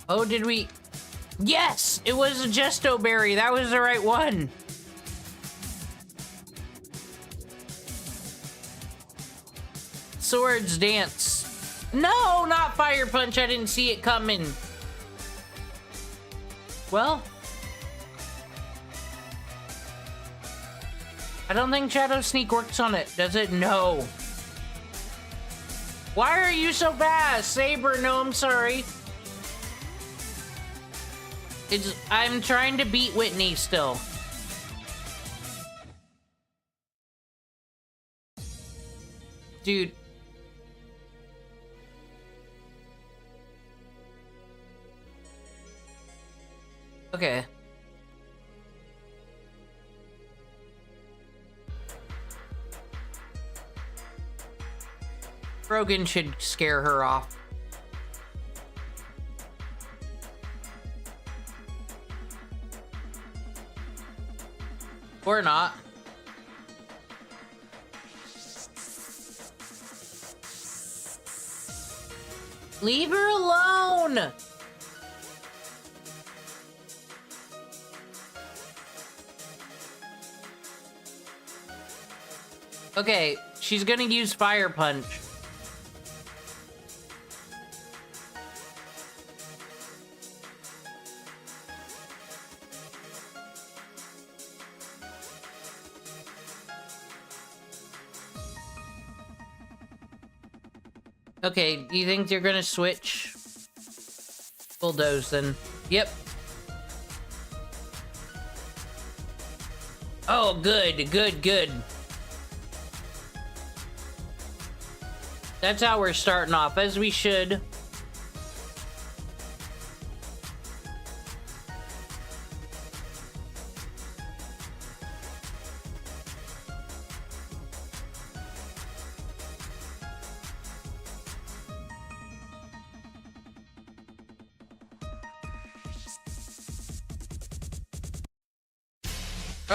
Oh, did we? Yes! It was a Gesto Berry. That was the right one. Swords Dance. No, not Fire Punch. I didn't see it coming. Well, I don't think Shadow Sneak works on it, does it? No. Why are you so fast? Saber, no, I'm sorry. I'm trying to beat Whitney still. Dude. Okay. Brogan should scare her off. Or not. Leave her alone! Okay, she's gonna use Fire Punch. Okay, do you think you're gonna switch? Bulldoze then. Yep. Oh, good, good, good. That's how we're starting off, as we should.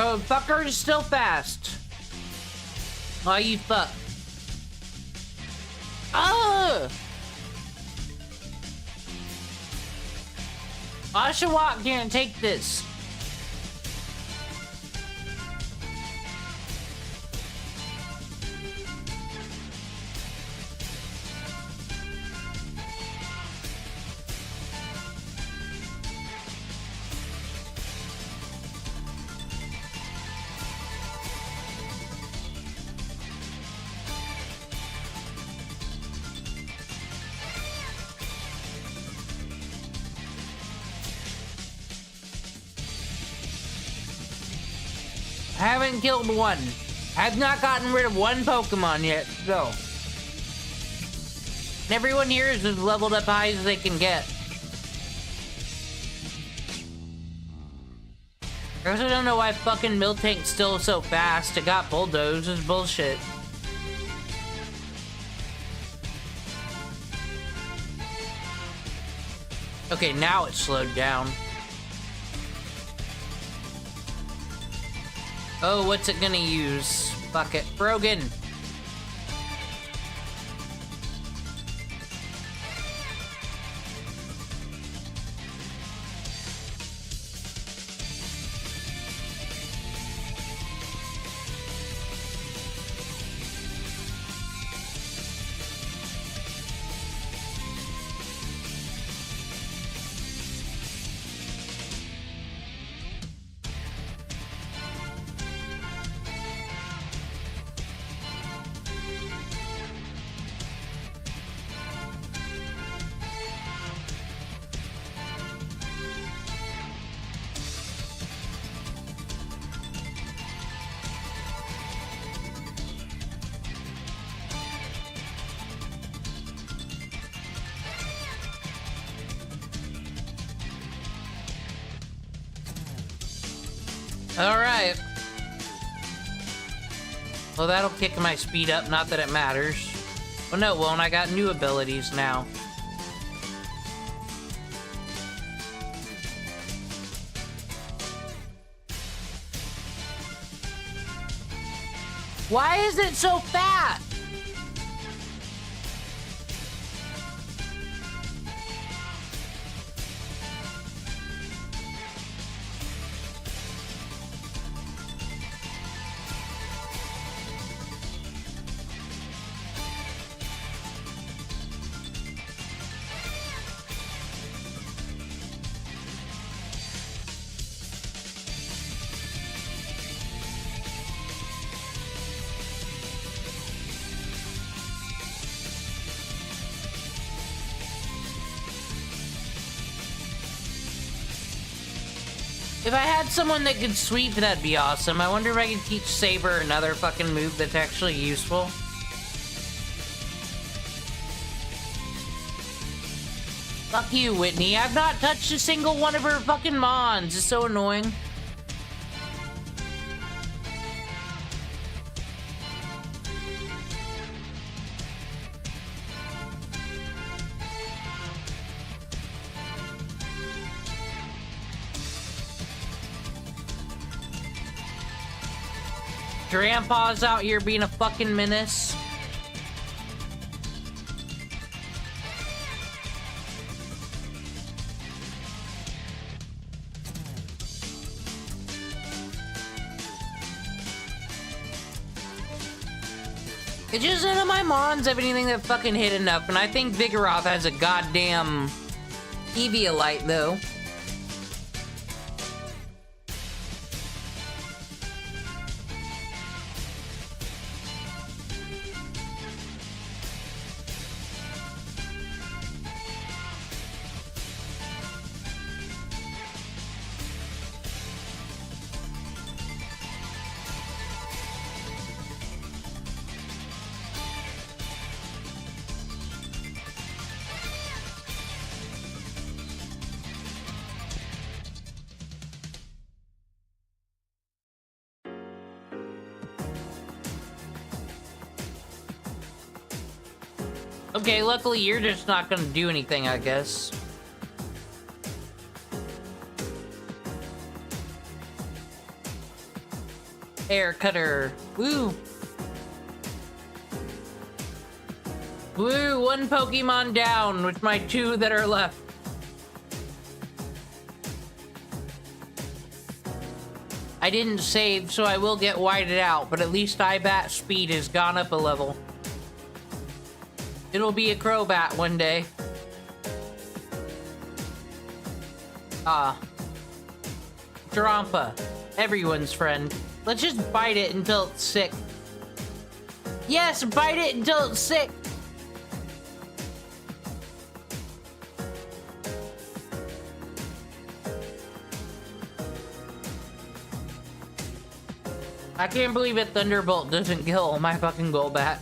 Oh, fucker is still fast. Oh, you fuck. Oh! Oshawott can't take this. I haven't killed one. I've not gotten rid of one Pokemon yet, so. Everyone here is as leveled up high as they can get. I also don't know why fucking Miltank's still so fast. It got bulldozed. It's bullshit. Okay, now it's slowed down. Oh, what's it gonna use? Fuck it. Brogan. Alright. Well, that'll kick my speed up, not that it matters. Well, no, it won't. I got new abilities now. Why is it so fat? If I had someone that could sweep, that'd be awesome. I wonder if I could teach Saber another fucking move that's actually useful. Fuck you, Whitney. I've not touched a single one of her fucking mons. It's so annoying. Grandpa's out here being a fucking menace. It's just none of my mons have anything that fucking hit enough, and I think Vigoroth has a goddamn Eviolite though. Okay, luckily you're just not gonna do anything, I guess. Air cutter. Woo! Woo! One Pokemon down with my two that are left. I didn't save, so I will get whited out, but at least IBAT speed has gone up a level. It'll be a Crobat one day. Drampa. Everyone's friend. Let's just bite it until it's sick. Yes, bite it until it's sick! I can't believe a Thunderbolt doesn't kill my fucking Golbat.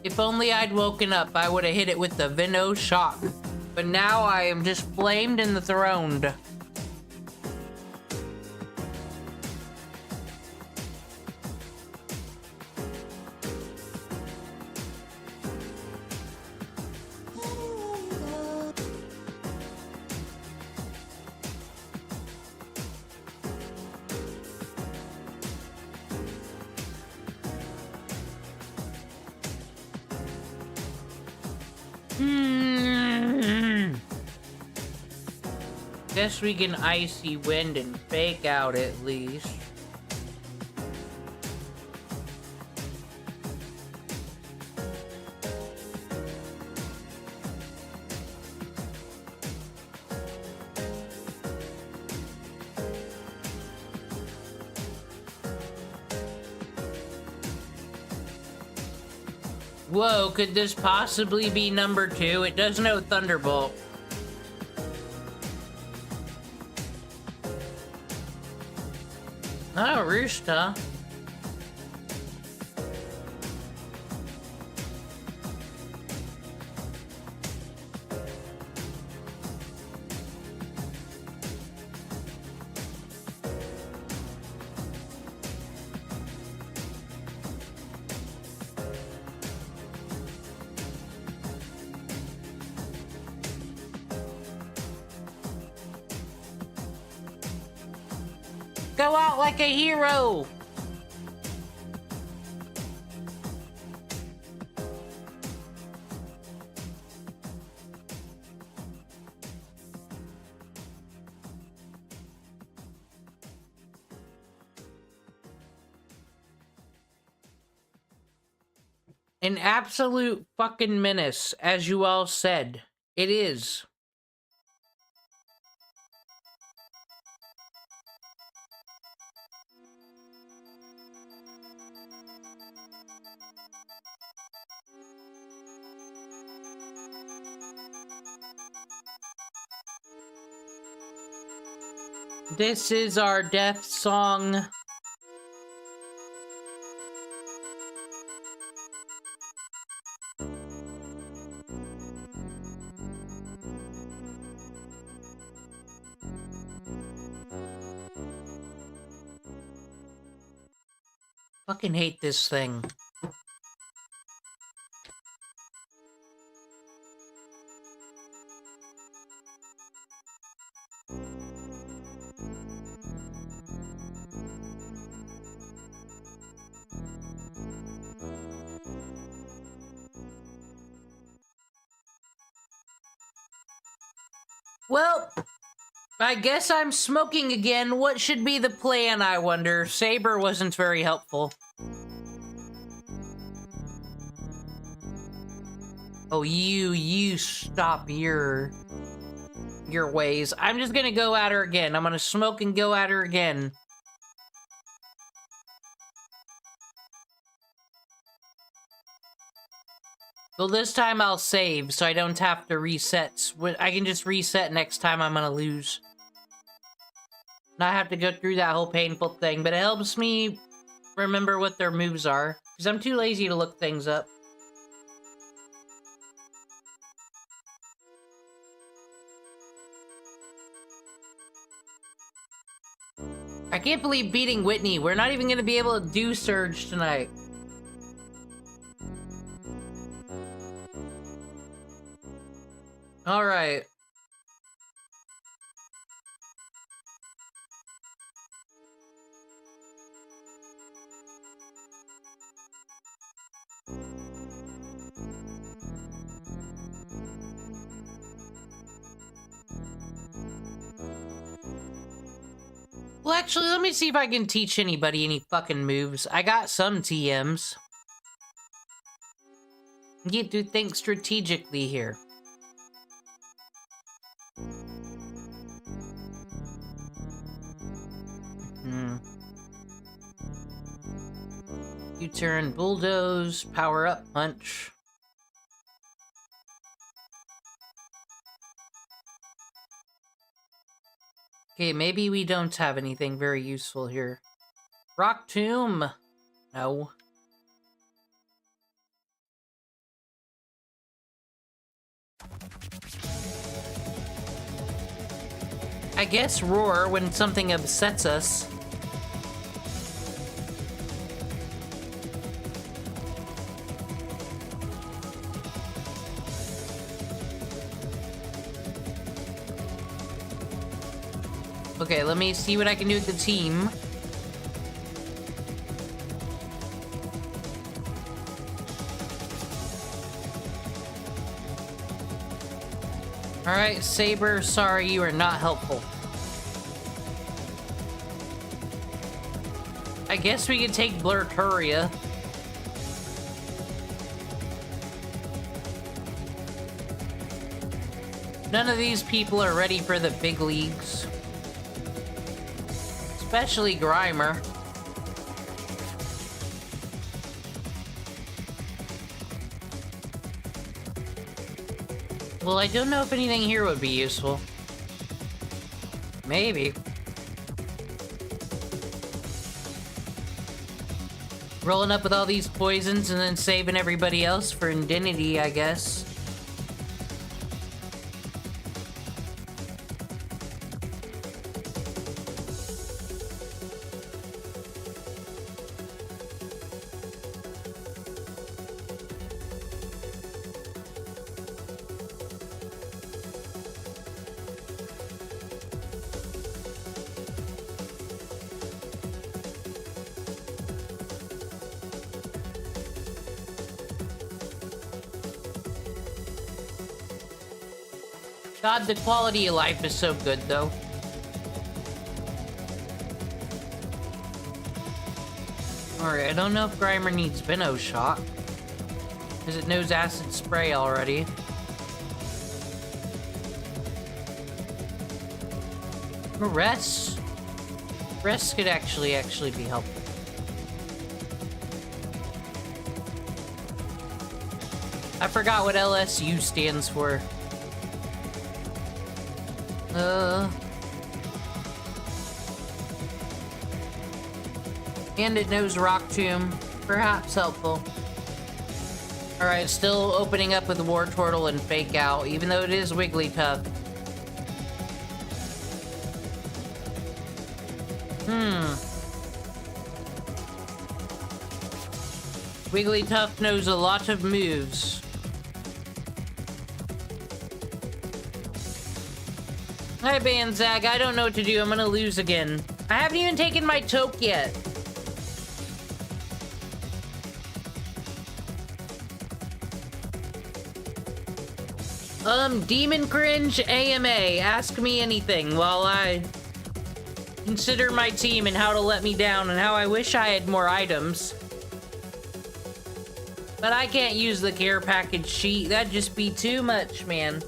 If only I'd woken up, I would have hit it with the Veno Shock. But now I am just flamed and throned. Guess we can Icy Wind and fake out at least. Whoa, could this possibly be number 2? It does know Thunderbolt. Oh, Roost, huh? Go out like a hero! An absolute fucking menace, as you all said. It is. This is our death song. Fucking hate this thing. Well, I guess I'm smoking again. What should be the plan, I wonder? Saber wasn't very helpful. Oh, you stop your ways. I'm just gonna go at her again. I'm gonna smoke and go at her again. Well, this time I'll save, so I don't have to reset. I can just reset next time I'm gonna lose. Not have to go through that whole painful thing, but it helps me remember what their moves are, because I'm too lazy to look things up. I can't believe beating Whitney. We're not even gonna be able to do Surge tonight. All right. Well, actually, let me see if I can teach anybody any fucking moves. I got some TMs. You get to think strategically here. U-turn, bulldoze, power up, punch. Okay, maybe we don't have anything very useful here. Rock Tomb. No. I guess roar when something upsets us. Okay, let me see what I can do with the team. Alright, Saber, sorry, you are not helpful. I guess we could take Blurturia. None of these people are ready for the big leagues. Especially Grimer. Well, I don't know if anything here would be useful. Maybe. Rolling up with all these poisons and then saving everybody else for indemnity, I guess. God, the quality of life is so good, though. Alright, I don't know if Grimer needs Venom Shot, because it knows Acid Spray already. Rest could actually be helpful. I forgot what LSU stands for. And it knows Rock Tomb. Perhaps helpful. Alright, still opening up with War Turtle and Fake Out, even though it is Wigglytuff. Wigglytuff knows a lot of moves. Hi, Banzag. I don't know what to do. I'm gonna lose again. I haven't even taken my toke yet. DemonCringe AMA. Ask me anything while I consider my team and how to let me down and how I wish I had more items. But I can't use the care package sheet. That'd just be too much, man.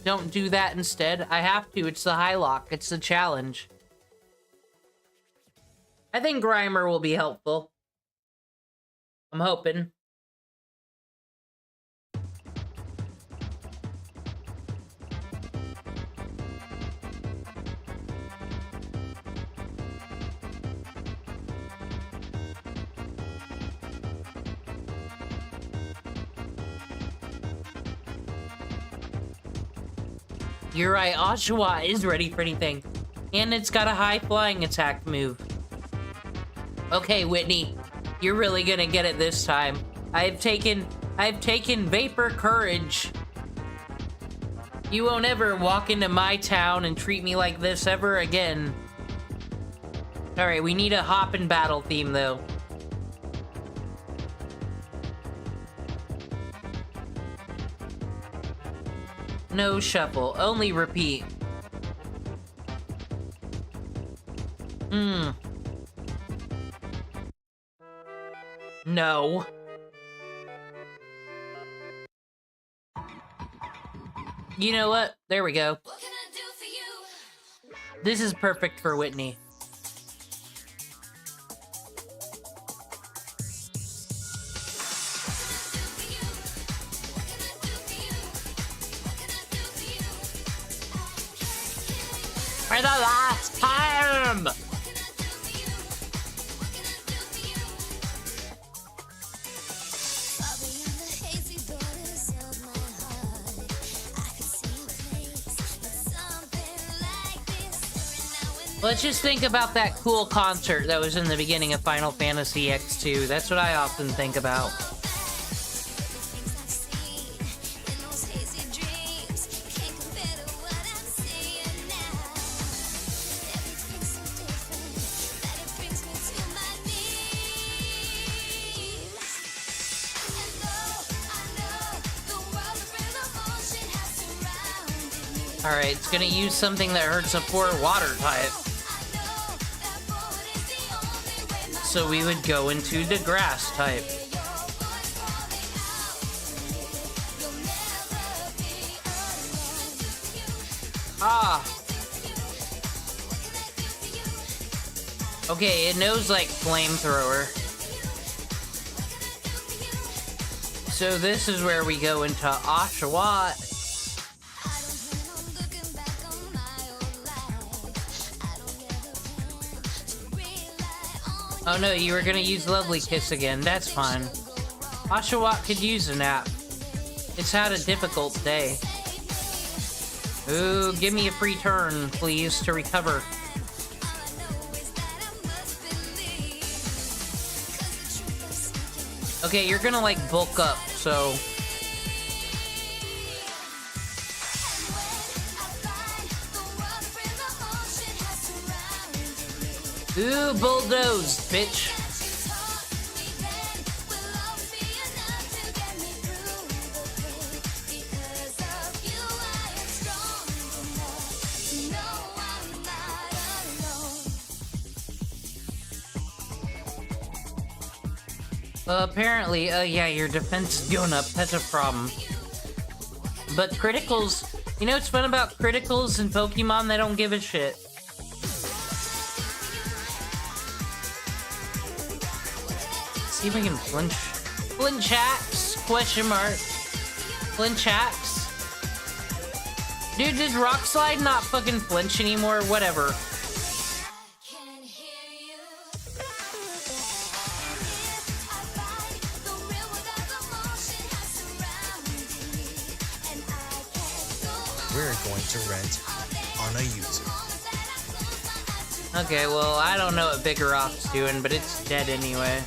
Don't do that instead. I have to. It's the Highlocke. It's the challenge. I think Grimer will be helpful. I'm hoping. You're right, Oshawa is ready for anything. And it's got a high flying attack move. Okay, Whitney, you're really gonna get it this time. I've taken Vapor Courage. You won't ever walk into my town and treat me like this ever again. Alright, we need a hop and battle theme though. No shuffle, only repeat. No. You know what? There we go. This is perfect for Whitney. For the last time! Let's just think about that cool concert that was in the beginning of Final Fantasy X2. That's what I often think about. Alright, it's gonna use something that hurts a poor water type. So we would go into the grass type. Ah! Okay, it knows like flamethrower. So this is where we go into Oshawott. Oh no, you were gonna use Lovely Kiss again. That's fine. Oshawott could use a nap. It's had a difficult day. Ooh, give me a free turn, please, to recover. Okay, you're gonna like bulk up, so... Ooh, bulldoze, bitch. Apparently, yeah, your defense is going up. That's a problem. But criticals, you know what's fun about criticals in Pokemon? They don't give a shit. See if we can flinch. Flinchax? Question mark. Flinchax? Dude, does Rock Slide not fucking flinch anymore? Whatever. We're going to rent on a user. Okay, well, I don't know what Vigoroth's doing, but it's dead anyway.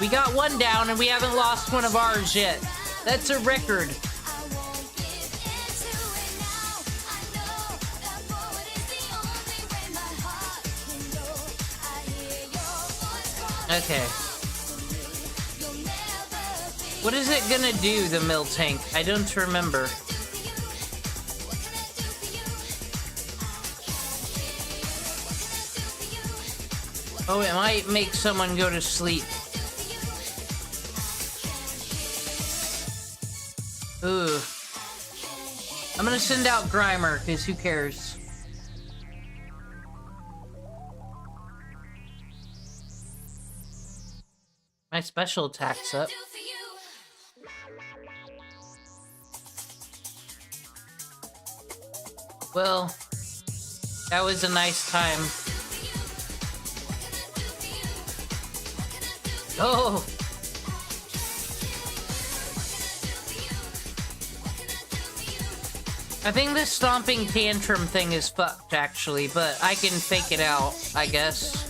We got one down and we haven't lost one of ours yet. That's a record. Okay. What is it gonna do, the Miltank? I don't remember. Oh, it might make someone go to sleep. Ooh. I'm gonna send out Grimer, because who cares? My special attack's up. Well, that was a nice time. Oh! I think this stomping tantrum thing is fucked, actually, but I can fake it out, I guess.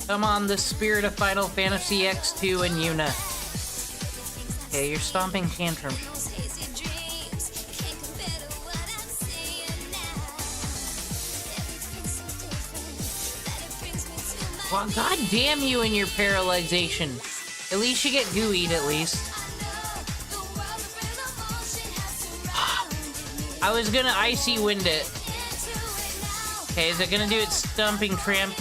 Come on, the spirit of Final Fantasy X2 and Yuna. Okay, you're stomping tantrum. Well, god damn you and your paralyzation. At least you get gooeyed, at least. I was gonna icy wind it. Okay, is it gonna do its stomping tramp?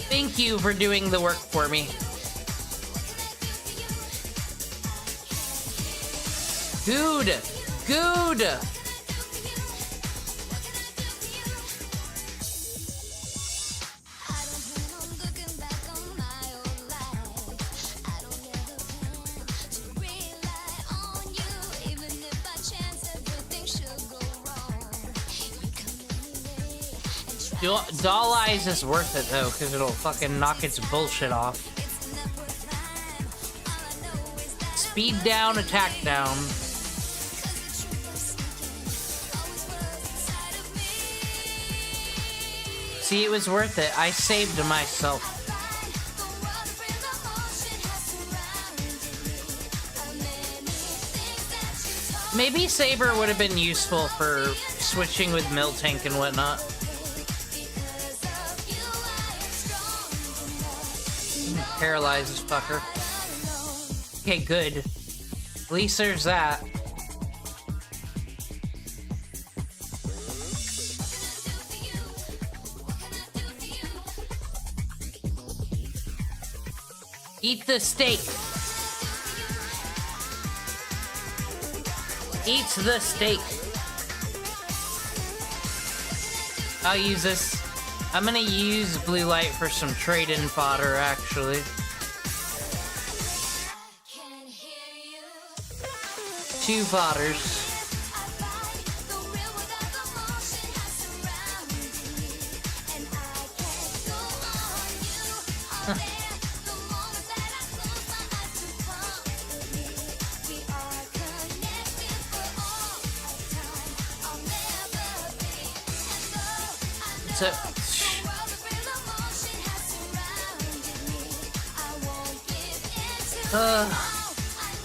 Thank you for doing the work for me. Good! Good! Doll Eyes is worth it though, because it'll fucking knock its bullshit off. Speed down, attack down. See, it was worth it. I saved myself. Maybe Saber would have been useful for switching with Miltank and whatnot. Paralyze this fucker. Okay, good. At least there's that. Eat the steak. Eats the steak. I'll use this. I'm gonna use blue light for some trade-in fodder, actually. Two fodders.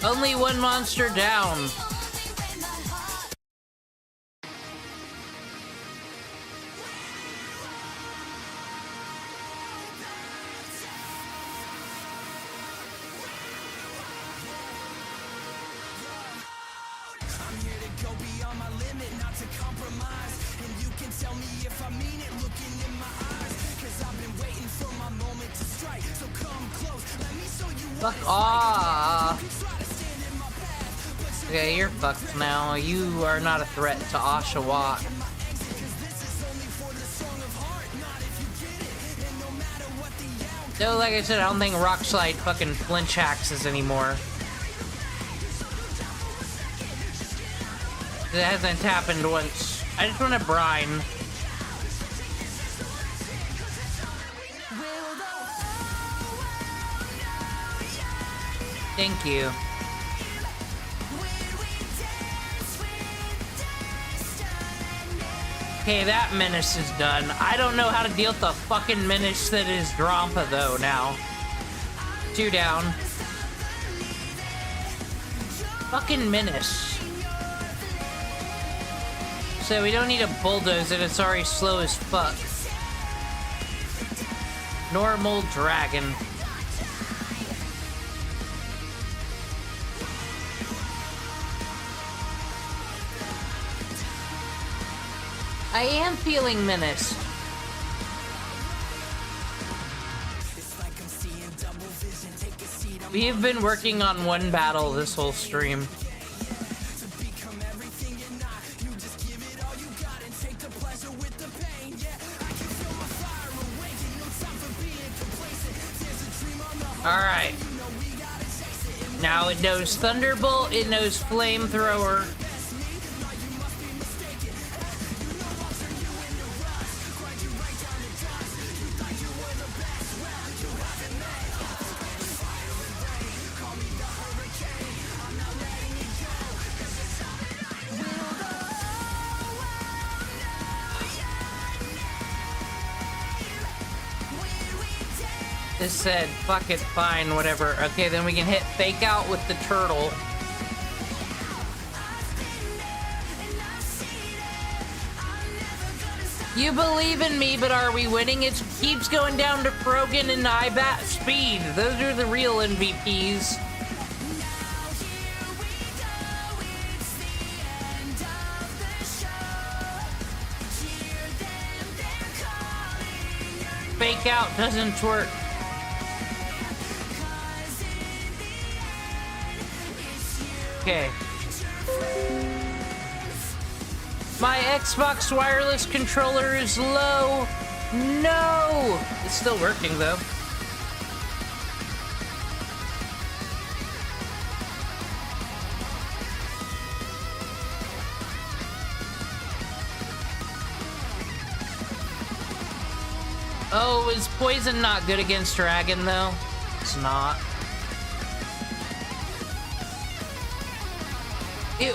Only one monster down. Fuck off. Okay, you're fucked now. You are not a threat to Oshawott. So, like I said, I don't think Rock Slide fucking flinch hacks anymore. It hasn't happened once. I just want to brine. Thank you. Okay, that menace is done. I don't know how to deal with the fucking menace that is Drampa, though, now. 2 down. Fucking menace. So we don't need to bulldoze it, it's already slow as fuck. Normal dragon. I am feeling menaced. We have been working on one battle this whole stream. Alright. Now it knows Thunderbolt, it knows Flamethrower. This said, fuck it, fine, whatever. Okay, then we can hit Fake Out with the turtle. You believe in me, but are we winning? It keeps going down to Frogan and Ibat Speed. Those are the real MVPs. Fake Out doesn't work. Okay. My Xbox wireless controller is low. No! It's still working though. Oh, is poison not good against dragon though? It's not. Ew.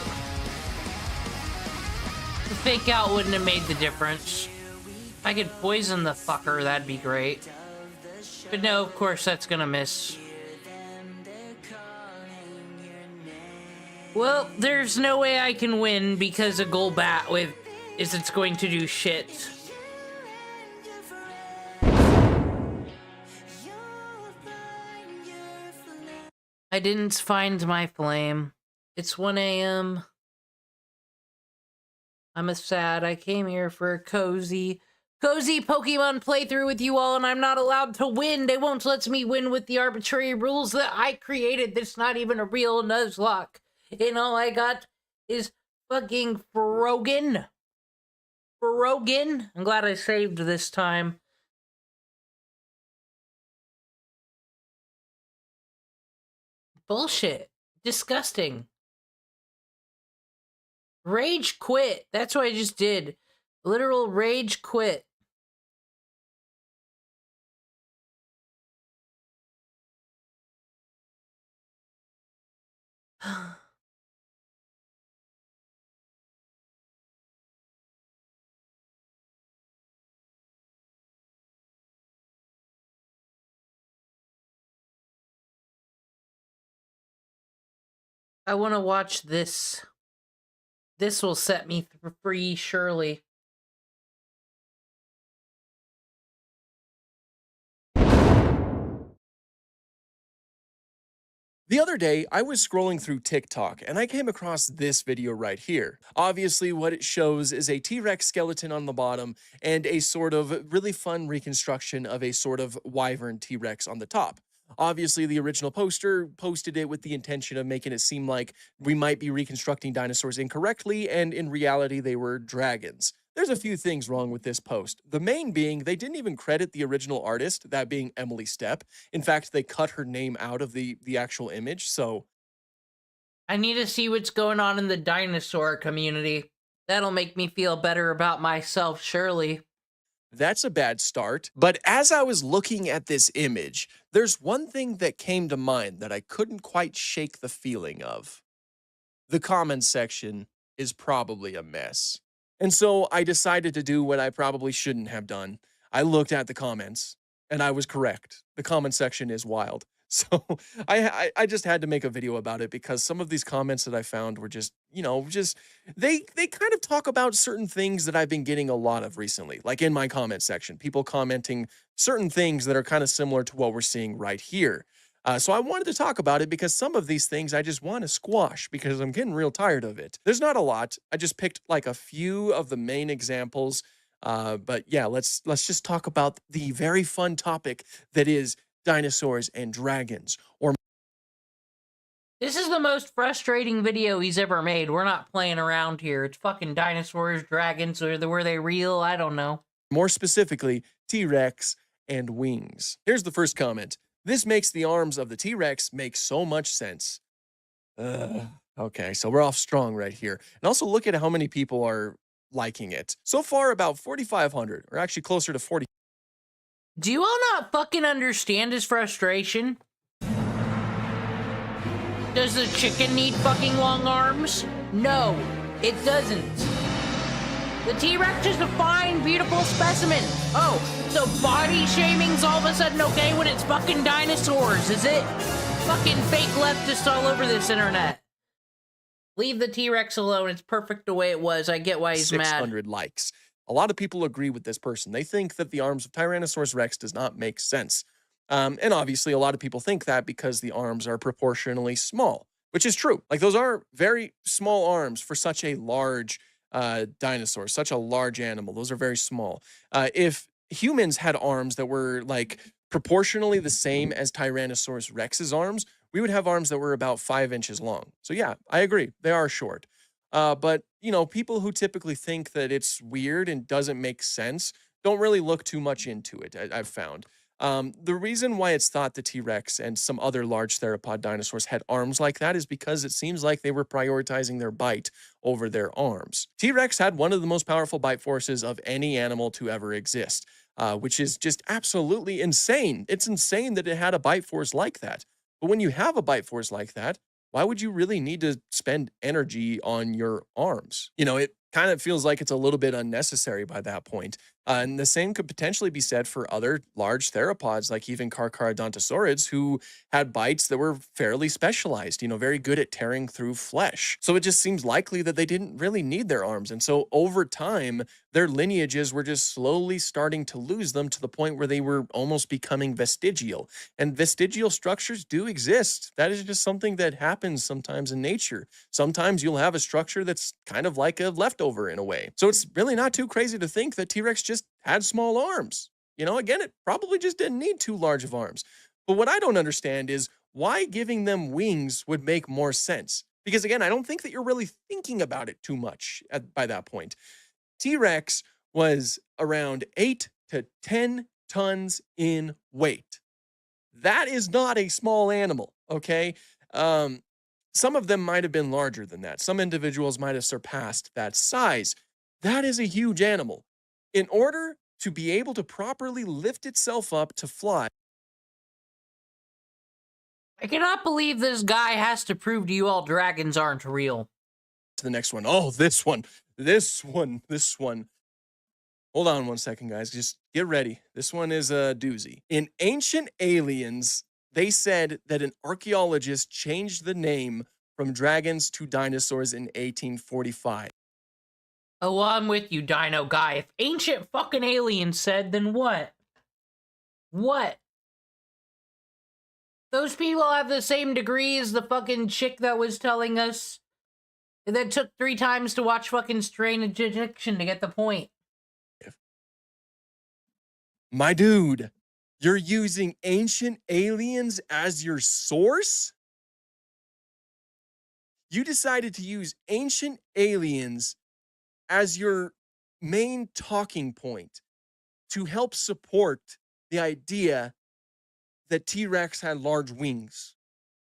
The Fake Out wouldn't have made the difference. If I could poison the fucker, that'd be great. But no, of course that's gonna miss. Well, there's no way I can win because a Golbat with it's going to do shit. I didn't find my flame. It's 1 a.m. I'm sad. I came here for a cozy cozy Pokemon playthrough with you all, and I'm not allowed to win. They won't let me win with the arbitrary rules that I created. That's not even a real Nuzlocke. And all I got is fucking Frogan. Frogan? I'm glad I saved this time. Bullshit. Disgusting. Rage quit. That's what I just did. Literal rage quit. I want to watch this. This will set me free, surely. The other day, I was scrolling through TikTok and I came across this video right here. Obviously, what it shows is a T-Rex skeleton on the bottom and a sort of really fun reconstruction of a sort of wyvern T-Rex on the top. Obviously, the original poster posted it with the intention of making it seem like we might be reconstructing dinosaurs incorrectly, and in reality, they were dragons. There's a few things wrong with this post. The main being, they didn't even credit the original artist, that being Emily Stepp. In fact, they cut her name out of the actual image, so... I need to see what's going on in the dinosaur community. That'll make me feel better about myself, surely. That's a bad start. But as I was looking at this image, there's one thing that came to mind that I couldn't quite shake the feeling of. The comments section is probably a mess. And so I decided to do what I probably shouldn't have done. I looked at the comments, and I was correct. The comment section is wild. So I just had to make a video about it because some of these comments that I found were just, you know, they kind of talk about certain things that I've been getting a lot of recently. Like in my comment section, people commenting certain things that are kind of similar to what we're seeing right here. So I wanted to talk about it because some of these things I just want to squash because I'm getting real tired of it. There's not a lot. I just picked like a few of the main examples. But yeah, let's just talk about the very fun topic that is dinosaurs and dragons. Or This is the most frustrating video he's ever made. We're not playing around here. It's fucking dinosaurs, dragons, or were they real? I don't know. More specifically, T-Rex and wings. Here's the first comment. This makes the arms of the T-Rex make so much sense. Okay, so we're off strong right here. And also look at how many people are liking it. So far, about 4,500, or actually closer to 40. Do you all not fucking understand his frustration? Does the chicken need fucking long arms? No, it doesn't. The T-Rex is a fine, beautiful specimen. Oh, so body shaming's all of a sudden okay when it's fucking dinosaurs, is it? Fucking fake leftists all over this internet. Leave the T-Rex alone. It's perfect the way it was. I get why he's 600 mad. likes. A lot of people agree with this person. They think that the arms of Tyrannosaurus Rex does not make sense. And obviously, a lot of people think that because the arms are proportionally small, which is true. Like, those are very small arms for such a large dinosaur, such a large animal. Those are very small. If humans had arms that were, like, proportionally the same as Tyrannosaurus Rex's arms, we would have arms that were about 5 inches long. So yeah, I agree. They are short. But, you know, people who typically think that it's weird and doesn't make sense don't really look too much into it, I've found. The reason why it's thought the T-Rex and some other large theropod dinosaurs had arms like that is because it seems like they were prioritizing their bite over their arms. T-Rex had one of the most powerful bite forces of any animal to ever exist, which is just absolutely insane. It's insane that it had a bite force like that. But when you have a bite force like that, why would you really need to spend energy on your arms? You know, it kind of feels like it's a little bit unnecessary by that point. And the same could potentially be said for other large theropods, like even Carcharodontosaurids, who had bites that were fairly specialized, you know, very good at tearing through flesh. So it just seems likely that they didn't really need their arms. And so over time, their lineages were just slowly starting to lose them to the point where they were almost becoming vestigial. And vestigial structures do exist. That is just something that happens sometimes in nature. Sometimes you'll have a structure that's kind of like a leftover in a way. So it's really not too crazy to think that T-Rex just had small arms. You know, again, it probably just didn't need too large of arms. But what I don't understand is why giving them wings would make more sense. Because again, I don't think that you're really thinking about it too much by that point. T-Rex was around 8 to 10 tons in weight. That is not a small animal, okay? Some of them might have been larger than that. Some individuals might have surpassed that size. That is a huge animal. In order to be able to properly lift itself up to fly. I cannot believe this guy has to prove to you all dragons aren't real. To the next one. Oh, this one. Hold on one second, guys. Just get ready. This one is a doozy. In Ancient Aliens, they said that an archaeologist changed the name from dragons to dinosaurs in 1845. Oh, well, I'm with you, Dino Guy. If Ancient fucking Aliens said, then what? What? Those people have the same degree as the fucking chick that was telling us that took 3 times to watch fucking Strain Addiction to get the point. My dude, you're using Ancient Aliens as your source? You decided to use Ancient Aliens as your main talking point to help support the idea that T-Rex had large wings,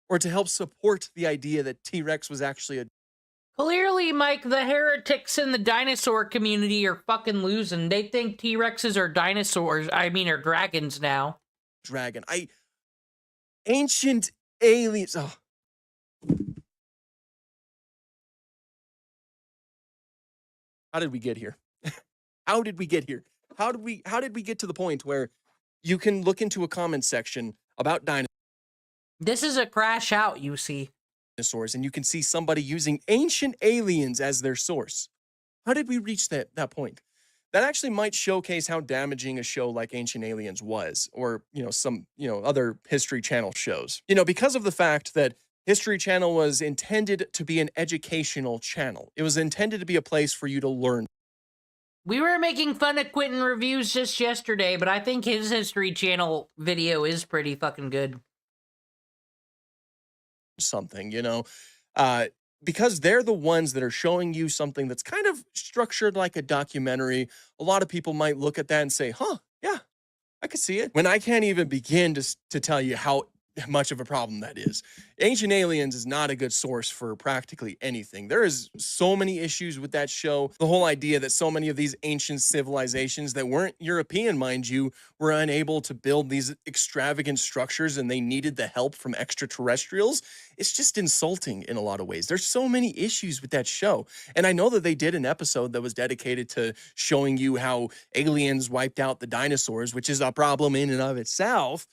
or to help support the idea that T-Rex was actually a... Clearly, Mike, the heretics in the dinosaur community are fucking losing. They think T-Rexes are dinosaurs, are dragons now. Dragon. Ancient Aliens... Oh. How did we get here? How did we get here? How did we get to the point where you can look into a comment section about dinosaurs? This is a crash out, you see. And you can see somebody using Ancient Aliens as their source. How did we reach that point? That actually might showcase how damaging a show like Ancient Aliens was, or, some, other History Channel shows. Because of the fact that History Channel was intended to be an educational channel. It was intended to be a place for you to learn. We were making fun of Quentin reviews just yesterday, but I think his History Channel video is pretty fucking good. Something, because they're the ones that are showing you something that's kind of structured like a documentary. A lot of people might look at that and say, huh, yeah, I could see it. When I can't even begin to tell you how much of a problem that is. Ancient Aliens is not a good source for practically anything. There is so many issues with that show. The whole idea that so many of these ancient civilizations that weren't European, mind you, were unable to build these extravagant structures and they needed the help from extraterrestrials. It's just insulting in a lot of ways. There's so many issues with that show. And I know that they did an episode that was dedicated to showing you how aliens wiped out the dinosaurs, which is a problem in and of itself.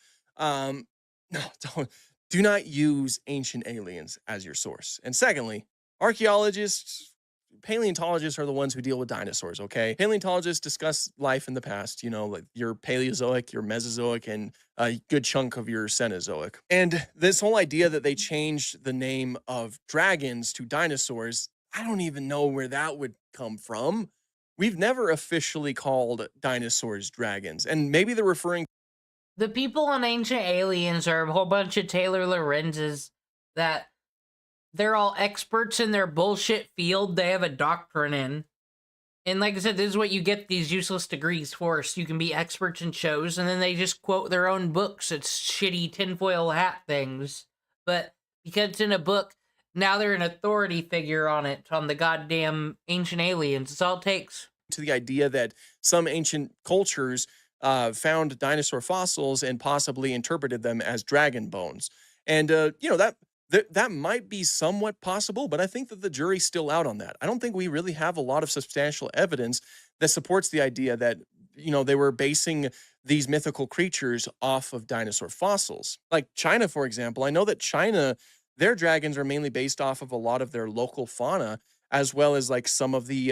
No, do not use Ancient Aliens as your source. And secondly, archaeologists, paleontologists are the ones who deal with dinosaurs, okay? Paleontologists discuss life in the past, like your Paleozoic, your Mesozoic, and a good chunk of your Cenozoic. And this whole idea that they changed the name of dragons to dinosaurs, I don't even know where that would come from. We've never officially called dinosaurs dragons. And maybe they're referring... The people on Ancient Aliens are a whole bunch of Taylor Lorenzes that they're all experts in their bullshit field they have a doctorate in. And like I said, this is what you get these useless degrees for, so you can be experts in shows, and then they just quote their own books. It's shitty tinfoil hat things. But because it's in a book, now they're an authority figure on it, on the goddamn Ancient Aliens. It's all it takes. To the idea that some ancient cultures found dinosaur fossils and possibly interpreted them as dragon bones. And, that might be somewhat possible, but I think that the jury's still out on that. I don't think we really have a lot of substantial evidence that supports the idea that, they were basing these mythical creatures off of dinosaur fossils. Like China, for example, I know that China, their dragons are mainly based off of a lot of their local fauna, as well as like some of the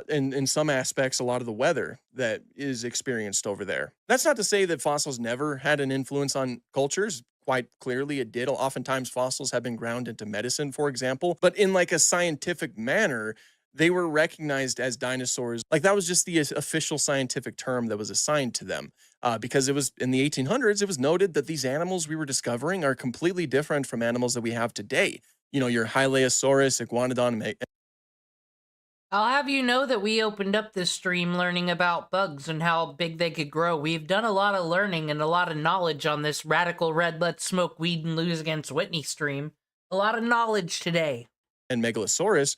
in some aspects, a lot of the weather that is experienced over there. That's not to say that fossils never had an influence on cultures. Quite clearly it did. Oftentimes fossils have been ground into medicine, for example, but in like a scientific manner, they were recognized as dinosaurs. Like that was just the official scientific term that was assigned to them. Because it was in the 1800s, it was noted that these animals we were discovering are completely different from animals that we have today. You know, your Hylaeosaurus, Iguanodon. I'll have you know that we opened up this stream learning about bugs and how big they could grow. We've done a lot of learning and a lot of knowledge on this Radical Red Let's Smoke Weed and Lose Against Whitney stream. A lot of knowledge today. And Megalosaurus,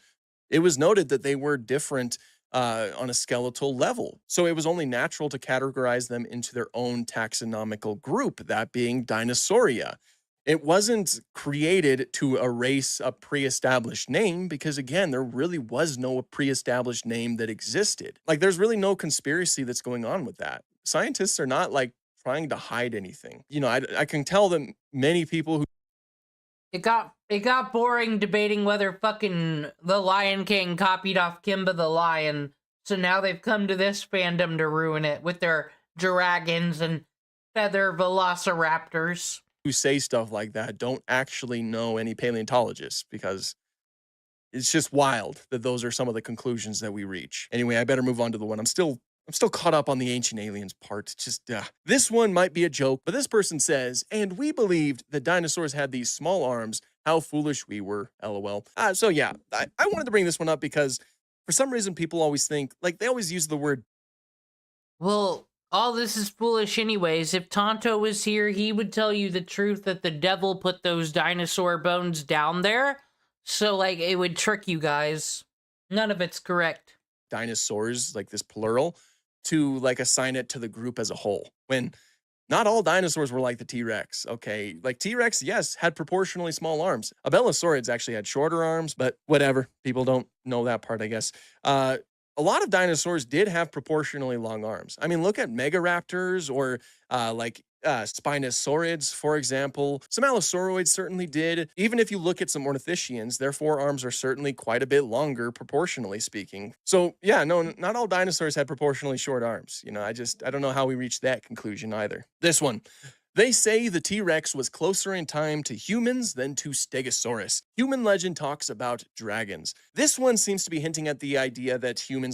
it was noted that they were different on a skeletal level. So it was only natural to categorize them into their own taxonomical group, that being Dinosauria. It wasn't created to erase a pre-established name because, again, there really was no pre-established name that existed. Like, there's really no conspiracy that's going on with that. Scientists are not, like, trying to hide anything. You know, I can tell that many people who... It got boring debating whether fucking The Lion King copied off Kimba the Lion, so now they've come to this fandom to ruin it with their dragons and feather velociraptors. Who say stuff like that don't actually know any paleontologists, because it's just wild that those are some of the conclusions that we reach. Anyway, I better move on to the one I'm still caught up on the ancient aliens part. It's just this one might be a joke, but this person says, and we believed that dinosaurs had these small arms. How foolish we were, lol. So yeah, I wanted to bring this one up because for some reason people always think, like, they always use the word. Well, all this is foolish anyways. If Tonto was here, he would tell you the truth that the devil put those dinosaur bones down there. So, like, it would trick you guys. None of it's correct. Dinosaurs, like this plural, to, like, assign it to the group as a whole. When not all dinosaurs were like the T-Rex, okay? Like, T-Rex, yes, had proportionally small arms. Abelisaurids actually had shorter arms, but whatever. People don't know that part, I guess. A lot of dinosaurs did have proportionally long arms. I mean, look at megaraptors or Spinosaurids, for example. Some Allosauroids certainly did. Even if you look at some ornithischians, their forearms are certainly quite a bit longer, proportionally speaking. So yeah, no, not all dinosaurs had proportionally short arms. You know, I don't know how we reached that conclusion either. This one. They say the T-Rex was closer in time to humans than to Stegosaurus. Human legend talks about dragons. This one seems to be hinting at the idea that humans...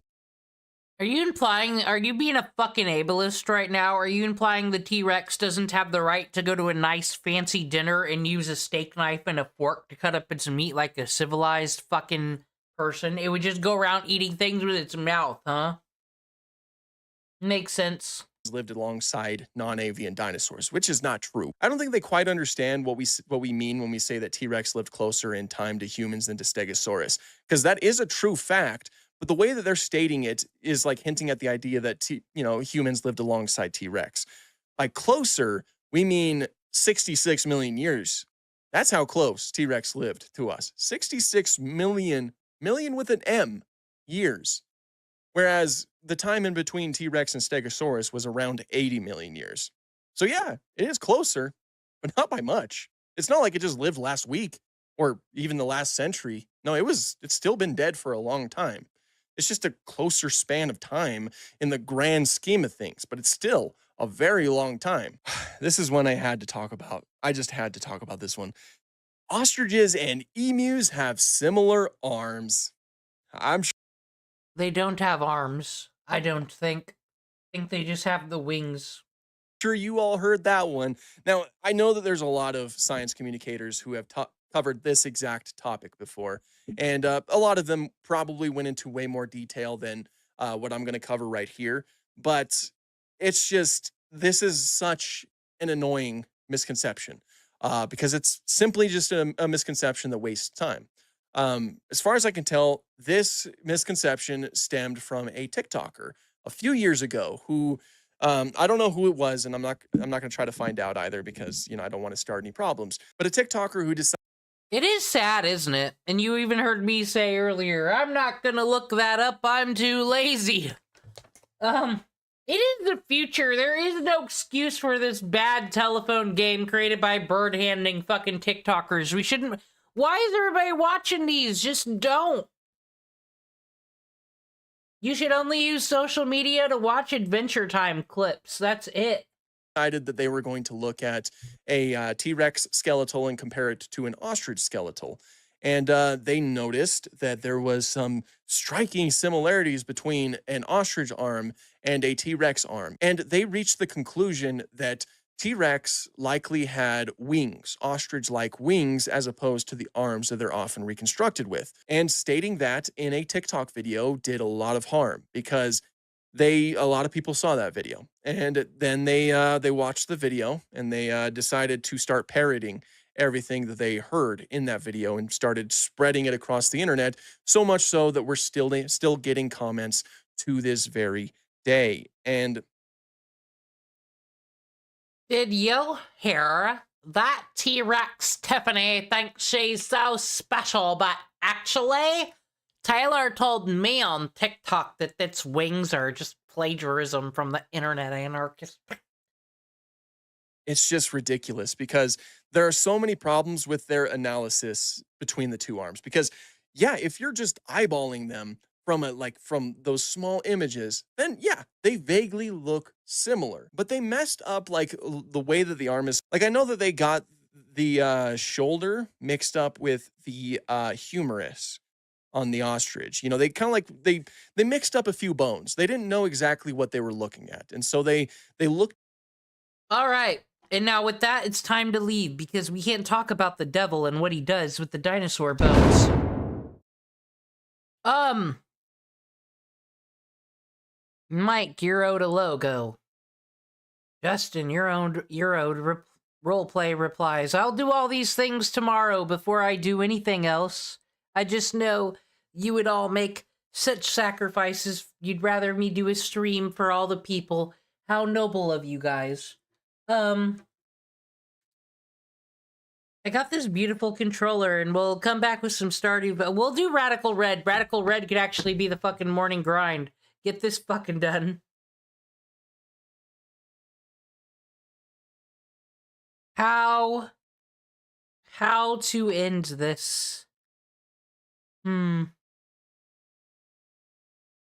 Are you being a fucking ableist right now? Are you implying the T-Rex doesn't have the right to go to a nice fancy dinner and use a steak knife and a fork to cut up its meat like a civilized fucking person? It would just go around eating things with its mouth, huh? Makes sense. Lived alongside non-avian dinosaurs, which is not true. I don't think they quite understand what we mean when we say that T-Rex lived closer in time to humans than to Stegosaurus, because that is a true fact, but the way that they're stating it is like hinting at the idea that humans lived alongside T-Rex. By closer, we mean 66 million years. That's how close T-Rex lived to us. 66 million with an M, years. Whereas the time in between T-Rex and Stegosaurus was around 80 million years. So yeah, it is closer, but not by much. It's not like it just lived last week or even the last century. No, it's still been dead for a long time. It's just a closer span of time in the grand scheme of things, but it's still a very long time. This is one I had to talk about. I just had to talk about this one. Ostriches and emus have similar arms. I'm sure they don't have arms, I don't think. I think they just have the wings. Sure, you all heard that one. Now, I know that there's a lot of science communicators who have covered this exact topic before, and a lot of them probably went into way more detail than what I'm going to cover right here, but it's just, this is such an annoying misconception because it's simply just a misconception that wastes time. As far as I can tell, this misconception stemmed from a TikToker a few years ago who, I don't know who it was, and I'm not going to try to find out either because, I don't want to start any problems, but a TikToker who decided... It is sad, isn't it? And you even heard me say earlier, I'm not going to look that up, I'm too lazy. It is the future. There is no excuse for this bad telephone game created by bird-handing fucking TikTokers. We shouldn't... Why is everybody watching these? Just don't. You should only use social media to watch Adventure Time clips. That's it. Decided that they were going to look at a T-Rex skeletal and compare it to an ostrich skeletal. And they noticed that there was some striking similarities between an ostrich arm and a T-Rex arm. And they reached the conclusion that T-Rex likely had wings, ostrich-like wings, as opposed to the arms that they're often reconstructed with. And stating that in a TikTok video did a lot of harm because a lot of people saw that video. And then they watched the video and they decided to start parroting everything that they heard in that video and started spreading it across the internet, so much so that we're still getting comments to this very day. And did you hear that T-Rex Tiffany thinks she's so special, but actually, Taylor told me on TikTok that its wings are just plagiarism from the internet anarchist. It's just ridiculous because there are so many problems with their analysis between the two arms. Because, yeah, if you're just eyeballing them from those small images, then yeah, they vaguely look similar. But they messed up the way that the arm is. Like, I know that they got the shoulder mixed up with the humerus on the ostrich. You know, they kind of they mixed up a few bones. They didn't know exactly what they were looking at, and so they looked. All right. And now with that, it's time to leave because we can't talk about the devil and what he does with the dinosaur bones. Mike, you're owed a logo. Justin, you're owed roleplay replies. I'll do all these things tomorrow before I do anything else. I just know you would all make such sacrifices. You'd rather me do a stream for all the people. How noble of you guys. I got this beautiful controller, and we'll come back with some Stardew, but we'll do Radical Red. Radical Red could actually be the fucking morning grind. Get this fucking done. How to end this?